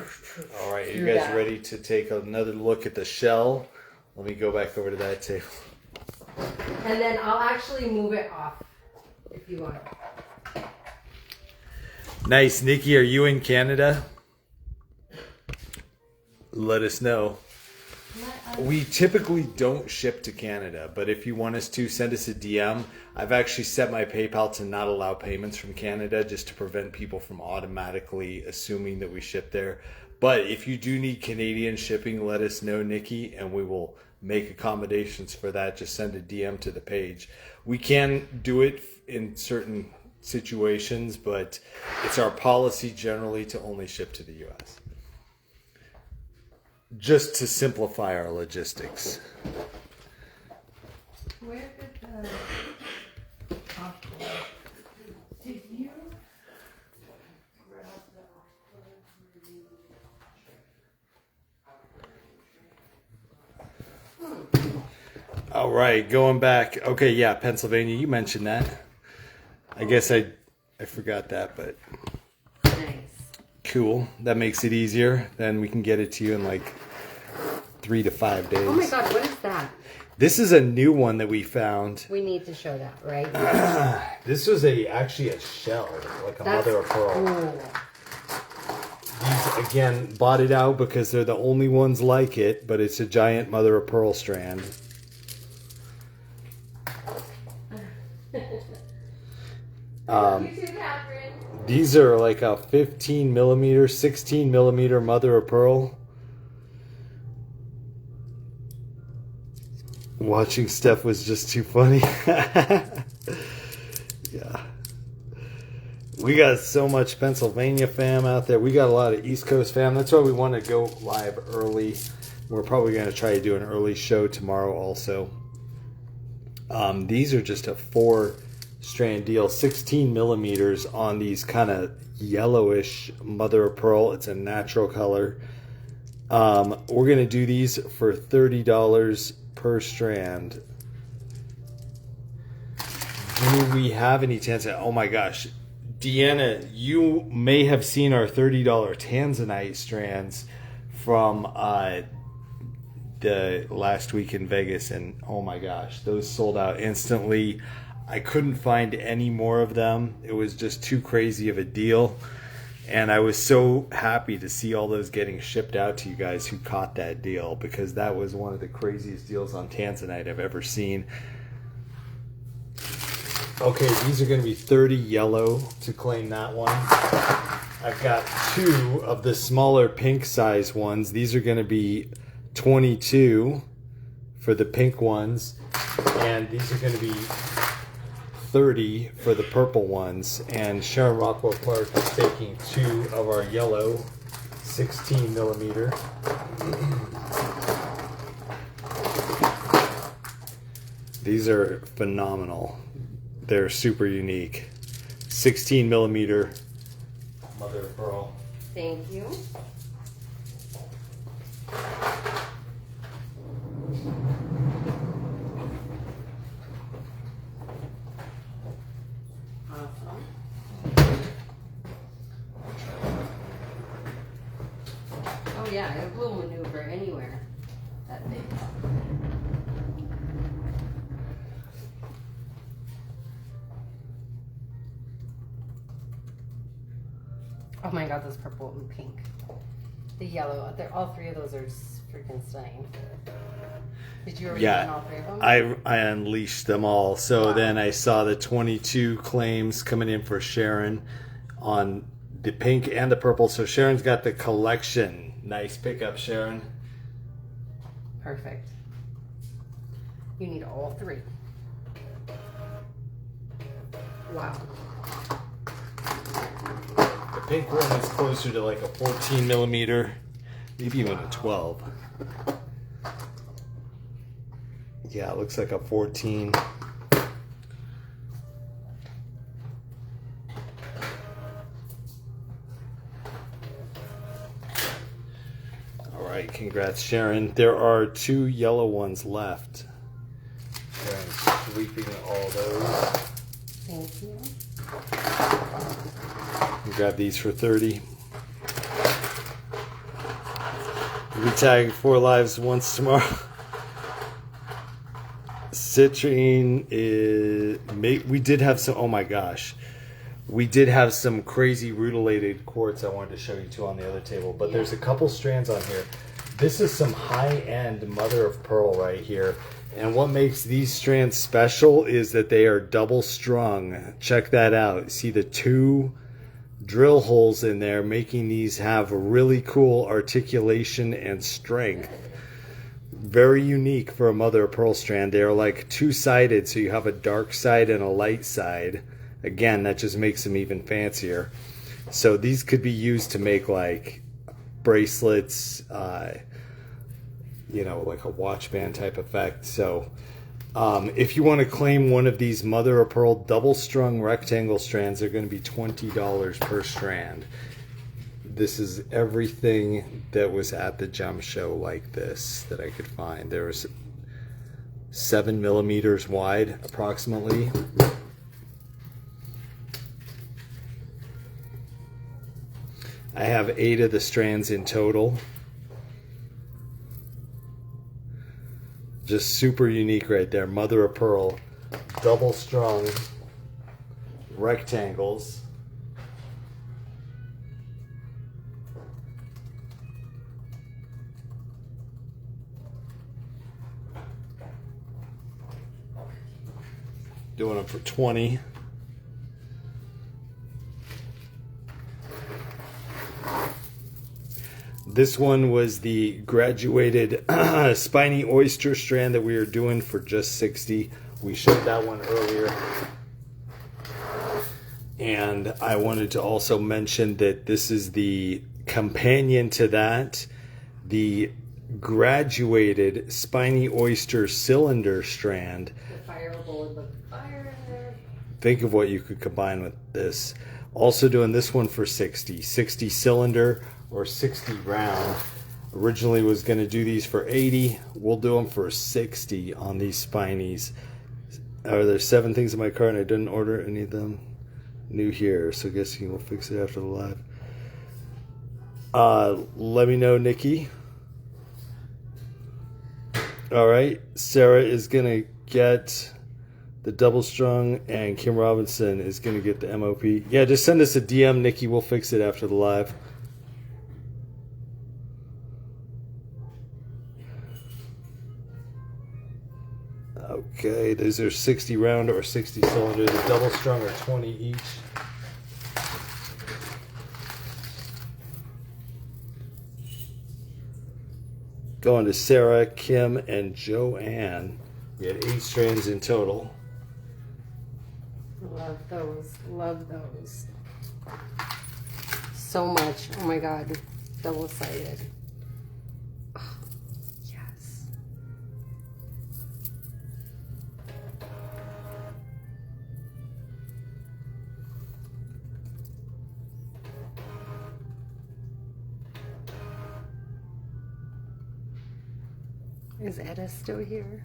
All right, you guys ready to take another look at the shell? Let me go back over to that table. And then I'll actually move it off if you want. Nice. Nikki, are you in Canada? Let us know. We typically don't ship to Canada, but if you want us to, send us a DM. I've actually set my PayPal to not allow payments from Canada just to prevent people from automatically assuming that we ship there. But if you do need Canadian shipping, let us know, Nikki, and we will make accommodations for that. Just send a DM to the page. We can do it in certain situations, but it's our policy generally to only ship to the U.S. just to simplify our logistics. Where did the... Did you... All right, going back. Okay, yeah, Pennsylvania, you mentioned that. I guess I forgot that, but... Nice. Cool. That makes it easier. Then we can get it to you in like 3 to 5 days. Oh my God, what is that? This is a new one that we found. We need to show that, right? This was actually a shell, like a That's mother of pearl. cool. These, again, bought it out because they're the only ones like it, but it's a giant mother of pearl strand. You too, Catherine. These are like a 15 millimeter, 16 millimeter mother of pearl. Watching Steph was just too funny. Yeah. We got so much Pennsylvania fam out there. We got a lot of East Coast fam. That's why we want to go live early. We're probably going to try to do an early show tomorrow also. These are just a 4-strand deal, 16 millimeters on these kind of yellowish mother of pearl. It's a natural color. We're going to do these for $30 per strand. Do we have any chance at, oh my gosh, Deanna, you may have seen our $30 Tanzanite strands from the last week in Vegas, and oh my gosh, those sold out instantly. I couldn't find any more of them. It was just too crazy of a deal. And I was so happy to see all those getting shipped out to you guys who caught that deal, because that was one of the craziest deals on Tanzanite I've ever seen. Okay, these are going to be 30 yellow to claim that one. I've got 2 of the smaller pink size ones. These are going to be 22 for the pink ones. And these are going to be 30 for the purple ones. And Sharon Rockwell Clark is taking 2 of our yellow 16 millimeter. These are phenomenal. They're super unique. 16 millimeter mother of pearl. Thank you. Awesome. Oh yeah, it will maneuver anywhere. That big. Oh my God, those purple and pink. The yellow, all 3 of those are freaking stunning. Did you already get all 3 of them? I unleashed them all. So Wow. then I saw the 22 claims coming in for Sharon on the pink and the purple. So Sharon's got the collection. Nice pickup, Sharon. Perfect. You need all 3. Wow. The pink one is closer to like a 14 millimeter, maybe even a 12. Yeah, it looks like a 14. All right, congrats, Sharon. There are 2 yellow ones left. Sharon's sweeping all those. Thank you. Grab these for 30. We tag 4 lives once tomorrow. Citrine is... We did have some... Oh my gosh. We did have some crazy rutilated quartz I wanted to show you too on the other table, but there's a couple strands on here. This is some high-end mother of pearl right here. And what makes these strands special is that they are double strung. Check that out. See the 2 drill holes in there, making these have really cool articulation and strength. Very unique for a mother of pearl strand. They are like 2-sided, so you have a dark side and a light side. Again, that just makes them even fancier. So these could be used to make like bracelets, you know, like a watch band type effect. So if you want to claim one of these mother of pearl double strung rectangle strands, they're going to be $20 per strand. This is everything that was at the gem show like this that I could find. There was 7 millimeters wide approximately. I have 8 of the strands in total. Just super unique right there. Mother of pearl, double strung rectangles. Doing them for 20. This one was the graduated spiny oyster strand that we were doing for just 60. We showed that one earlier. And I wanted to also mention that this is the companion to that, the graduated spiny oyster cylinder strand. The fireable would look fire in there. Think of what you could combine with this. Also doing this one for 60. 60 cylinder or 60 round. Originally was going to do these for 80. We'll do them for 60 on these spinies. There's 7 things in my cart and I didn't order any of them. New here, so guessing we'll fix it after the live. Let me know, Nikki. All right, Sarah is gonna get the double strung, and Kim Robinson is gonna get the MOP. Yeah, just send us a DM, Nikki. We'll fix it after the live. Okay, those are 60 round or 60 cylinder. The double strung are 20 each. Going to Sarah, Kim, and Joanne. We had 8 strands in total. Love those. Love those. So much. Oh my God. Double-sided. Oh, yes. Is Etta still here?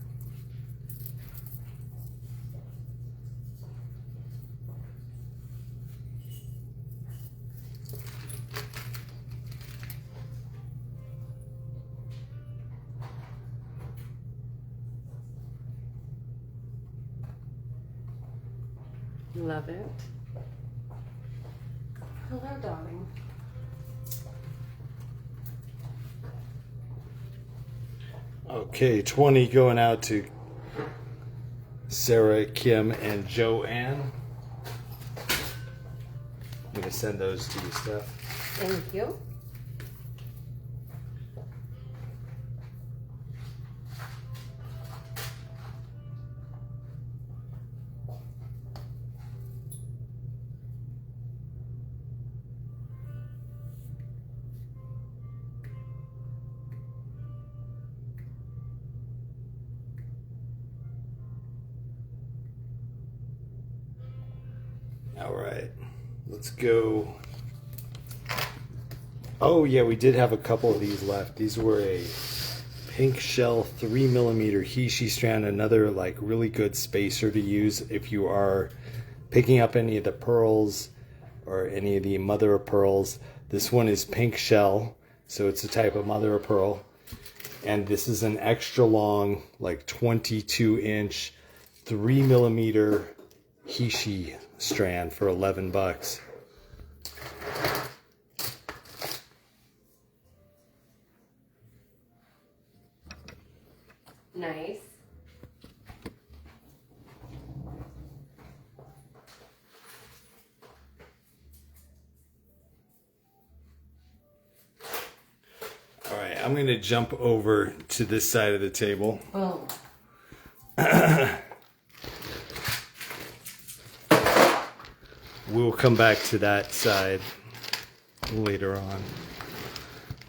Love it. Hello, darling. Okay, 20 going out to Sarah, Kim, and Joanne. I'm going to send those to you, Steph. Thank you. All right, let's go. Oh yeah, we did have a couple of these left. These were a pink shell 3mm Hishi strand, another like really good spacer to use if you are picking up any of the pearls or any of the mother of pearls. This one is pink shell, so it's a type of mother of pearl. And this is an extra long, like 22-inch, 3mm Hishi strand for $11. Nice. All right, I'm going to jump over to this side of the table. Boom. We'll come back to that side later on.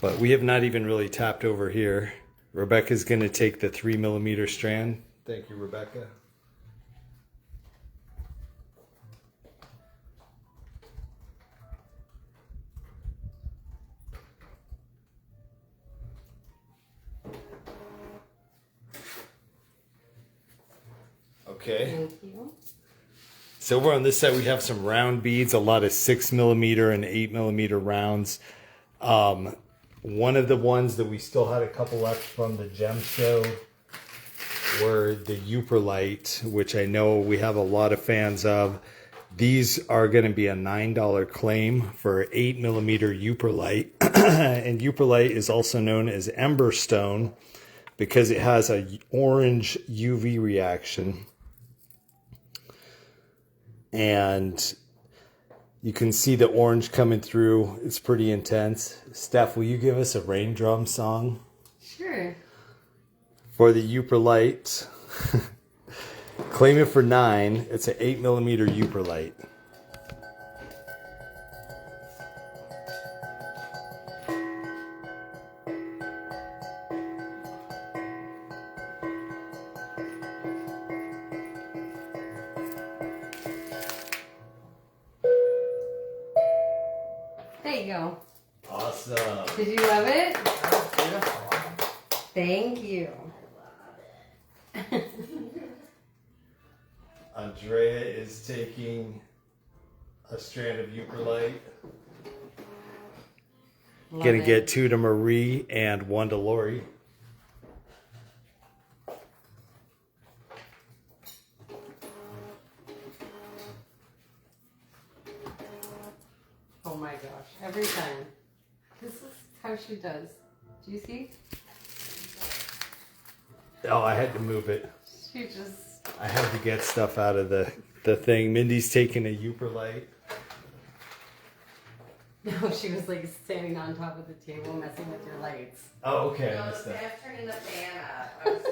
But we have not even really tapped over here. Rebecca's going to take the 3mm strand. Thank you, Rebecca. Okay. Thank you. So over on this side, we have some round beads, a lot of 6mm and 8mm rounds. One of the ones that we still had a couple left from the Gemstone were the Uperlite, which I know we have a lot of fans of. These are going to be a $9 claim for 8mm Uperlite. And Uperlite is also known as Emberstone because it has a orange UV reaction. And you can see the orange coming through. It's pretty intense. Steph, will you give us a rain drum song? Sure. For the Uperlite. Claim it for $9. It's an 8mm Uperlite. There you go. Awesome. Did you love it? That was beautiful. Thank you. Andrea is taking a strand of Uperlite. Love Gonna it. get 2 to Marie and 1 to Lori. Oh my gosh, every time. This is how she does. Do you see? Oh, I had to move it. She just... I had to get stuff out of the thing. Mindy's taking a Uperlite. No, she was like standing on top of the table messing with your lights. Oh, okay. No, I missed that. I'm turning the fan up. I was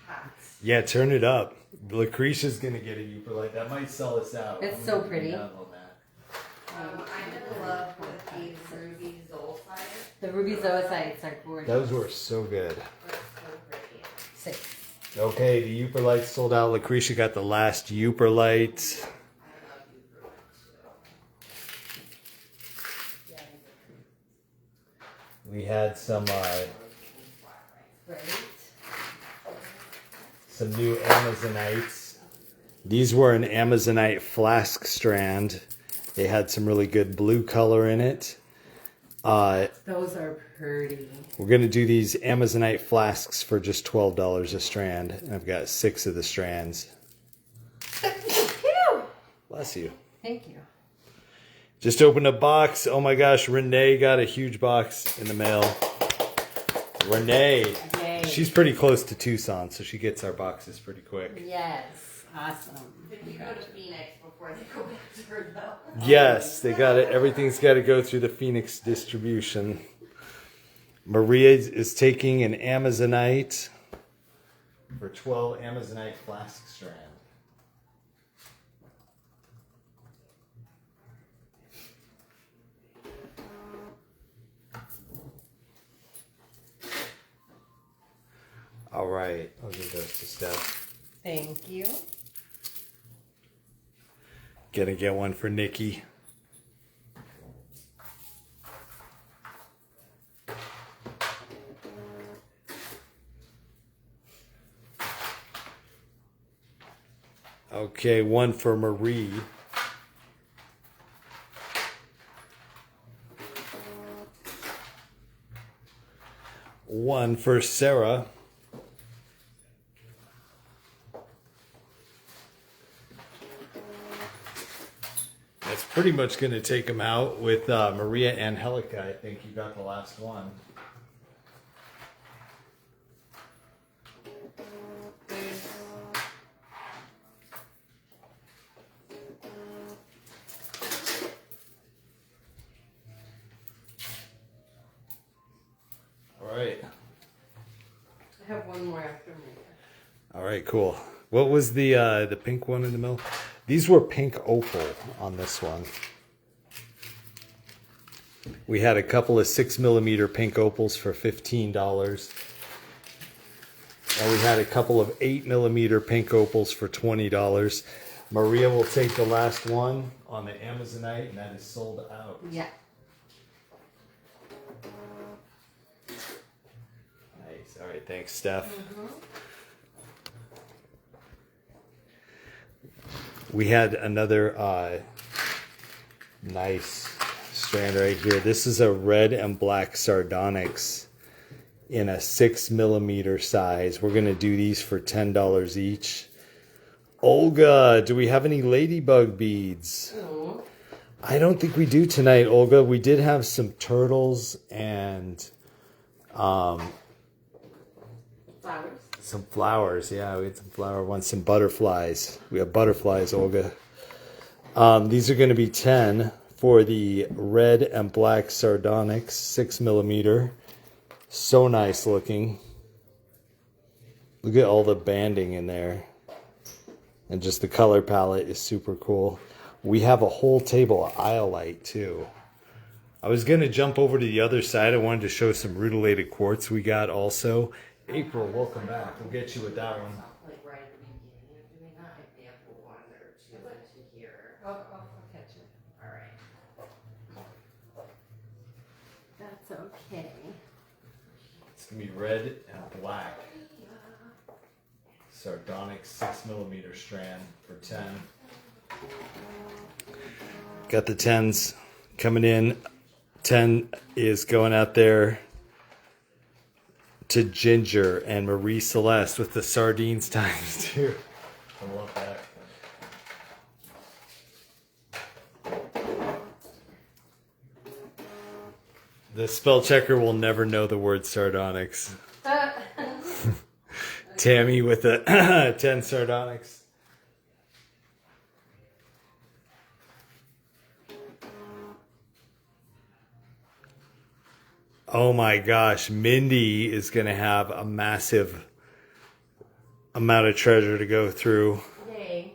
hot. Yeah, turn it up. Lucretia's gonna get a Uperlite. That might sell us out. It's I'm so gonna pretty. download that. I'm in love with these ruby zolcites. The ruby zoisites are gorgeous. Those were so good. They're so pretty. 6. Okay, the Uperlite sold out. Lucretia got the last Uperlite. I love you for it too. We had some Right? new Amazonites. These were an Amazonite flask strand. They had some really good blue color in it. Those are pretty. We're going to do these Amazonite flasks for just $12 a strand. And I've got 6 of the strands. Bless you. Thank you. Just opened a box. Oh my gosh, Renee got a huge box in the mail. Renee. Yay. She's pretty close to Tucson, so she gets our boxes pretty quick. Yes. Awesome. But you go to Phoenix before they go back to her though. Yes, they got it. Everything's got to go through the Phoenix distribution. Maria is taking an Amazonite for 12 Amazonite flask strand. All right, I'll give those to Steph. Thank you. Gonna get one for Nikki. Okay, one for Marie. One for Sarah. pretty much going to take them out with Maria Angelica. I think you got the last one. All right. I have one more after me. All right, cool. What was the pink one in the middle? These were pink opal on this one. We had a couple of 6mm pink opals for $15. And we had a couple of 8mm pink opals for $20. Maria will take the last one on the Amazonite, and that is sold out. Yeah. Nice. All right, thanks, Steph. Mm-hmm. We had another nice strand right here. This is a red and black sardonyx in a 6mm size. We're going to do these for $10 each. Olga, do we have any ladybug beads? Mm-hmm. I don't think we do tonight, Olga. We did have some turtles and Flowers. some flowers. Yeah, we had some flower ones, some butterflies. We have butterflies, Olga. These are going to be 10 for the red and black sardonyx, 6mm. So nice looking. Look at all the banding in there. And just the color palette is super cool. We have a whole table of iolite too. I was going to jump over to the other side. I wanted to show some rutilated quartz we got also. April, welcome back. We'll get you with that one. Like right at the beginning of doing that, I may have put one or two into here. I'll catch it. All right. That's okay. It's going to be red and black. Sardonyx 6mm strand for 10. Got the 10s coming in. 10 is going out there to Ginger and Marie Celeste with the sardines times 2. I love that. The spell checker will never know the word sardonyx. Tammy with the 10 sardonyx. Oh my gosh, Mindy is going to have a massive amount of treasure to go through. Yay.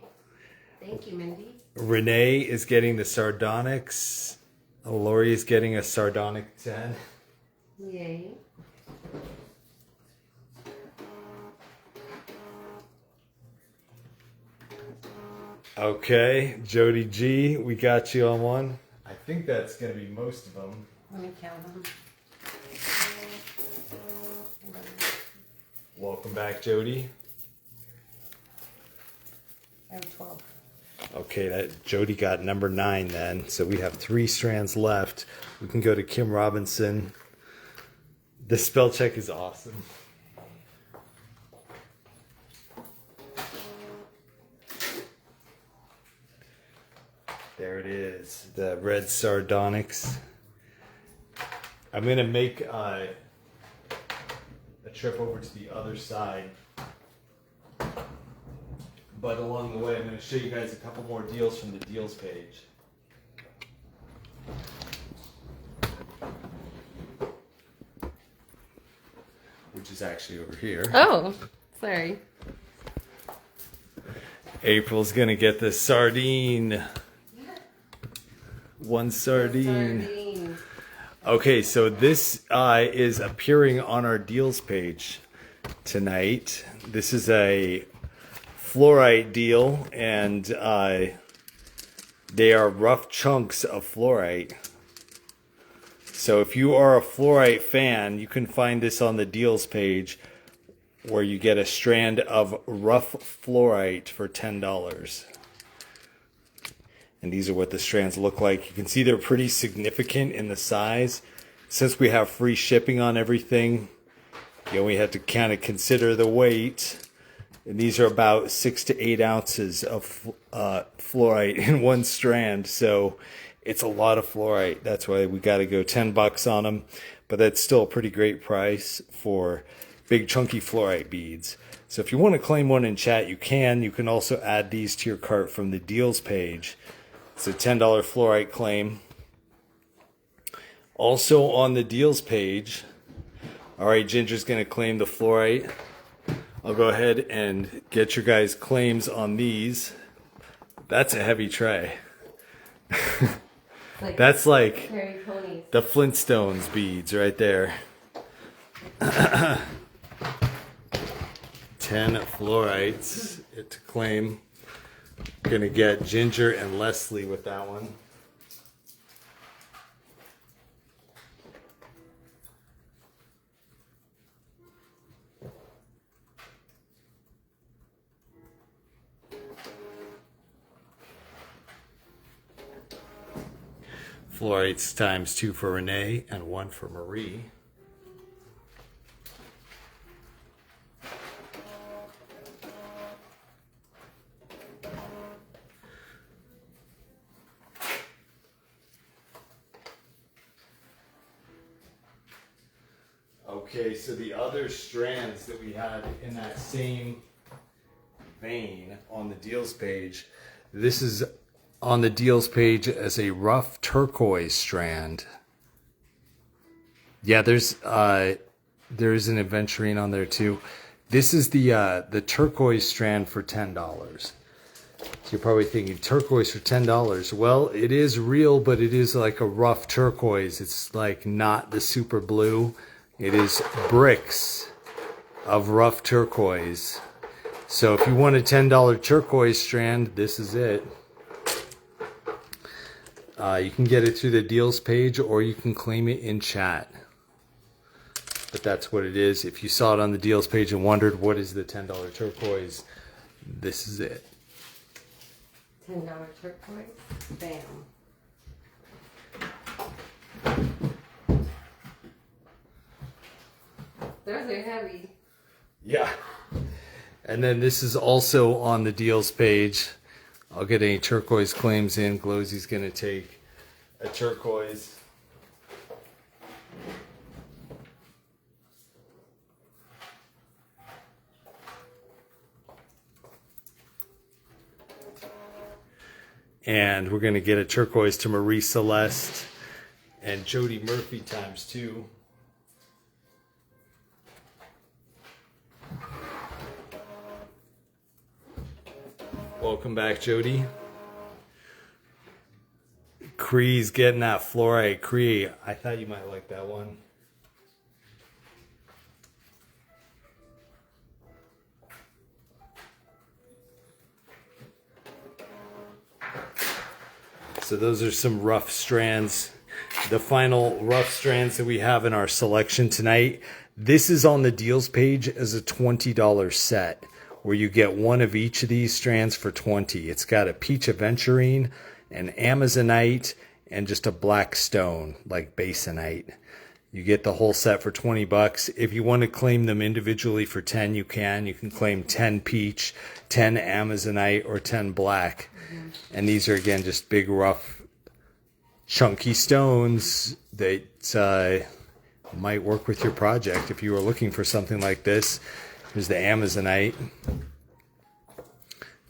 Thank you, Mindy. Renee is getting the sardonyx. Lori is getting a sardonic 10. Yay. Okay, Jody G, we got you on one. I think that's going to be most of them. Let me count them. Welcome back, Jody. I have 12. Okay, that Jody got number 9 then. So we have 3 strands left. We can go to Kim Robinson. The spell check is awesome. There it is, the red sardonyx. I'm gonna make a trip over to the other side. But along the way, I'm going to show you guys a couple more deals from the deals page. Which is actually over here. Oh, sorry. April's going to get the sardine. One sardine. Sardine. Okay, so this is appearing on our deals page tonight. This is a fluorite deal, and they are rough chunks of fluorite. So if you are a fluorite fan, you can find this on the deals page where you get a strand of rough fluorite for $10. And these are what the strands look like. You can see they're pretty significant in the size. Since we have free shipping on everything, we have to kind of consider the weight. And these are about 6 to 8 ounces of fluorite in one strand. So it's a lot of fluorite. That's why we got to go $10 on them. But that's still a pretty great price for big chunky fluorite beads. So if you want to claim one in chat, you can. You can also add these to your cart from the deals page. It's a $10 fluorite claim. Also on the deals page, all right, Ginger's going to claim the fluorite. I'll go ahead and get your guys' claims on these. That's a heavy tray. That's like the Flintstones beads right there. 10 fluorites to claim. Gonna get Ginger and Leslie with that one. Fluorites times 2 for Renee and 1 for Marie. Okay, so the other strands that we had in that same vein on the deals page, this is on the deals page as a rough turquoise strand. Yeah, there's an aventurine on there too. This is the turquoise strand for $10. So you're probably thinking turquoise for $10. Well, it is real, but it is like a rough turquoise. It's like not the super blue. It is bricks of rough turquoise. So if you want a $10 turquoise strand, this is it. You can get it through the deals page or you can claim it in chat. But that's what it is. If you saw it on the deals page and wondered what is the $10 turquoise, this is it. $10 turquoise. Bam. Those are heavy. Yeah. And then this is also on the deals page. I'll get any turquoise claims in. Glowsy's going to take a turquoise. And we're going to get a turquoise to Marie Celeste and Jody Murphy times 2. Welcome back, Jody. Cree's getting that fluorite. Cree, I thought you might like that one. So those are some rough strands. The final rough strands that we have in our selection tonight. This is on the deals page as a $20 set, where you get one of each of these strands for $20. It's got a peach aventurine, an amazonite, and just a black stone, like basonite. You get the whole set for $20. If you want to claim them individually for 10, you can. You can claim 10 peach, 10 amazonite, or 10 black. Mm-hmm. And these are, again, just big, rough, chunky stones that might work with your project. If you were looking for something like this, here's the amazonite.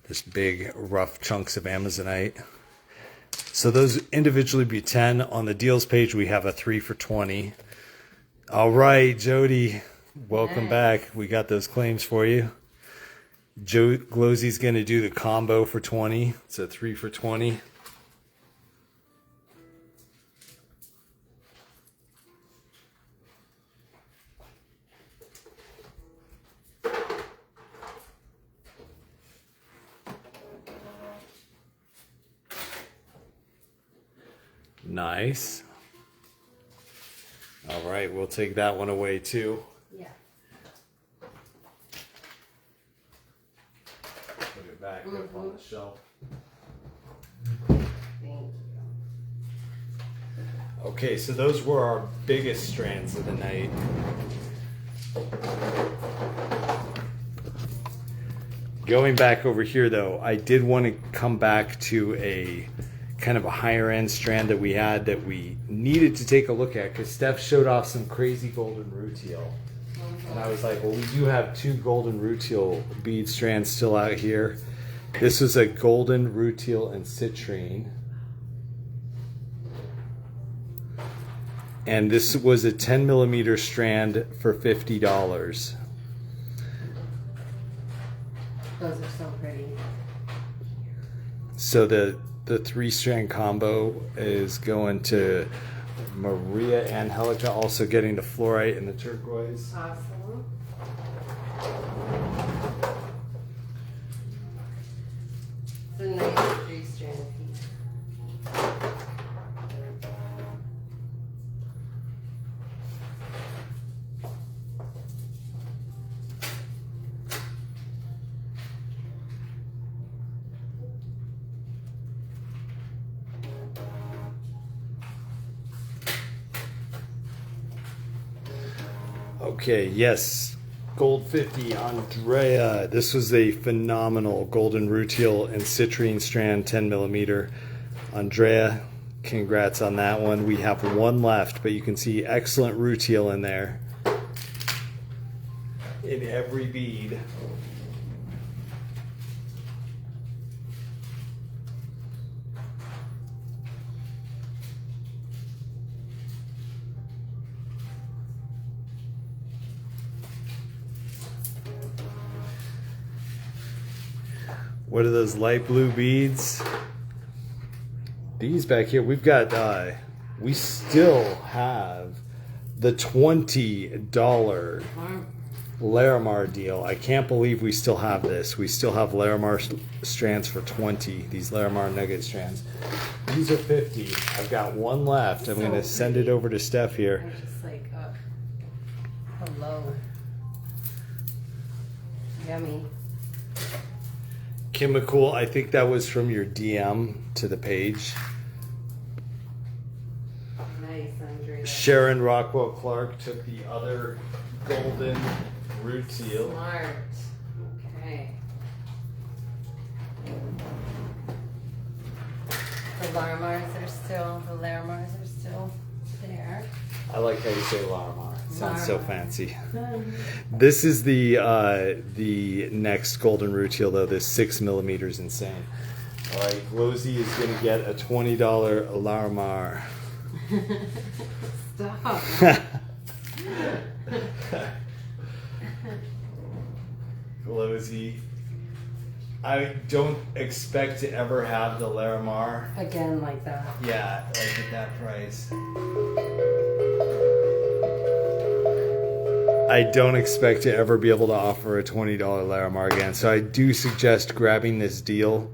Just big, rough chunks of amazonite. So those individually be 10. On the deals page, we have a 3 for 20. All right, Jody, welcome back. We got those claims for you. Glowsy's going to do the combo for 20. It's a 3 for 20. Nice. All right, we'll take that one away too. Yeah. Put it back up on the shelf. Thank you. Okay, so those were our biggest strands of the night. Going back over here though, I did want to come back to a kind of a higher end strand that we had that we needed to take a look at because Steph showed off some crazy golden rutile. And I was like, well, we do have 2 golden rutile bead strands still out here. This was a golden rutile and citrine. And this was a 10 millimeter strand for $50. Those are so pretty. So the 3-strand combo is going to Maria Angelica, also getting the fluorite and the turquoise. Awesome. It's a nice 3-strand piece. Okay, yes. Gold 50, Andrea. This was a phenomenal golden rutile and citrine strand, 10 millimeter. Andrea, congrats on that one. We have one left, but you can see excellent rutile in there. In every bead. What are those light blue beads? These back here, we've got, we still have the $20 Larimar deal. I can't believe we still have this. We still have Larimar strands for 20, these Larimar nugget strands. These are 50. I've got one left. I'm going to send it over to Steph here. I'm just like, hello. Yummy. Kim McCool, I think that was from your DM to the page. Nice, Andrea. Sharon Rockwell Clark took the other golden rutile. Smart. Okay. The Larimars are still there. I like how you say Larimar. It sounds so Larimar. fancy. This is the next golden rutile though. This 6 millimeters insane. All right, Glosy is going to get a $20 Larimar. Stop. Glosy. I don't expect to ever have the Larimar. Again, like that. Yeah, like at that price. I don't expect to ever be able to offer a $20 Larimar again. So I do suggest grabbing this deal.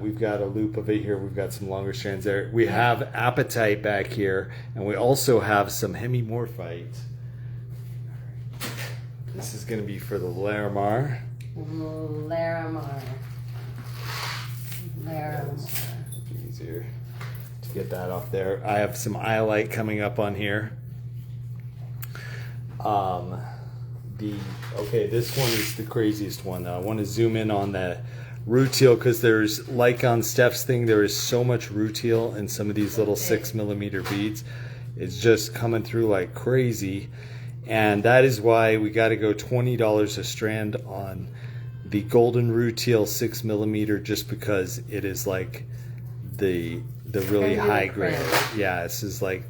We've got a loop of it here. We've got some longer strands there. We have Apatite back here, and we also have some Hemimorphite. This is going to be for the Larimar. Larimar. Easier to get that off there. I have some Iolite coming up on here. This one is the craziest one though. I want to zoom in on the rutile because there's, like on Steph's thing, there is so much rutile in some of these little 6 millimeter beads. It's just coming through like crazy. And that is why we got to go $20 a strand on the golden rutile 6 millimeter, just because it is like the really high grade. Yeah, this is like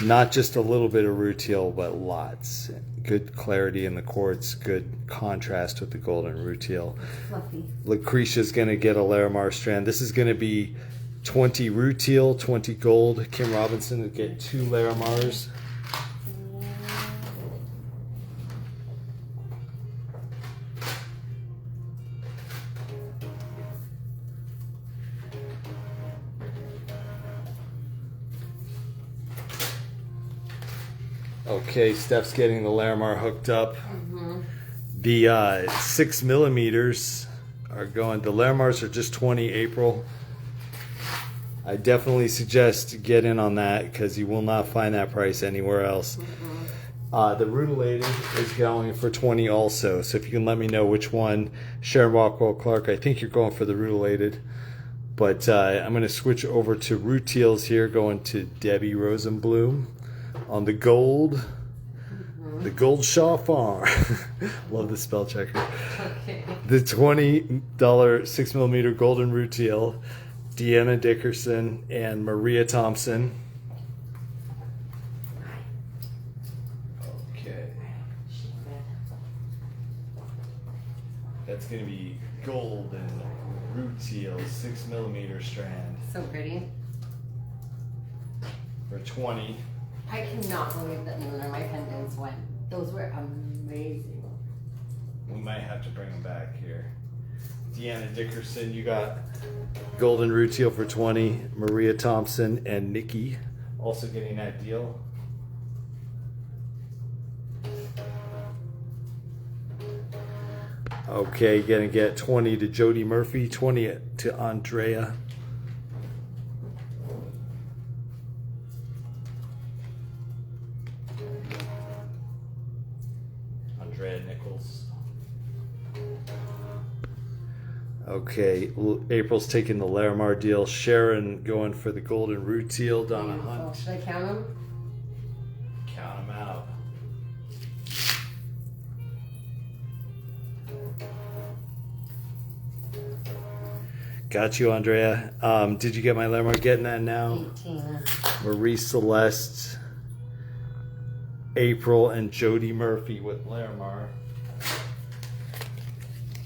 not just a little bit of rutile, but lots. Good clarity in the quartz, good contrast with the golden rutile. Fluffy. Lucretia's going to get a Larimar strand. This is going to be 20 rutile, 20 gold. Kim Robinson will get 2 Larimars. Okay, Steph's getting the Larimar hooked up. The 6 millimeters are going. The Larimars are just 20 April. I definitely suggest get in on that because you will not find that price anywhere else. The rutilated is going for 20 also. So if you can let me know which one, Sharon Walkwell Clark, I think you're going for the rutilated. But I'm going to switch over to Rutiles here, going to Debbie Rosenblum on the gold. The Gold Shaw Farm. Love the spell checker. Okay. The $20 6mm golden rutile, Deanna Dickerson and Maria Thompson. Okay. That's going to be gold and rutile 6mm strand So pretty. for 20. I cannot believe that none of my pendants went. Those were amazing. We might have to bring them back here. Deanna Dickerson, you got golden rutile for 20. Maria Thompson and Nikki also getting that deal. Okay, gonna get 20 to Jody Murphy, 20 to Andrea. Andrea Nichols. Okay, April's taking the Larimar deal. Sharon going for the golden rutile. Donna Hunt. Should I count them? Count them out. Got you, Andrea. Did you get my Larimar? Getting that now. 18. Marie Celeste, April, and Jody Murphy with Larimar.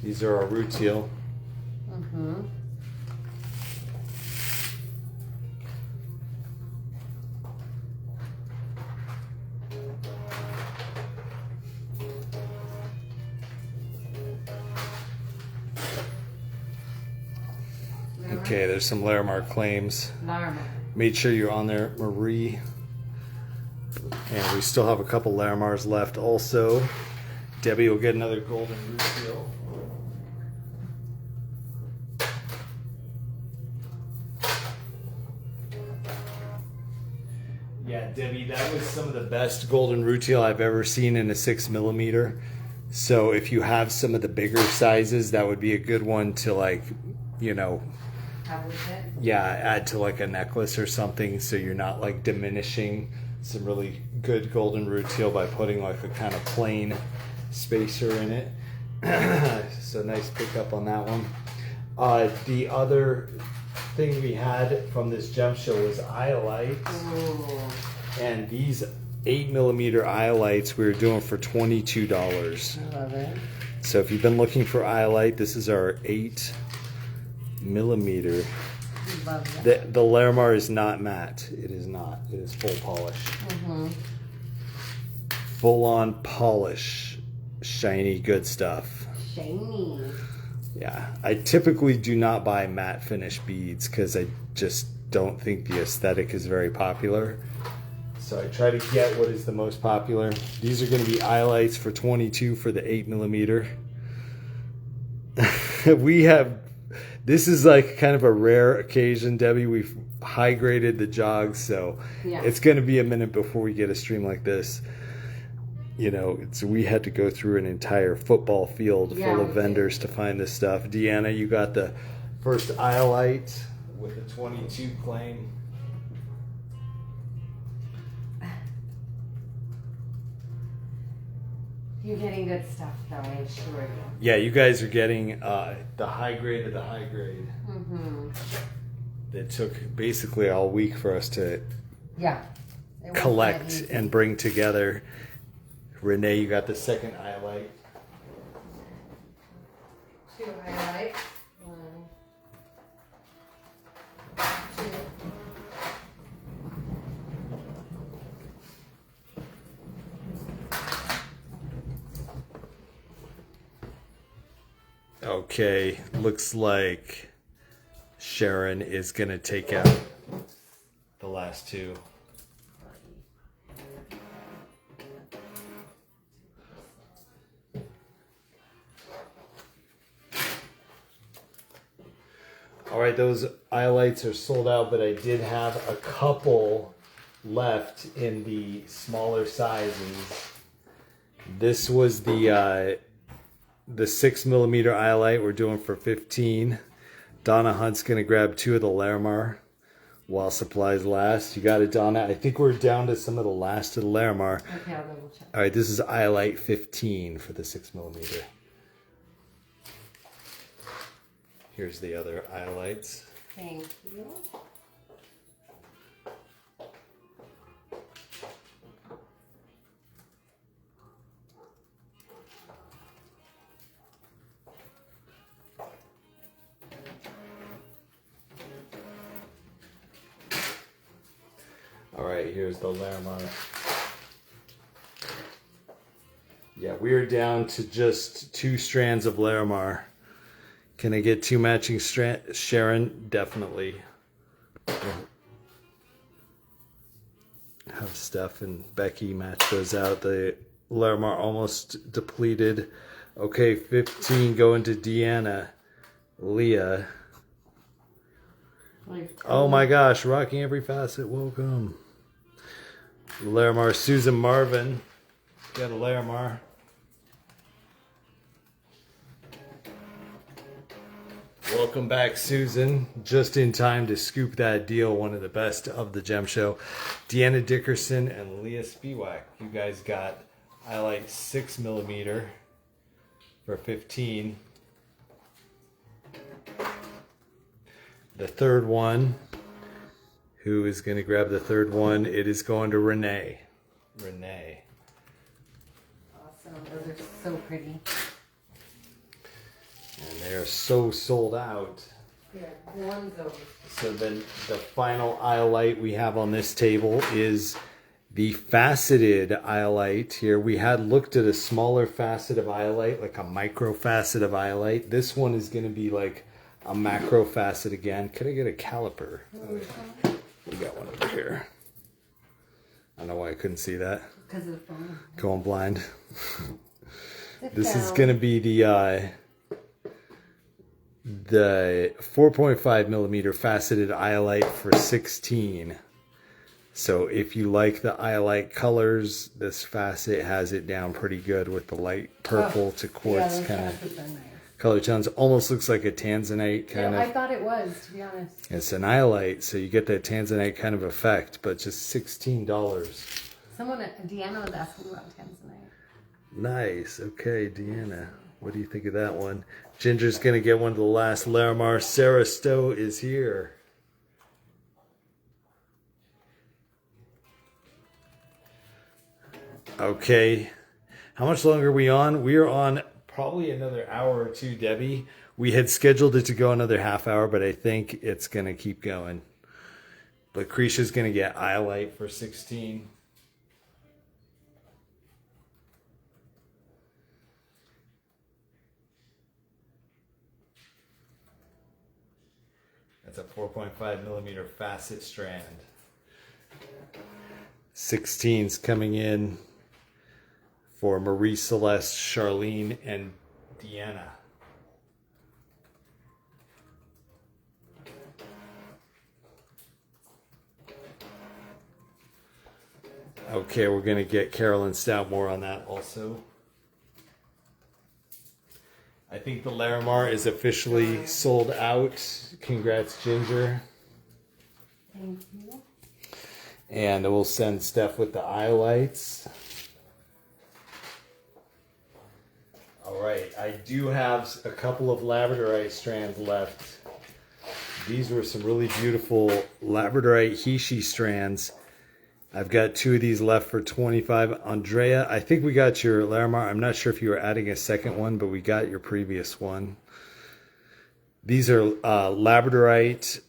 These are our rutile. Mm-hmm. Okay, there's some Larimar claims. Larimar. Made sure you're on there, Marie. And we still have a couple Larimars left also. Debbie will get another golden rutile. Yeah, Debbie, that was some of the best golden rutile I've ever seen in a 6mm. So if you have some of the bigger sizes, that would be a good one to, like, you know, How was it? yeah, add to like a necklace or something, so you're not like diminishing some really good golden rutile by putting like a kind of plain spacer in it. So nice pickup on that one. The other thing we had from this gem show was iolites. Ooh. And these 8mm iolites we were doing for $22. I love it. So if you've been looking for iolite, this is our 8mm. Love that. The Larimar is not matte. It is not. It is full polish. Mm-hmm. Full on polish. Shiny, good stuff. Shiny. Yeah. I typically do not buy matte finish beads because I just don't think the aesthetic is very popular. So I try to get what is the most popular. These are going to be iolites for $22 for the 8mm. We have... This is like kind of a rare occasion, Debbie. We've high graded the jogs, so Yeah. it's going to be a minute before we get a stream like this. You know, we had to go through an entire football field Yeah, full of we vendors to find this stuff. Deanna, you got the first iolite with a 22 claim. You're getting good stuff, though, I assure you. Yeah, you guys are getting the high grade of the high grade. Mm-hmm. That took basically all week for us to Yeah. It wasn't that collect easy. and bring together. Renee, you got the second iolite. 2 highlights. 1, 2. Okay, looks like Sharon is gonna take out the last 2. All right, those iolites are sold out, but I did have a couple left in the smaller sizes. This was the 6mm iolite we're doing for 15. Donna Hunt's gonna grab 2 of the Larimar while supplies last. You got it, Donna. I think we're down to some of the last of the Larimar. Okay, I'll double check. All right, this is iolite 15 for the 6mm. Here's the other iolites. Thank you. All right, here's the Larimar. Yeah, we're down to just 2 strands of Larimar. Can I get 2 matching strands? Sharon, definitely. Have Steph and Becky match those out. The Larimar almost depleted. Okay, 15 going to Deanna. Leah. Oh my gosh, rocking every facet. Welcome. Larimar, Susan Marvin. Got a Larimar. Welcome back, Susan. Just in time to scoop that deal. One of the best of the Gem Show. Deanna Dickerson and Leah Spiewak. You guys got iolite 6mm for 15. The third one. Who is going to grab the third one? It is going to Renee. Renee. Awesome. Those are so pretty. And they are so sold out. Yeah, one's over. So then the final iolite we have on this table is the faceted iolite here. We had looked at a smaller facet of iolite, like a micro facet of iolite. This one is going to be like a macro facet again. Could I get a caliper? We got one over here. I don't know why I couldn't see that. Because of the phone. Going blind. This is going to be the 4.5mm faceted iolite for 16. So if you like the iolite colors, this facet has it down pretty good with the light purple to quartz kind of color tones. Almost looks like a tanzanite kind of. I thought it was, to be honest. It's an iolite, so you get that tanzanite kind of effect, but just $16. Deanna was asking about tanzanite. Nice. Okay, Deanna. What do you think of that one? Ginger's going to get one of the last Larimar. Sarah Stowe is here. Okay. How much longer are we on? We are on probably another hour or two, Debbie. We had scheduled it to go another half hour, but I think it's going to keep going. Lucretia's going to get iolite for 16. That's a 4.5mm facet strand. 16's coming in for Marie Celeste, Charlene, and Deanna. Okay, we're going to get Carolyn Stoutmore on that also. I think the Larimar is officially sold out. Congrats, Ginger. Thank you. And we'll send Steph with the iolites. All right, I do have a couple of labradorite strands left. These were some really beautiful labradorite Hishi strands. I've got 2 of these left for 25. Andrea, I think we got your Larimar. I'm not sure if you were adding a second one, but we got your previous one. These are labradorite,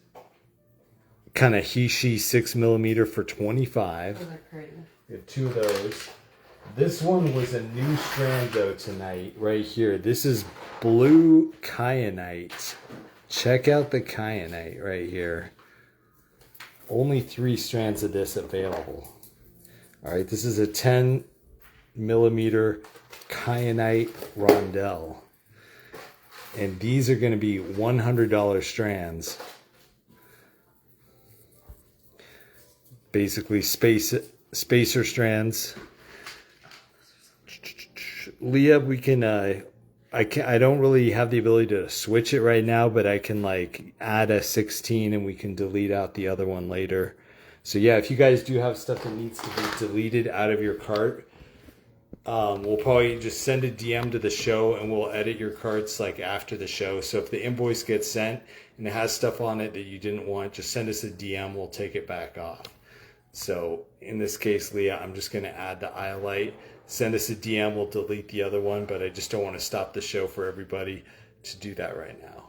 kind of Hishi 6mm for 25. Those are pretty. We have 2 of those. This one was a new strand though tonight, right here. This is blue kyanite. Check out the kyanite right here. Only 3 strands of this available. All right, this is a 10mm kyanite rondelle. And these are going to be $100 strands. Basically spacer strands. Leah, we can, I don't really have the ability to switch it right now, but I can like add a 16 and we can delete out the other one later. So yeah, if you guys do have stuff that needs to be deleted out of your cart, we'll probably just send a DM to the show and we'll edit your carts like after the show. So if the invoice gets sent and it has stuff on it that you didn't want, just send us a DM. We'll take it back off. So in this case, Leah, I'm just going to add the Iolite. Send us a DM. We'll delete the other one, but I just don't want to stop the show for everybody to do that right now.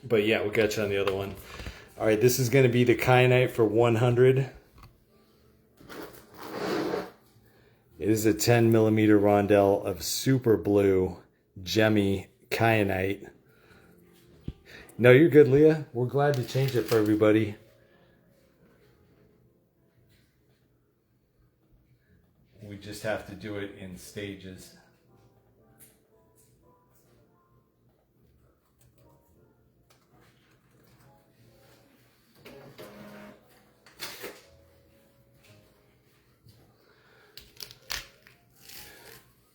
But yeah, we'll get you on the other one. All right, this is going to be the kyanite for 100. It is a 10 millimeter rondelle of super blue gemmy kyanite. No, you're good, Leah. We're glad to change it for everybody. We just have to do it in stages.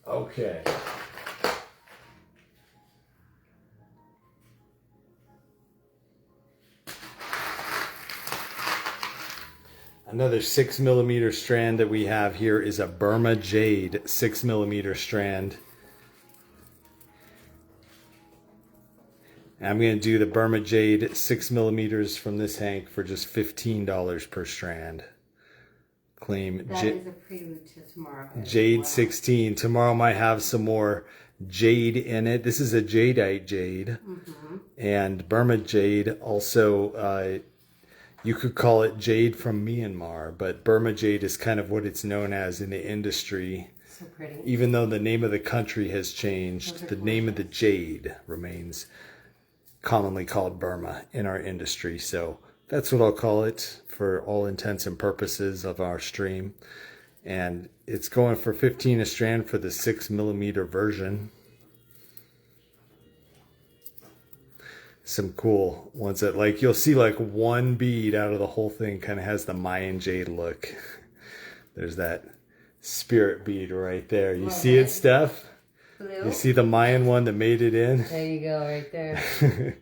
Okay. Another 6 millimeter strand that we have here is a Burma Jade 6 millimeter strand. And I'm going to do the Burma Jade 6 millimeters from this hank for just $15 per strand. Claim That is a prelude to tomorrow. Jade 16. Tomorrow might have some more jade in it. This is a jadeite jade. And Burma Jade also... you could call it jade from Myanmar, but Burma jade is kind of what it's known as in the industry. So pretty. Even though the name of the country has changed, the name of the jade remains commonly called Burma in our industry. So that's what I'll call it for all intents and purposes of our stream. And it's going for 15 a strand for the 6 millimeter version. Some cool ones that like you'll see like one bead out of the whole thing kind of has the Mayan jade look. There's that spirit bead right there. You see it, Steph? Blue. You see the Mayan one that made it in? There you go, right there.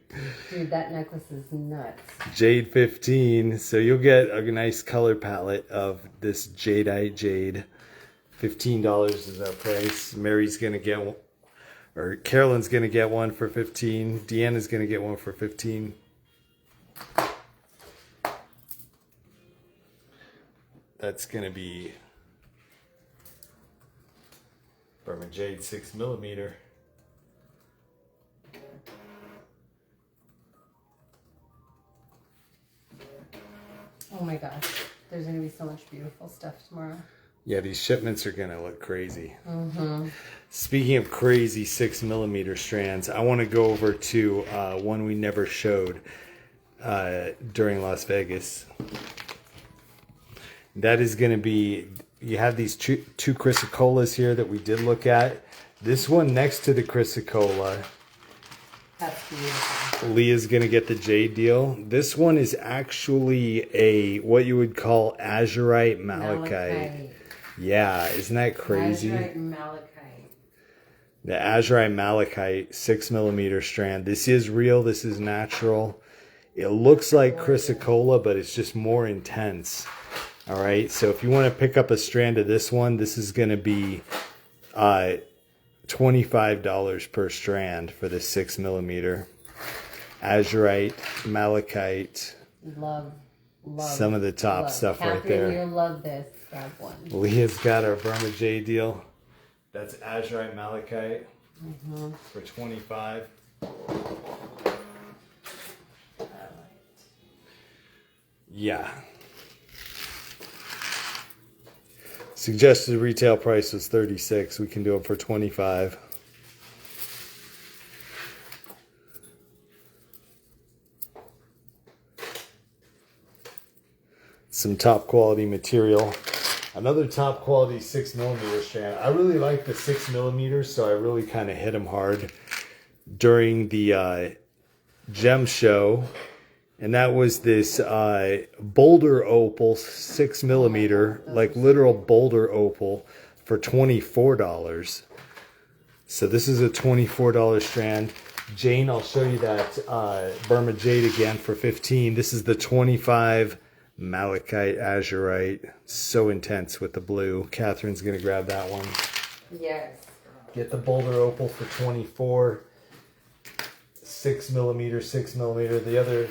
Dude, that necklace is nuts. Jade 15. So you'll get a nice color palette of this jadeite jade. $15 is our price. Mary's gonna get one. Or Carolyn's going to get one for 15. Deanna's going to get one for 15. That's going to be Burma Jade 6 millimeter. Oh my gosh. There's going to be so much beautiful stuff tomorrow. Yeah, these shipments are going to look crazy. Speaking of crazy 6 millimeter strands, I want to go over to one we never showed during Las Vegas. That is going to be, you have these two chrysocolas here that we did look at. This one next to the chrysocola, That's beautiful. Leah's going to get the jade deal. This one is actually a, what you would call azurite malachite. Yeah, isn't that crazy? Azurite malachite. The azurite malachite 6 millimeter strand. This is real. This is natural. It looks like chrysocolla, but it's just more intense. All right. So if you want to pick up a strand of this one, this is going to be $25 per strand for the 6 millimeter azurite malachite. Love. Some of the top stuff Catherine, right there. You'll love this. Grab one. Leah's got our Burma Jade deal. That's azurite malachite for 25. Yeah. Suggested retail price was 36. We can do it for 25. Some top quality material. Another top quality 6 millimeter strand. I really like the 6 millimeters, so I really kind of hit them hard during the gem show. And that was this boulder opal 6 millimeter, like literal boulder opal for $24. So this is a $24 strand. Jane, I'll show you that Burma Jade again for $15. This is the 25 Malachite Azurite. So intense with the blue. Catherine's going to grab that one. Yes. Get the Boulder Opal for $24. 6mm, 6mm. The other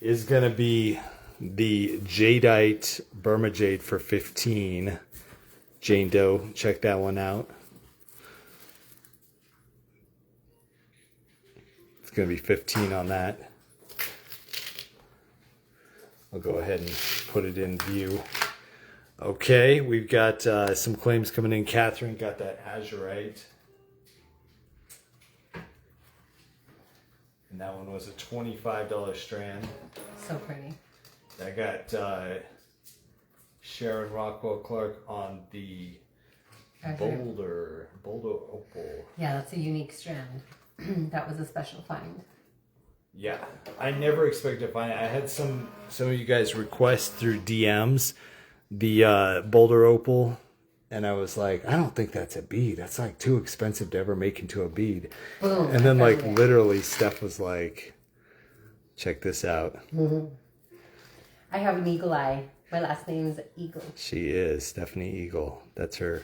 is going to be the Jadeite Burma Jade for $15. Jane Doe, check that one out. It's going to be $15 on that. I'll go ahead and put it in view. Okay, we've got some claims coming in. Catherine got that Azurite. And that one was a $25 strand. So pretty. I got Sharon Rockwell Clark on the Boulder Opal. Yeah, that's a unique strand. That was a special find. Yeah, I never expected to find it. I had some of you guys request through DMs the Boulder Opal, and I was like, I don't think that's a bead. That's like too expensive to ever make into a bead. Boom, and then like literally Steph was like, check this out. Mm-hmm. I have an eagle eye. My last name is Eagle. She is Stephanie Eagle. That's her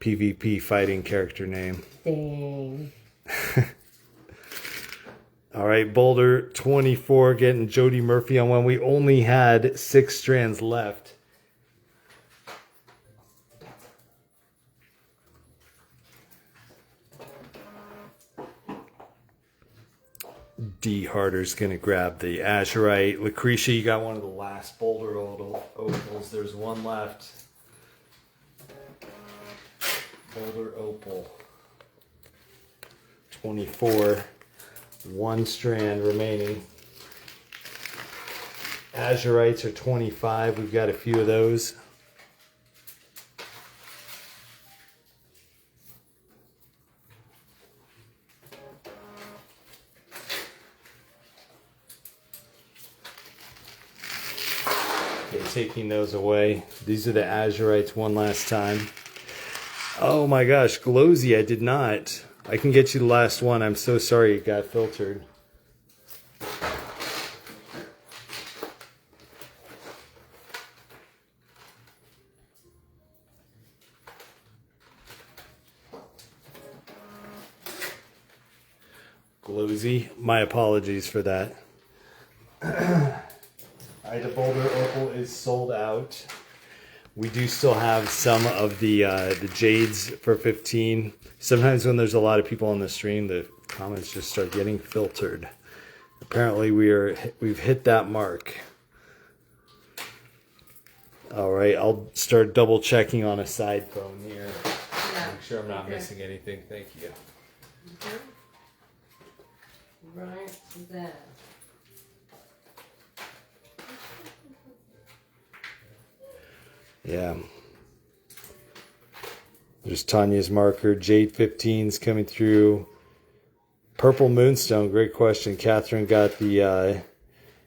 PvP fighting character name. Dang. All right, Boulder 24 getting Jody Murphy on one. We only had 6 strands left. D Harder's going to grab the Azurite. Lucretia, you got one of the last Boulder Opals. There's one left. Boulder Opal. 24. 1 strand remaining. Azurites are 25. We've got a few of those. Okay, taking those away. These are the Azurites one last time. Oh my gosh, Glowsy, I did not. I can get you the last one. I'm so sorry it got filtered. Glowsy, my apologies for that. Alright, the Boulder Opal is sold out. We do still have some of the Jades for 15. Sometimes when there's a lot of people on the stream, the comments just start getting filtered. Apparently we've hit that mark. All right, I'll start double checking on a side phone here. Yeah. Make sure I'm not missing anything. Thank you. Right there. Yeah. There's Tanya's marker. Jade 15's coming through. Purple Moonstone. Great question. Catherine got the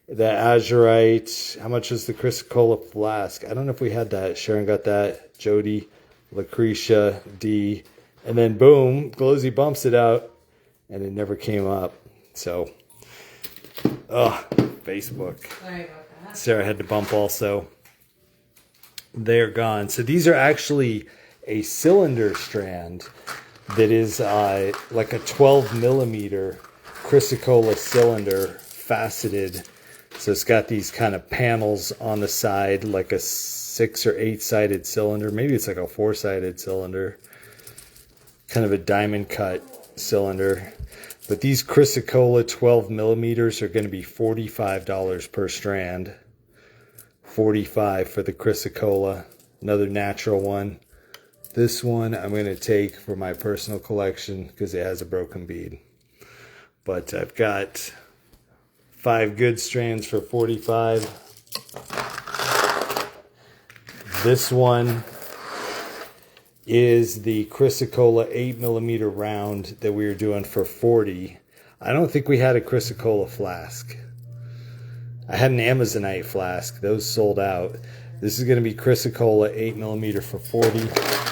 Azurite. How much is the Chrysocolla flask? I don't know if we had that. Sharon got that. Jody, Lucretia, D. And then boom, Glowsy bumps it out. And it never came up. So, Facebook. Sorry about that. Sarah had to bump also. They're gone. So these are actually a cylinder strand that is like a 12mm Chrysocolla cylinder, faceted. So it's got these kind of panels on the side, like a 6 or 8 sided cylinder. Maybe it's like a 4-sided cylinder. Kind of a diamond cut cylinder. But these Chrysocolla 12mm are going to be $45 per strand. $45 for the Chrysocolla. Another natural one. This one I'm going to take for my personal collection because it has a broken bead. But I've got 5 good strands for $45. This one is the Chrysocolla 8mm round that we were doing for $40. I don't think we had a Chrysocolla flask. I had an Amazonite flask. Those sold out. This is going to be Chrysocolla 8mm for $40.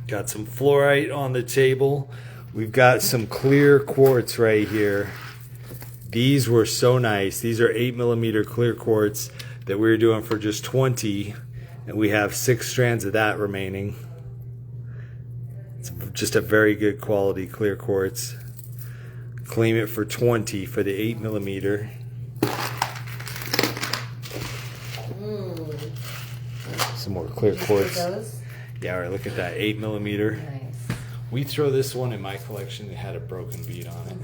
Got some fluorite on the table. We've got some clear quartz right here. These were so nice. These are 8mm clear quartz that we were doing for just 20, and we have 6 strands of that remaining. It's just a very good quality clear quartz. Claim it for 20 for the 8mm. Some more clear quartz. Yeah, all right, look at that, 8mm. Nice. We throw this one in my collection. It had a broken bead on it.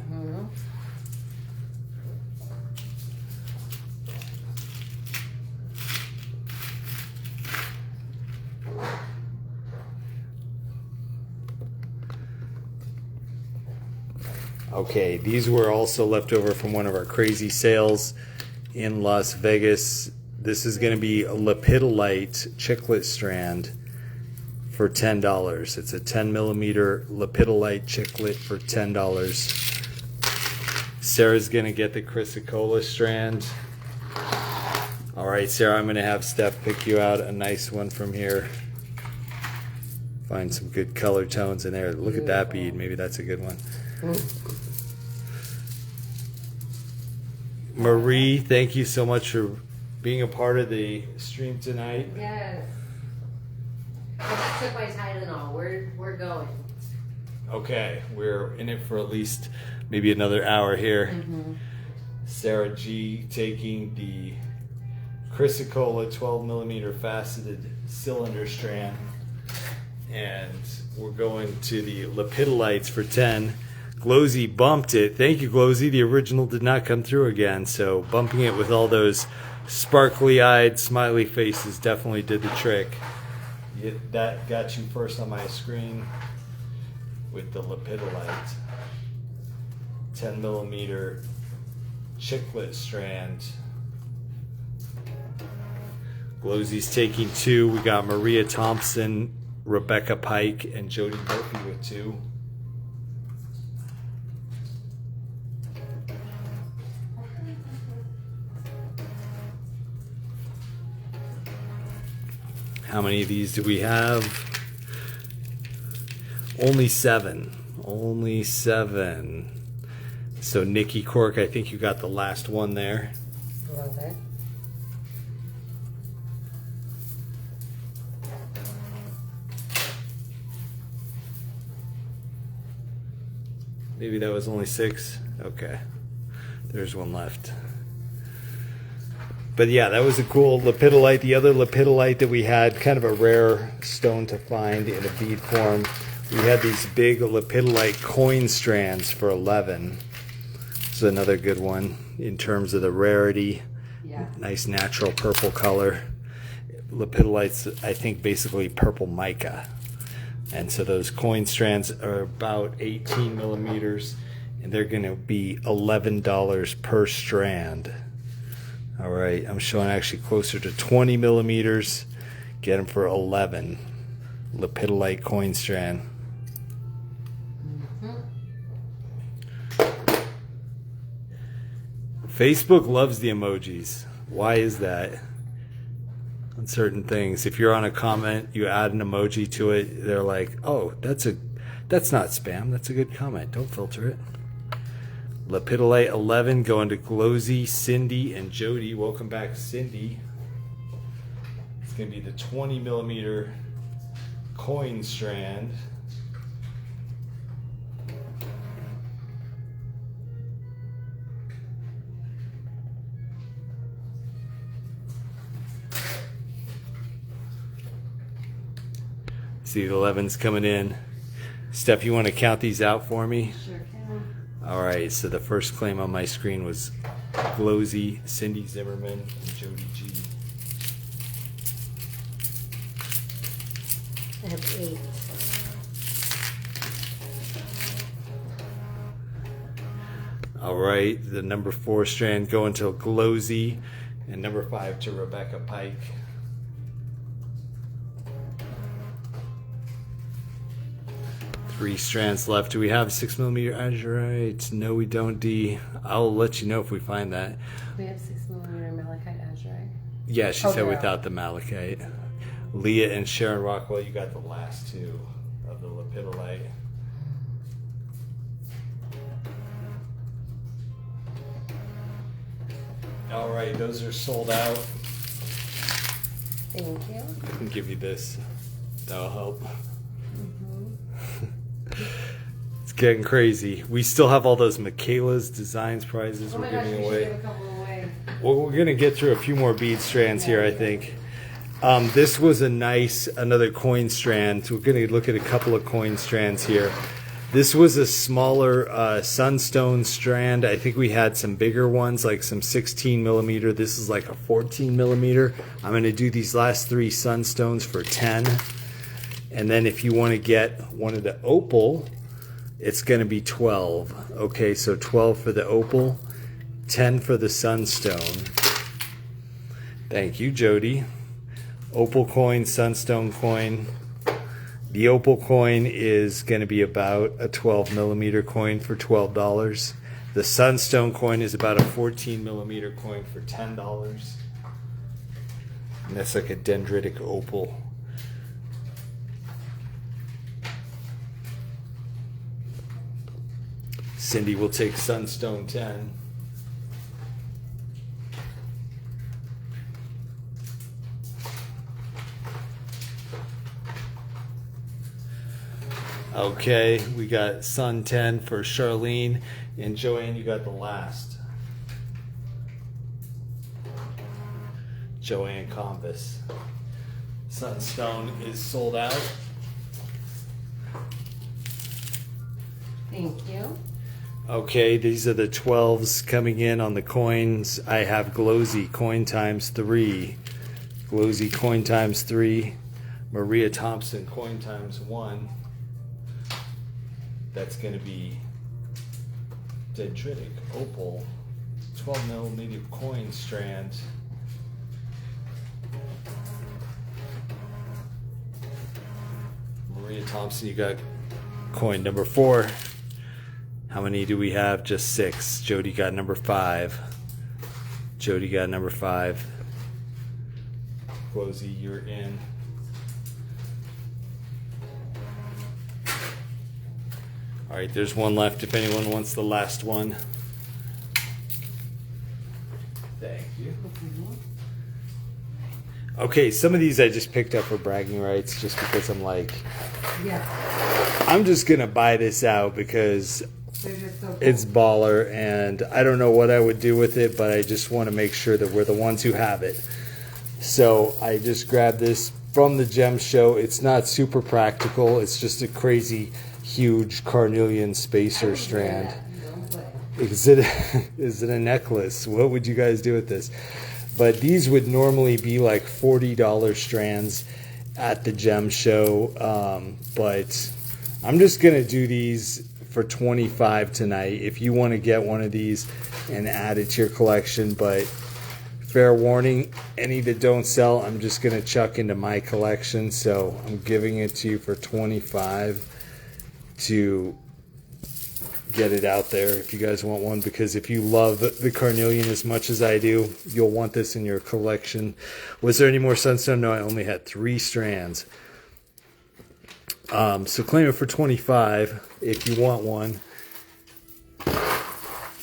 Okay, these were also left over from one of our crazy sales in Las Vegas. This is going to be a lepidolite chiclet strand for $10. It's a 10mm lepidolite chiclet for $10. Sarah's going to get the chrysocolla strand. All right, Sarah, I'm going to have Steph pick you out a nice one from here. Find some good color tones in there. Look at that bead. Maybe that's a good one. Marie, thank you so much for being a part of the stream tonight. Yes. I just took my Tylenol. We're going. Okay, we're in it for at least maybe another hour here. Sarah G taking the chrysocolla 12mm faceted cylinder strand, and we're going to the lepidolites for 10. Glowsy bumped it. Thank you, Glowsy. The original did not come through again, so bumping it with all those sparkly-eyed, smiley faces definitely did the trick. That got you first on my screen with the lepidolite 10mm chiclet strand. Glowsy's taking 2. We got Maria Thompson, Rebecca Pike, and Jody Murphy with 2. How many of these do we have? Only 7. Only 7. So Nikki Cork, I think you got the last one there. Love it. Maybe that was only 6. Okay. There's one left. But yeah, that was a cool lepidolite. The other lepidolite that we had, kind of a rare stone to find in a bead form. We had these big lepidolite coin strands for 11. This is another good one in terms of the rarity. Yeah. Nice natural purple color. Lepidolite's, I think, basically purple mica. And so those coin strands are about 18mm, and they're going to be $11 per strand. All right, I'm showing actually closer to 20mm. Get them for 11. Lepidolite coin strand. Facebook loves the emojis. Why is that? On certain things, if you're on a comment, you add an emoji to it, they're like, "Oh, that's not spam. That's a good comment. Don't filter it." Lepidolite 11 going to Glowsy, Cindy, and Jody. Welcome back, Cindy. It's going to be the 20mm coin strand. See the 11's coming in. Steph, you want to count these out for me? Sure can. All right, so the first claim on my screen was Glowsy, Cindy Zimmerman, and Jody G. I have 8. All right, the number 4 strand going to Glowsy, and number 5 to Rebecca Pike. Three strands left. Do we have 6mm azurite? No, we don't, D. I'll let you know if we find that. We have 6mm malachite azurite. Yeah, she said yeah. without the malachite. Leah and Sharon Rockwell, you got the last 2 of lepidolite. All right, those are sold out. Thank you. I can give you this. That'll help. It's getting crazy. We still have all those Michaela's Designs prizes we're giving away. Give a couple away. Well, we're gonna get through a few more bead strands here, I think. This was another coin strand. So we're gonna look at a couple of coin strands here. This was a smaller sunstone strand. I think we had some bigger ones, like some 16 millimeter. This is like a 14 millimeter. I'm gonna do these last 3 sunstones for 10. And then if you wanna get one of the opal, it's gonna be 12. Okay, so 12 for the opal, 10 for the sunstone. Thank you, Jody. Opal coin, sunstone coin. The opal coin is going to be about a 12 millimeter coin for $12. The sunstone coin is about a 14 millimeter coin for $10. And that's like a dendritic opal. Cindy will take sunstone 10. Okay, we got Sun 10 for Charlene, and Joanne, you got the last. Joanne Compass. Sunstone is sold out. Thank you. Okay, these are the 12s coming in on the coins. I have Glowsy coin times 3. Glowsy coin times 3. Maria Thompson coin times 1. That's going to be dendritic opal 12 millimeter coin strand. Maria Thompson, you got coin number 4. How many do we have? Just 6. Jody got number 5. Jody got number 5. Glowsy, you're in. All right, there's one left if anyone wants the last one. Thank you. Okay, some of these I just picked up for bragging rights just because I'm like, Yeah. I'm just going to buy this out because They're just so cool. it's baller and I don't know what I would do with it, but I just want to make sure that we're the ones who have it. So I just grabbed this from the Gem Show. It's not super practical. It's just a crazy huge carnelian spacer strand. Is it a necklace? What would you guys do with this? But these would normally be like $40 strands at the Gem Show, but I'm just gonna do these for $25 tonight. If you want to get one of these and add it to your collection, but fair warning, any that don't sell, I'm just gonna chuck into my collection. So I'm giving it to you for $25 to get it out there if you guys want one, because if you love the carnelian as much as I do, you'll want this in your collection. Was there any more sunstone? No, I only had 3 strands. So claim it for $25 if you want one,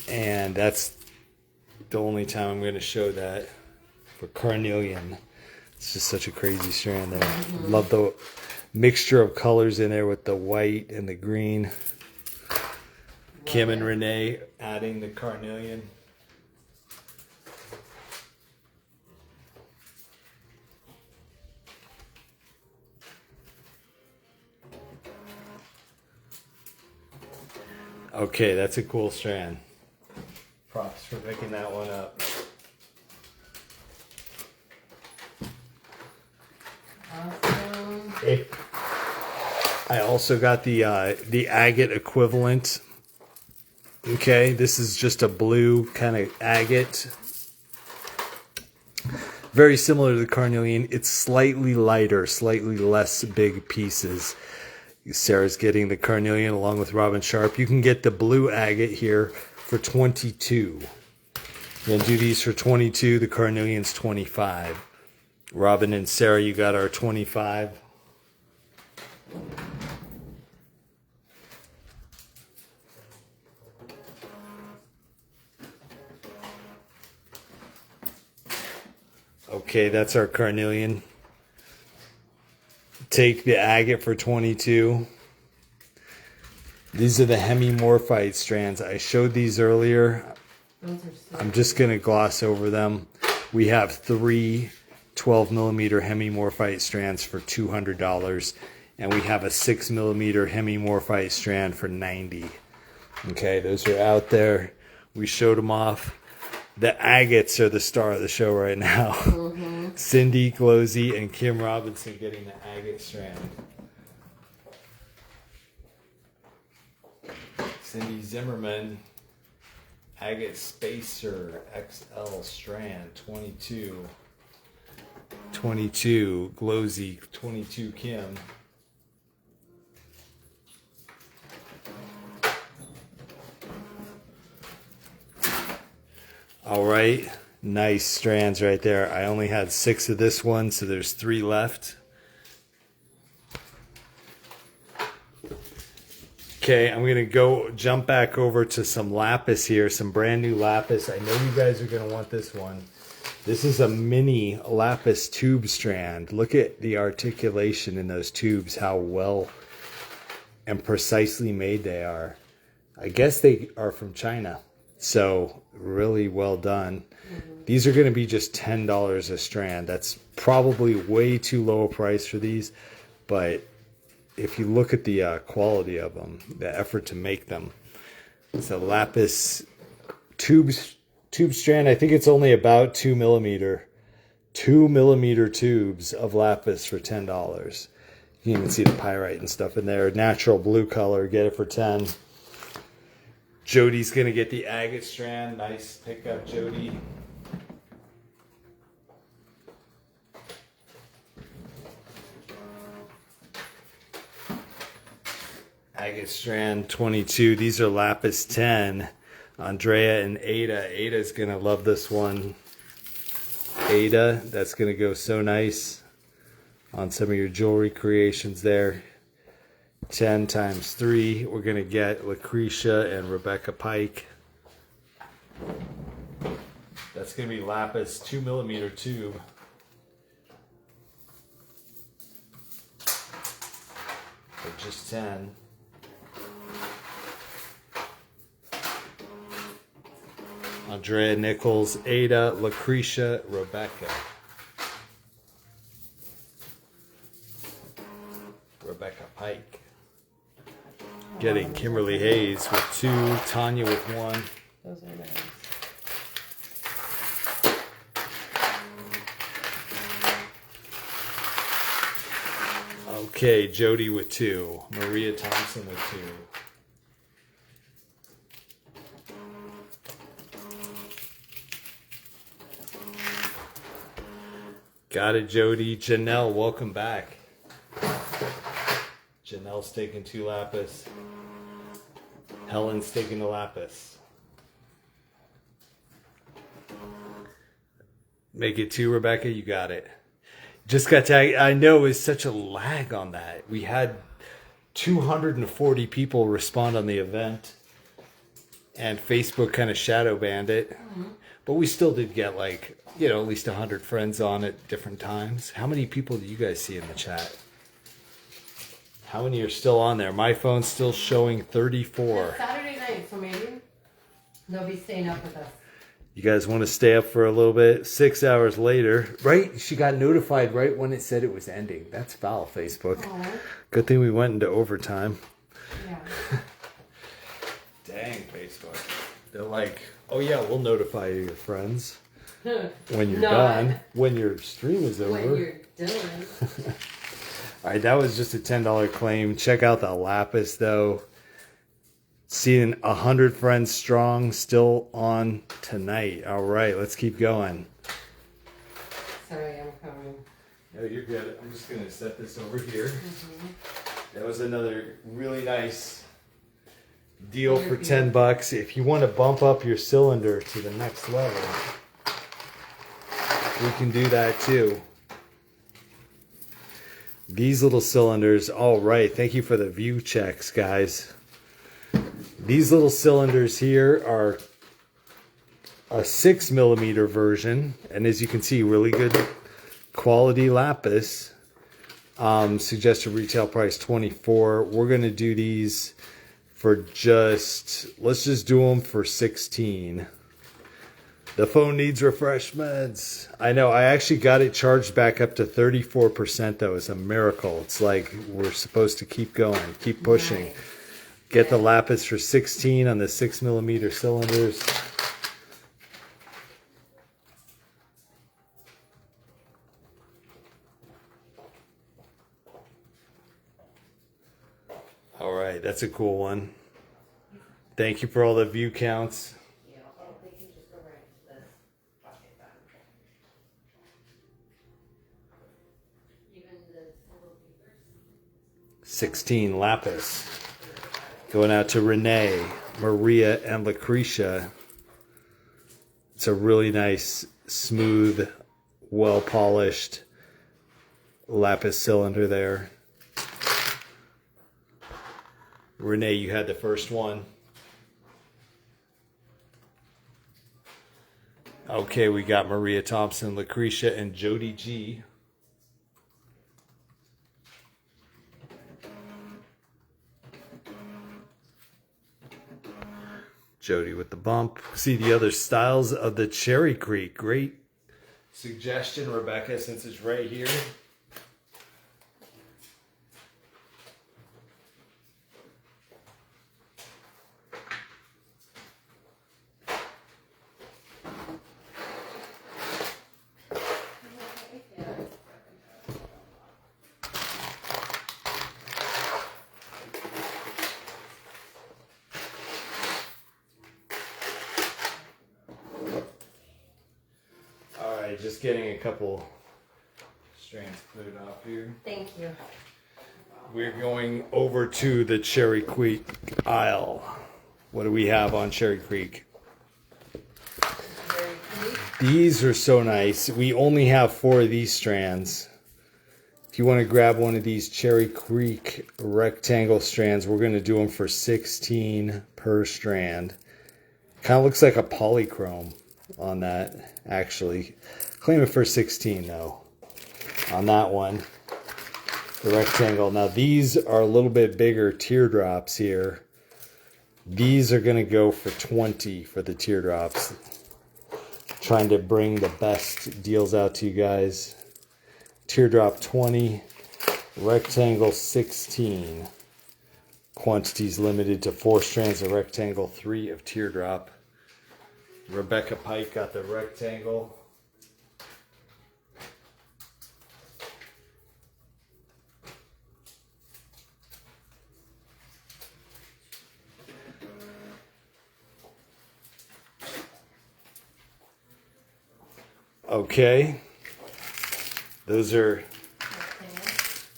and that's the only time I'm going to show that for carnelian. It's just such a crazy strand there. Love the mixture of colors in there with the white and the green. Kim and Renee adding the carnelian. Okay, that's a cool strand. Props for picking that one up. Awesome. I also got the agate equivalent. Okay, this is just a blue kind of agate. Very similar to the carnelian. It's slightly lighter, slightly less big pieces. Sarah's getting the carnelian along with Robin Sharp. You can get the blue agate here for $22. We'll do these for $22. The carnelian's $25. Robin and Sarah, you got our $25. Okay, that's our carnelian. Take the agate for 22. These are the hemimorphite strands. I showed these earlier. Those are so I'm just going to gloss over them. We have 3 12mm hemimorphite strands for $200. And we have a 6mm hemimorphite strand for $90. Okay, those are out there. We showed them off. The agates are the star of the show right now. Mm-hmm. Cindy Glosey and Kim Robinson getting the agate strand. Cindy Zimmerman, agate spacer XL strand 22. 22 Glosey, 22 Kim. All right, nice strands right there. I only had 6 of this one, so there's 3 left. Okay, I'm gonna go jump back over to some lapis here, some brand new lapis. I know you guys are gonna want this one. This is a mini lapis tube strand. Look at the articulation in those tubes, how well and precisely made they are. I guess they are from China, so really well done. These are going to be just $10 a strand. That's probably way too low a price for these, but if you look at the quality of them, the effort to make them, it's a lapis tube strand. I think it's only about 2mm tubes of lapis for $10. You can even see the pyrite and stuff in there. Natural blue color, get it for 10. Jody's gonna get the agate strand. Nice pickup, Jody. Agate strand 22. These are lapis 10. Andrea and Ada. Ada's gonna love this one. Ada, that's gonna go so nice on some of your jewelry creations there. 10 times 3. We're gonna get Lucretia and Rebecca Pike. That's gonna be lapis 2mm tube. For just 10. Andrea Nichols, Ada, Lucretia, Rebecca. Rebecca Pike. Getting Kimberly Hayes with 2, Tanya with 1. Those are nice. Okay, Jody with 2, Maria Thompson with 2. Got it, Jody. Janelle, welcome back. Janelle's taking 2 lapis. Helen's taking the lapis. Make it 2, Rebecca. You got it. Just got tagged. I know it was such a lag on that. We had 240 people respond on the event, and Facebook kind of shadow banned it. But we still did get at least 100 friends on at different times. How many people do you guys see in the chat? How many are still on there? My phone's still showing 34. It's Saturday night, so maybe they'll be staying up with us. You guys want to stay up for a little bit? 6 hours later, right? She got notified right when it said it was ending. That's foul, Facebook. Aww. Good thing we went into overtime. Yeah. Dang, Facebook. They're like, oh yeah, we'll notify your friends when you're No, done. When your stream is over. When you're done. All right, that was just a $10 claim. Check out the lapis, though. Seeing 100 friends strong, still on tonight. All right, let's keep going. Sorry, I'm coming. No, you're good. I'm just going to set this over here. That was another really nice deal for $10. If you want to bump up your cylinder to the next level, we can do that too. These little cylinders, all right. Thank you for the view checks, guys. These little cylinders here are a 6mm version, and as you can see, really good quality lapis. Suggested retail price $24. We're going to do these for let's just do them for $16. The phone needs refreshments. I know, I actually got it charged back up to 34% though. It's a miracle. It's like we're supposed to keep going, keep pushing. Nice. Get the lapis for 16 on the 6mm cylinders. All right, that's a cool one. Thank you for all the view counts. Yeah, they can just go right into this bucket then. Even the little beavers. 16 lapis. Going out to Renee, Maria, and Lucretia. It's a really nice, smooth, well-polished lapis cylinder there. Renee, you had the first one. Okay, we got Maria Thompson, Lucretia, and Jody G. Jody with the bump. See the other styles of the Cherry Creek. Great suggestion, Rebecca, since it's right here. Just getting a couple strands cleared off here. Thank you. We're going over to the Cherry Creek aisle. What do we have on Cherry Creek? These are so nice. We only have 4 of these strands. If you want to grab one of these Cherry Creek rectangle strands, we're going to do them for $16 per strand. Kind of looks like a polychrome on that, actually. Claim it for $16 though on that one, the rectangle. Now these are a little bit bigger teardrops here. These are going to go for $20 for the teardrops. Trying to bring the best deals out to you guys. Teardrop $20, rectangle $16. Quantities limited to 4 strands of rectangle, 3 of teardrop. Rebecca Pike got the rectangle. Okay, those are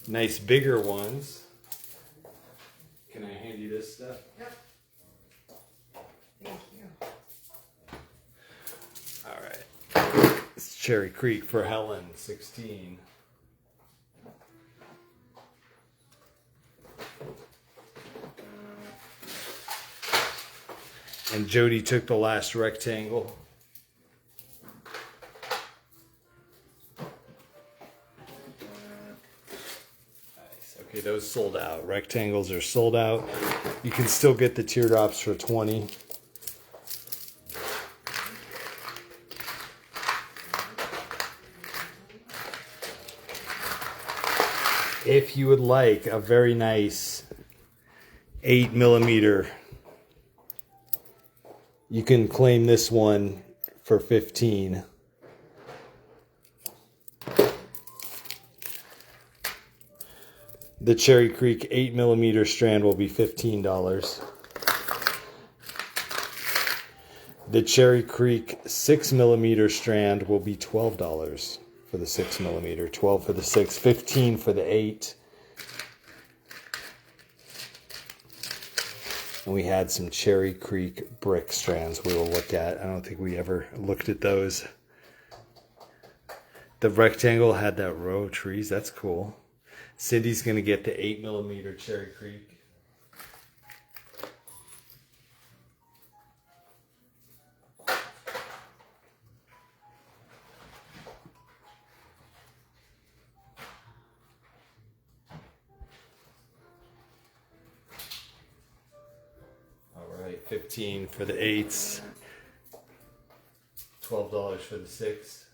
nice bigger ones. Can I hand you this stuff? Yep. Thank you. All right. It's Cherry Creek for Helen, 16. And Jody took the last rectangle. Okay, those sold out. Rectangles are sold out. You can still get the teardrops for $20. If you would like a very nice 8mm, you can claim this one for $15. The Cherry Creek 8mm strand will be $15. The Cherry Creek 6mm strand will be $12 for the 6mm, 12 for the 6, 15 for the 8. And we had some Cherry Creek brick strands we will look at. I don't think we ever looked at those. The rectangle had that row of trees. That's cool. Cindy's going to get the 8mm Cherry Creek. $15 for the 8s. $12 for the 6.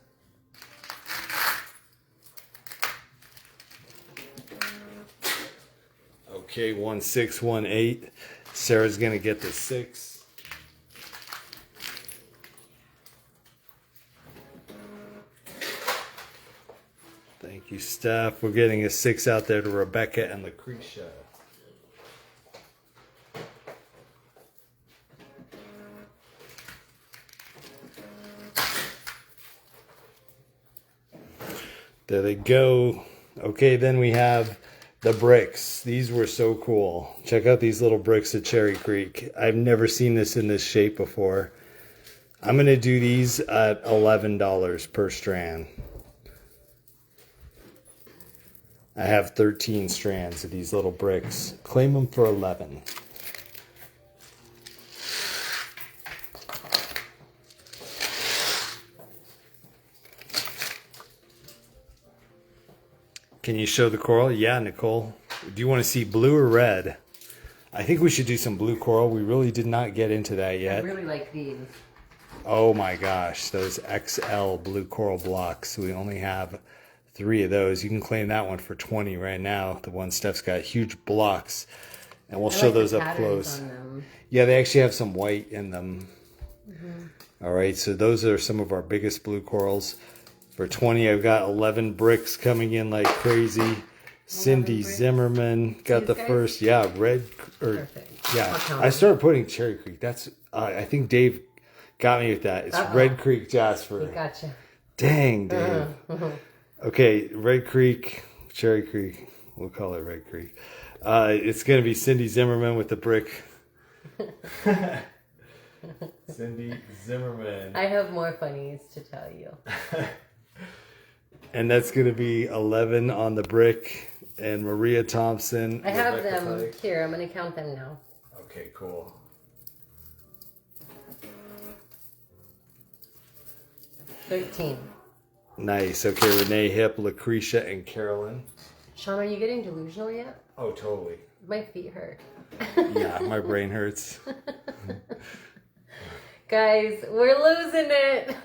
Okay, 1 6 1 8. Sarah's gonna get the 6. Thank you, Steph. We're getting a 6 out there to Rebecca and Lucretia. There they go. Okay, then we have the bricks. These were so cool. Check out these little bricks at Cherry Creek. I've never seen this in this shape before. I'm going to do these at $11 per strand. I have 13 strands of these little bricks. Claim them for 11. Can you show the coral? Yeah, Nicole. Do you want to see blue or red? I think we should do some blue coral. We really did not get into that yet. I really like these. Oh my gosh, those XL blue coral blocks. We only have 3 of those. You can claim that one for 20 right now. The one Steph's got huge blocks. And we'll show those up close. Yeah, they actually have some white in them. Mm-hmm. All right, so those are some of our biggest blue corals. For 20, I've got 11 bricks coming in like crazy. Cindy Zimmerman got the first. Yeah, red. Perfect. Yeah, I started putting Cherry Creek. That's I think Dave got me with that. It's Red Creek Jasper. Gotcha. Dang, Dave. Okay, Red Creek, Cherry Creek. We'll call it Red Creek. It's going to be Cindy Zimmerman with the brick. Cindy Zimmerman. I have more funnies to tell you. And that's going to be 11 on the brick. And Maria Thompson. I have them here. I'm going to count them now. Okay, cool. 13. Nice. Okay, Renee Hip, Lucretia, and Carolyn. Sean, are you getting delusional yet? Oh, totally. My feet hurt. Yeah, my brain hurts. Guys, we're losing it.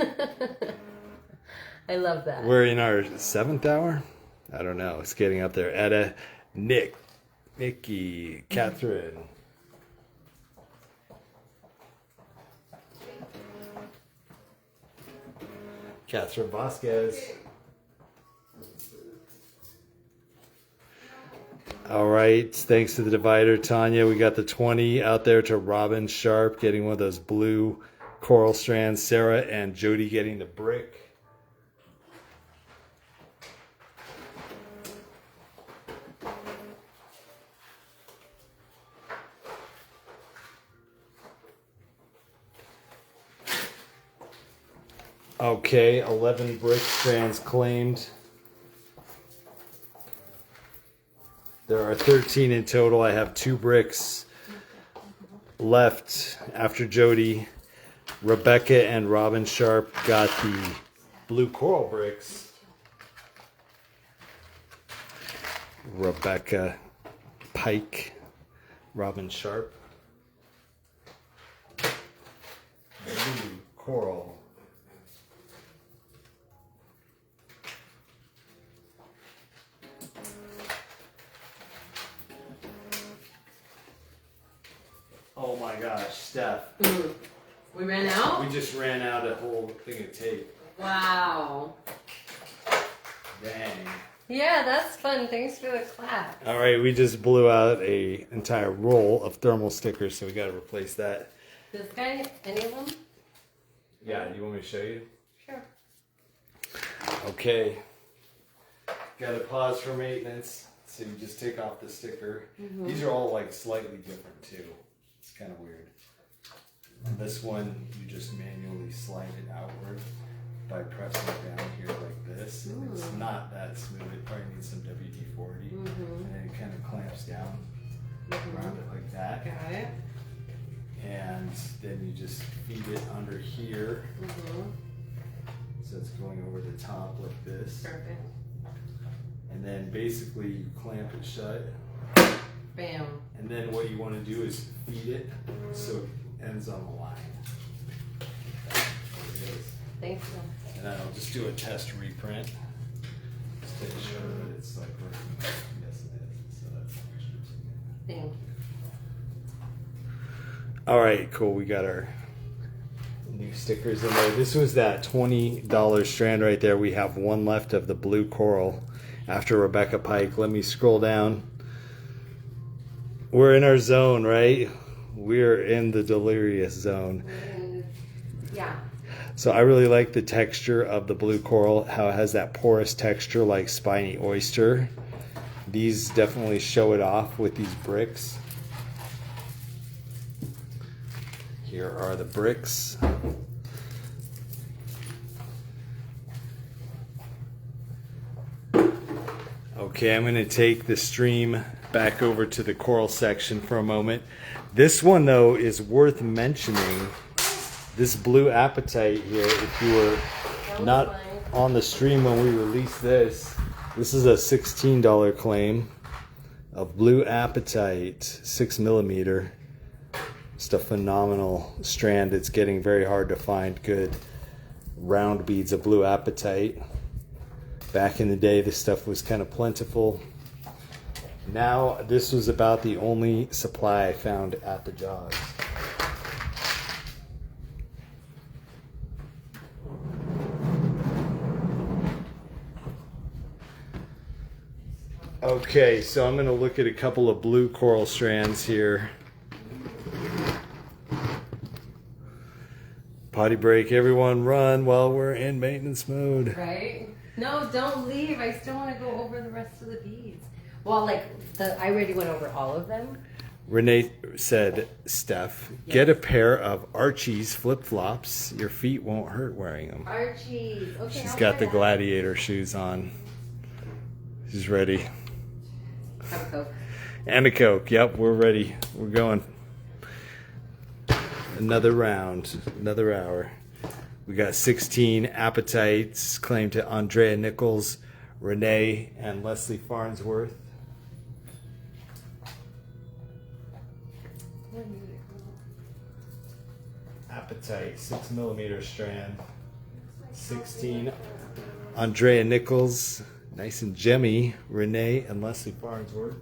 I love that. We're in our 7th hour? I don't know. It's getting up there. Etta, Nick, Nikki, Catherine. Catherine Vasquez. All right. Thanks to the divider, Tanya. We got the 20 out there to Robin Sharp getting one of those blue coral strands. Sarah and Jody getting the brick. Okay, 11 brick strands claimed. There are 13 in total. I have 2 bricks left after Jody. Rebecca and Robin Sharp got the blue coral bricks. Rebecca Pike, Robin Sharp. Blue coral. Oh my gosh, Steph. We ran out? We just ran out a whole thing of tape. Wow. Dang. Yeah, that's fun. Thanks for the clap. All right, we just blew out a entire roll of thermal stickers, so we got to replace that. This guy, any of them? Yeah, you want me to show you? Sure. Okay. Got to pause for maintenance. So you just take off the sticker. Mm-hmm. These are all like slightly different too. It's kind of weird. And this one, you just manually slide it outward by pressing it down here like this. And it's not that smooth. It probably needs some WD-40. And then it kind of clamps down around it like that. Got it. And then you just feed it under here. So it's going over the top like this. Perfect. And then basically you clamp it shut. Bam. And then what you want to do is feed it. So, ends on the line. There it is. Thank you. And then I'll just do a test reprint just to show that it's like working. Yes, it is. So that's Thank you. all right, cool. We got our new stickers in there. This was that $20 strand right there. We have one left of the blue coral after Rebecca Pike. Let me scroll down. We're in our zone, right? We're in the delirious zone. Yeah. So I really like the texture of the blue coral, how it has that porous texture like spiny oyster. These definitely show it off with these bricks. Here are the bricks. Okay, I'm going to take the stream back over to the coral section for a moment. This one, though, is worth mentioning. This blue apatite here, if you were not on the stream when we released this, this is a $16 claim of blue apatite, 6mm. Just a phenomenal strand. It's getting very hard to find good round beads of blue apatite. Back in the day, this stuff was kind of plentiful. Now, this was about the only supply I found at the jogs. Okay, so I'm going to look at a couple of blue coral strands here. Potty break, everyone run while we're in maintenance mode. Right? No, don't leave. I still want to go over the rest of the beads. Well, like, I already went over all of them. Renee said, Steph, get a pair of Archie's flip-flops. Your feet won't hurt wearing them. Archie. Okay, She's I'll got try the that. gladiator shoes on. She's ready. Have a Coke. And a Coke. Yep, we're ready. We're going. Another round. Another hour. We got 16 appetites claimed to Andrea Nichols, Renee, and Leslie Farnsworth. Appetite, 6mm strand. 16 Andrea Nichols, nice and gemmy, Renee and Leslie Farnsworth.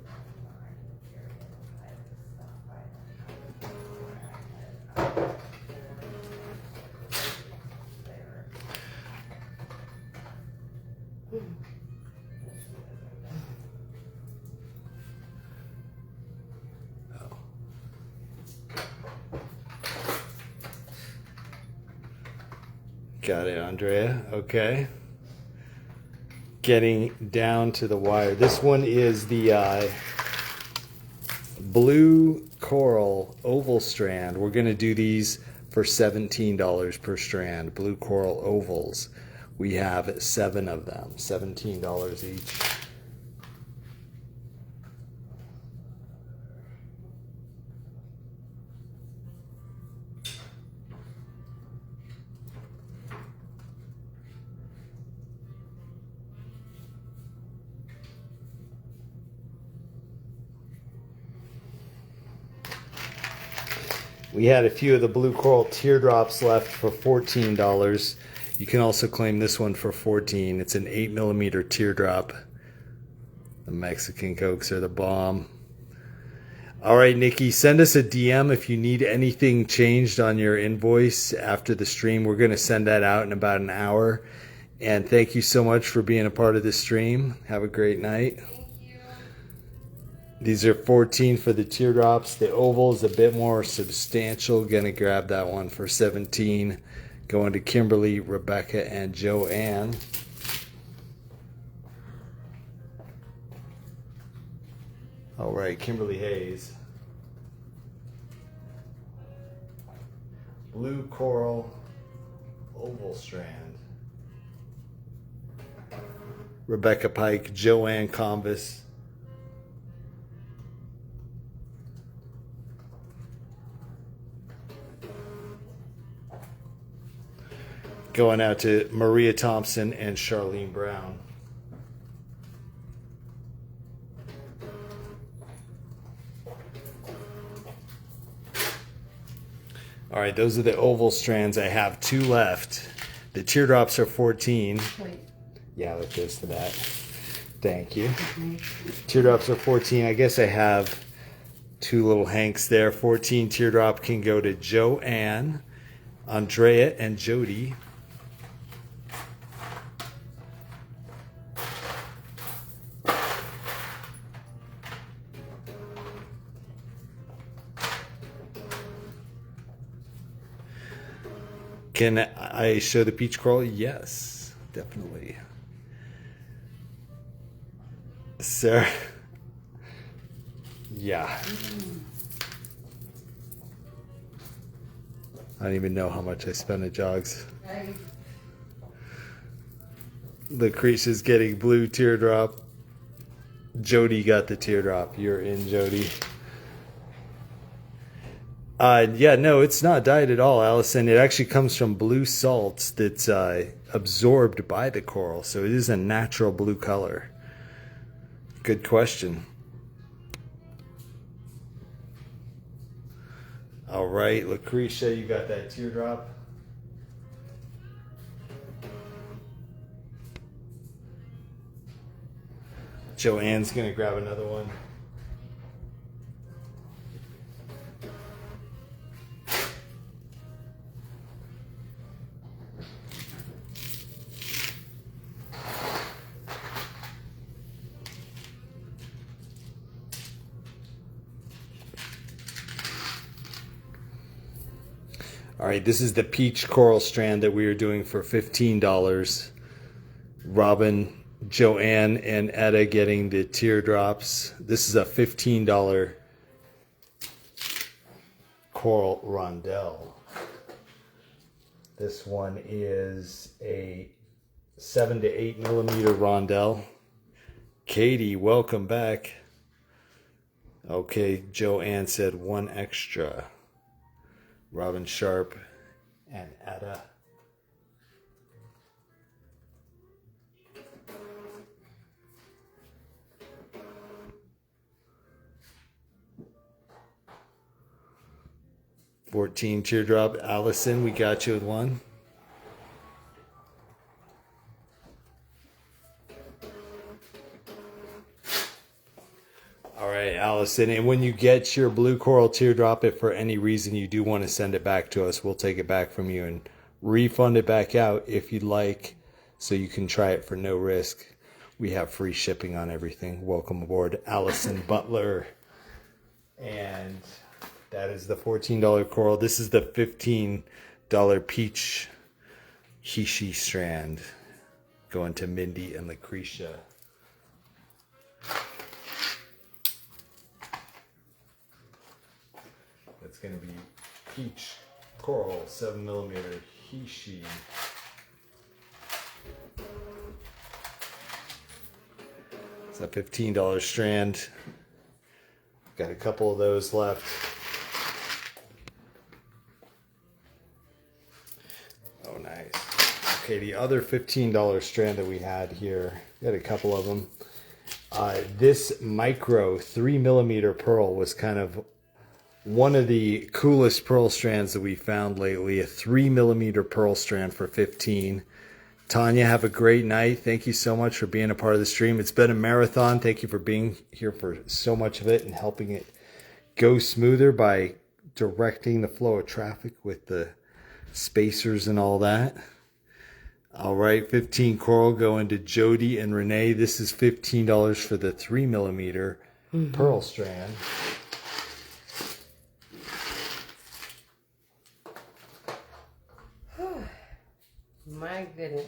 Got it, Andrea. Okay. Getting down to the wire. This one is the blue coral oval strand. We're going to do these for $17 per strand. Blue coral ovals. We have 7 of them. $17 each. We had a few of the blue coral teardrops left for $14. You can also claim this one for $14. It's an 8mm teardrop. The Mexican Cokes are the bomb. All right, Nikki, send us a DM if you need anything changed on your invoice after the stream. We're going to send that out in about an hour. And thank you so much for being a part of the stream. Have a great night. These are 14 for the teardrops. The oval is a bit more substantial. Gonna grab that one for 17. Going to Kimberly, Rebecca, and Joanne. All right, Kimberly Hayes. Blue coral oval strand. Rebecca Pike, Joanne Convis. Going out to Maria Thompson and Charlene Brown. All right, those are the oval strands. I have 2 left. The teardrops are 14. Wait. Yeah, that goes to that. Thank you. Teardrops are 14. I guess I have 2 little hanks there. 14 teardrop can go to Joanne, Andrea, and Jody. Can I show the peach coral? Yes, definitely. Sarah. Yeah. I don't even know how much I spent at Jogs. Right. Lucretia's getting blue teardrop. Jody got the teardrop. You're in, Jody. Yeah, no, it's not dyed at all, Allison. It actually comes from blue salts that's absorbed by the coral, so it is a natural blue color. Good question. All right, Lucretia, you got that teardrop. Joanne's gonna grab another one. All right, this is the peach coral strand that we are doing for $15. Robin, Joanne, and Etta getting the teardrops. This is a $15 coral rondelle. This one is a 7 to 8 millimeter rondelle. Katie, welcome back. Okay, Joanne said 1 extra. Robin Sharp and Etta. $14 teardrop. Allison, we got you with 1. All right, Allison, and when you get your blue coral teardrop, if for any reason you do want to send it back to us, we'll take it back from you and refund it back out if you'd like, so you can try it for no risk. We have free shipping on everything. Welcome aboard, Allison Butler. And that is the $14 coral. This is the $15 peach Hishi strand going to Mindy and Lucretia. It's going to be peach coral 7 millimeter Hishi. It's a $15 strand. Got a couple of those left. Oh, nice. Okay, the other $15 strand that we had here, we had a couple of them. This micro 3 millimeter pearl was kind of one of the coolest pearl strands that we found lately. A 3 millimeter pearl strand for $15. Tanya, have a great night. Thank you so much for being a part of the stream. It's been a marathon. Thank you for being here for so much of it and helping it go smoother by directing the flow of traffic with the spacers and all that. All right, 15 coral going to Jody and Renee. This is $15 for the 3 millimeter pearl strand. My goodness.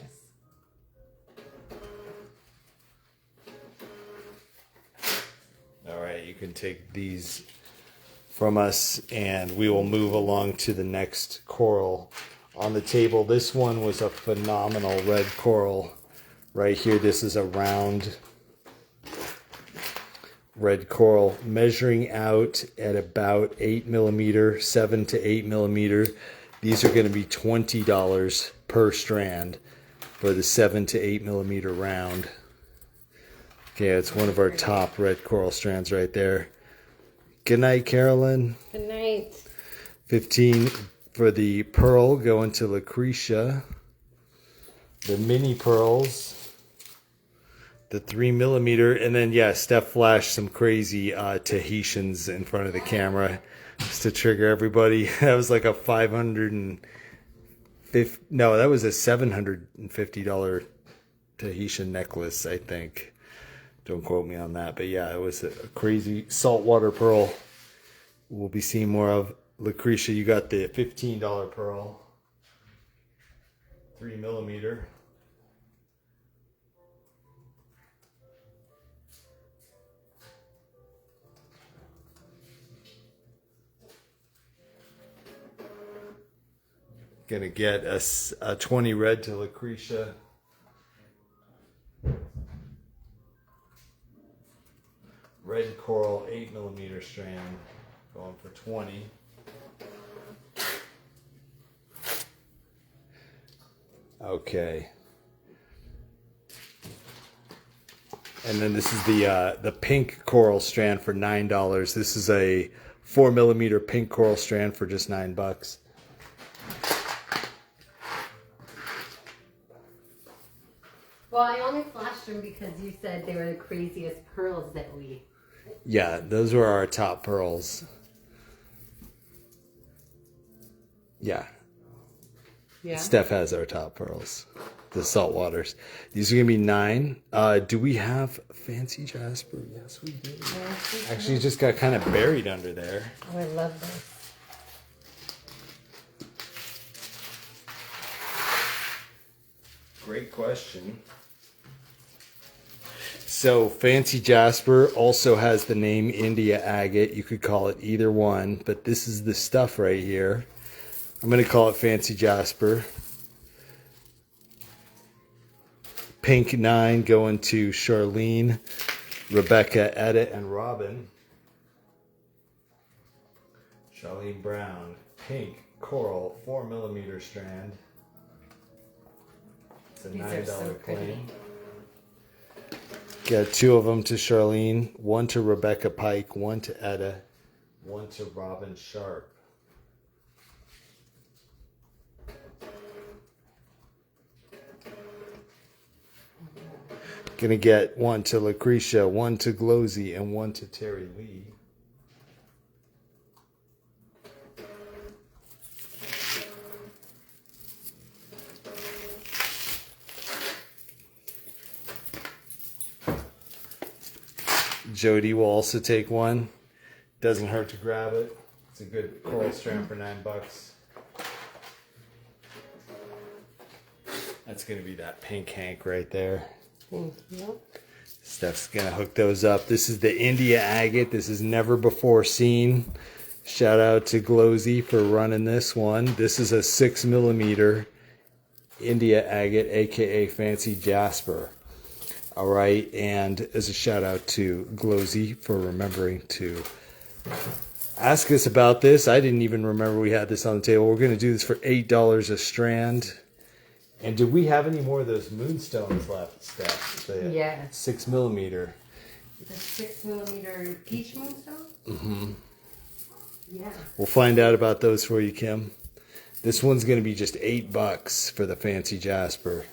All right, you can take these from us and we will move along to the next coral on the table. This one was a phenomenal red coral right here. This is a round red coral measuring out at about 8 millimeter, 7 to 8 millimeter. These are going to be $20 per strand for the 7 to 8 millimeter round. Okay, it's one of our top red coral strands right there. Good night, Carolyn. Good night. 15 for the pearl going to Lucretia. The mini pearls, the 3mm, and then yeah, Steph flashed some crazy Tahitians in front of the camera just to trigger everybody. That was like a that was a $750 Tahitian necklace, I think. Don't quote me on that, but yeah, it was a crazy saltwater pearl. We'll be seeing more of. Lucretia, you got the $15 pearl, 3mm. Gonna get a 20 red to Lucretia. Red coral 8mm strand going for 20. Okay. And then this is the pink coral strand for $9. This is a 4mm pink coral strand for just $9. Well, I only flashed them because you said they were the craziest pearls that we... Yeah, those were our top pearls. Yeah. Yeah. Steph has our top pearls. The salt waters. These are going to be $9. Do we have fancy jasper? Yes, we do. Actually, it just got kind of buried under there. Oh, I love this. Great question. So fancy jasper also has the name India agate. You could call it either one, but this is the stuff right here. I'm going to call it fancy jasper. Pink 9 going to Charlene, Rebecca, Etta, and Robin. Charlene Brown, pink coral 4mm strand. It's a $9 claim. Got 2 of them to Charlene, 1 to Rebecca Pike, 1 to Etta, 1 to Robin Sharp. Gonna get 1 to Lucretia, 1 to Glosy, and 1 to Terry Lee. Jody will also take 1. Doesn't hurt to grab it. It's a good coral strand for $9. That's gonna be that pink Hank right there. Thank you. Steph's gonna hook those up. This is the India agate. This is never before seen. Shout out to Glosy for running this one. This is a 6mm India agate, aka fancy jasper. All right, and as a shout out to Glosy for remembering to ask us about this. I didn't even remember we had this on the table. We're gonna do this for $8 a strand. And do we have any more of those moonstones left, Steph? The Yes. 6mm. The 6mm peach moonstone? Mm-hmm. Yeah. We'll find out about those for you, Kim. This one's going to be just $8 for the fancy jasper.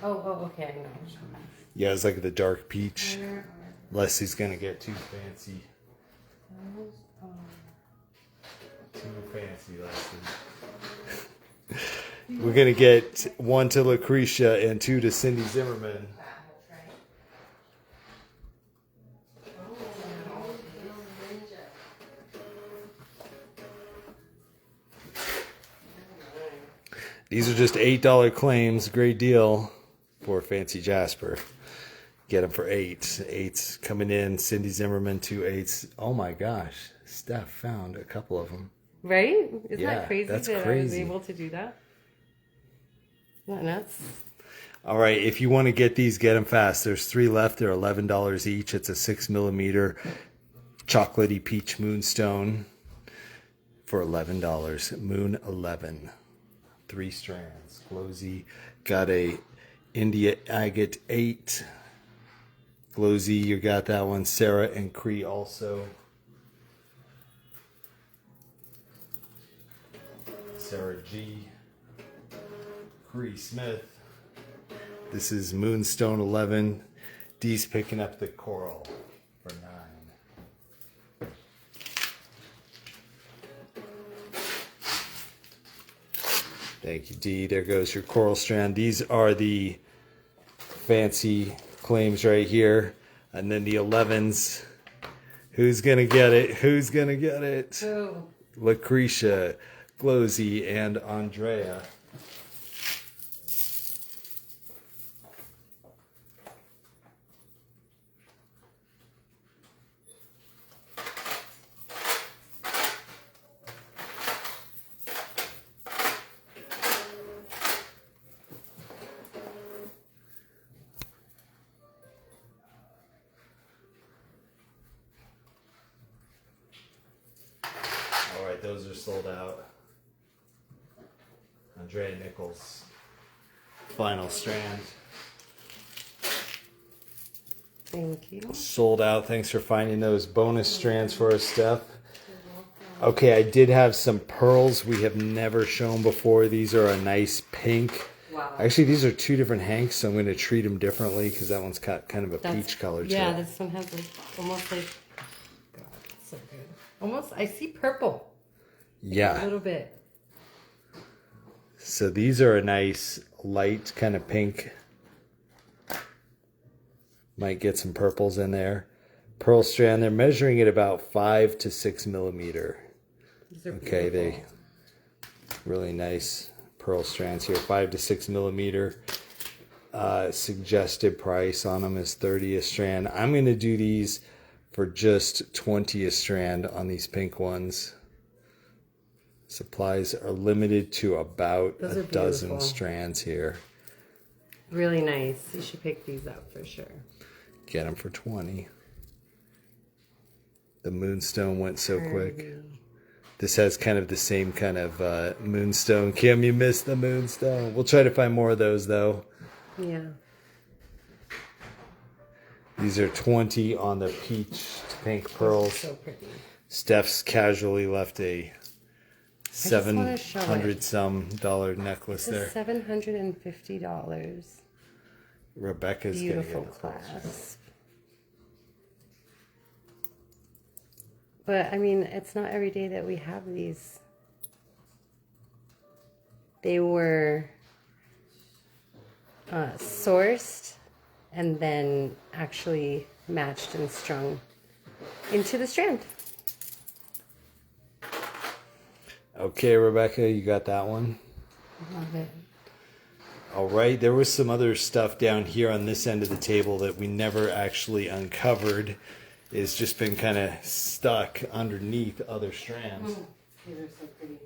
Oh, okay, I know. Yeah, it's like the dark peach. Leslie's going to get too fancy. Too fancy, Leslie. We're going to get 1 to Lucretia and 2 to Cindy Zimmerman. These are just $8 claims. Great deal for fancy jasper. Get them for 8. 8's coming in. Cindy Zimmerman, 2 8s. Oh my gosh. Steph found a couple of them. Right? Isn't Yeah, that crazy that's that I was crazy. able to do that? Isn't that nuts? All right. If you want to get these, get them fast. There's 3 left. They're $11 each. It's a 6mm chocolatey peach moonstone for $11. Moon 11. 3 strands. Glowsy got a India Agate 8. Glowsy, you got that one. Sarah and Cree also. Sarah G. Cree Smith. This is Moonstone 11. Dee's picking up the coral for 9. Thank you, Dee. There goes your coral strand. These are the fancy claims right here. And then the 11s. Who's going to get it? Who's going to get it? Who? Lucretia, Glowsy, and Andrea. All right, those are sold out. Andrea Nichols, final strand. Thank you. Sold out. Thanks for finding those bonus strands for us, Steph. Okay, I did have some pearls we have never shown before. These are a nice pink. Wow. Actually, these are 2 different Hanks, so I'm going to treat them differently because that one's got kind of a peach color to Yeah, it. this one has almost like, God, it's so good. Almost, I see purple. Yeah. A little bit. So these are a nice light kind of pink. Might get some purples in there. Pearl strand. They're measuring it about 5 to 6 millimeter. These are Okay, beautiful. they really nice pearl strands here. 5 to 6 millimeter. Suggested price on them is 30 a strand. I'm going to do these for just 20 a strand on these pink ones. Supplies are limited to about Those a are dozen beautiful. strands here. Really nice. You should pick these up for sure. Get them for 20. The Moonstone went so quick. Curvy. This has kind of the same kind of Moonstone. Kim, you missed the Moonstone. We'll try to find more of those, though. Yeah. These are 20 on the peach to pink pearls. So pretty. Steph's casually left a just wanna show $700 it. some necklace This is there. $750. Rebecca's Beautiful gonna get clasp. But I mean, it's not every day that we have these. They were sourced and then actually matched and strung into the strand. Okay, Rebecca, you got that one. Love it. All right, there was some other stuff down here on this end of the table that we never actually uncovered. It's just been kind of stuck underneath other strands. These are so pretty.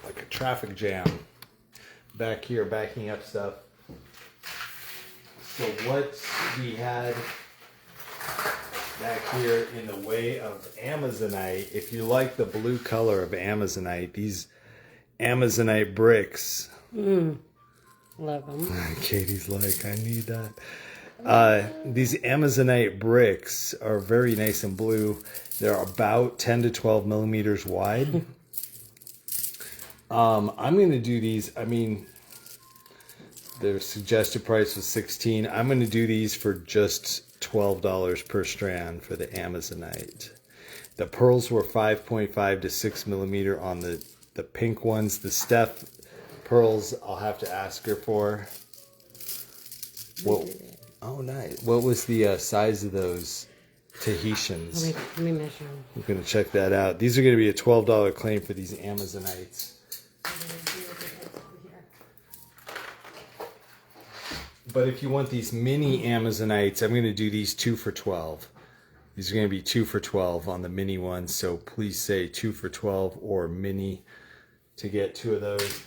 Like a traffic jam. Back here, backing up stuff. So what we had back here in the way of Amazonite, if you like the blue color of Amazonite, these Amazonite bricks. Love them. Katie's like, I need that. These Amazonite bricks are very nice and blue. They're about 10 to 12 millimeters wide. I'm going to do these. I mean, their suggested price was $16. I'm going to do these for just $12 per strand for the Amazonite. The pearls were 5.5 to 6 millimeter on the pink ones. The Steph pearls, I'll have to ask her for. What? Oh, nice. What was the size of those Tahitians? Let me measure them. I'm going to check that out. These are going to be a $12 claim for these Amazonites. But if you want these mini Amazonites, I'm going to do these 2 for $12. These are going to be 2 for $12 on the mini ones. So please say 2 for $12 or mini to get 2 of those.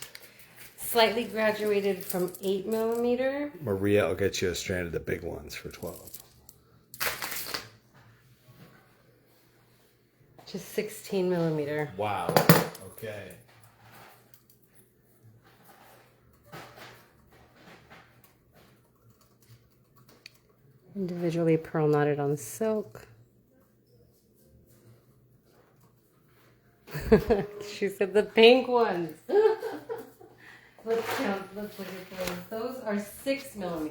Slightly graduated from 8 millimeter. Maria, I'll get you a strand of the big ones for $12. To 16 millimeter. Wow. Okay. Individually pearl knotted on silk. She said the pink ones. Let's count. Let's look at those. Those are 6mm.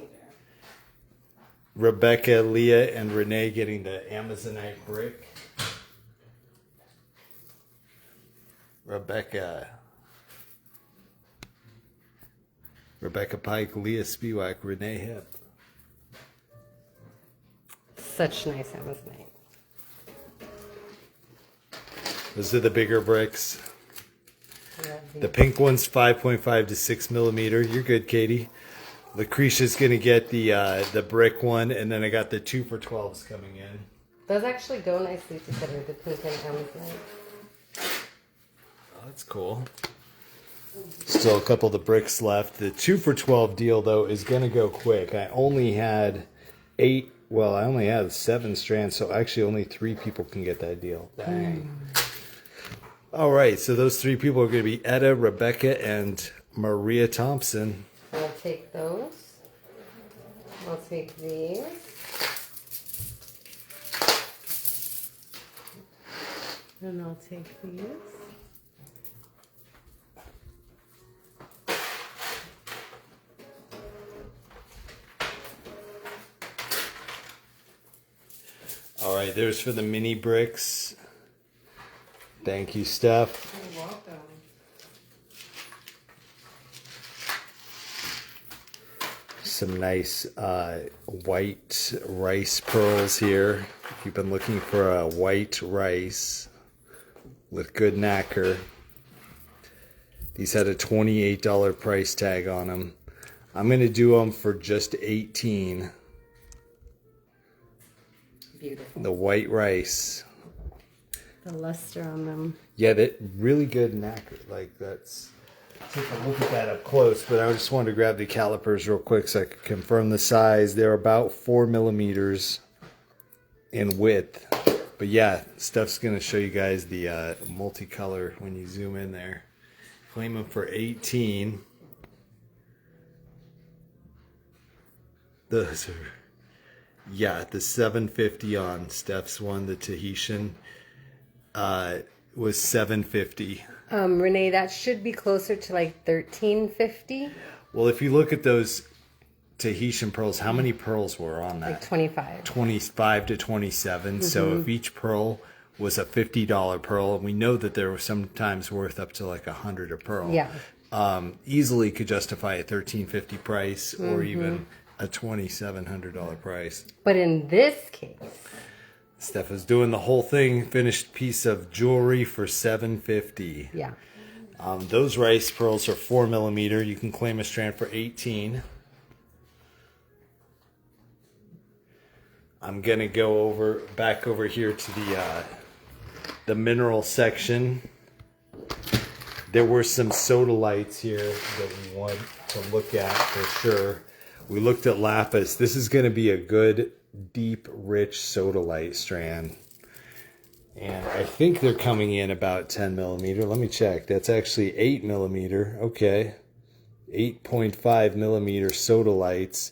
Rebecca, Leah, and Renee getting the Amazonite brick. Rebecca Pike, Leah Spiewak, Renee Hip. Such nice Amazonite. Those are the bigger bricks. Lovely. The pink one's 5.5 to 6mm. You're good, Katie. Lucretia's gonna get the brick one, and then I got the 2 for 12s coming in. Those actually go nicely together, the pink and Amazonite. Oh, that's cool. Still a couple of the bricks left. The 2 for 12 deal though is gonna go quick. I only had 8. Well, I only have 7 strands, so actually only 3 people can get that deal. Dang. All right, so those 3 people are going to be Etta, Rebecca, and Maria Thompson. I'll take those. I'll take these. And I'll take these. All right, there's for the mini bricks. Thank you, Steph. You're welcome. Some nice white rice pearls here. If you've been looking for a white rice with good nacre, these had a $28 price tag on them. I'm going to do them for just $18. Beautiful. The white rice. The luster on them. Yeah, that really good nacre. Like that's. Take a look at that up close, but I just wanted to grab the calipers real quick so I could confirm the size. They're about 4mm in width. But yeah, Steph's going to show you guys the multicolor when you zoom in there. Claim them for 18. Those are, yeah, the 750 on Steph's one, the Tahitian, was 750. Renee, that should be closer to like 1350. Well, if you look at those Tahitian pearls, how many pearls were on that? Like 25. 25 to 27. So if each pearl was a $50 pearl, and we know that there were sometimes worth up to like $100 a pearl. Yeah. Easily could justify a $13.50 price or even a $2,700 price. But in this case, Steph is doing the whole thing, finished piece of jewelry for $750. yeah. Those rice pearls are 4mm. You can claim a strand for 18. I'm gonna go back over here to the mineral section. There were some sodalites here that we want to look at for sure. We looked at lapis. This is gonna be a good, deep, rich sodalite strand. And I think they're coming in about 10mm. Let me check. That's actually 8mm. Okay. 8.5mm sodalites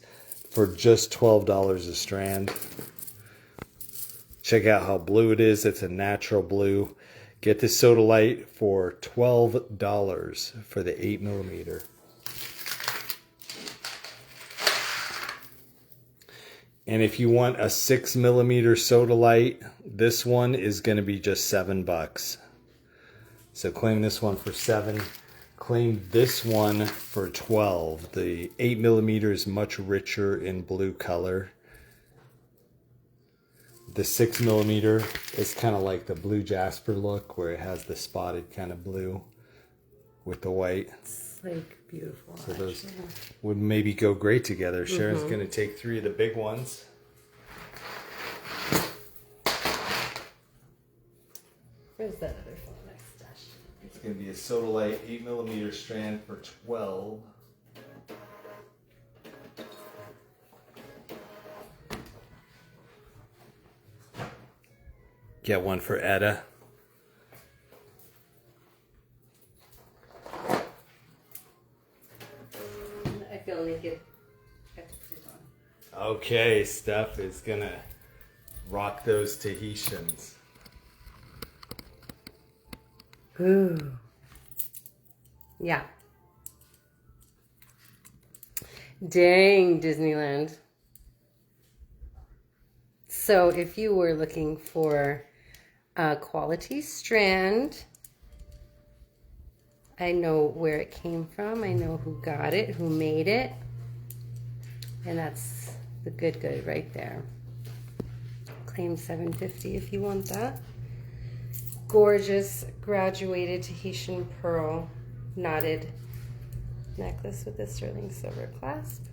for just $12 a strand. Check out how blue it is. It's a natural blue. Get this sodalite for $12 for the 8mm. And if you want a 6mm sodalite, this one is going to be just $7. So claim this one for 7. Claim this one for 12. The 8mm is much richer in blue color. The 6mm is kind of like the blue jasper look, where it has the spotted kind of blue with the white. It's like beautiful. So those would maybe go great together. Sharon's going to take 3 of the big ones. Where's that other phone I stashed? It's going to be a sodalite 8mm strand for 12. Get one for Etta. Okay, Steph is gonna rock those Tahitians. Ooh. Yeah. Dang, Disneyland. So if you were looking for a quality strand, I know where it came from. I know who got it, who made it. And that's the good right there. Claim $7.50 if you want that. Gorgeous graduated Tahitian pearl knotted necklace with a sterling silver clasp.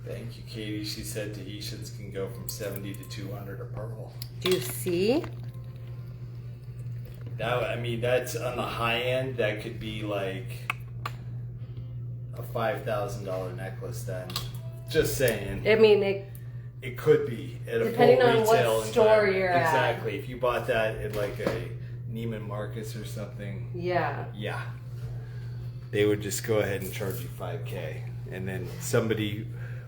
Thank you, Katie. She said Tahitians can go from 70 to 200 a pearl. Do you see? That, I mean, that's on the high end. That could be like a $5,000 necklace then. Just saying. I mean, It could be at a depending full on retail what store environment. you're at. Exactly. If you bought that at like a Neiman Marcus or something, yeah. yeah, they would just go ahead and charge you $5,000, and then somebody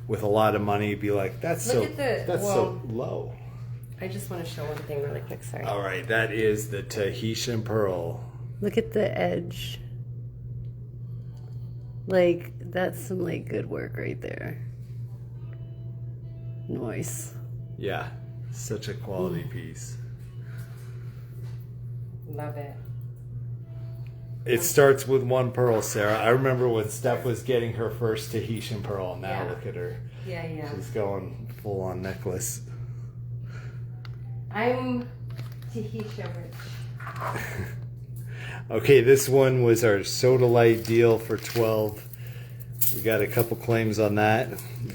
with a lot of money would be like, "That's so low." I just want to show one thing really quick. Sorry. All right, that is the Tahitian pearl. Look at the edge. Like, that's some like good work right there. Nice. Yeah, such a quality piece. Love it. It starts with one pearl, Sarah. I remember when Steph was getting her first Tahitian pearl. Now Yeah. look at her. Yeah. She's going full on necklace. I'm Tahitian rich. Okay, this one was our Soda Light deal for 12. We got a couple claims on that.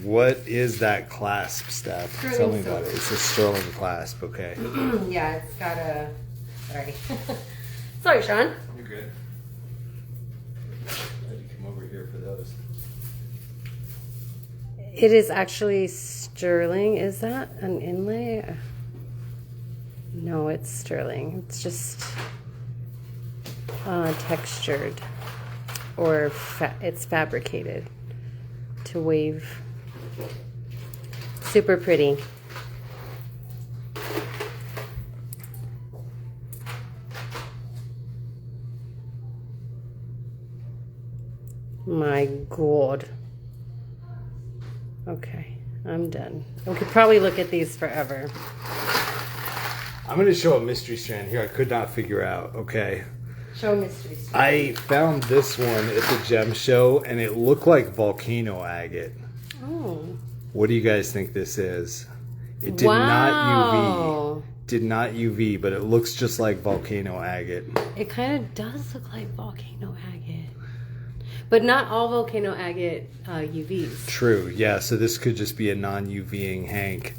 What is that clasp, Steph? Sterling Tell me about it. silver. It's a sterling clasp, okay. Yeah, it's got a... Sorry. Sorry, Sean. You're good. Glad you come over here for those. It is actually sterling. Is that an inlay? No, it's sterling. It's just textured, or it's fabricated to wave. Super pretty. My God. Okay, I'm done. We could probably look at these forever. I'm going to show a mystery strand here I could not figure out, okay? Show mystery strand. I found this one at the gem show, and it looked like volcano agate. Oh. What do you guys think this is? It did Wow. not UV. Did not UV, but it looks just like volcano agate. It kind of does look like volcano agate. But not all volcano agate UVs. True, yeah. So this could just be a non-UVing hank.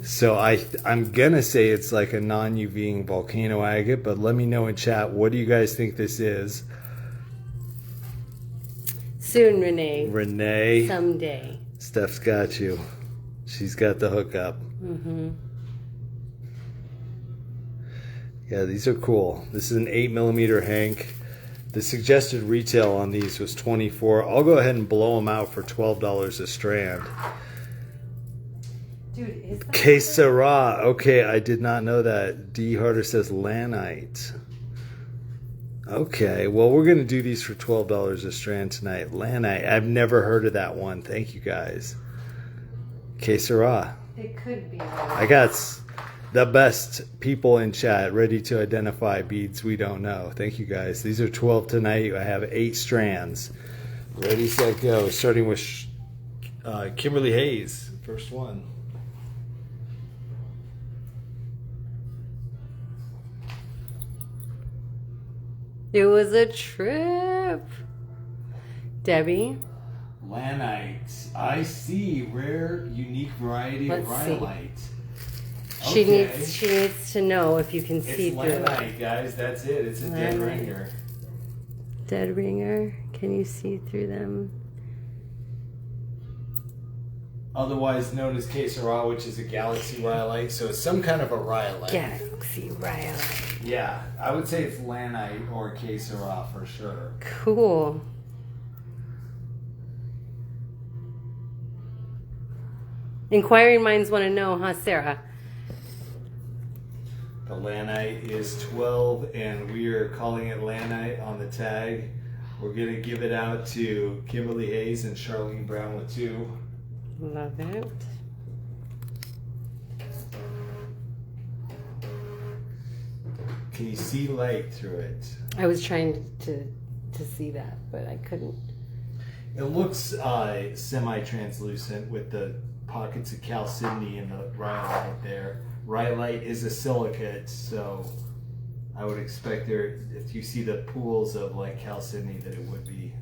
So I'm gonna say it's like a non-UVing volcano agate, but let me know in chat. What do you guys think this is? Soon, Renee. Renee, Someday. Steph's got you. She's got the hookup. Yeah, these are cool. This is an 8mm hank. The suggested retail on these was $24. I'll go ahead and blow them out for $12 a strand. Dude, is that... Que sera. Okay, I did not know that. D. Harder says lanite. Okay, well, we're going to do these for $12 a strand tonight. Lanite. I've never heard of that one. Thank you, guys. Que sera. It could be. I got the best people in chat ready to identify beads we don't know. Thank you, guys. These are 12 tonight. I have 8 strands. Ready, set, go. Starting with Kimberly Hayes. First one. It was a trip. Debbie. Lanite. I see. Rare, unique variety of Let's see. rhyolite. She Okay. needs to know if you can see It's through it. lanite, guys. That's it. It's a dead Lanite. ringer. Dead ringer. Can you see through them? Otherwise known as Que sera, which is a galaxy rhyolite. So it's some kind of a rhyolite. Galaxy rhyolite. Yeah, I would say it's lanite or Que sera for sure. Cool. Inquiring minds want to know, huh, Sarah? The lanite is 12, and we are calling it lanite on the tag. We're going to give it out to Kimberly Hayes and Charlene Brown with 2. Love it. Can you see light through it? I was trying to see that, but I couldn't. It looks semi-translucent with the pockets of chalcedony in the rhyolite there. Rhyolite is a silicate, so I would expect there, if you see the pools of like chalcedony, that it would be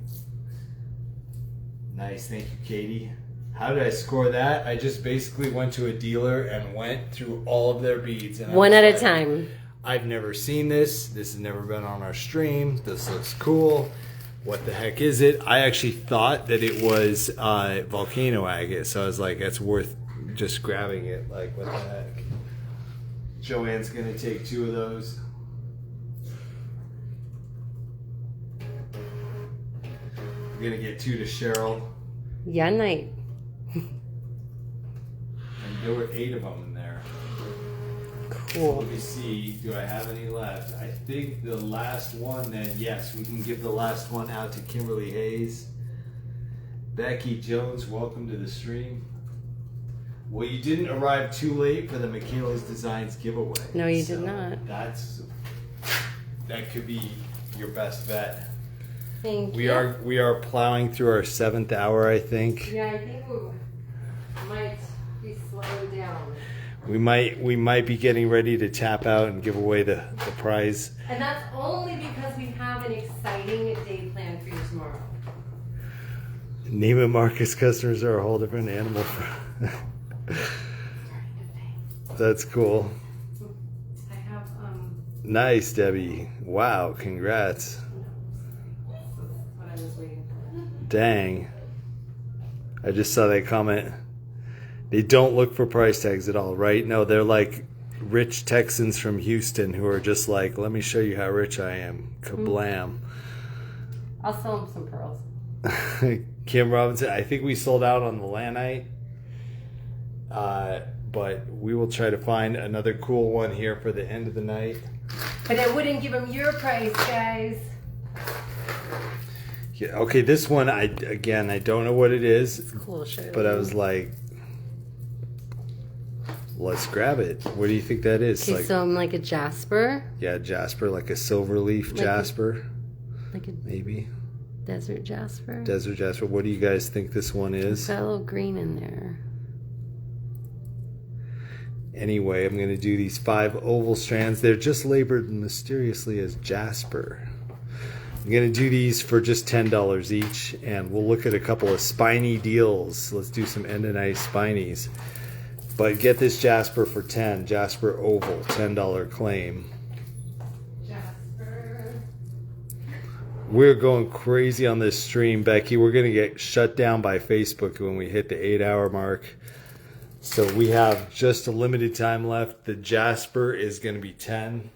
nice. Thank you, Katie. How did I score that? I just basically went to a dealer and went through all of their beads. And One at a time. I've never seen this. This has never been on our stream. This looks cool. What the heck is it? I actually thought that it was volcano agate, so I was like, that's worth just grabbing it. Like, what the heck? Joanne's gonna take 2 of those. I'm gonna get 2 to Cheryl. Yeah, night. And there were 8 of them in there. Cool. Let me see, do I have any left? I think the last one then, yes, we can give the last one out to Kimberly Hayes. Becky Jones, welcome to the stream. Well, you didn't arrive too late for the Michaela's Designs giveaway. No, you did not. That could be your best bet. Thank We you. are plowing through our 7th hour, I think. Yeah, I think we might be slowing down. We might be getting ready to tap out and give away the prize. And that's only because we have an exciting day planned for you tomorrow. Neiman Marcus customers are a whole different animal. That's cool. I have Nice, Debbie. Wow, congrats. that's what I was waiting for. Dang. I just saw that comment. They don't look for price tags at all, right? No, they're like rich Texans from Houston who are just like, let me show you how rich I am. Kablam. I'll sell them some pearls. Kim Robinson, I think we sold out on the lanite. But we will try to find another cool one here for the end of the night. But I wouldn't give them your price, guys. Yeah, okay, this one, I don't know what it is. It's cool, sure. But I was like, let's grab it. What do you think that is? Okay, so I'm like a jasper. Yeah, jasper, like a silver leaf jasper. Like a Maybe. desert jasper. Desert jasper. What do you guys think this one It's is? got a little green in there. Anyway, I'm going to do these 5 oval strands. They're just labeled mysteriously as jasper. I'm going to do these for just $10 each, and we'll look at a couple of spiny deals. Let's do some end of night spinies. But get this jasper for 10. Jasper oval, $10 claim. Jasper. We're going crazy on this stream, Becky. We're going to get shut down by Facebook when we hit the 8-hour mark. So we have just a limited time left. The jasper is going to be 10.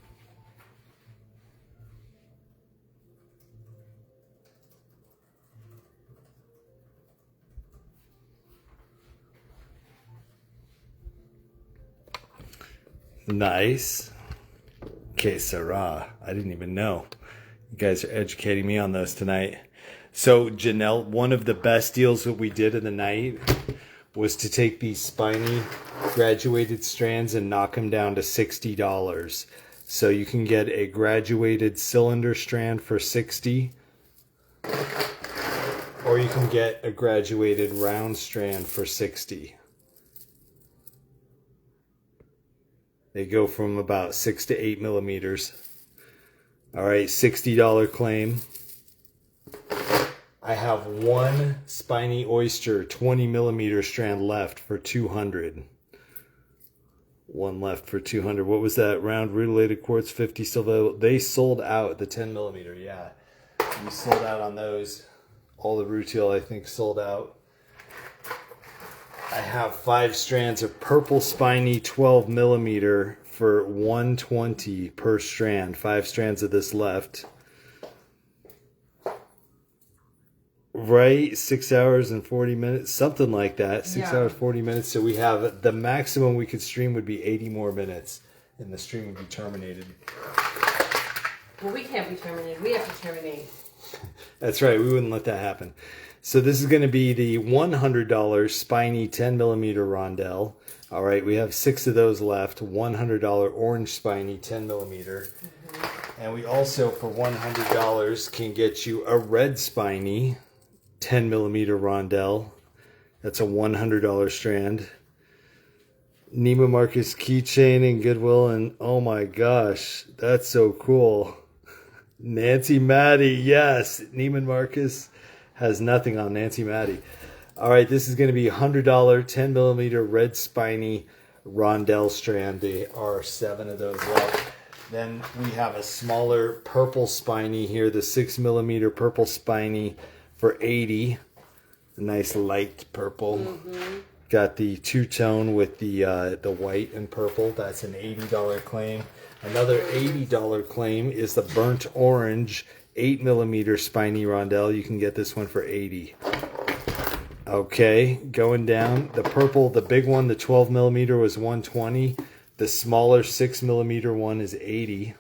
Nice. Okay, Sarah. I didn't even know. You guys are educating me on those tonight. So, Janelle, one of the best deals that we did in the night was to take these spiny graduated strands and knock them down to $60. So you can get a graduated cylinder strand for $60, or you can get a graduated round strand for $60. They go from about 6 to 8 millimeters. All right, $60 claim. I have one spiny oyster 20 millimeter strand left for $200. One left for $200. What was that? Round related quartz 50 silver. They sold out the 10 millimeter. Yeah, we sold out on those. All the rutile I think sold out. I have 5 strands of purple spiny 12 millimeter for $120 per strand. 5 strands of this left. Right, 6 hours and 40 minutes, something like that. 6 Yeah. hours, 40 minutes. So we have the maximum we could stream would be 80 more minutes, and the stream would be terminated. Well, we can't be terminated. We have to terminate. That's right. We wouldn't let that happen. So this is going to be the $100 spiny 10 millimeter rondelle. All right, we have 6 of those left. $100 orange spiny 10 millimeter. And we also, for $100, can get you a red spiny 10 millimeter rondelle. That's a $100 strand. Neiman Marcus keychain and Goodwill, and oh my gosh, that's so cool. Nancy Maddie, yes. Neiman Marcus has nothing on Nancy Maddie. All right, this is going to be $100 10 millimeter red spiny rondelle strand. There are 7 of those left. Then we have a smaller purple spiny here, the 6 millimeter purple spiny for $80. A nice light purple. Mm-hmm. Got the two-tone with the white and purple. That's an $80 claim. Another $80 claim is the burnt orange 8 millimeter spiny rondelle. You can get this one for $80. Okay, going down. The purple, the big one, the 12 millimeter was $120. The smaller 6 millimeter one is $80.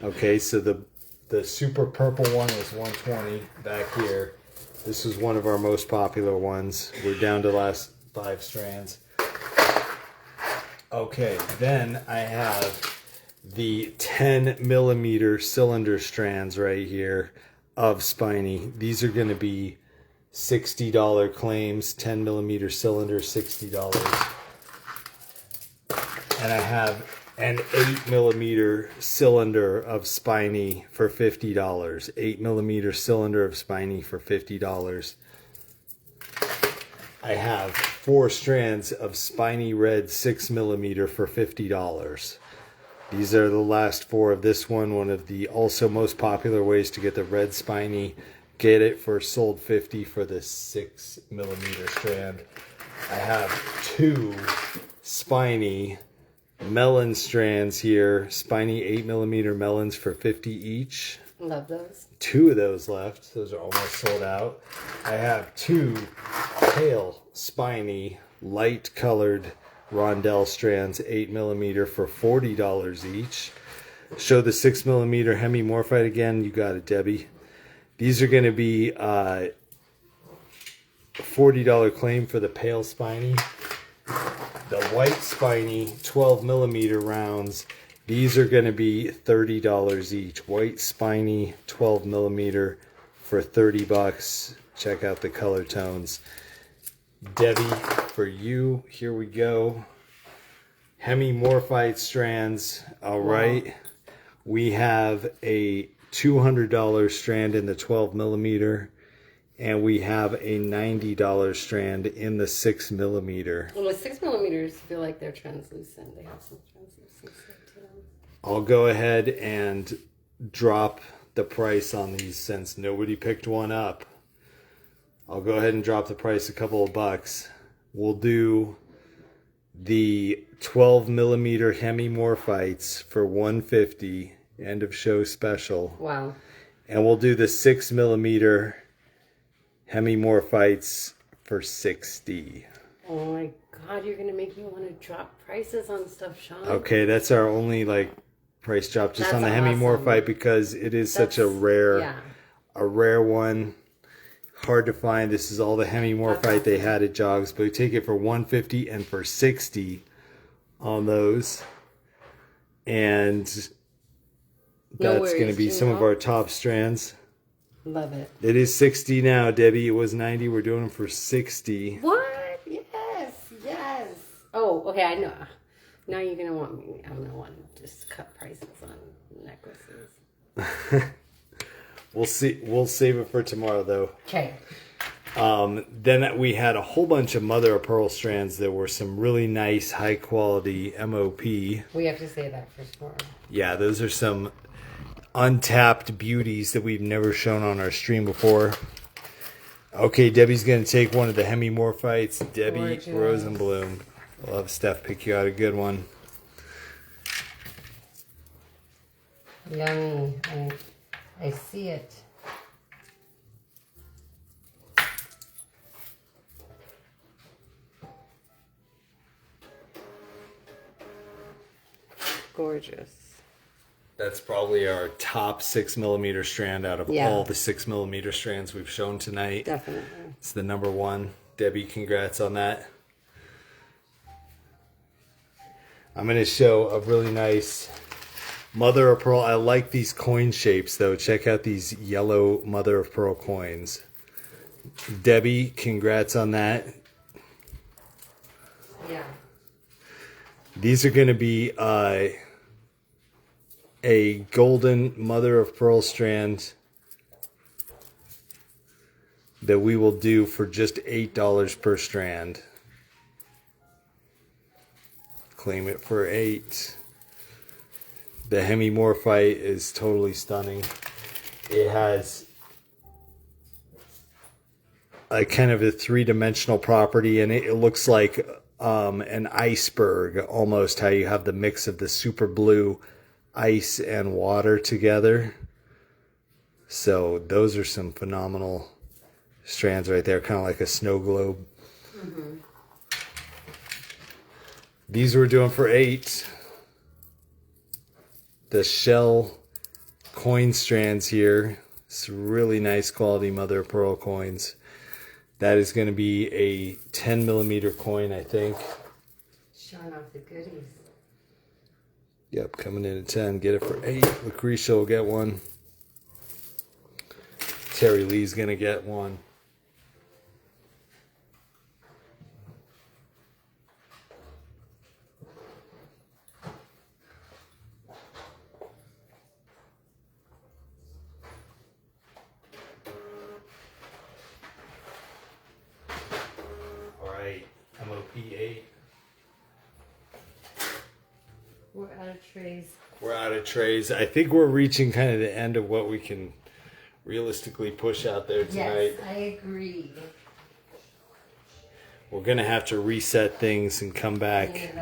Okay, so the super purple one was $120 back here. This was one of our most popular ones. We're down to the last 5 strands. Okay, then I have the 10 millimeter cylinder strands right here of spiny. These are going to be $60 claims. 10 millimeter cylinder, $60. And I have an 8 millimeter cylinder of spiny for $50. 8 millimeter cylinder of spiny for $50. I have 4 strands of spiny red 6 millimeter for $50. These are the last 4 of this one. One of the also most popular ways to get the red spiny. Get it for sold $50 for the 6 millimeter strand. I have 2 spiny melon strands here. Spiny 8 millimeter melons for $50 each. Love those. 2 of those left. Those are almost sold out. I have 2 pale spiny light colored rondelle strands 8 millimeter for $40 each. Show the 6 millimeter hemimorphite again. You got it, Debbie. These are going to be $40 claim for the pale spiny. The white spiny 12 millimeter rounds. These are going to be $30 each. White spiny 12 millimeter for $30. Check out the color tones. Debbie, for you, here we go. Hemimorphite strands. All right. Wow. We have a $200 strand in the 12 millimeter. And we have a $90 strand in the 6 millimeter. Well, the 6 millimeters feel like they're translucent. They have some translucency to them. I'll go ahead and drop the price on these since nobody picked one up. I'll go ahead and drop the price a couple of bucks. We'll do the 12 millimeter hemimorphites for $150, end of show special. Wow. And we'll do the 6 millimeter hemimorphites for $60. Oh my God, you're gonna make me want to drop prices on stuff, Sean. Okay, that's our only price drop just on the awesome. hemimorphite because it is such a rare one. Hard to find. This is all the hemimorphite they had at Jogs, but we take it for $150 and for $60 on those. And that's going to be some of our top strands. Love it. It is $60 now, Debbie. It was $90. We're doing them for $60. What? Yes, yes. Oh, okay. I know. Now you're gonna want me. I'm gonna want to just cut prices on necklaces. We'll see. We'll save it for tomorrow, though. Okay. Then we had a whole bunch of mother of pearl strands. There were some really nice, high quality MOP. We have to say that for tomorrow. Yeah, those are some untapped beauties that we've never shown on our stream before. Okay, Debbie's going to take one of the hemimorphites. Debbie Gorgeous. Rosenblum. I'll have Steph pick you out a good one. Yummy. I see it. gorgeous. That's probably our top 6mm strand out of all the 6mm strands we've shown tonight. Definitely. It's the number one. Debbie, congrats on that. I'm going to show a really nice mother of pearl. I like these coin shapes though. Check out these yellow mother of pearl coins. Debbie, congrats on that. Yeah. These are going to be a golden mother of pearl strand that we will do for just $8 per strand. Claim it for $8. The hemimorphite is totally stunning. It has a kind of a three-dimensional property, and it looks like an iceberg almost, how you have the mix of the super blue ice and water together. So those are some phenomenal strands right there, kind of like a snow globe. Mm-hmm. These we're doing for $8. The shell coin strands here. It's really nice quality mother of pearl coins. That is going to be a 10mm coin, I think. Showing off the goodies. Yep, coming in at 10. Get it for $8. Lucretia will get one. Terry Lee's going to get one. All right, MOP 8. We're out of trays. We're out of trays. I think we're reaching kind of the end of what we can realistically push out there tonight. Yes, I agree. We're going to have to reset things and come back.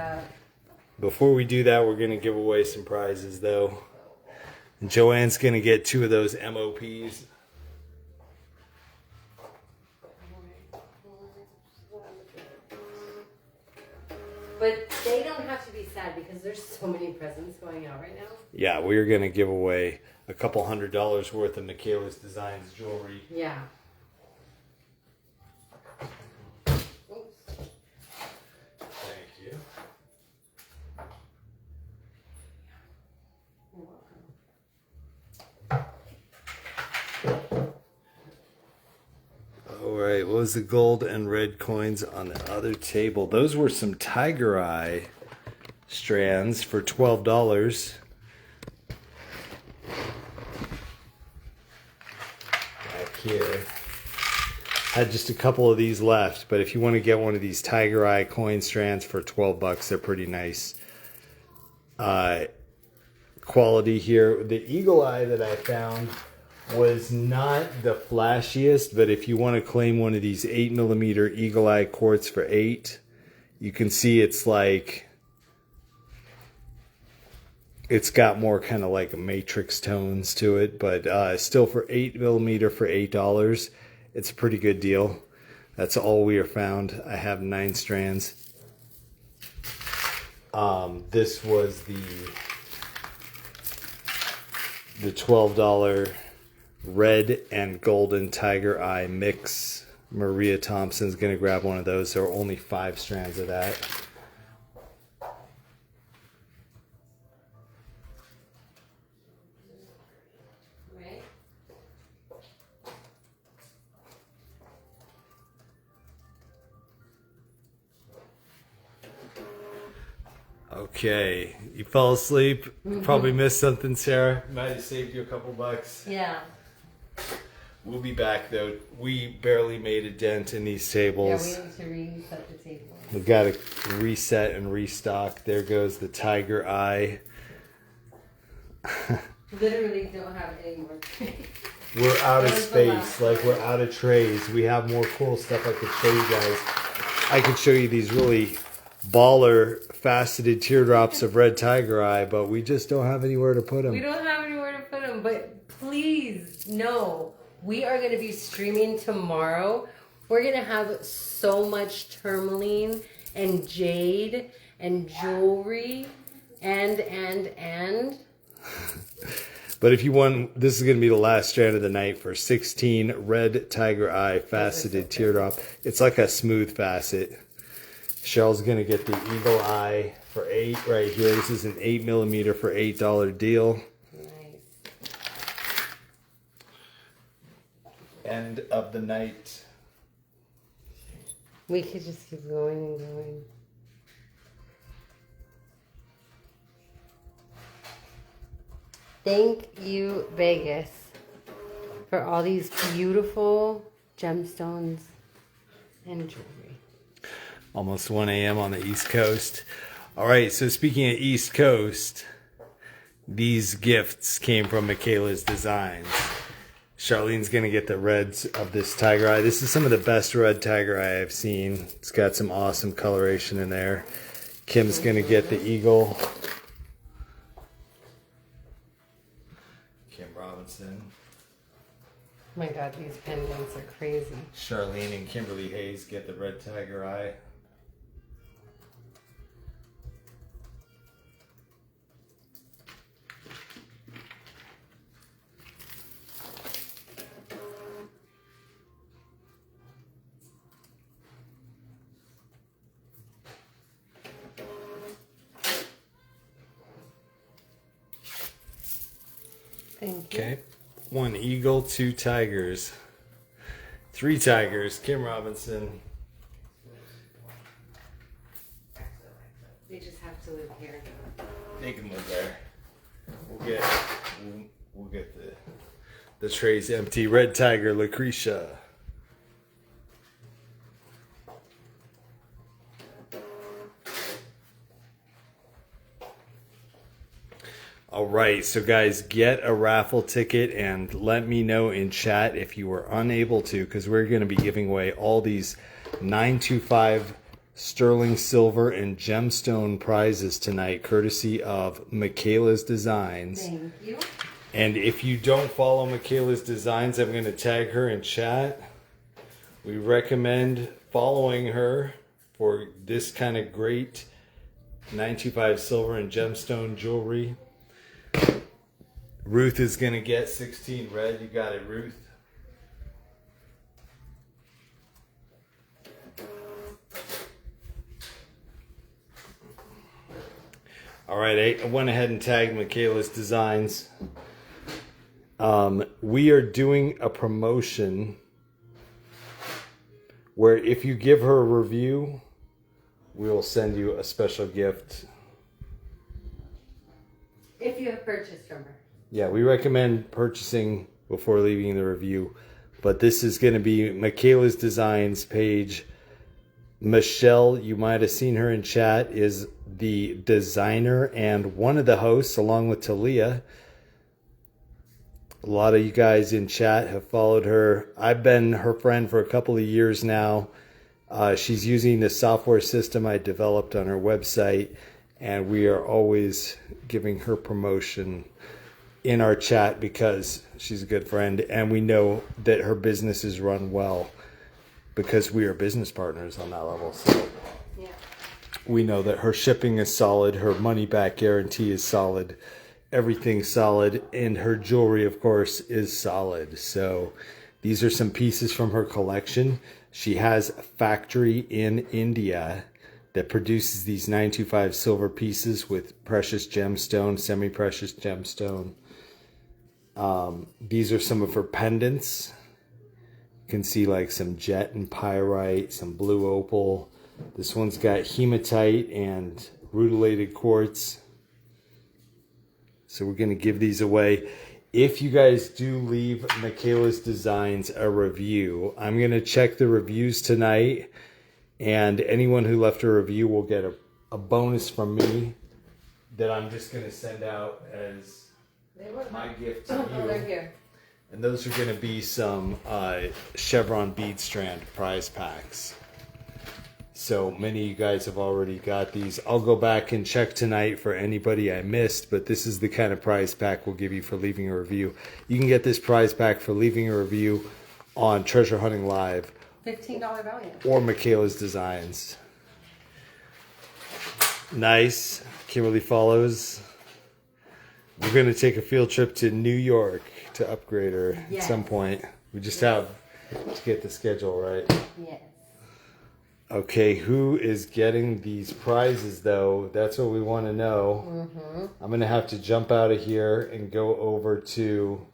Before we do that, we're going to give away some prizes, though. And Joanne's going to get 2 of those MOPs. But they don't have to be sad because there's so many presents going out right now. Yeah, we're going to give away a couple $100 worth of Michaela's Designs jewelry. Yeah. Thank you. All right, what was the gold and red coins on the other table? Those were some Tiger Eye strands for $12. Back here. Had just a couple of these left, but if you want to get one of these Tiger Eye coin strands for $12, they're pretty nice. Quality here. The Eagle Eye that I found was not the flashiest, but if you want to claim one of these 8mm Eagle Eye quartz for $8, you can see it's like, it's got more kind of like matrix tones to it, but still for 8mm for $8, it's a pretty good deal. That's all we are found. I have 9 strands. This was the $12 red and golden Tiger Eye mix. Maria Thompson's going to grab one of those. There are only 5 strands of that. Right? Okay, you fell asleep. Probably missed something, Sarah. Might have saved you a couple bucks. Yeah. We'll be back though. We barely made a dent in these Yeah, tables. we need to reset the table. We've got to reset and restock. There goes the Tiger Eye. Literally don't have any more. We're out of That was the space. last Like, we're out of trays. We have more cool stuff I could show you guys. I could show you these really baller faceted teardrops of red Tiger Eye, but we just don't have anywhere to put them. We don't have anywhere to put them, but please know we are going to be streaming tomorrow. We're going to have so much tourmaline and jade and jewelry And. But if you want, this is going to be the last strand of the night for 16 red tiger eye faceted teardrop. It's like a smooth facet. Cheryl's going to get the eagle eye for $8 right here. This is an 8mm for $8 deal. Nice. End of the night. We could just keep going and going. Thank you, Vegas, for all these beautiful gemstones and jewelry. Almost 1 a.m. on the East Coast. All right, so speaking of East Coast, these gifts came from Michaela's Designs. Charlene's going to get the reds of this tiger eye. This is some of the best red tiger eye I've seen. It's got some awesome coloration in there. Kim's going to get the eagle. Kim Robinson. Oh my God, these pendants are crazy. Charlene and Kimberly Hayes get the red tiger eye. Thank you. Okay. 1 eagle, 2 tigers. 3 tigers. Kim Robinson. They just have to live here. They can live there. We'll get the trays empty. Red tiger, Lucretia. All right, so guys, get a raffle ticket and let me know in chat if you were unable to, because we're going to be giving away all these 925 sterling silver and gemstone prizes tonight, courtesy of Michaela's Designs. Thank you. And if you don't follow Michaela's Designs, I'm going to tag her in chat. We recommend following her for this kind of great 925 silver and gemstone jewelry. Ruth is going to get 16 red. You got it, Ruth. All right, I went ahead and tagged Michaela's Designs. We are doing a promotion where if you give her a review, we will send you a special gift. If you have purchased from her. Yeah, we recommend purchasing before leaving the review. But this is going to be Michaela's Designs page. Michelle, you might have seen her in chat, is the designer and one of the hosts, along with Talia. A lot of you guys in chat have followed her. I've been her friend for a couple of years now. She's using the software system I developed on her website, and we are always giving her promotion in our chat because she's a good friend, and we know that her business is run well because we are business partners on that level. So Yeah. we know that her shipping is solid, her money back guarantee is solid, everything's solid, and her jewelry, of course, is solid. So these are some pieces from her collection. She has a factory in India that produces these 925 silver pieces with precious gemstone, semi-precious gemstone. These are some of her pendants. You can see like some jet and pyrite, some blue opal. This one's got hematite and rutilated quartz. So we're going to give these away. If you guys do leave Michaela's Designs a review, I'm going to check the reviews tonight. And anyone who left a review will get a bonus from me that I'm just going to send out as my gift to you. Oh, they're here. And those are going to be some chevron bead strand prize packs. So many of you guys have already got these. I'll go back and check tonight for anybody I missed, but this is the kind of prize pack we'll give you for leaving a review. You can get this prize pack for leaving a review on Treasure Hunting Live. $15 value. Or Michaela's Designs. Nice. Kimberly follows. We're going to take a field trip to New York to upgrade her at some point. We just have to get the schedule right. Yes. Okay, who is getting these prizes though? That's what we want to know. I'm going to have to jump out of here and go over to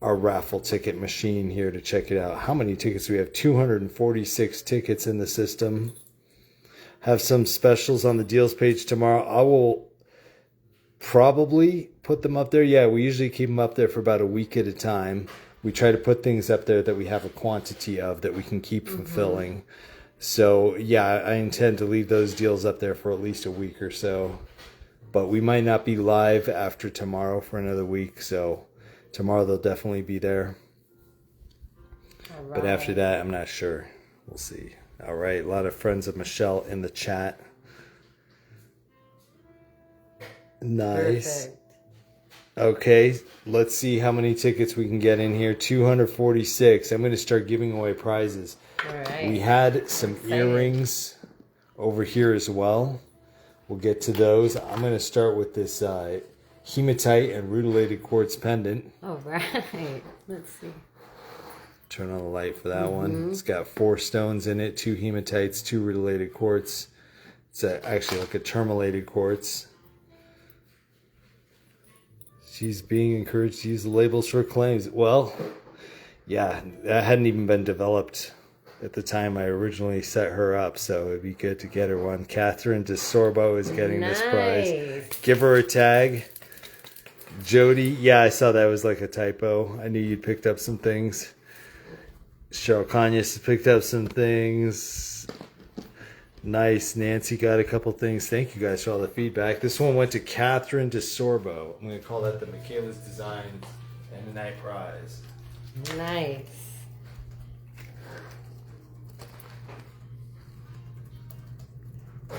our raffle ticket machine here to check it out. How many tickets do we have? 246 tickets in the system. Have some specials on the deals page tomorrow. I will probably put them up there. Yeah, we usually keep them up there for about a week at a time. We try to put things up there that we have a quantity of that we can keep fulfilling. So yeah, I intend to leave those deals up there for at least a week or so. But we might not be live after tomorrow for another week. So tomorrow they'll definitely be there. But after that, I'm not sure. We'll see. All right, a lot of friends of Michelle in the chat. Nice. Perfect. Okay, let's see how many tickets we can get in here. 246. I'm going to start giving away prizes. All right. We had some earrings over here as well. We'll get to those. I'm going to start with this hematite and rutilated quartz pendant. All right. Let's see. Turn on the light for that one. It's got 4 stones in it, 2 hematites, 2 rutilated quartz. It's actually like a tourmalated quartz. She's being encouraged to use the labels for claims. Well, yeah, that hadn't even been developed at the time I originally set her up, so it'd be good to get her one. Catherine DeSorbo is getting this prize. Give her a tag. Jody, yeah, I saw that was like a typo. I knew you'd picked up some things. Cheryl Conyers picked up some things. Nice. Nancy got a couple things. Thank you guys for all the feedback. This one went to Catherine DeSorbo. I'm going to call that the Michaela's Design and the Night Prize. Nice.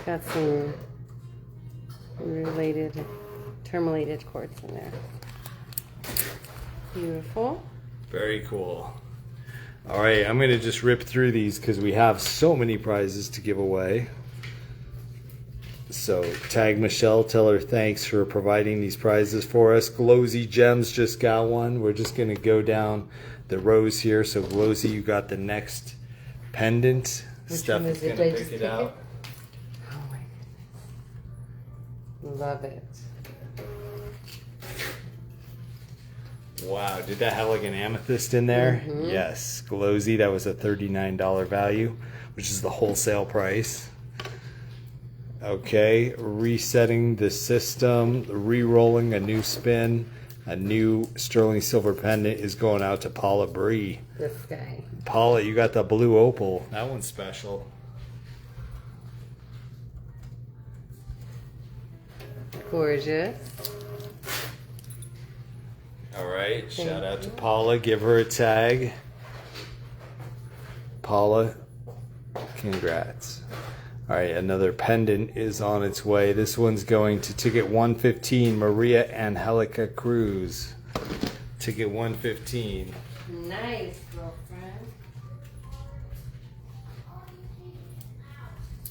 Got some related tourmalated quartz in there. Beautiful. Very cool. All right, I'm going to just rip through these because we have so many prizes to give away. So tag Michelle, tell her thanks for providing these prizes for us. Glowsy Gems just got one. We're just going to go down the rows here. So Glowsy, you got the next pendant. Which Steph one is is it? going Did I to just pick it pick out. Oh my goodness. Love it. Wow, did that have like an amethyst in there? Yes, Glowsy, that was a $39 value, which is the wholesale price. Okay, resetting the system, re-rolling a new spin, a new sterling silver pendant is going out to Paula Bree. This guy. Paula, you got the blue opal. That one's special. Gorgeous. All right, shout out to Paula. Give her a tag. Paula, congrats. All right, another pendant is on its way. This one's going to ticket 115, Maria Angelica Cruz. Ticket 115. Nice, girlfriend.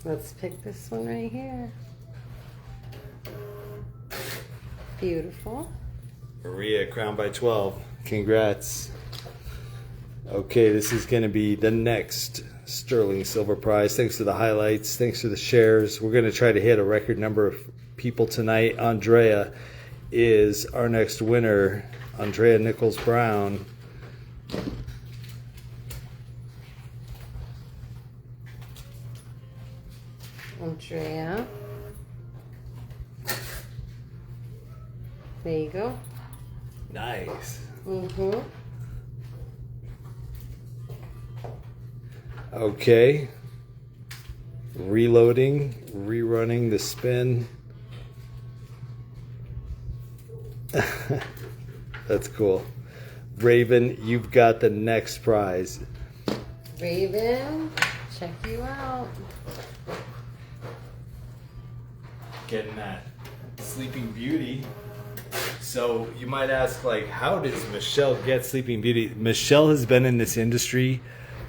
Let's pick this one right here. Beautiful. Maria, crown by 12. Congrats. Okay, this is going to be the next sterling silver prize. Thanks for the highlights. Thanks for the shares. We're going to try to hit a record number of people tonight. Andrea is our next winner. Andrea Nichols Brown. Andrea. There you go. Nice. Okay. Reloading, rerunning the spin. That's cool. Raven, you've got the next prize. Raven, check you out. Getting that Sleeping Beauty. So you might ask, like, how does Michelle get Sleeping Beauty? Michelle has been in this industry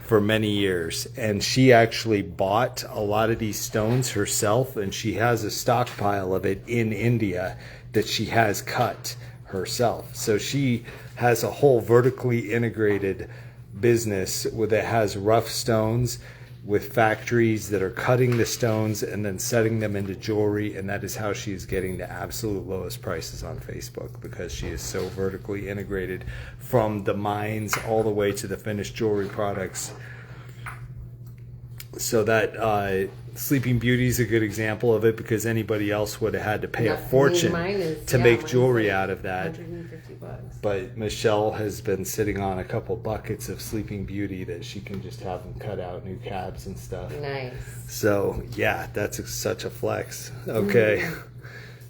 for many years, and she actually bought a lot of these stones herself, and she has a stockpile of it in India that she has cut herself. So she has a whole vertically integrated business that has rough stones with factories that are cutting the stones and then setting them into jewelry, and that is how she is getting the absolute lowest prices on Facebook, because she is so vertically integrated from the mines all the way to the finished jewelry products. So that Sleeping Beauty is a good example of it, because anybody else would have had to pay a fortune to make jewelry out of that. $150. But Michelle has been sitting on a couple buckets of Sleeping Beauty that she can just have them cut out new cabs and stuff. Nice. So yeah, that's such a flex. Okay,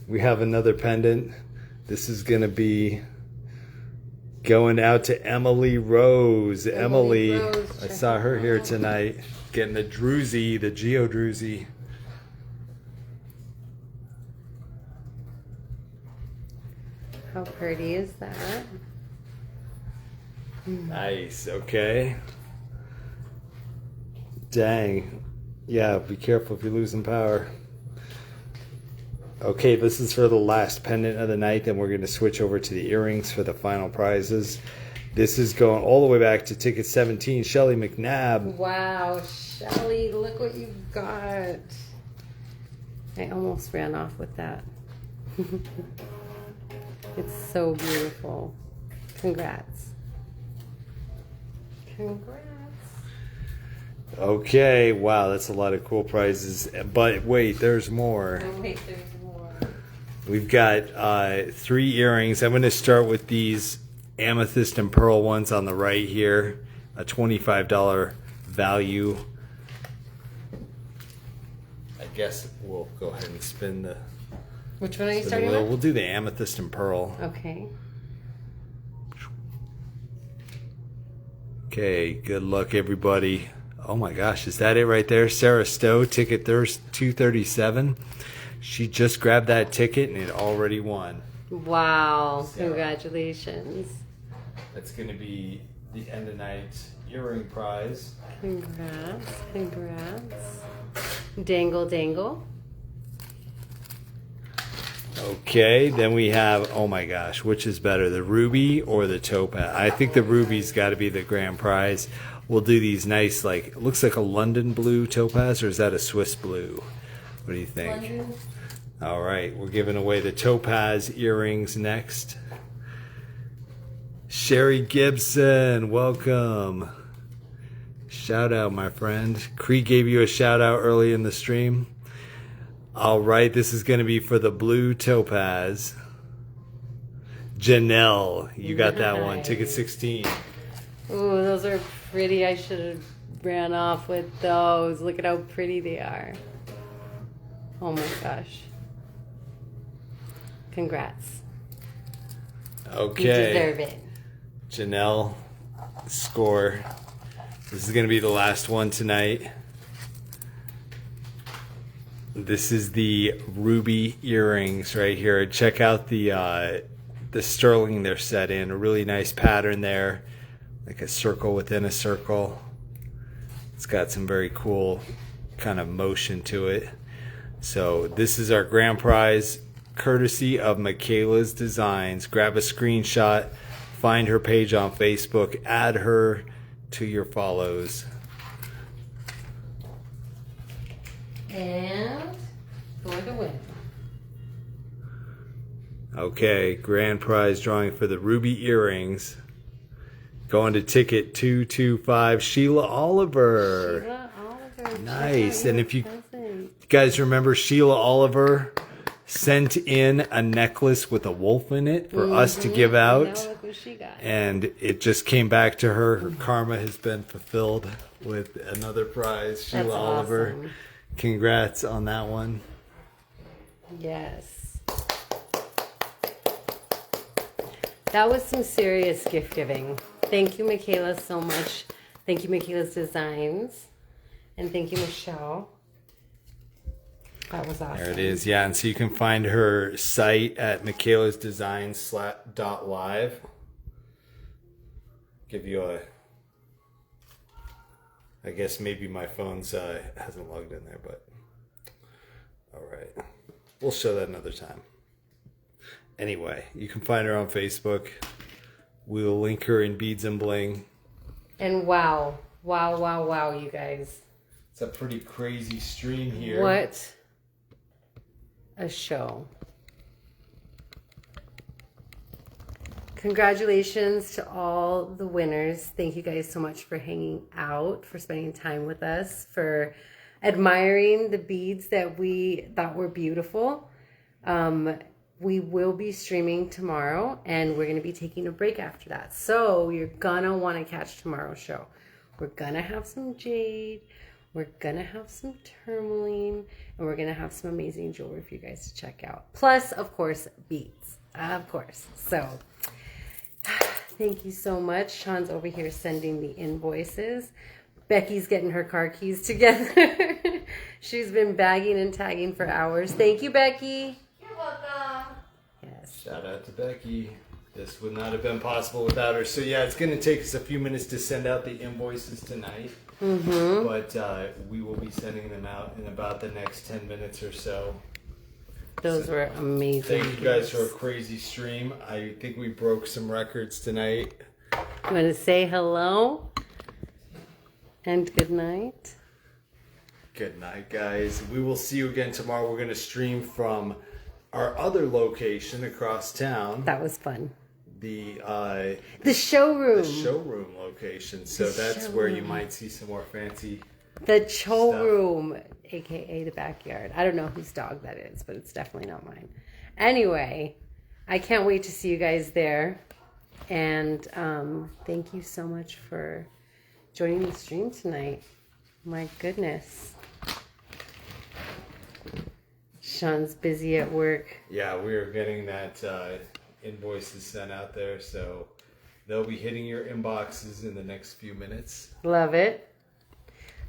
we have another pendant. This is gonna be going out to Emily Rose. Emily, Rose, I saw her here tonight getting the druzy, the Geo druzy. How pretty is that? Nice. Okay. Dang. Yeah, be careful if you're losing power. Okay, this is for the last pendant of the night. Then we're going to switch over to the earrings for the final prizes. This is going all the way back to ticket 17, Shelly McNabb. Wow, Shelly, look what you got. I almost ran off with that. It's so beautiful. Congrats. Congrats. Okay, wow, that's a lot of cool prizes. But wait, there's more. Oh, wait, there's more. We've got 3 earrings. I'm going to start with these amethyst and pearl ones on the right here. A $25 value. I guess we'll go ahead and spin the... Which one are you spin the starting wheel. with? We'll do the amethyst and pearl. Okay. Okay, good luck, everybody. Oh my gosh, is that it right there? Sarah Stowe, ticket 237. She just grabbed that ticket and it already won. Wow, Sarah. congratulations. That's going to be the end of night earring prize. Congrats, congrats. Dangle, dangle. Okay, then we have, oh my gosh, which is better, the ruby or the topaz? I think the ruby's got to be the grand prize. We'll do these nice, like, it looks like a London blue topaz, or is that a Swiss blue? What do you think? London. All right, we're giving away the topaz earrings next. Sherry Gibson, welcome. Shout out, my friend. Cree gave you a shout out early in the stream. All right, this is going to be for the blue topaz. Janelle, you got that one. Ticket 16. Ooh, those are pretty. I should have ran off with those. Look at how pretty they are. Oh my gosh. Congrats. Okay. You deserve it. Janelle, score. This is going to be the last one tonight. This is the ruby earrings right here. Check out the sterling they're set in. A really nice pattern there, like a circle within a circle. It's got some very cool kind of motion to it. So this is our grand prize, courtesy of Michaela's Designs. Grab a screenshot, find her page on Facebook, add her to your follows. And for the win. Okay, grand prize drawing for the ruby earrings. Going to ticket 225, Sheila Oliver. Sheila Oliver. Nice. And if you present. guys remember, Sheila Oliver sent in a necklace with a wolf in it for us to give out. Now look what she got. And it just came back to her. Her karma has been fulfilled with another prize. Sheila That's Oliver. awesome. Congrats on that one. Yes. That was some serious gift giving. Thank you, Michaela, so much. Thank you, Michaela's Designs. And thank you, Michelle. That was awesome. There it is. Yeah, and so you can find her site at michaelasdesigns.live. live. Give you a... I guess maybe my phone's hasn't logged in there, but all right. We'll show that another time. Anyway, you can find her on Facebook. We'll link her in Beads and Bling. And wow, you guys. It's a pretty crazy stream here. What a show. Congratulations to all the winners. Thank you guys so much for hanging out, for spending time with us, for admiring the beads that we thought were beautiful. We will be streaming tomorrow, and we're going to be taking a break after that. So you're going to want to catch tomorrow's show. We're going to have some jade. We're going to have some tourmaline, and we're going to have some amazing jewelry for you guys to check out. Plus, of course, beads. Of course. So thank you so much. Sean's over here sending the invoices. Becky's getting her car keys together. She's been bagging and tagging for hours. Thank you, Becky. You're welcome. Yes. Shout out to Becky. This would not have been possible without her. So yeah, it's going to take us a few minutes to send out the invoices tonight. Mm-hmm. But we will be sending them out in about the next 10 minutes or so. Those were amazing. Thank you guys for a crazy stream. I think we broke some records tonight. You want to say hello and good night? Good night, guys. We will see you again tomorrow. We're going to stream from our other location across town. That was fun. The showroom. The showroom location. So that's where you might see some more fancy The showroom, aka the backyard. I don't know whose dog that is, but it's definitely not mine. Anyway, I can't wait to see you guys there. And thank you so much for joining the stream tonight. My goodness. Sean's busy at work. Yeah, we are getting that invoices sent out there, so they'll be hitting your inboxes in the next few minutes. Love it.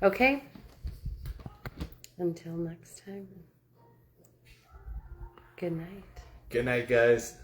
Okay. Until next time. Good night. Good night, guys.